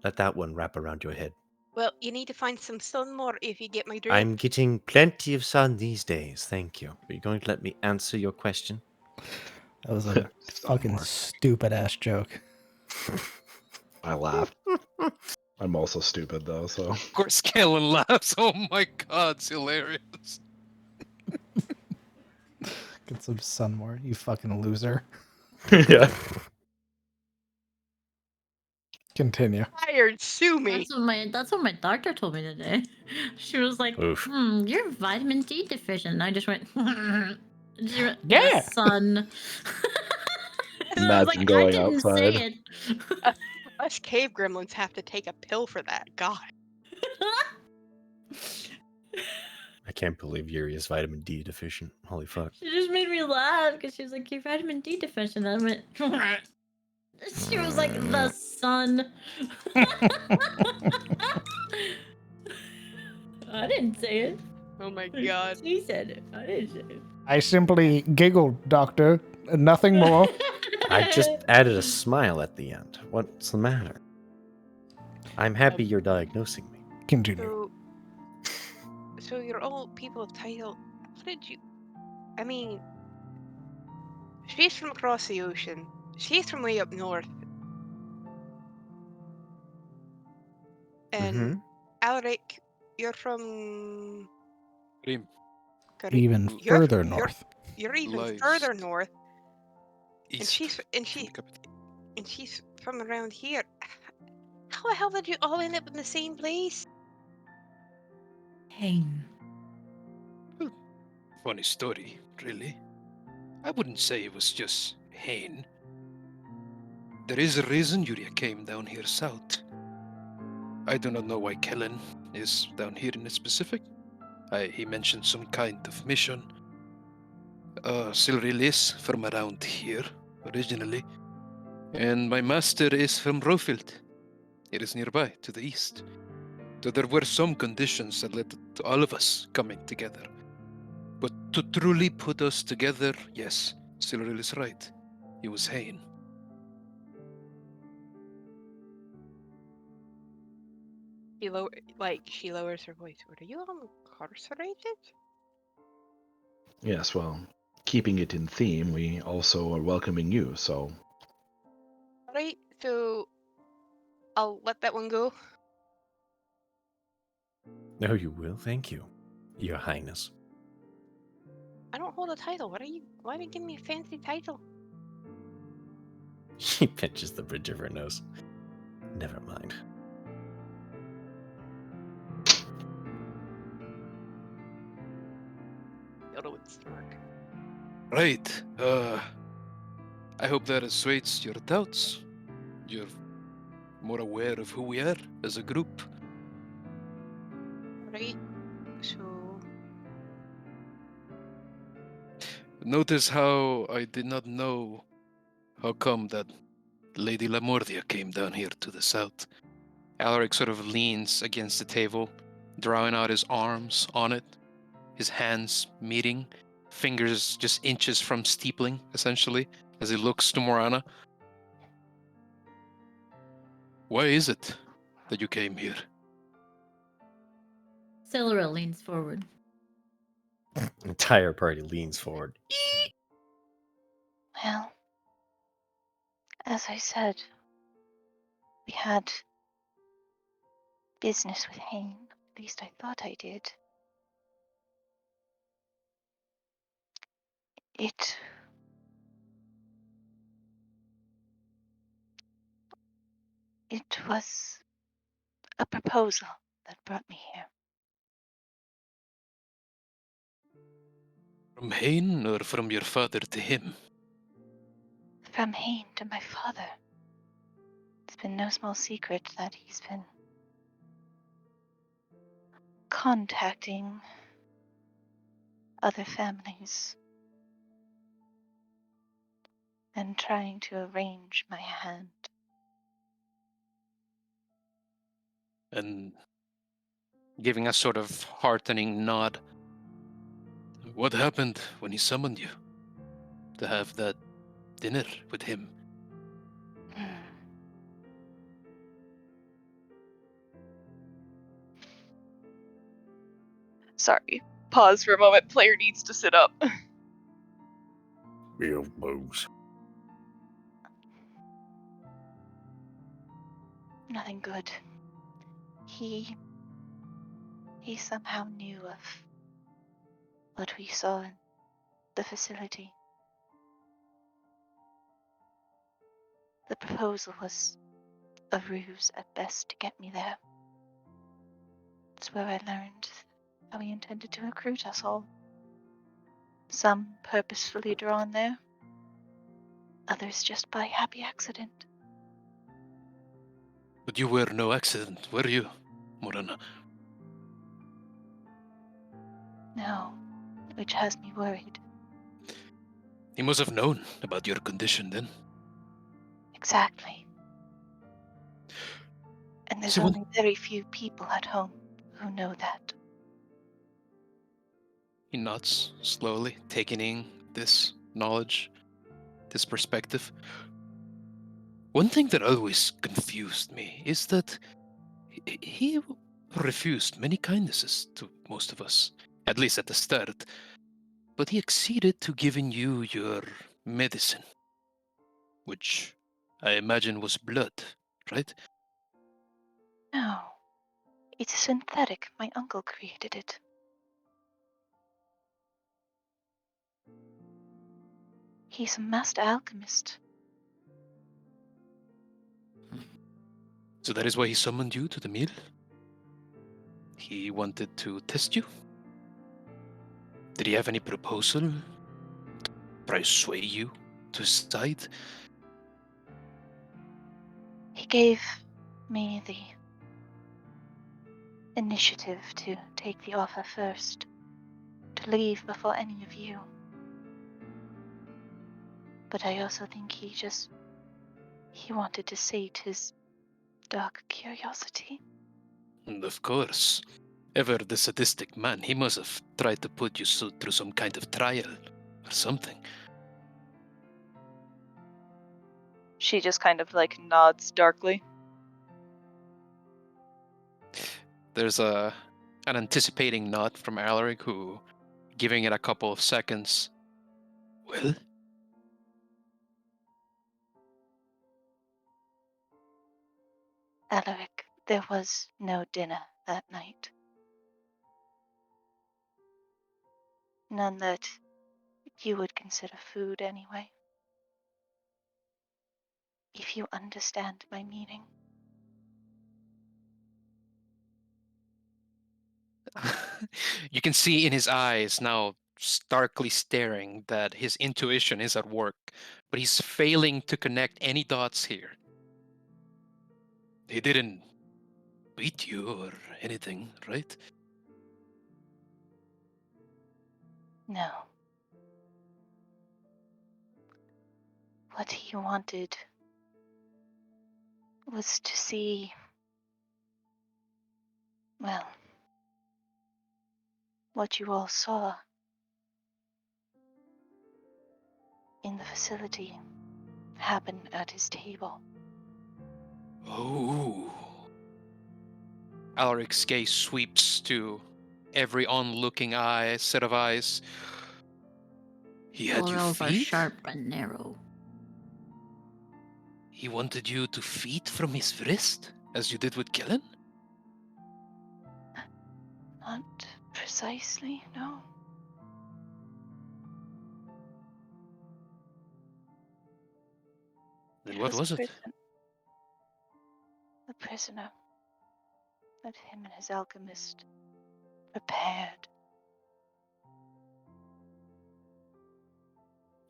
Let that one wrap around your head. Well, you need to find some sun more if you get my drift. I'm getting plenty of sun these days, thank you. Are you going to let me answer your question? That was a fucking more. stupid ass joke. I laughed. I'm also stupid though, so Of course, Kellen laughs. Oh my god, it's hilarious. Get some sun more, you fucking loser. yeah. Continue. Tired, sue me. That's what my doctor told me today. She was like, Oof. you're vitamin D deficient. And I just went, she went, Yeah. the sun. And I was Imagine like, going I didn't outside. say it. Us cave gremlins have to take a pill for that. God. I can't believe Yuri is vitamin D deficient. Holy fuck. She just made me laugh because she was like, you're vitamin D deficient. I went, she was like, the sun. I didn't say it. Oh my god. She said it. I didn't say it. I simply giggled, Doctor. Nothing more. I just added a smile at the end. What's the matter? I'm happy you're diagnosing me. Continue. So you're all people of title. How did you? I mean, she's from across the ocean. She's from way up north. And Mhm. Alaric, you're from. Rim. Even You're- further you're- north. You're even Lies. further north, East and from the capital. she's from around here. How the hell did you all end up in the same place? Pain. Funny story, really. I wouldn't say it was just Hain. There is a reason Yuria came down here south. I do not know why Kellen is down here in specific. He mentioned some kind of mission. Silrilis from around here, originally. And my master is from Rofield. It is nearby, to the east. So there were some conditions that led to all of us coming together. But to truly put us together, yes, Silril is right. It was Hain. She lowers her voice. Were you all incarcerated? Yes, well, keeping it in theme, we also are welcoming you, so Right. So I'll let that one go. No, you will. Thank you, Your Highness. I don't hold a title. Why are you giving me a fancy title? She pinches the bridge of her nose. Never mind. Yoda would smirk. Right. I hope that assuages your doubts. You're more aware of who we are as a group. Right. So Notice how I did not know how come that Lady Lamordia came down here to the south. Alaric sort of leans against the table, drawing out his arms on it, his hands meeting, fingers just inches from steepling, essentially, as he looks to Morana. Why is it that you came here? Celery leans forward. Entire party leans forward. Well, as I said, we had business with Hain. At least I thought I did. It was a proposal that brought me here. From Hain or from your father to him? From Hain to my father. It's been no small secret that he's been contacting other families and trying to arrange my hand. And giving a sort of heartening nod. What happened when he summoned you to have that dinner with him? Sorry. Pause for a moment. Player needs to sit up. Real bows. Nothing good. He somehow knew of what we saw in the facility. The proposal was a ruse at best to get me there. It's where I learned how he intended to recruit us all. Some purposefully drawn there, others just by happy accident. But you were no accident, were you, Morana? No, which has me worried. He must have known about your condition then. Exactly. And there's So only very few people at home who know that. he nods slowly, taking in this knowledge, this perspective. One thing that always confused me is that he refused many kindnesses to most of us, at least at the start, but he acceded to giving you your medicine, which I imagine was blood, right? No, it's synthetic. My uncle created it. He's a master alchemist. So that is why he summoned you to the meal? He wanted to test you? Did he have any proposal? Try to sway you to his side? He gave me the initiative to take the offer first, to leave before any of you. But I also think he wanted to sate his dark curiosity. And of course, ever the sadistic man, he must have tried to put you through some kind of trial or something. She just kind of like nods darkly. There's an anticipating nod from Alaric, who, giving it a couple of seconds. Well? Alaric, there was no dinner that night. None that you would consider food anyway. If you understand my meaning. You can see in his eyes now, starkly staring, that his intuition is at work, but he's failing to connect any dots here. He didn't beat you or anything, right? No. What he wanted was to see Well, what you all saw in the facility happened at his table. Oh. Alaric's gaze sweeps to every onlooking set of eyes. He had you Orals are feed? sharp and narrow. He wanted you to feed from his wrist, as you did with Kellen? Not precisely, no. Then It what was a it? the prisoner that him and his alchemist prepared.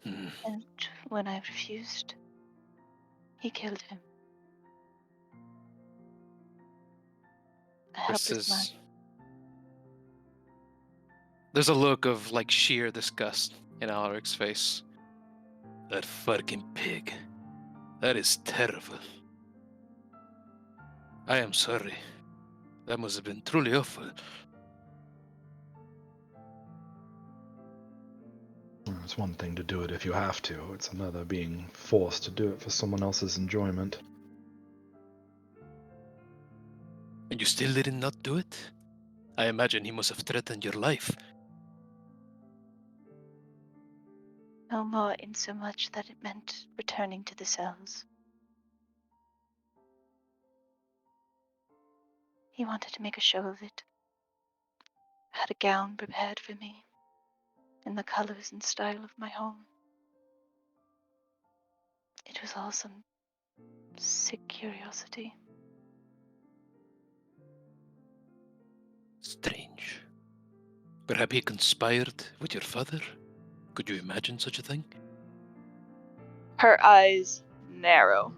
Hmm. And when I refused, he killed him. A helpless man. There's a look of like sheer disgust in Alaric's face. That fucking pig. That is terrible. I am sorry. That must have been truly awful. It's one thing to do it if you have to, it's another being forced to do it for someone else's enjoyment. And you still did not do it? I imagine he must have threatened your life. No more insomuch that it meant returning to the cells. He wanted to make a show of it. Had a gown prepared for me, in the colors and style of my home. It was all some sick curiosity. Strange. Perhaps he conspired with your father? Could you imagine such a thing? Her eyes narrow.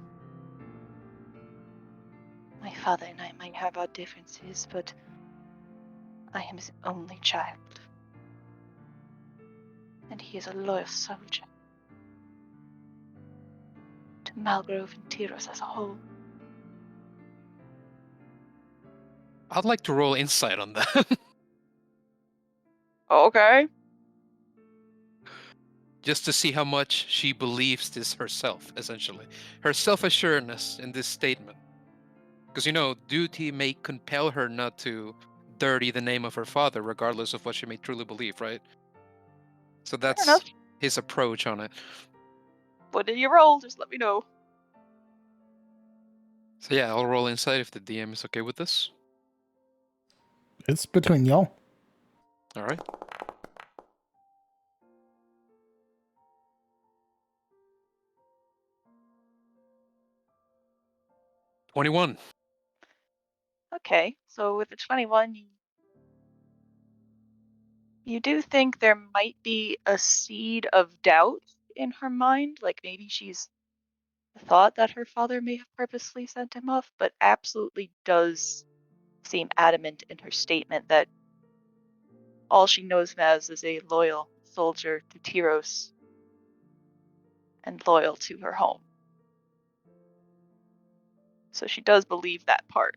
My father and I might have our differences, but I am his only child. And he is a loyal soldier to Malgrove and Tyros as a whole. I'd like to roll insight on that. Okay. Just to see how much she believes this herself, essentially. Her self-assuredness in this statement. Because, duty may compel her not to dirty the name of her father, regardless of what she may truly believe, right? So Fair enough. that's his approach on it. What did you roll? Just let me know. So yeah, I'll roll insight if the DM is okay with this. It's between y'all. All right. $21. Okay, so with the 21, you do think there might be a seed of doubt in her mind, like maybe she's thought that her father may have purposely sent him off, but absolutely does seem adamant in her statement that all she knows him as is a loyal soldier to Tyros and loyal to her home. So she does believe that part.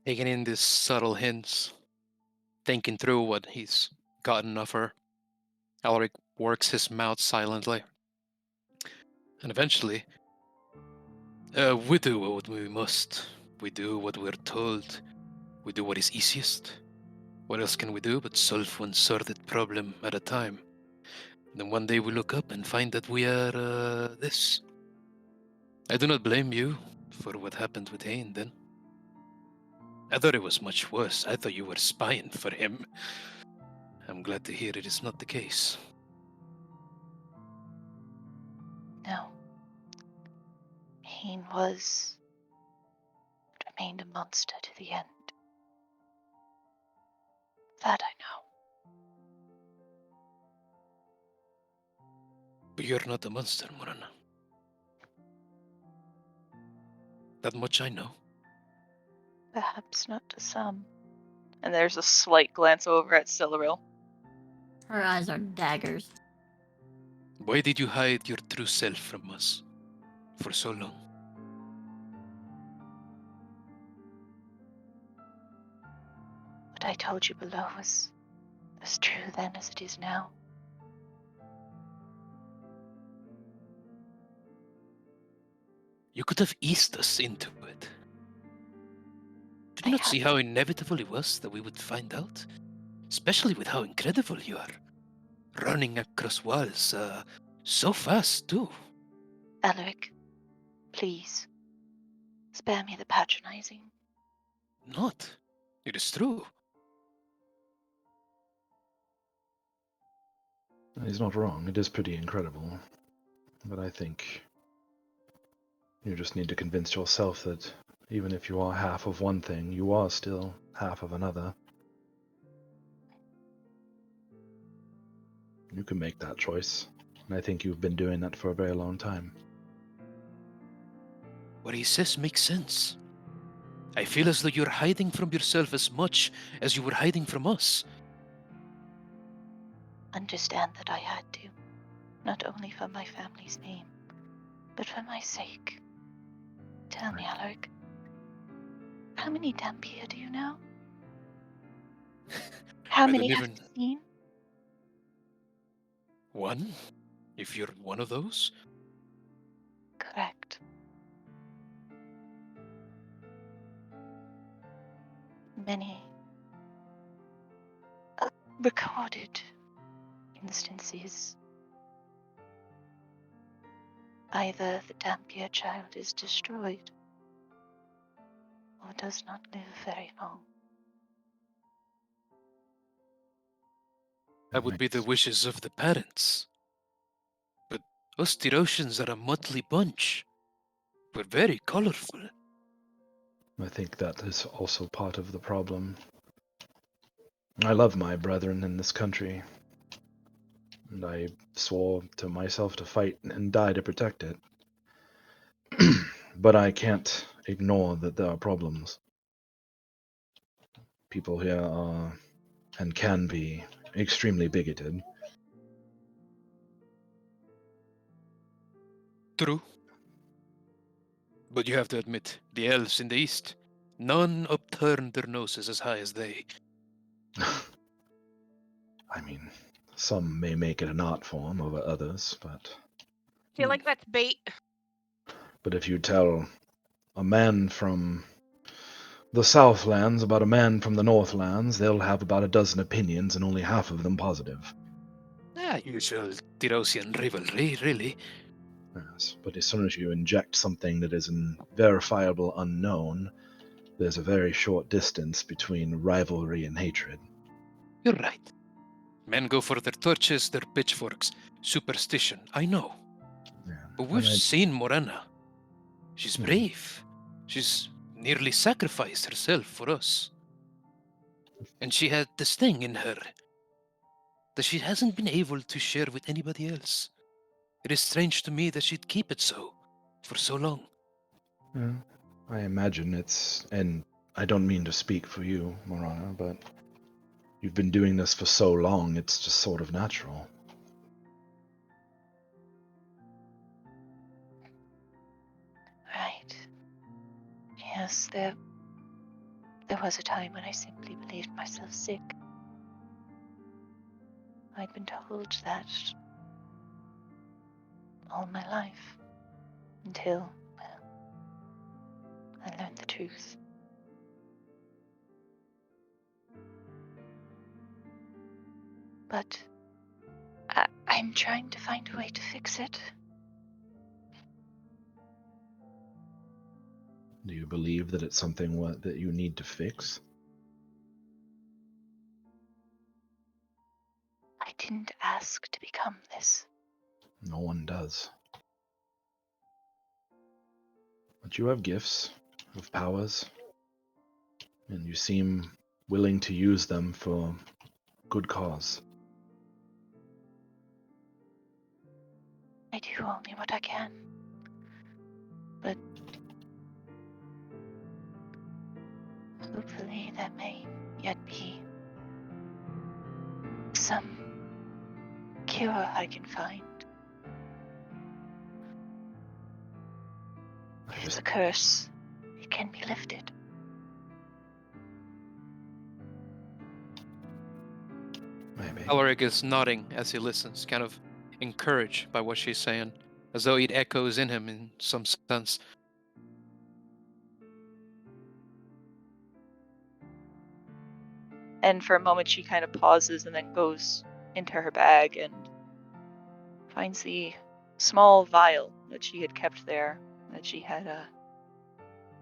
Taking in these subtle hints, thinking through what he's gotten of her, Alaric works his mouth silently. And eventually, we do what we must. We do what we're told. We do what is easiest. What else can we do but solve one sordid problem at a time? And then one day we look up and find that we are this. I do not blame you for what happened with Hain then. I thought it was much worse. I thought you were spying for him. I'm glad to hear it is not the case. No. Hain was, remained a monster to the end. That I know. But you're not a monster, Morana. That much I know. Perhaps not to some. And there's a slight glance over at Sillaril. Her eyes are daggers. Why did you hide your true self from us for so long? what I told you below was as true then as it is now. You could have eased us into it. Did you I not see have. how inevitable it was that we would find out? Especially with how incredible you are. Running across walls, so fast, too. Alaric, please, spare me the patronizing. Not. It is true. He's not wrong. It is pretty incredible. But I think you just need to convince yourself that even if you are half of one thing, you are still half of another. You can make that choice. And I think you've been doing that for a very long time. What he says makes sense. I feel as though you're hiding from yourself as much as you were hiding from us. Understand that I had to, not only for my family's name, but for my sake. Tell me, Alaric, how many Dampier do you know? How I many don't have even... you seen? One? If you're one of those? Correct. Many recorded instances. Either the Dampier child is destroyed or does not live very long. That would be the wishes of the parents. But us Tirosians are a motley bunch. We're very colorful. I think that is also part of the problem. I love my brethren in this country, and I swore to myself to fight and die to protect it. But I can't ignore that there are problems. People here are, and can be, extremely bigoted. True. But you have to admit, the elves in the east, none upturned their noses as high as they. I mean, some may make it an art form over others, but Feel like that's bait. if you tell a man from the Southlands about a man from the Northlands, they'll have about a dozen opinions and only half of them positive. Usual Tirosian rivalry, really. Yes, but as soon as you inject something that is an verifiable unknown, there's a very short distance between rivalry and hatred. You're right. Men go for their torches, their pitchforks. Superstition, I know. Yeah. But we've seen Morana. She's Hmm. brave. She's nearly sacrificed herself for us. And she had this thing in her that she hasn't been able to share with anybody else. It is strange to me that she'd keep it so for so long. Yeah, I imagine it's, and I don't mean to speak for you, Morana, but you've been doing this for so long, it's just sort of natural. Right. Yes, there was a time when I simply believed myself sick. I'd been told that all my life, until, well, I learned the truth. But I'm trying to find a way to fix it. Do you believe that it's something that you need to fix? I didn't ask to become this. No one does. But you have gifts, of powers, and you seem willing to use them for good cause. I do only what I can. But hopefully there may yet be some cure I can find. If it's a curse, it can be lifted. baby. Alaric is nodding as he listens, kind of encouraged by what she's saying, as though it echoes in him in some sense. And for a moment, she kind of pauses and then goes into her bag and finds the small vial that she had kept there, that she had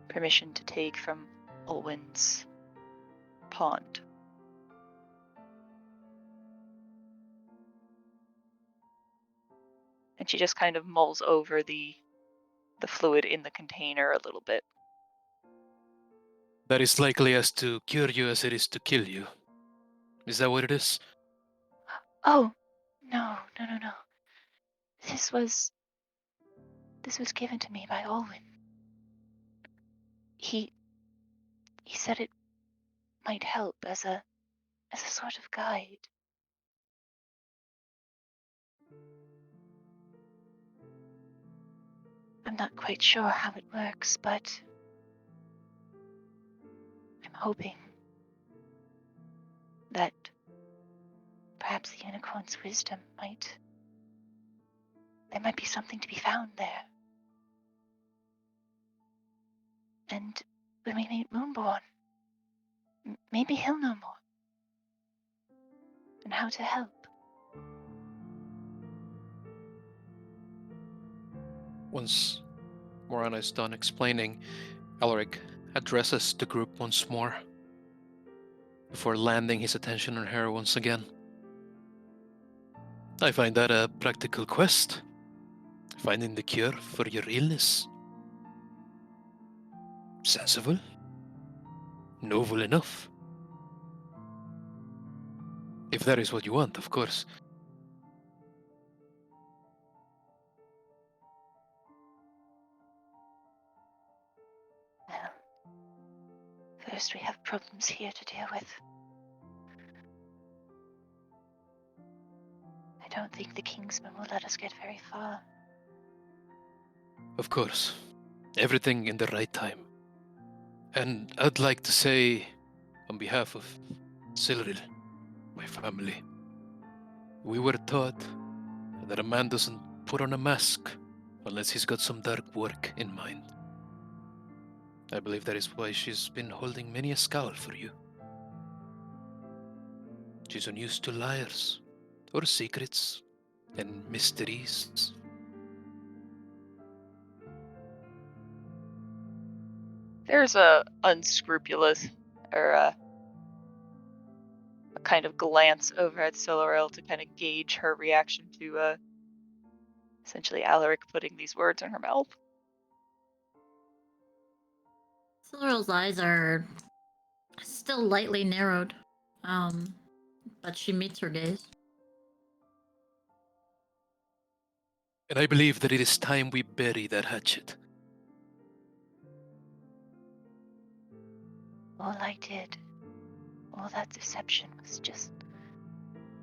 permission to take from Olwen's pond. And she just kind of mulls over the fluid in the container a little bit. That is likely as to cure you as it is to kill you. Is that what it is? Oh, no. This was given to me by Olwen. He said it might help as a sort of guide. I'm not quite sure how it works, but I'm hoping that perhaps the unicorn's wisdom there might be something to be found there. And when we meet Moonborn, maybe he'll know more. And how to help. Once Morana is done explaining, Alaric addresses the group once more, before landing his attention on her once again. I find that a practical quest, finding the cure for your illness. Sensible. Noble enough. If that is what you want, of course. Well, first we have problems here to deal with. I don't think the Kingsman will let us get very far. Of course. Everything in the right time. And I'd like to say, on behalf of Silril, my family, we were taught that a man doesn't put on a mask unless he's got some dark work in mind. I believe that is why she's been holding many a scowl for you. She's unused to liars, or secrets, and mysteries. There's a unscrupulous or a kind of glance over at Silorel to kind of gauge her reaction to essentially Alaric putting these words in her mouth. Silver's eyes are still lightly narrowed, but she meets her gaze. And I believe that it is time we bury that hatchet. All I did, all that deception was just,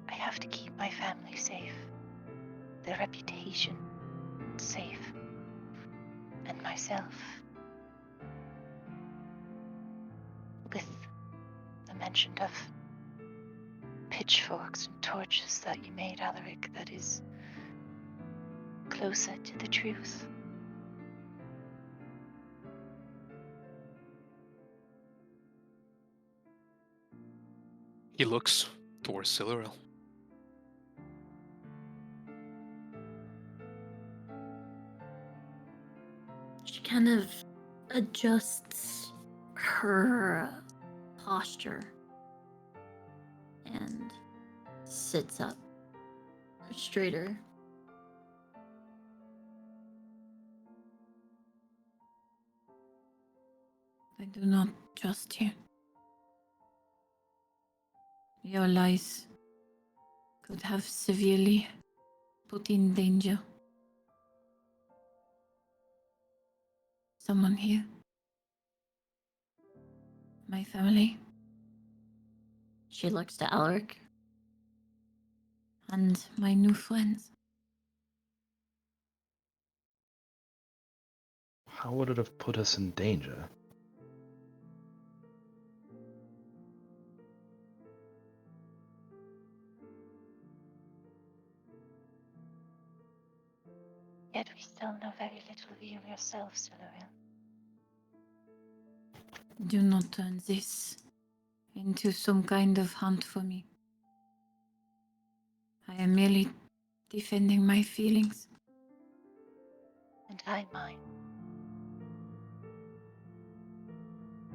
I have to keep my family safe, their reputation safe, and myself. With the mention of pitchforks and torches that you made, Alaric, that is closer to the truth. He looks towards Siluril. She kind of adjusts her posture and sits up straighter. I do not trust you. Your lies could have severely put in danger someone here. My family. She looks to Alaric. And my new friends. How would it have put us in danger? reveal yourself, Silurian. Do not turn this into some kind of hunt for me. I am merely defending my feelings. And I mine.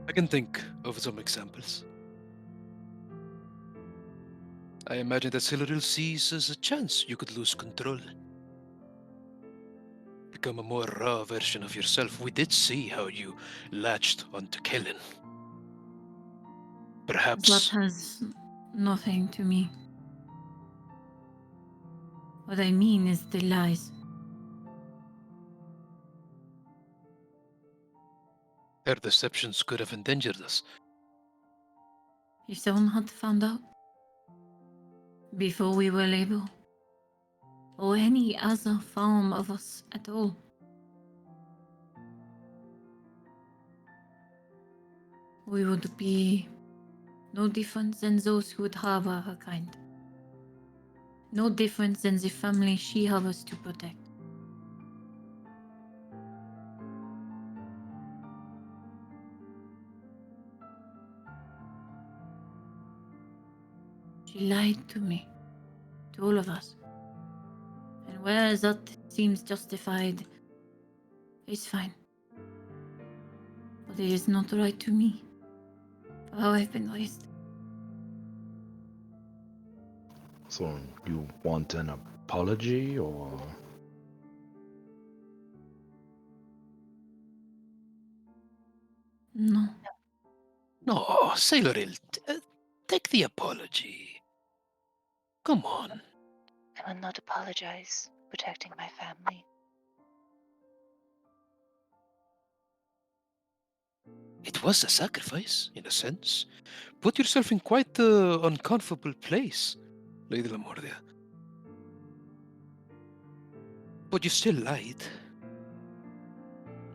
I can think of some examples. I imagine that Siluril sees as a chance you could lose control. Become a more raw version of yourself. We did see how you latched onto Kellen. That Perhaps has nothing to me. What I mean is the lies. her deceptions could have endangered us. If someone had found out before we were able, or any other form of us at all, we would be no different than those who would harbor her kind. No different than the family she harbors to protect. She lied to me, to all of us. And where that seems justified, it's fine. But it is not right to me, for how I've been raised. So you want an apology, or No. No, Siluril, take the apology. Come on. I will not apologize for protecting my family. It was a sacrifice, in a sense. Put yourself in quite the uncomfortable place, Lady Lamordia. But you still lied.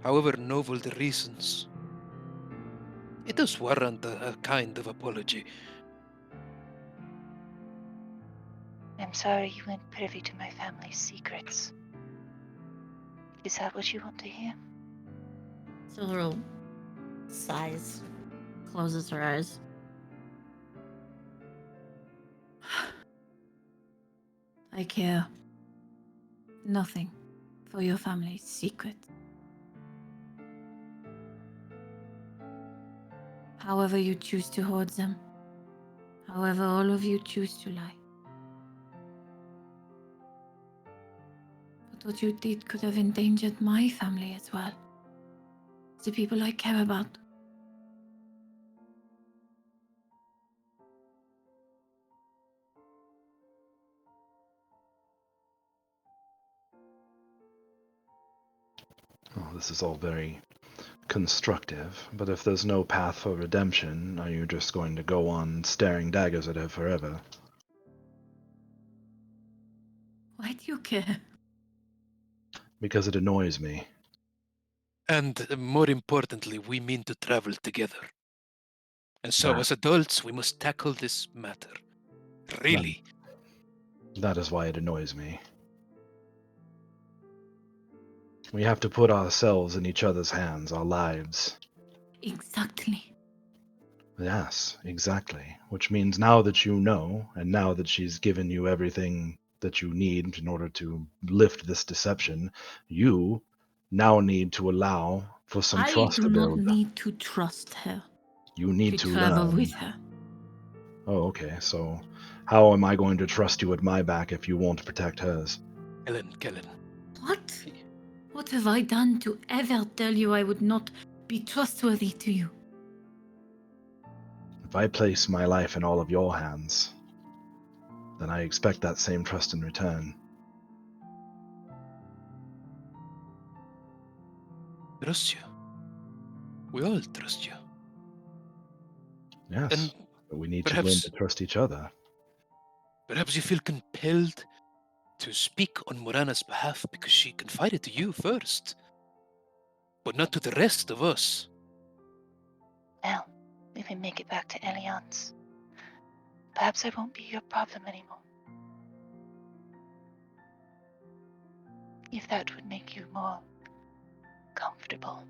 However noble the reasons, it does warrant a kind of apology. I'm sorry you weren't privy to my family's secrets. Is that what you want to hear? Silverl sighs, closes her eyes. I care nothing for your family's secret. However you choose to hoard them, however all of you choose to lie. But what you did could have endangered my family as well. The people I care about. oh, this is all very constructive, but if there's no path for redemption, are you just going to go on staring daggers at her forever? Why do you care? Because it annoys me. And more importantly, we mean to travel together. And so, That- as adults, we must tackle this matter. Really. That is why it annoys me. We have to put ourselves in each other's hands, our lives. Exactly. Yes, exactly. Which means now that you know, and now that she's given you everything that you need in order to lift this deception, you now need to allow for some I trust do to not build. need to trust her You need to to travel learn. with her. Oh, okay. So, how am I going to trust you at my back if you won't protect hers? Kellen. What? What have I done to ever tell you I would not be trustworthy to you? If I place my life in all of your hands, then I expect that same trust in return. Trust you. We all trust you. Yes, And but we need to learn to perhaps trust each other. you feel compelled to speak on Morana's behalf because she confided to you first, but not to the rest of us. Now, we can make it back to Elian's. Perhaps I won't be your problem anymore. If that would make you more people.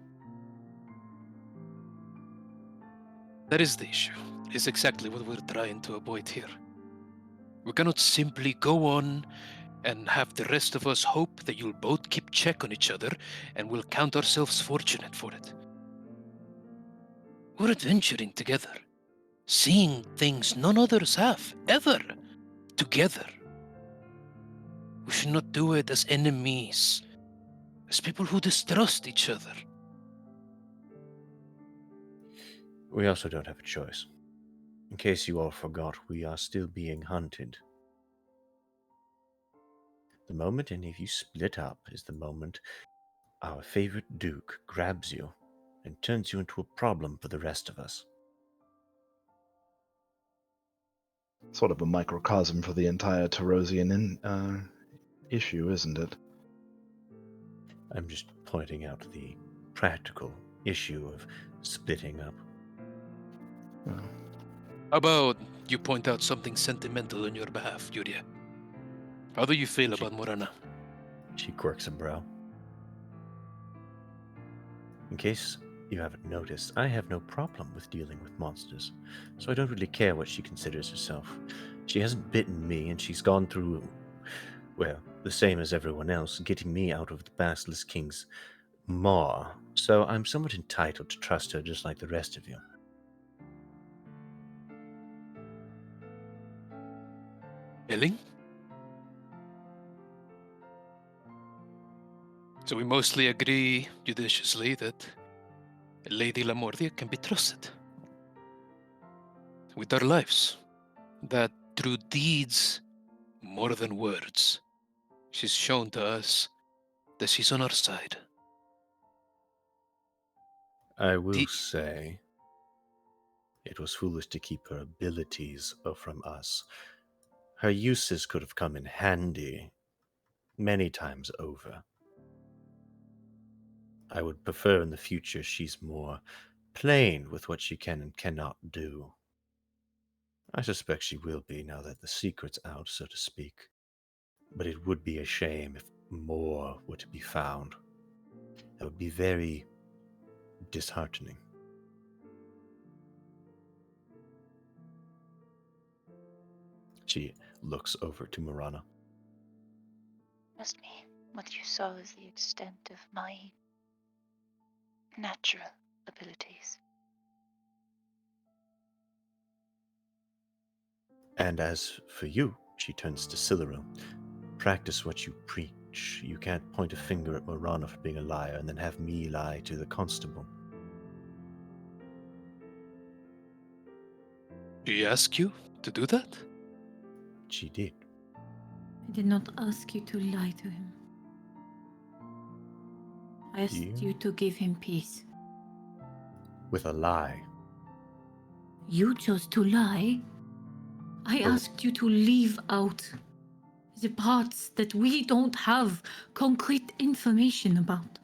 That is the issue. It's exactly what we're trying to avoid here. We cannot simply go on and have the rest of us hope that you'll both keep check on each other and we'll count ourselves fortunate for it. We're adventuring together, seeing things none others have, ever, together. We should not do it as enemies, as people who distrust each other. We also don't have a choice. In case you all forgot, we are still being hunted. The moment any of you split up is the moment our favorite Duke grabs you and turns you into a problem for the rest of us. Sort of a microcosm for the entire Tarosian issue, isn't it? I'm just pointing out the practical issue of splitting up. Well, How about you point out something sentimental on your behalf, Yuria? How do you feel about Morana? She quirks a brow. In case you haven't noticed, I have no problem with dealing with monsters, so I don't really care what she considers herself. She hasn't bitten me, and she's gone through, well, the same as everyone else, getting me out of the Basilisk King's maw, so I'm somewhat entitled to trust her just like the rest of you. Elling? So we mostly agree judiciously that Lady Lamordia can be trusted with our lives, that through deeds more than words, she's shown to us that she's on our side. I will say it was foolish to keep her abilities from us. Her uses could have come in handy many times over. I would prefer in the future she's more plain with what she can and cannot do. I suspect she will be now that the secret's out, so to speak. But it would be a shame if more were to be found. That would be very disheartening. She looks over to Morana. Trust me, what you saw is the extent of my natural abilities. And as for you, she turns to Cyril. Practice what you preach. You can't point a finger at Morana for being a liar and then have me lie to the constable. She asked you to do that? She did. I did not ask you to lie to him. I asked you to give him peace. With a lie. You chose to lie. I asked you to leave out the parts that we don't have concrete information about.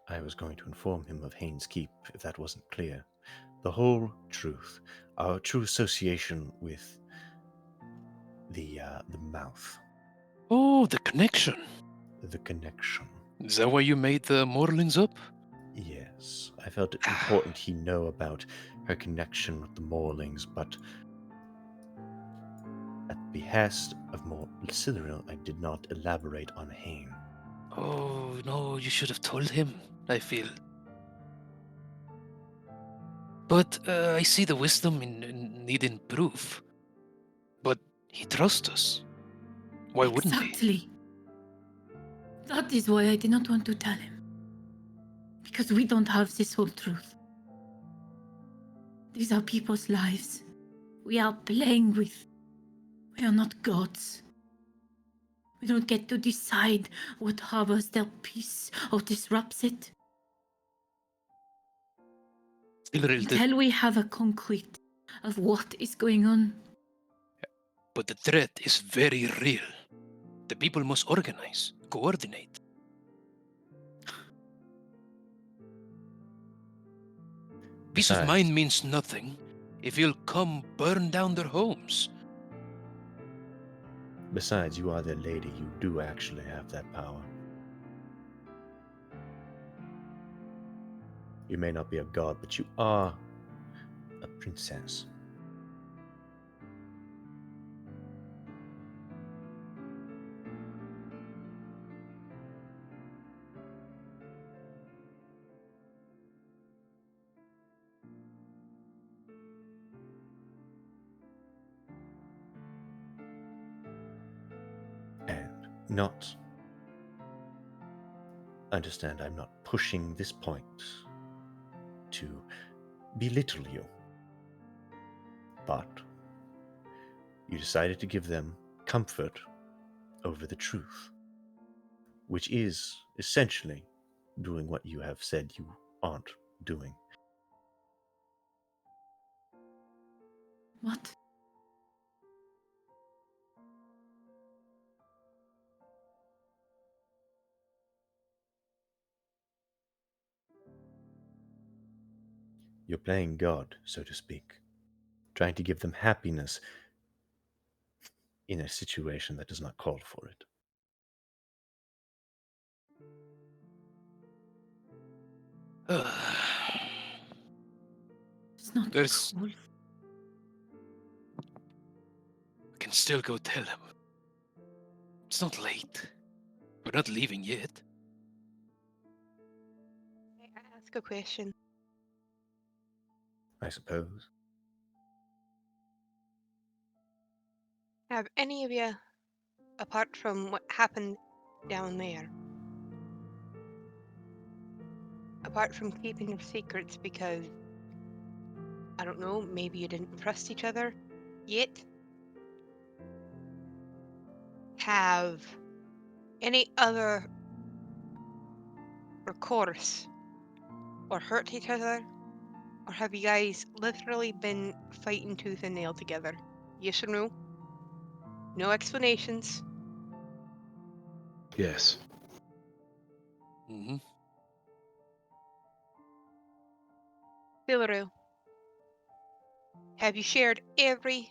I was going to inform him of Haynes Keep if that wasn't clear. The whole truth. Our true association with the mouth. Oh, the connection. The connection. Is that why you made the Morlings up? Yes. I felt it important he know about her connection with the Morlings, but at the behest of Cyril, I did not elaborate on Hayne. Oh, no, you should have told him, I feel. But I see the wisdom in needing proof. But he trusts us. Why wouldn't he? Exactly. That is why I did not want to tell him. Because we don't have this whole truth. These are people's lives. We are playing with. We are not gods. We don't get to decide what harbors their peace or disrupts it. Until we have a concrete of what is going on. But the threat is very real. The people must organize, coordinate. Peace of mind means nothing if you'll come burn down their homes. Besides, you are their lady. You do actually have that power. You may not be a god, but you are a princess. And not understand, I'm not pushing this point to belittle you, but you decided to give them comfort over the truth, which is essentially doing what you have said you aren't doing. What? You're playing God, so to speak, trying to give them happiness in a situation that does not call for it. It's not There's. cool. I can still go tell him. It's not late. We're not leaving yet. May I ask a question? I suppose. Have any of you, apart from what happened down there, apart from keeping your secrets because, I don't know, maybe you didn't trust each other yet, have any other recourse or hurt each other? Or have you guys literally been fighting tooth and nail together? Yes or no? No explanations. Yes. Mm-hmm. Filru, have you shared every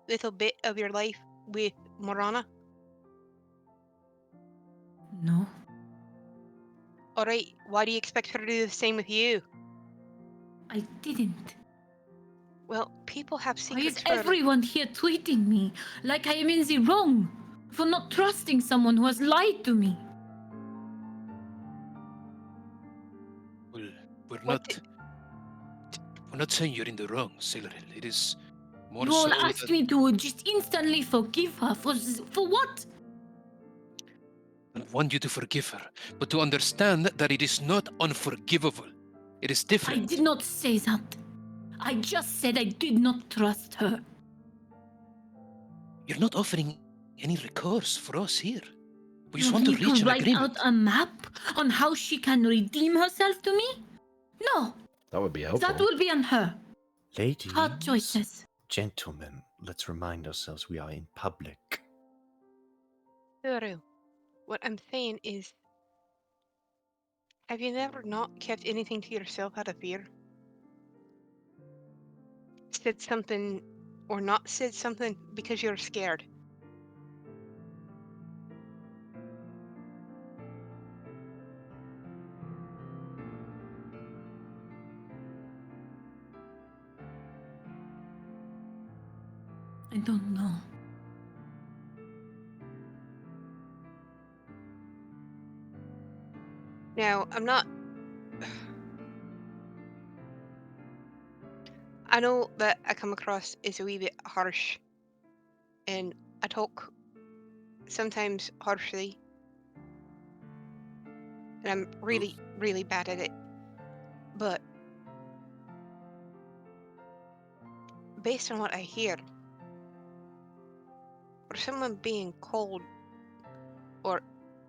little bit of your life with Morana? No. Alright, why do you expect her to do the same with you? I didn't. Well, people have Why is secrets for... everyone here tweeting me like I am in the wrong for not trusting someone who has lied to me? Well, we're What not. We're not saying you're in the wrong, Silverhill. It is more You all so asked that me to just instantly forgive her for what? I want you to forgive her, but to understand that it is not unforgivable. It is I different. did not say that. I just said I did not trust her. You're not offering any recourse for us here. We You just want want to me to reach an write agreement. out a map on how she can redeem herself to me? No, That would be helpful. that will be on her. Ladies, Hard choices. gentlemen, let's remind ourselves we are in public. Filru, what I'm saying is, have you never not kept anything to yourself out of fear? Said something or not said something because you're scared? I don't know. Now, I'm not... I know that I come across as a wee bit harsh, and I talk sometimes harshly, and I'm really, really bad at it. But based on what I hear, for someone being cold or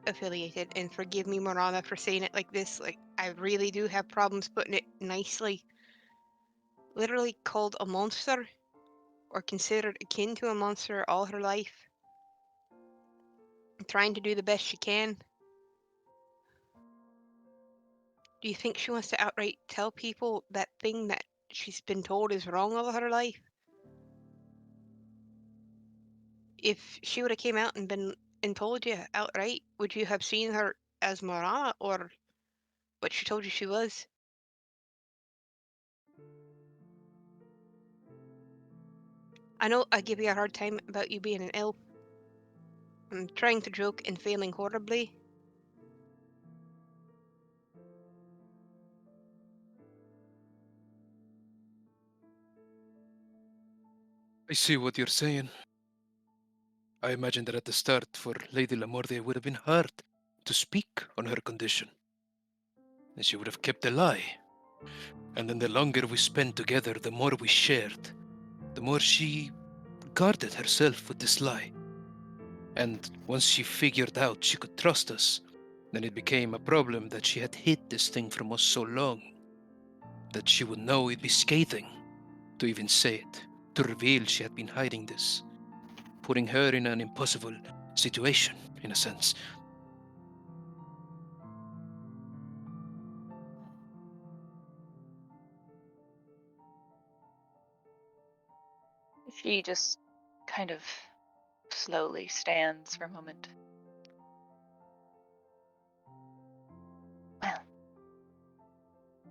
affiliated, and forgive me, Morana, for saying it like this, like, I really do have problems putting it nicely, literally called a monster or considered akin to a monster all her life, trying to do the best she can. Do you think she wants to outright tell people that thing that she's been told is wrong all her life? If she would have came out and been and told you outright, would you have seen her as Morana or what she told you she was? I know I give you a hard time about you being an elf. I'm trying to joke and failing horribly. I see what you're saying. I imagine that at the start, for Lady Lamordia, it would have been hard to speak on her condition. And she would have kept a lie. And then the longer we spent together, the more we shared, the more she guarded herself with this lie. And once she figured out she could trust us, then it became a problem that she had hid this thing from us so long that she would know it'd be scathing to even say it, to reveal she had been hiding this, putting her in an impossible situation, in a sense. She just kind of slowly stands for a moment. Well,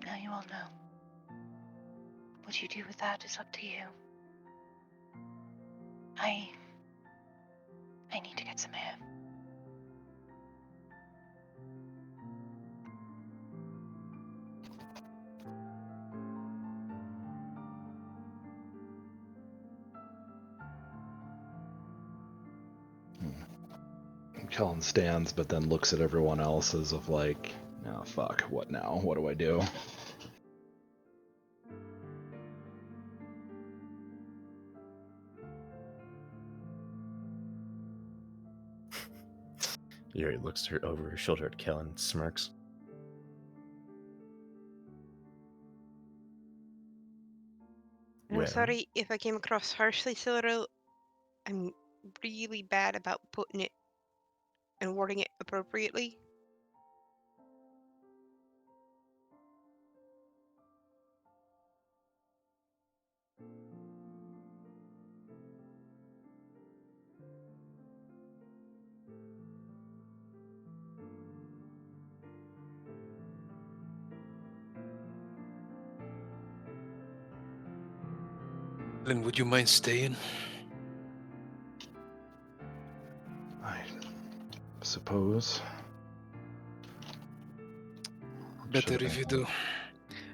now you all know. What you do with that is up to you. I need to get some air. Kellen stands, but then looks at everyone else as of like, oh fuck, what now? What do I do? Yuri looks over her shoulder at Kellen and smirks. I'm Well, sorry if I came across harshly, Cyril. I'm really bad about putting it and wording it appropriately. Lynn, would you mind staying? I suppose. Better Should if I- you do.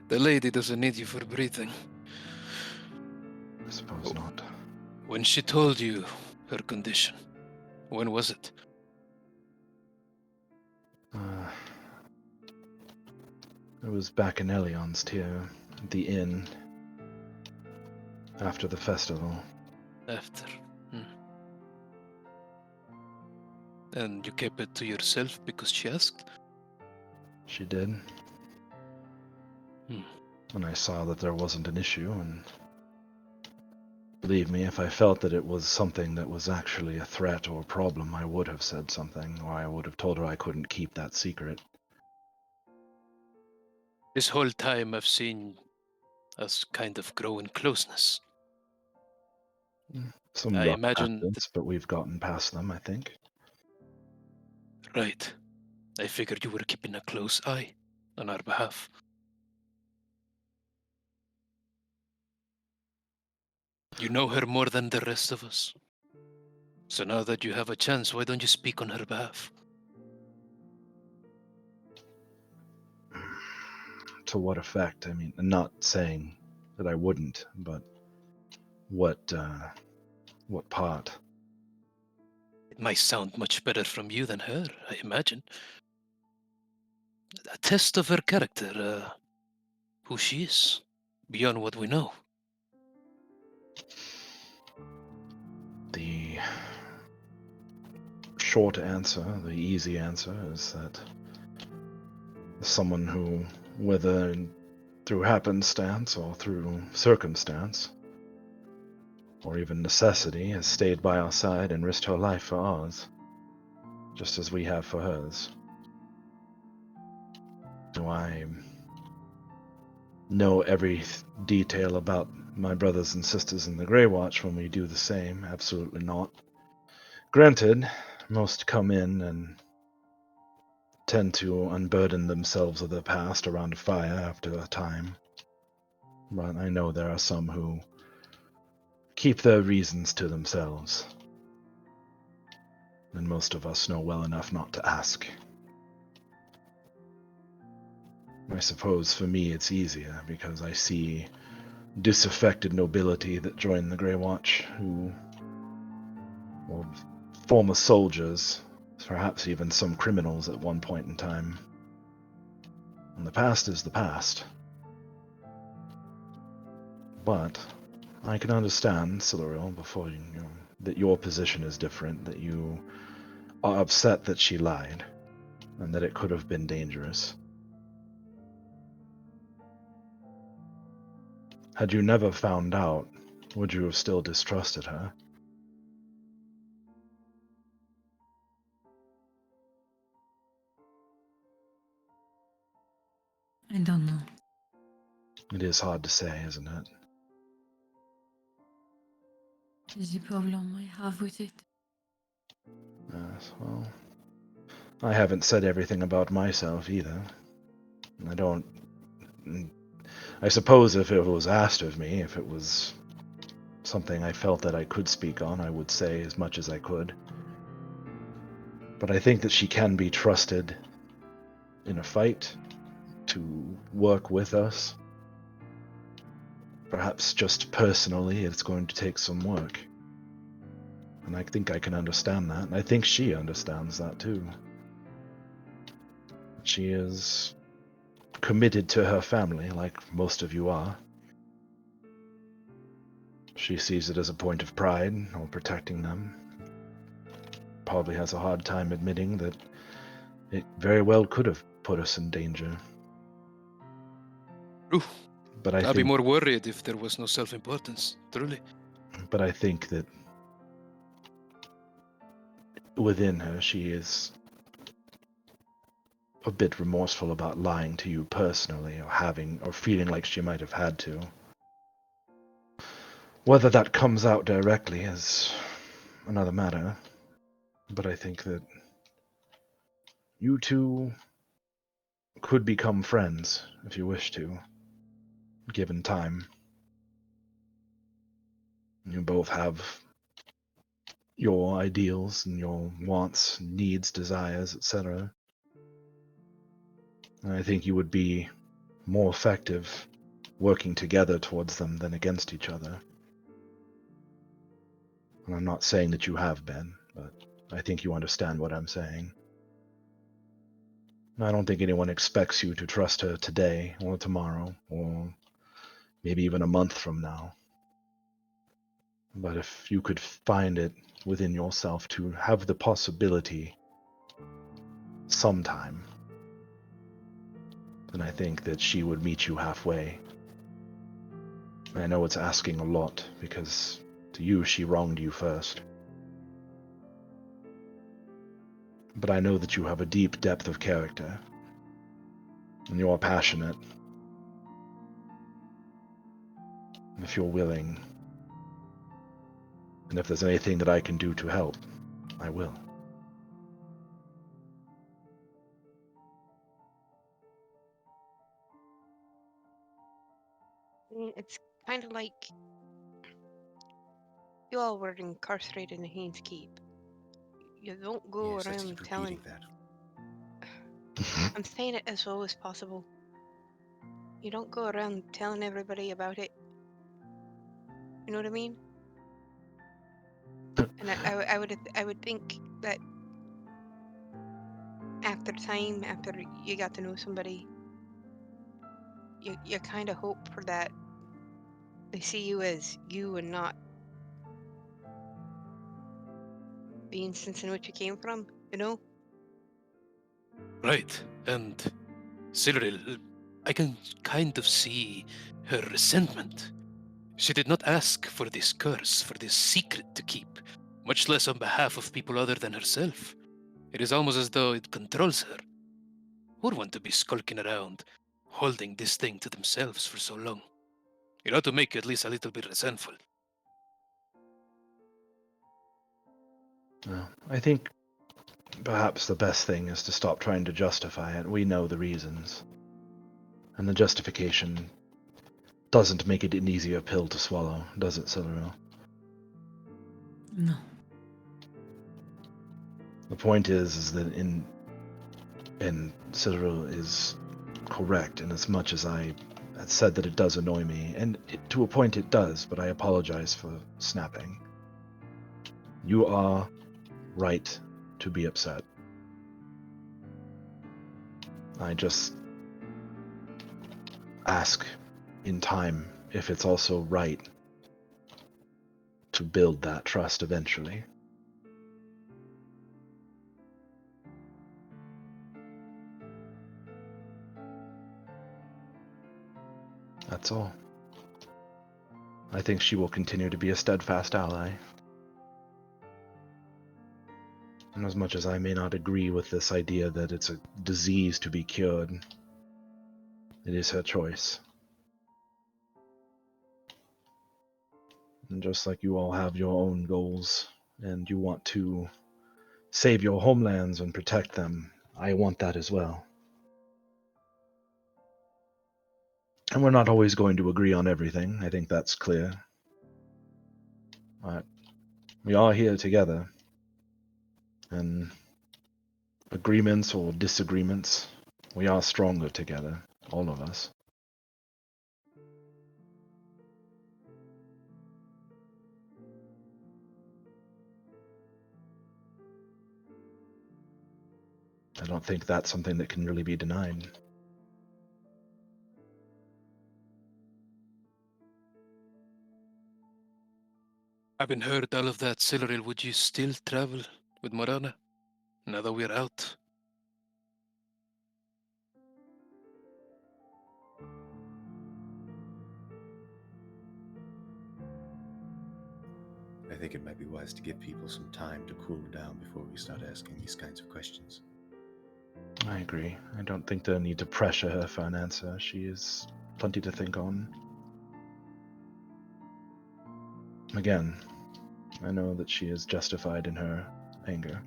The lady doesn't need you for breathing. I suppose not. When she told you her condition, when was it? It was back in Elion's tier, at the inn, after the festival. After. And you kept it to yourself because she asked? She did. And I saw that there wasn't an issue, and believe me, if I felt that it was something that was actually a threat or problem, I would have said something, or I would have told her I couldn't keep that secret. This whole time I've seen us kind of grow in closeness. Some I rough imagine patches, but we've gotten past them, I think. Right. I figured you were keeping a close eye on our behalf. You know her more than the rest of us. So now that you have a chance, why don't you speak on her behalf? To what effect? I mean, I'm not saying that I wouldn't, but what part? It might sound much better from you than her, I imagine. A test of her character, who she is, beyond what we know. The short answer, the easy answer, is that someone who, whether through happenstance or through circumstance, or even necessity, has stayed by our side and risked her life for ours, just as we have for hers. Do I know every detail about my brothers and sisters in the Grey Watch when we do the same? Absolutely not. Granted, most come in and tend to unburden themselves of their past around a fire after a time. But I know there are some who keep their reasons to themselves. And most of us know well enough not to ask. I suppose for me it's easier because I see disaffected nobility that join the Grey Watch who, well, former soldiers, perhaps even some criminals at one point in time. And the past is the past. But I can understand, Siluriel, before you know, that your position is different, that you are upset that she lied, and that it could have been dangerous. Had you never found out, would you have still distrusted her? I don't know. It is hard to say, isn't it? Is the problem I have with it. Yes, well, I haven't said everything about myself either. I don't. I suppose if it was asked of me, if it was something I felt that I could speak on, I would say as much as I could. But I think that she can be trusted in a fight to work with us. Perhaps just personally, it's going to take some work. And I think I can understand that. And I think she understands that too. She is committed to her family, like most of you are. She sees it as a point of pride, or protecting them. Probably has a hard time admitting that it very well could have put us in danger. True. But I I'd be think, more worried if there was no self-importance, truly. but I think that within her, she is a bit remorseful about lying to you personally, or feeling like she might have had to. Whether that comes out directly is another matter, but I think that you two could become friends if you wish to, given time. You both have your ideals and your wants, needs, desires, etc. And I think you would be more effective working together towards them than against each other. And I'm not saying that you have been, but I think you understand what I'm saying. I don't think anyone expects you to trust her today or tomorrow or maybe even a month from now. But if you could find it within yourself to have the possibility sometime, then I think that she would meet you halfway. I know it's asking a lot because to you she wronged you first. But I know that you have a deep depth of character, and you are passionate. And if you're willing, and if there's anything that I can do to help, I will. It's kind of like you all were incarcerated in Haynes Keep. You don't go Yes, let's around keep telling. repeating that. I'm saying it as low as possible. You don't go around telling everybody about it. You know what I mean? And I would think that after time, after you got to know somebody, you kind of hope for that. They see you as you and not the instance in which you came from. You know? Right. And Cyril, I can kind of see her resentment. She did not ask for this curse, for this secret to keep, much less on behalf of people other than herself. It is almost as though it controls her. Who would want to be skulking around, holding this thing to themselves for so long? It ought to make you at least a little bit resentful. Well, I think perhaps the best thing is to stop trying to justify it. We know the reasons. And the justification doesn't make it an easier pill to swallow, does it, Siluriel? No. The point is that and Citadel is correct in as much as I had said that it does annoy me, and to a point it does, but I apologize for snapping. You are right to be upset. I just ask in time if it's also right to build that trust eventually. That's all. I think she will continue to be a steadfast ally. And as much as I may not agree with this idea that it's a disease to be cured, it is her choice. And just like you all have your own goals, and you want to save your homelands and protect them, I want that as well. And we're not always going to agree on everything, I think that's clear. But we are here together, and agreements or disagreements, we are stronger together, all of us. I don't think that's something that can really be denied. Having heard all of that, Cyril, would you still travel with Morana now that we're out? I think it might be wise to give people some time to cool down before we start asking these kinds of questions. I agree. I don't think they'll need to pressure her for an answer. She has plenty to think on. Again, I know that she is justified in her anger.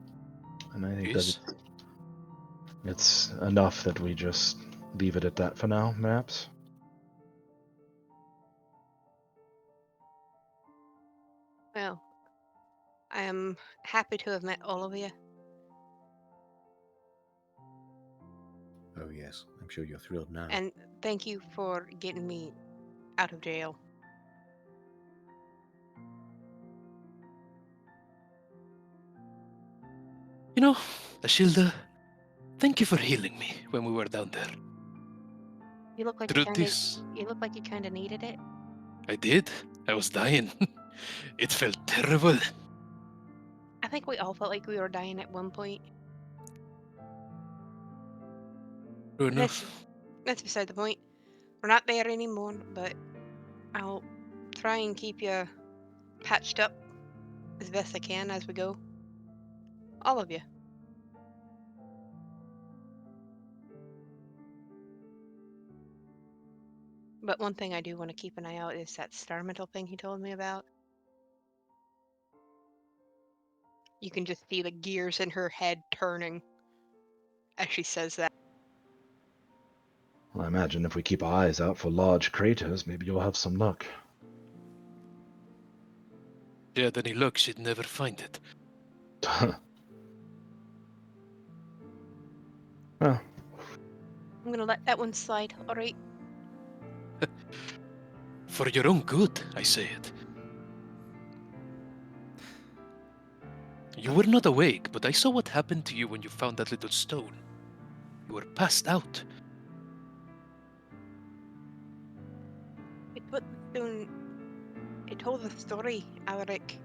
And I think that Yes? it's enough that we just leave it at that for now, perhaps. Well, I am happy to have met all of you. Oh yes, I'm sure you're thrilled now. And thank you for getting me out of jail. You know, Ashilda, thank you for healing me when we were down there. You look like Truth is, you look like you kind of needed it. I did. I was dying. It felt terrible. I think we all felt like we were dying at one point. True But that's enough. that's beside the point. We're not there anymore, but I'll try and keep you patched up as best I can as we go. All of you. But one thing I do want to keep an eye out is that star metal thing he told me about. You can just see the gears in her head turning as she says that. Well, I imagine if we keep our eyes out for large craters, maybe you'll have some luck. She had any luck, she'd never find it. Well, I'm gonna let that one slide, alright? For your own good, I say it. You were not awake, but I saw what happened to you when you found that little stone. You were passed out. It put the stone. It told the story, Alaric.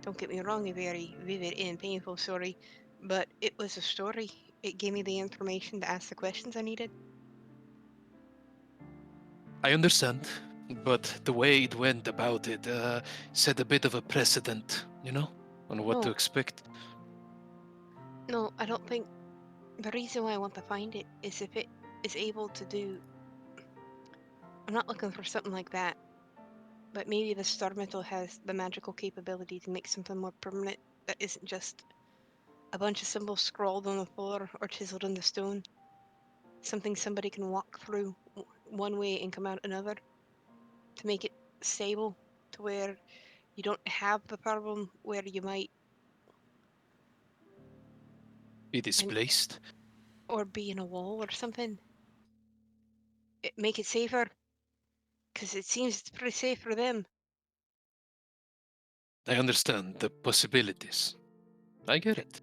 Don't get me wrong, a very vivid and painful story, but it was a story. It gave me the information to ask the questions I needed. I understand, but the way it went about it set a bit of a precedent, you know, on what to No. expect. No, I don't think. The reason why I want to find it is if it is able to do. I'm not looking for something like that, but maybe the star metal has the magical capability to make something more permanent that isn't just a bunch of symbols scrawled on the floor or chiseled in the stone. Something somebody can walk through one way and come out another to make it stable to where You don't have the problem where you might Be displaced. or be in a wall or something. Make it safer. Because it seems it's pretty safe for them. I understand the possibilities. I get it.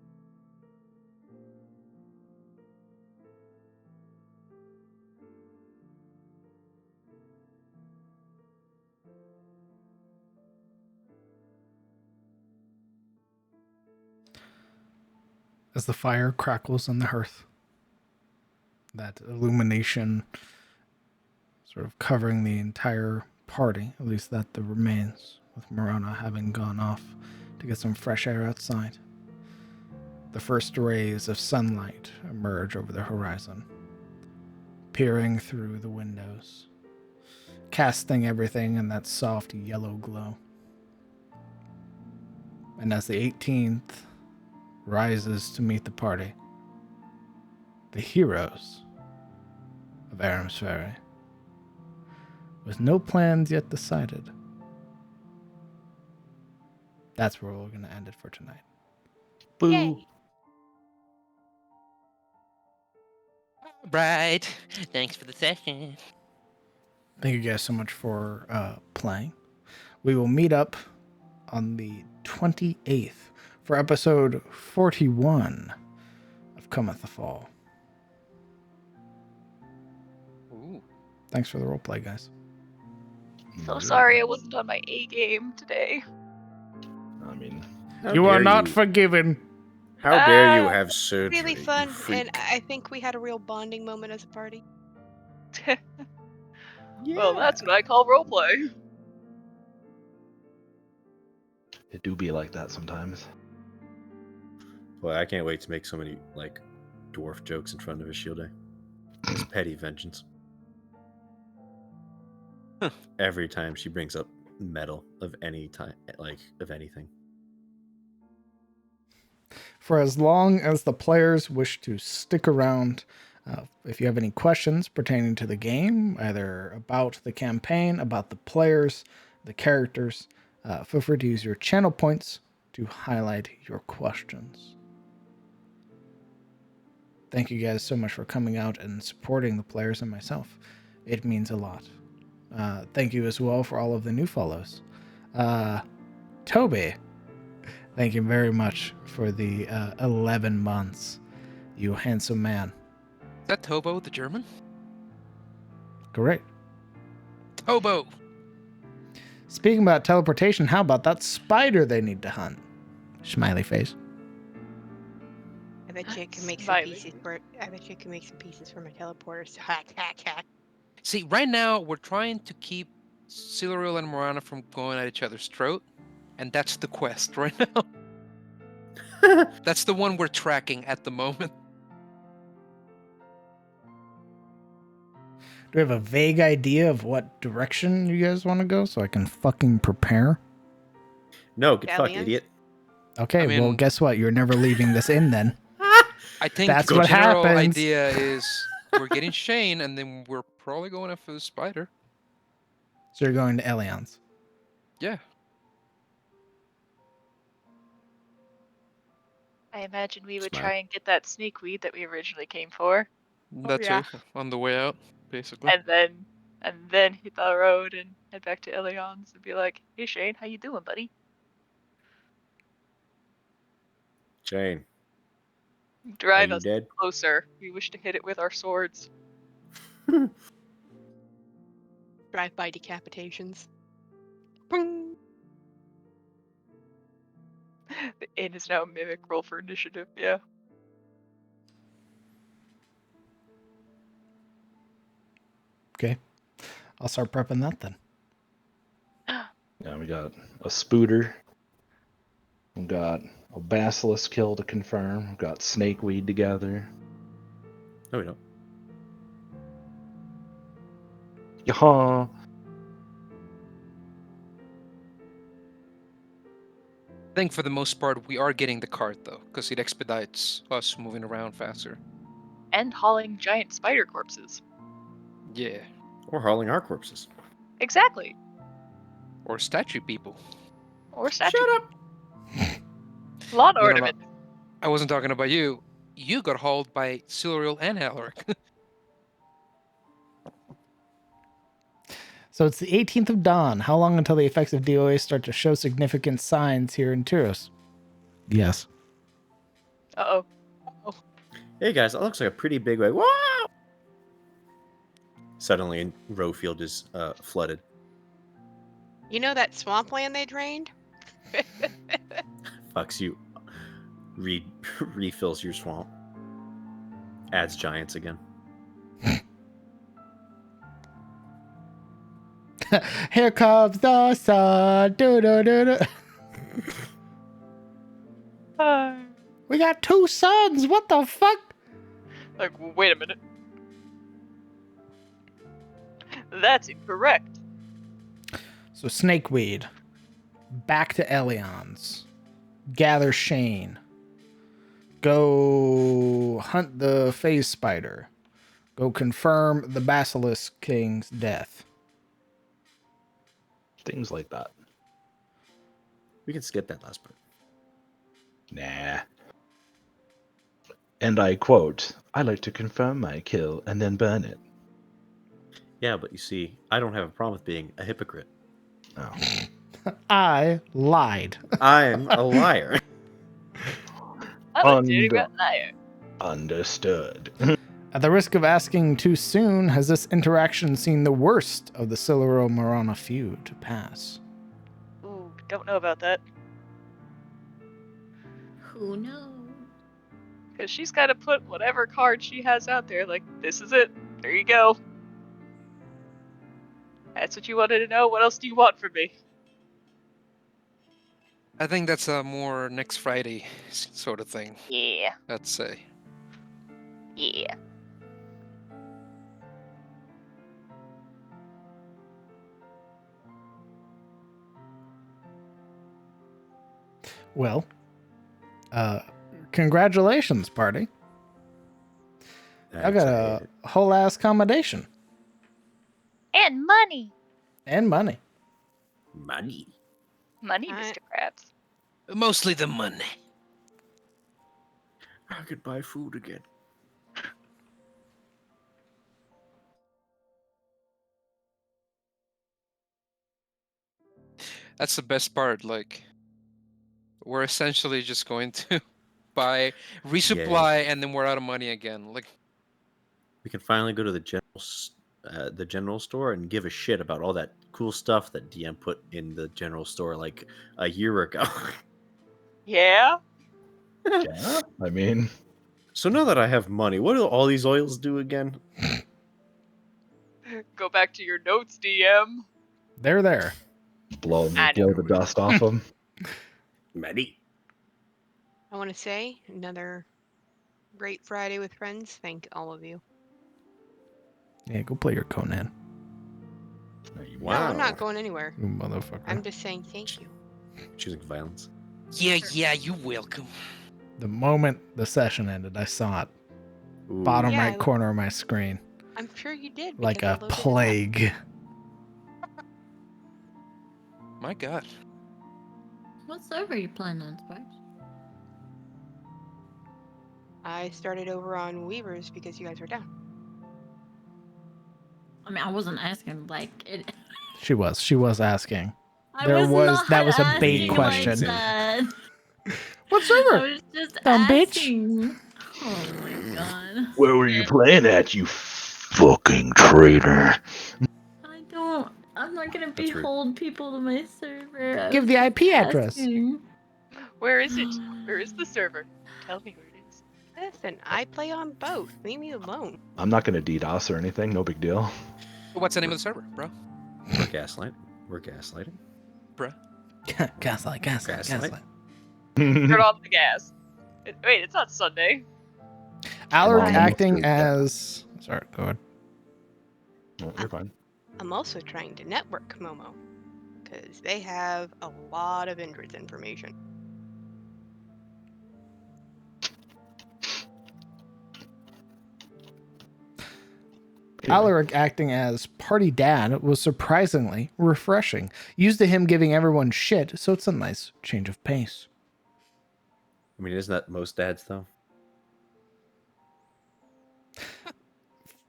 As the fire crackles on the hearth, that illumination sort of covering the entire party, at least that the remains, with Morona having gone off to get some fresh air outside. The first rays of sunlight emerge over the horizon, peering through the windows, casting everything in that soft yellow glow. And as the 18th rises to meet the party, the heroes of Aram's Ferry, with no plans yet decided. That's where we're going to end it for tonight. Boo. Yay. Right. Thanks for the session. Thank you guys so much for playing. We will meet up on the 28th for episode 41 of Cometh the Fall. Ooh. Thanks for the roleplay, guys. So sorry I wasn't on my A game today. I mean, You are not forgiven. How dare you Ah! have surgery? Really you fun, freak. and I think we had a real bonding moment as a party. Well, that's what I call roleplay. it do be like that sometimes. Well, I can't wait to make so many like dwarf jokes in front of Ishilde. It's petty vengeance. Every time she brings up metal of any time, like of anything. For as long as the players wish to stick around, if you have any questions pertaining to the game, either about the campaign, about the players, the characters, feel free to use your channel points to highlight your questions. Thank you guys so much for coming out and supporting the players and myself. It means a lot. Thank you as well for all of the new follows. Toby, thank you very much for the 11 months, you handsome man. Is that Tobo the German? Great. Tobo! Speaking about teleportation, how about that spider they need to hunt? Smiley face. I bet you can make some Smiley. pieces for. I bet you can make some pieces for my teleporters. Hack, hack, hack. See, right now we're trying to keep Siluriel and Morana from going at each other's throat, and that's the quest right now. That's the one we're tracking at the moment. Do we have a vague idea of what direction you guys want to go so I can fucking prepare? No, get fucked, Aliens? idiot. Okay, I well, mean- guess what? You're never leaving this in then. I think That's the what general happens. idea is we're getting Shane, and then we're probably going after the spider. So you're going to Elians. Yeah. I imagine we would Smile. try and get that snakeweed that we originally came for, That yeah. too, on the way out, basically. and then hit the road and head back to Ilions and be like, "Hey Shane, how you doing, buddy?" Jane, Drive you us dead? closer. We wish to hit it with our swords. Drive-by decapitations. Boing. The inn is now mimic roll for initiative. Yeah. Okay. I'll start prepping that then. Yeah, we got a spooter. We got a basilisk kill to confirm. We got snakeweed together. No, we don't. Yaha! I think for the most part, we are getting the cart, though, because it expedites us moving around faster. And hauling giant spider corpses. Yeah. Or hauling our corpses. Exactly. Or statue people. Or statue. Shut up. Lawn No, no, no. ornament. I wasn't talking about you. You got hauled by Siluriel and Alaric. So it's the 18th of dawn. How long until the effects of DOA start to show significant signs here in Tyros? Yes. Uh-oh. Hey guys, that looks like a pretty big way. Wow! Suddenly, Rowfield is flooded. You know that swampland they drained? Fucks you. Refills your swamp. Adds giants again. Here comes the sun. Do-do-do-do. We got 2 suns. What the fuck? Like, wait a minute. That's incorrect. So snakeweed. Back to Elion's. Gather Shane. Go hunt the phase spider. Go confirm the Basilisk King's death. Things like that. We can skip that last part. Nah. And I quote, I like to confirm my kill and then burn it. Yeah, but you see, I don't have a problem with being a hypocrite. Oh. I lied. I'm a liar. I'm a dirty rat liar. Understood. At the risk of asking too soon, has this interaction seen the worst of the Siluro-Marana feud to pass? Ooh, don't know about that. Who knows? Because she's got to put whatever card she has out there, like, this is it. There you go. That's what you wanted to know. What else do you want from me? I think that's a more next Friday sort of thing. Yeah. I'd say. Yeah. Well, congratulations, party. I got a whole ass accommodation. And money. And money. Money. Money, Mr. Krabs. Mostly the money. I could buy food again. That's the best part. Like, we're essentially just going to buy, resupply, and then we're out of money again. Like, we can finally go to the general store and give a shit about all that cool stuff that DM put in the general store like a year ago. Yeah? Yeah, I mean, so now that I have money, what do all these oils do again? Go back to your notes, DM. They're there. blow the dust off them. Money. I want to say another great Friday with friends. Thank all of you. Yeah, go play your Conan. No, I'm not going anywhere. You motherfucker. I'm just saying thank you. Choosing violence. Yeah, you're welcome. The moment the session ended, I saw it. Ooh. Bottom Yeah, right corner of my screen. I'm sure you did. Like because I a loaded it up. plague. my God. What server are you playing on, Sparks? I started over on Weavers because you guys were down. I mean, I wasn't asking, like, it. She was asking. I There was- not that was a bait asking question. Like that. What I server? was just Dumb bitch. asking. Oh my god. Where were you playing at, you fucking traitor? I'm not gonna That's rude. behold people to my server. I Give was the just IP address. asking. Where is it? Where is the server? Tell me where it is. Listen, I play on both. Leave me alone. I'm not gonna DDoS or anything, no big deal. What's the name of the server, bro? We're gaslighting. We're gaslighting. Gaslight. Gaslight. Turn off the gas. Wait, it's not Sunday. Alaric Right. acting as. Sorry, go ahead. No, you're fine. I'm also trying to network Momo because they have a lot of Indrid's information. Alaric acting as party dad was surprisingly refreshing. Used to him giving everyone shit, so it's a nice change of pace. I mean, isn't that most dads though?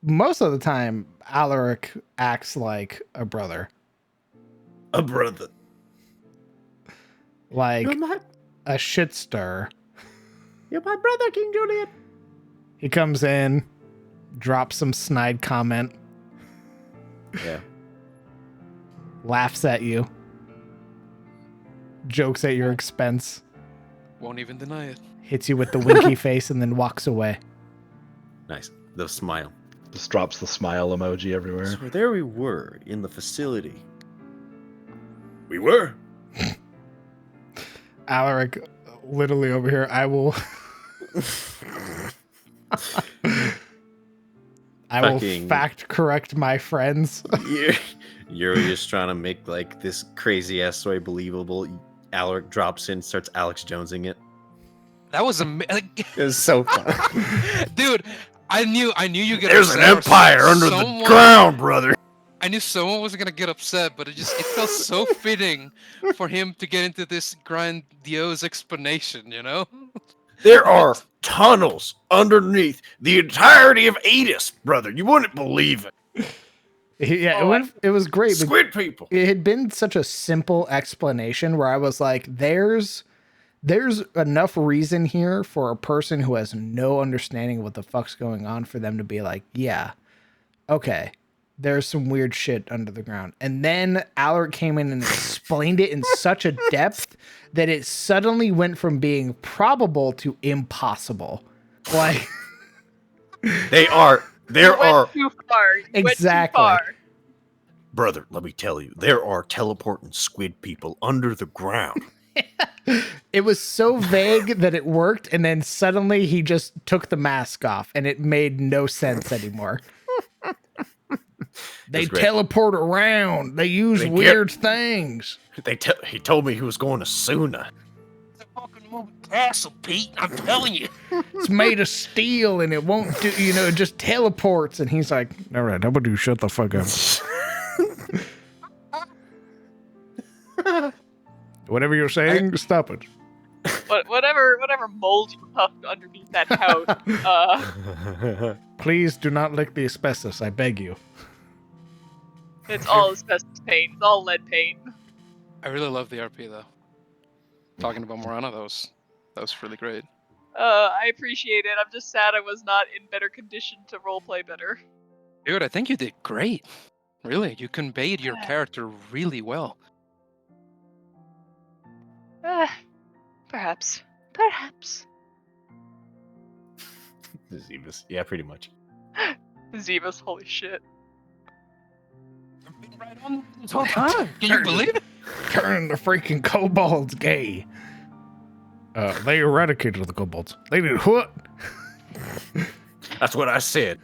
Most of the time, Alaric acts like a brother. A brother. Like You're my, a shit stir. you're my brother, King Juliet. He comes in, drops some snide comment, Yeah. laughs at you, jokes at your expense, Won't even deny it. hits you with the winky face, and then walks away. Nice. The smile. Just drops the smile emoji everywhere. So there we were in the facility. We were. Alaric, literally over here, I will Fucking- fact correct my friends. You're just trying to make like this crazy ass story believable. Alaric drops in, starts Alex Jonesing it. That was amazing. It was so fun. Dude, I knew you get There's an upset or empire under someone- the ground, brother. I knew someone was gonna get upset, but it felt so fitting for him to get into this grandiose explanation, you know? There are tunnels underneath the entirety of Edis, brother. You wouldn't believe it. Yeah, it was great. but Squid people. It had been such a simple explanation where I was like, there's enough reason here for a person who has no understanding of what the fuck's going on for them to be like, yeah, okay, there's some weird shit under the ground. And then Alaric came in and explained it in such a depth that it suddenly went from being probable to impossible. Like, There are Too far. You went too Exactly. far. brother, let me tell you, there are teleporting squid people under the ground. it was so vague that it worked, and then suddenly he just took the mask off, and it made no sense anymore. They That's great. teleport around. They use They weird things. He told me he was going to Suna. It's a fucking moving castle, Pete. I'm telling you. It's made of steel, and it won't do. It just teleports. And he's like, "All right, how about you shut the fuck up? Whatever you're saying, stop it." Whatever mold you puffed underneath that house. Please do not lick the asbestos. I beg you. It's all asbestos paint. It's all lead paint. I really love the RP though. Talking about Morana, that was really great. I appreciate it. I'm just sad I was not in better condition to roleplay better. Dude, I think you did great. Really, you conveyed your character really well. Perhaps. Zebus. Yeah, pretty much. Zebus, holy shit. I've been right on this whole time. Can you believe it? Turn the freaking kobolds gay. They eradicated the kobolds. They did what? That's what I said.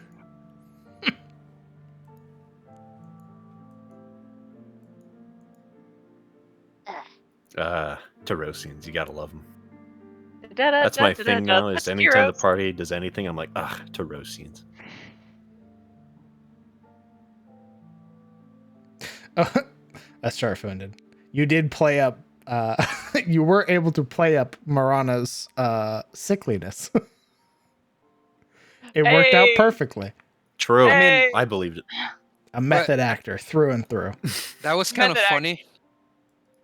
Tarosians, you gotta love them. That's my thing now. Is anytime the party does anything, I'm like, Tarosians. That's Starfounded. You did play up. You were able to play up Marana's sickliness. It worked out Hey. perfectly. True. Hey. I believed it. A method actor through and through. That was kind of Method funny.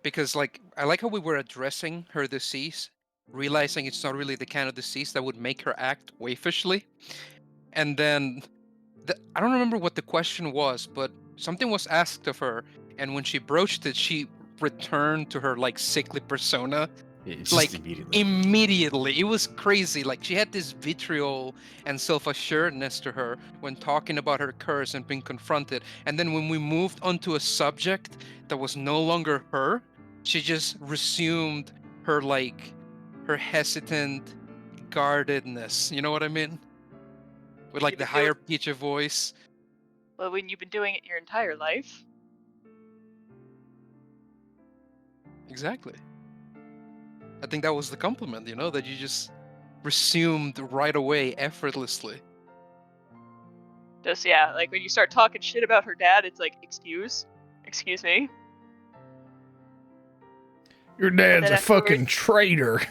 Because I like how we were addressing her disease, realizing it's not really the kind of disease that would make her act waifishly. And then I don't remember what the question was, but something was asked of her, and when she broached it, she returned to her sickly persona. Just Like, immediately. Immediately. It was crazy. Like, she had this vitriol and self-assuredness to her when talking about her curse and being confronted. And then when we moved onto a subject that was no longer her, she just resumed her hesitant guardedness. You know what I mean? With the higher pitch of voice. Well, when you've been doing it your entire life. Exactly. I think that was the compliment, that you just resumed right away effortlessly. Just, yeah, like when you start talking shit about her dad, it's like, excuse me. Your dad's then a afterwards- fucking traitor.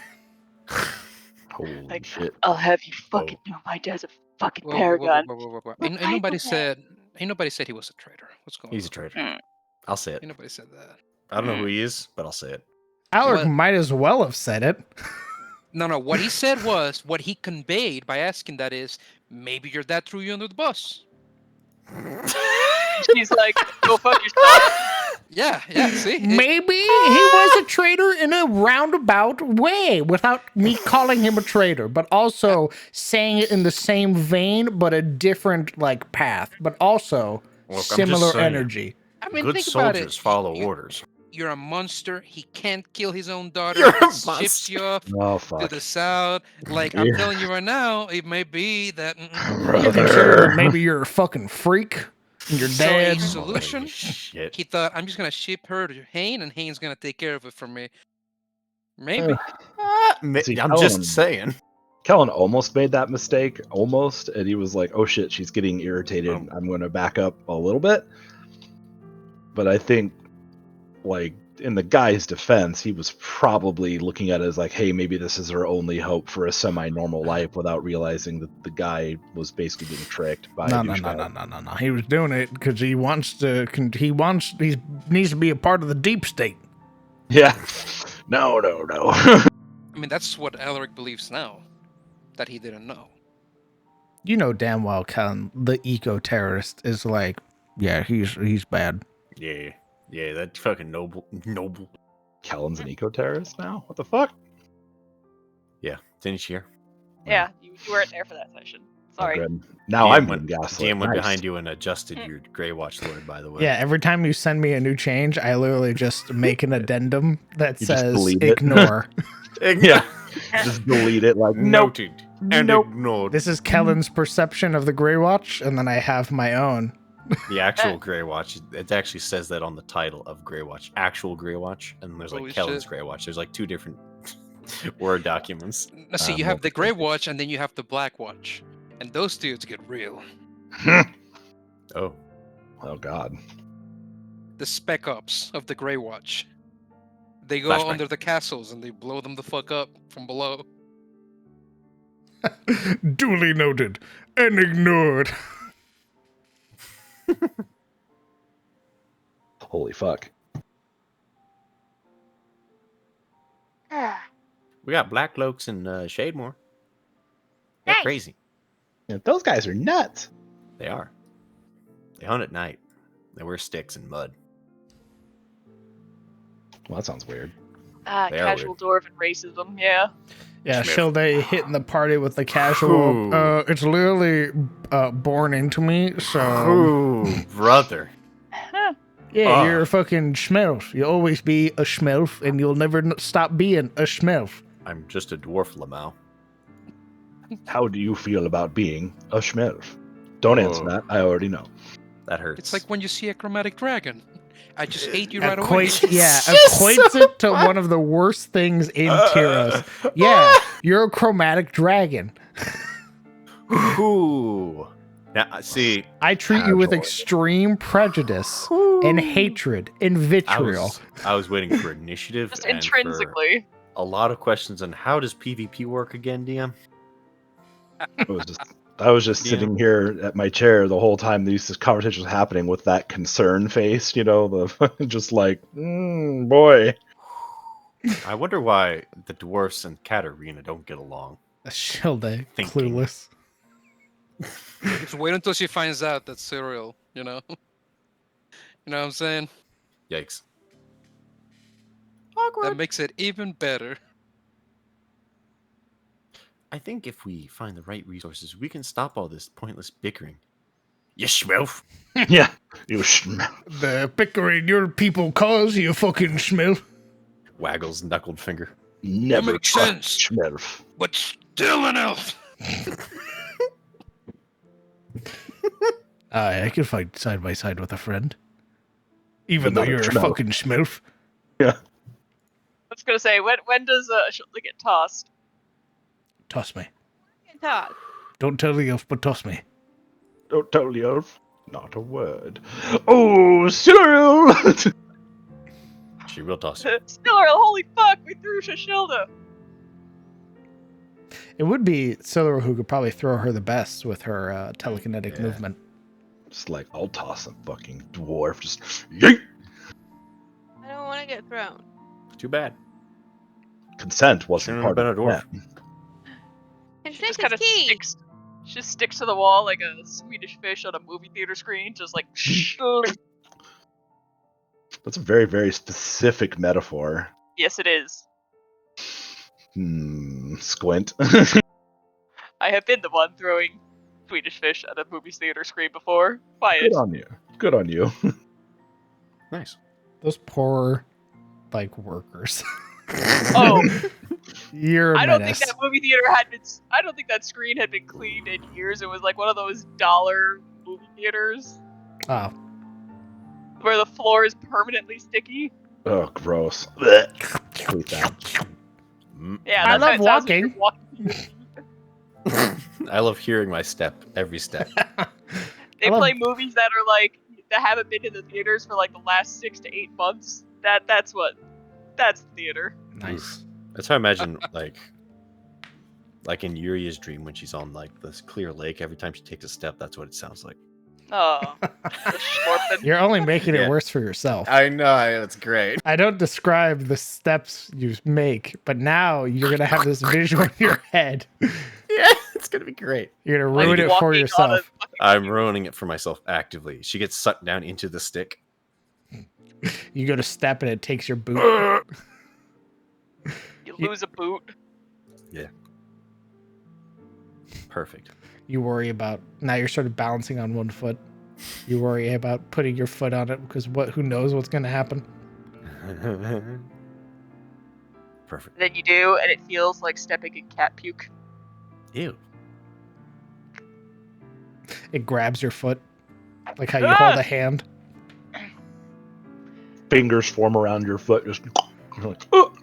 Holy Like, shit. I'll have you fucking know my dad's a fucking Whoa, whoa, whoa, paragon. whoa. The Ain't nobody Bible said. Ain't nobody said he was a traitor. What's going He's a on? traitor. Mm. I'll say it. Ain't nobody said that. I don't know who he is, but I'll say it. Alec What? might as well have said it. No. What he said was what he conveyed by asking that is maybe your dad threw you under the bus. She's like, go fuck yourself. Yeah. See, Maybe he was a traitor in a roundabout way without me calling him a traitor, but also saying it in the same vein, but a different like path, but also Look, I'm just similar saying. energy. I mean, Good think about soldiers it. follow orders. You're a monster. He can't kill his own daughter. You're a He ships you off Oh, to fuck. the south. Like I'm Yeah. telling you right now, it may be that. You consider that maybe you're a fucking freak and your So a dad. solution. Shit. He thought I'm just gonna ship her to Hayne, and Hayne's gonna take care of it for me. Maybe. See, I'm Kellen- just saying. Kellen almost made that mistake, almost, and he was like, oh shit, she's getting irritated. I'm going to back up a little bit. But I think, like, in the guy's defense, he was probably looking at it as like, hey, maybe this is her only hope for a semi-normal life without realizing that the guy was basically being tricked by No. a douchebag. No. He was doing it because he wants to. He needs to be a part of the deep state. Yeah. No. I mean, that's what Alaric believes now, that he didn't know. You know damn well, Kellen, the eco-terrorist is like, yeah, he's bad. Yeah, that fucking noble. Kellen's an eco-terrorist now? What the fuck? Yeah, didn't you hear? Yeah, you weren't there for that session. Sorry. Oh, good. Now DM I'm went- being gaslit. DM went Nice. behind you and adjusted your Grey Watch Lord, by the way. Yeah, every time you send me a new change, I literally just make an addendum that You just says delete it. ignore. Yeah. Just delete it like, nope. Noted and Nope. ignored. This is Kellen's perception of the Grey Watch, and then I have my own. The actual Grey Watch, it actually says that on the title of Grey Watch. Actual Grey Watch, and there's like Holy Kellen's shit. Grey Watch. There's like two different Word documents. Now, see, you have the Grey Watch, and then you have the Black Watch, and those dudes get real. Oh. Oh, God. The Spec Ops of the Grey Watch. They go Flashback. under the castles and they blow them the fuck up from below. Duly noted and ignored. Holy fuck. We got Black Cloaks and Shademore. They're Nice. crazy. Yeah, those guys are nuts. They are. They hunt at night. They wear sticks and mud. Well, that sounds weird. They are Casual dwarven racism, yeah. Yeah, Smith. Shilde hitting the party with the casual. Ooh. It's literally born into me, so. Ooh, brother. Yeah, you're a fucking schmelf. You'll always be a schmelf, and you'll never stop being a schmelf. I'm just a dwarf, Lamau. How do you feel about being a schmelf? Don't answer Oh. that. I already know. That hurts. It's like when you see a chromatic dragon. I just ate you right away. Equates it to one of the worst things in Tyros. Yeah, you're a chromatic dragon. Ooh. Now, see, I treat you with Casual. extreme prejudice and hatred and vitriol. I was waiting for initiative. Just and for intrinsically. a lot of questions on how does PvP work again, DM? I was just Yeah. sitting here at my chair the whole time these conversations were happening with that concern face, the just like, boy. I wonder why the dwarfs and Katarina don't get along. Shilde, Thinking. clueless. Just wait until she finds out that's Cyril, you know? You know what I'm saying? Yikes. That makes it even better. I think if we find the right resources, we can stop all this pointless bickering. You schmelf. Yeah. You schmelf. The bickering your people cause, you fucking schmelf. Waggles knuckled finger. Never makes touch sense. schmelf. But still an elf. I can fight side by side with a friend. Even But though not a you're a schmelf. fucking schmelf. I was gonna say, when does Shilde get tossed? Toss me. Todd. Don't tell the elf, but toss me. Don't tell the elf. Not a word. Oh, cereal! She will toss you. Stiller, holy fuck, we threw Shashilda. It would be Silver who could probably throw her the best with her telekinetic Yeah. movement. Just like, I'll toss a fucking dwarf. Just yeet! I don't want to get thrown. Too bad. Consent wasn't Shouldn't part have of been a dwarf. And She just kind of key. sticks to the wall like a Swedish fish on a movie theater screen, just like That's a very, very specific metaphor. Yes, it is. Squint. I have been the one throwing Swedish fish at a movie theater screen before. Quiet. Good on you. Good on you. Nice. Those poor, like, workers. Oh, You're a I don't think menace. that movie theater had been. I don't think that screen had been cleaned in years. It was like one of those dollar movie theaters Oh, where the floor is permanently sticky. Oh, gross. Blech. Hate that. Yeah, I that's how love it sounds when you're walking. I love hearing my step every step. They I love- play movies that are like that haven't been in the theaters for like the last 6 to 8 months. That's the theater. nice. That's how I imagine, like in Yuria's dream when she's on like this clear lake. Every time she takes a step, that's what it sounds like. Oh, the Schmorpin. You're only making it Yeah. worse for yourself. I know, it's great. I don't describe the steps you make, but now you're going to have this visual in your head. Yeah, it's gonna be great. You're going to Like ruin it walking for on a yourself. fucking I'm cube. ruining it for myself actively. She gets sucked down into the stick. You go to step and it takes your boot. You lose a boot. Perfect. You worry about, now you're sort of balancing on one foot. You worry about putting your foot on it because who knows what's going to happen. Perfect. Then you do, and it feels like stepping in cat puke. Ew. It grabs your foot, like how you hold a hand. Fingers form around your foot. Just you're like, oh,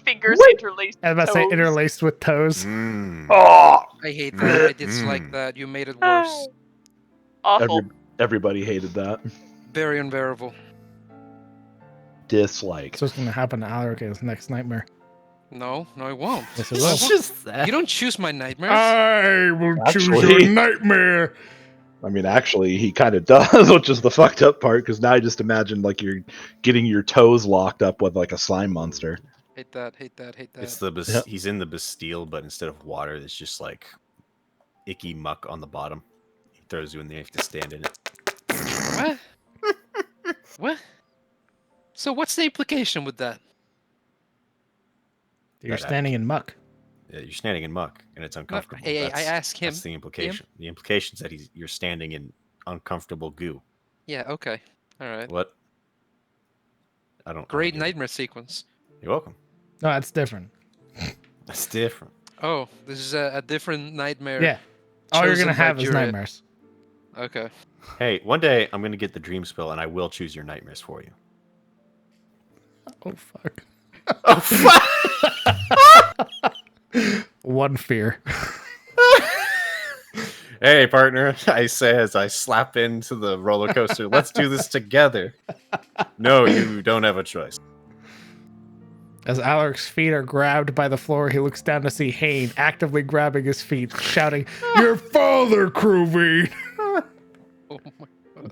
Fingers Wait. interlaced. I was about to say toes. interlaced with toes. Mm. oh. I hate that. I dislike Mm. that. You made it worse. Awful. Everybody hated that. Very unbearable. Dislike. So what's going to happen to Alaric in his next nightmare? No, it won't. Yes, it I will. won't. just that. You don't choose my nightmares. I will choose Actually- your nightmare. I mean, actually, he kind of does, which is the fucked up part, because now I just imagine like you're getting your toes locked up with like a slime monster. Hate that. Hate that. Hate that. It's the Yeah. he's in the Bastille, but instead of water, it's just like icky muck on the bottom. He throws you in there. You have to stand in it. What? What? So what's the implication with that? You're That standing in muck. Yeah, you're standing in muck, and it's uncomfortable. Hey, I asked him. That's the implication. The implication is that you're standing in uncomfortable goo. Yeah. Okay. All right. What? I don't. Great get it. nightmare sequence. You're welcome. No, that's different. That's different. Oh, this is a different nightmare. Yeah. All you're chosen going to by have is Juria. nightmares. Okay. Hey, one day I'm gonna get the dream spell, and I will choose your nightmares for you. Oh, fuck. Oh fuck! One fear. Hey, partner, I say as I slap into the roller coaster. Let's do this together. No, you don't have a choice. As Alaric's feet are grabbed by the floor, he looks down to see Hane actively grabbing his feet, shouting, Your father, Crewbeat. Oh my god.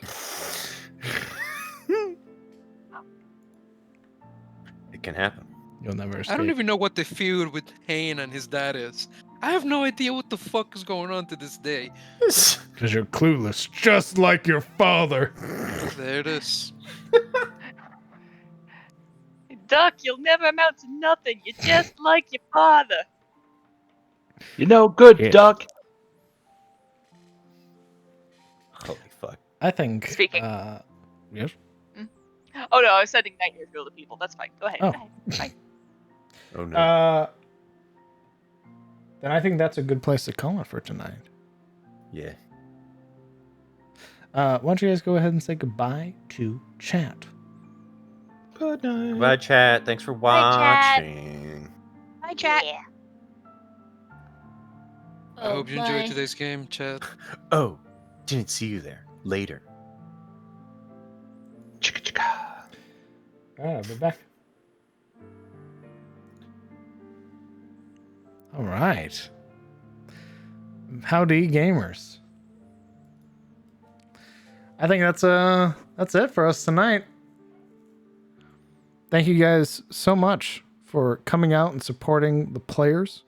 It can happen. You'll never escape. I don't even know what the feud with Hane and his dad is. I have no idea what the fuck is going on to this day. Because you're clueless, just like your father. There it is. Duck, you'll never amount to nothing. You're just like your father. You know, good Yeah. duck. Holy fuck. I think. Speaking. Yes. Oh no, I was sending nightmare fuel to people. That's fine. Go ahead. Oh. Go ahead. Fine. Oh no. Then I think that's a good place to call it for tonight. Yeah. Why don't you guys go ahead and say goodbye to chat? Good night. Bye, chat. Thanks for Bye, chat. watching. Hi, chat. Yeah. I hope you bye. enjoyed today's game, Chad. Oh, Didn't see you there. Later. Chicka chicka. All right, I'll be back. All right. Howdy, gamers. I think that's it for us tonight. Thank you guys so much for coming out and supporting the players,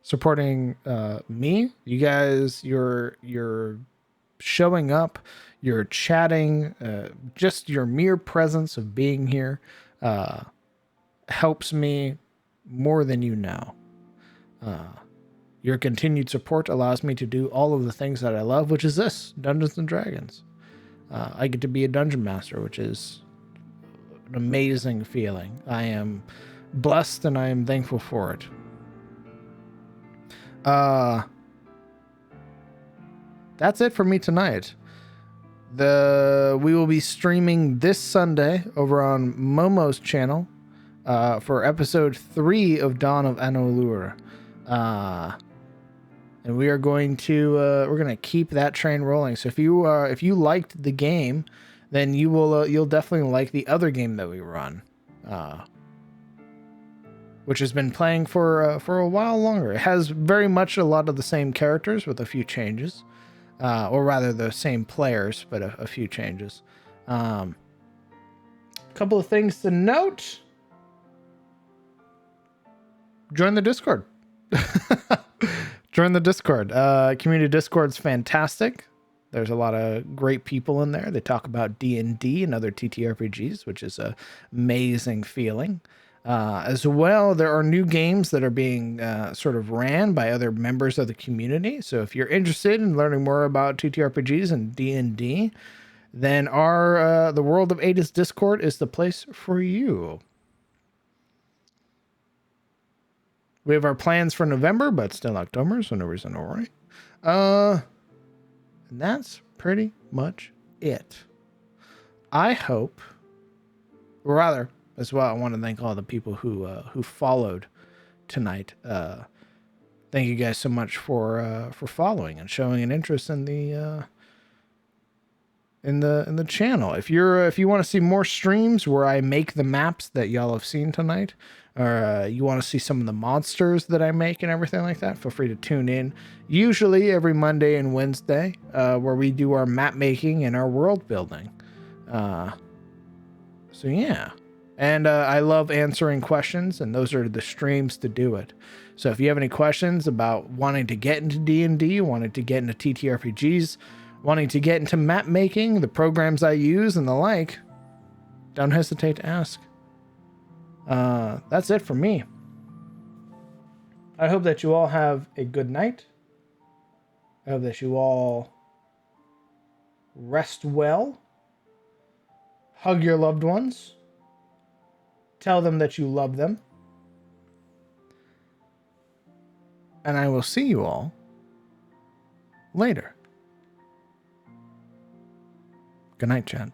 supporting me. You guys, you're showing up, you're chatting, just your mere presence of being here helps me more than you know. Your continued support allows me to do all of the things that I love, which is this, Dungeons and Dragons. I get to be a dungeon master, which is an amazing feeling. I am blessed and I am thankful for it. That's it for me tonight. We will be streaming this Sunday over on Momo's channel for episode 3 of Dawn of Anolur. And we are going to we're going to keep that train rolling. So if you liked the game, then you'll definitely like the other game that we run, which has been playing for a while longer. It has very much a lot of the same characters with a few changes, or rather the same players, but a few changes. Couple of things to note. Join the Discord. Join the Discord. Community Discord's fantastic. There's a lot of great people in there. They talk about D&D and other TTRPGs, which is an amazing feeling. As well, there are new games that are being sort of ran by other members of the community. So if you're interested in learning more about TTRPGs and D&D, then the World of Ada's Discord is the place for you. We have our plans for November, but still October, so no reason to worry. And that's pretty much it. I hope, or rather, as well, I want to thank all the people who followed tonight. Thank you guys so much for following and showing an interest in the channel. If you want to see more streams where I make the maps that y'all have seen tonight, or you want to see some of the monsters that I make and everything like that, feel free to tune in. Usually every Monday and Wednesday, where we do our map making and our world building. So yeah. And I love answering questions, and those are the streams to do it. So if you have any questions about wanting to get into D&D, wanting to get into TTRPGs, wanting to get into map making, the programs I use, and the like, don't hesitate to ask. That's it for me. I hope that you all have a good night. I hope that you all rest well. Hug your loved ones. Tell them that you love them. And I will see you all later. Good night, Chad.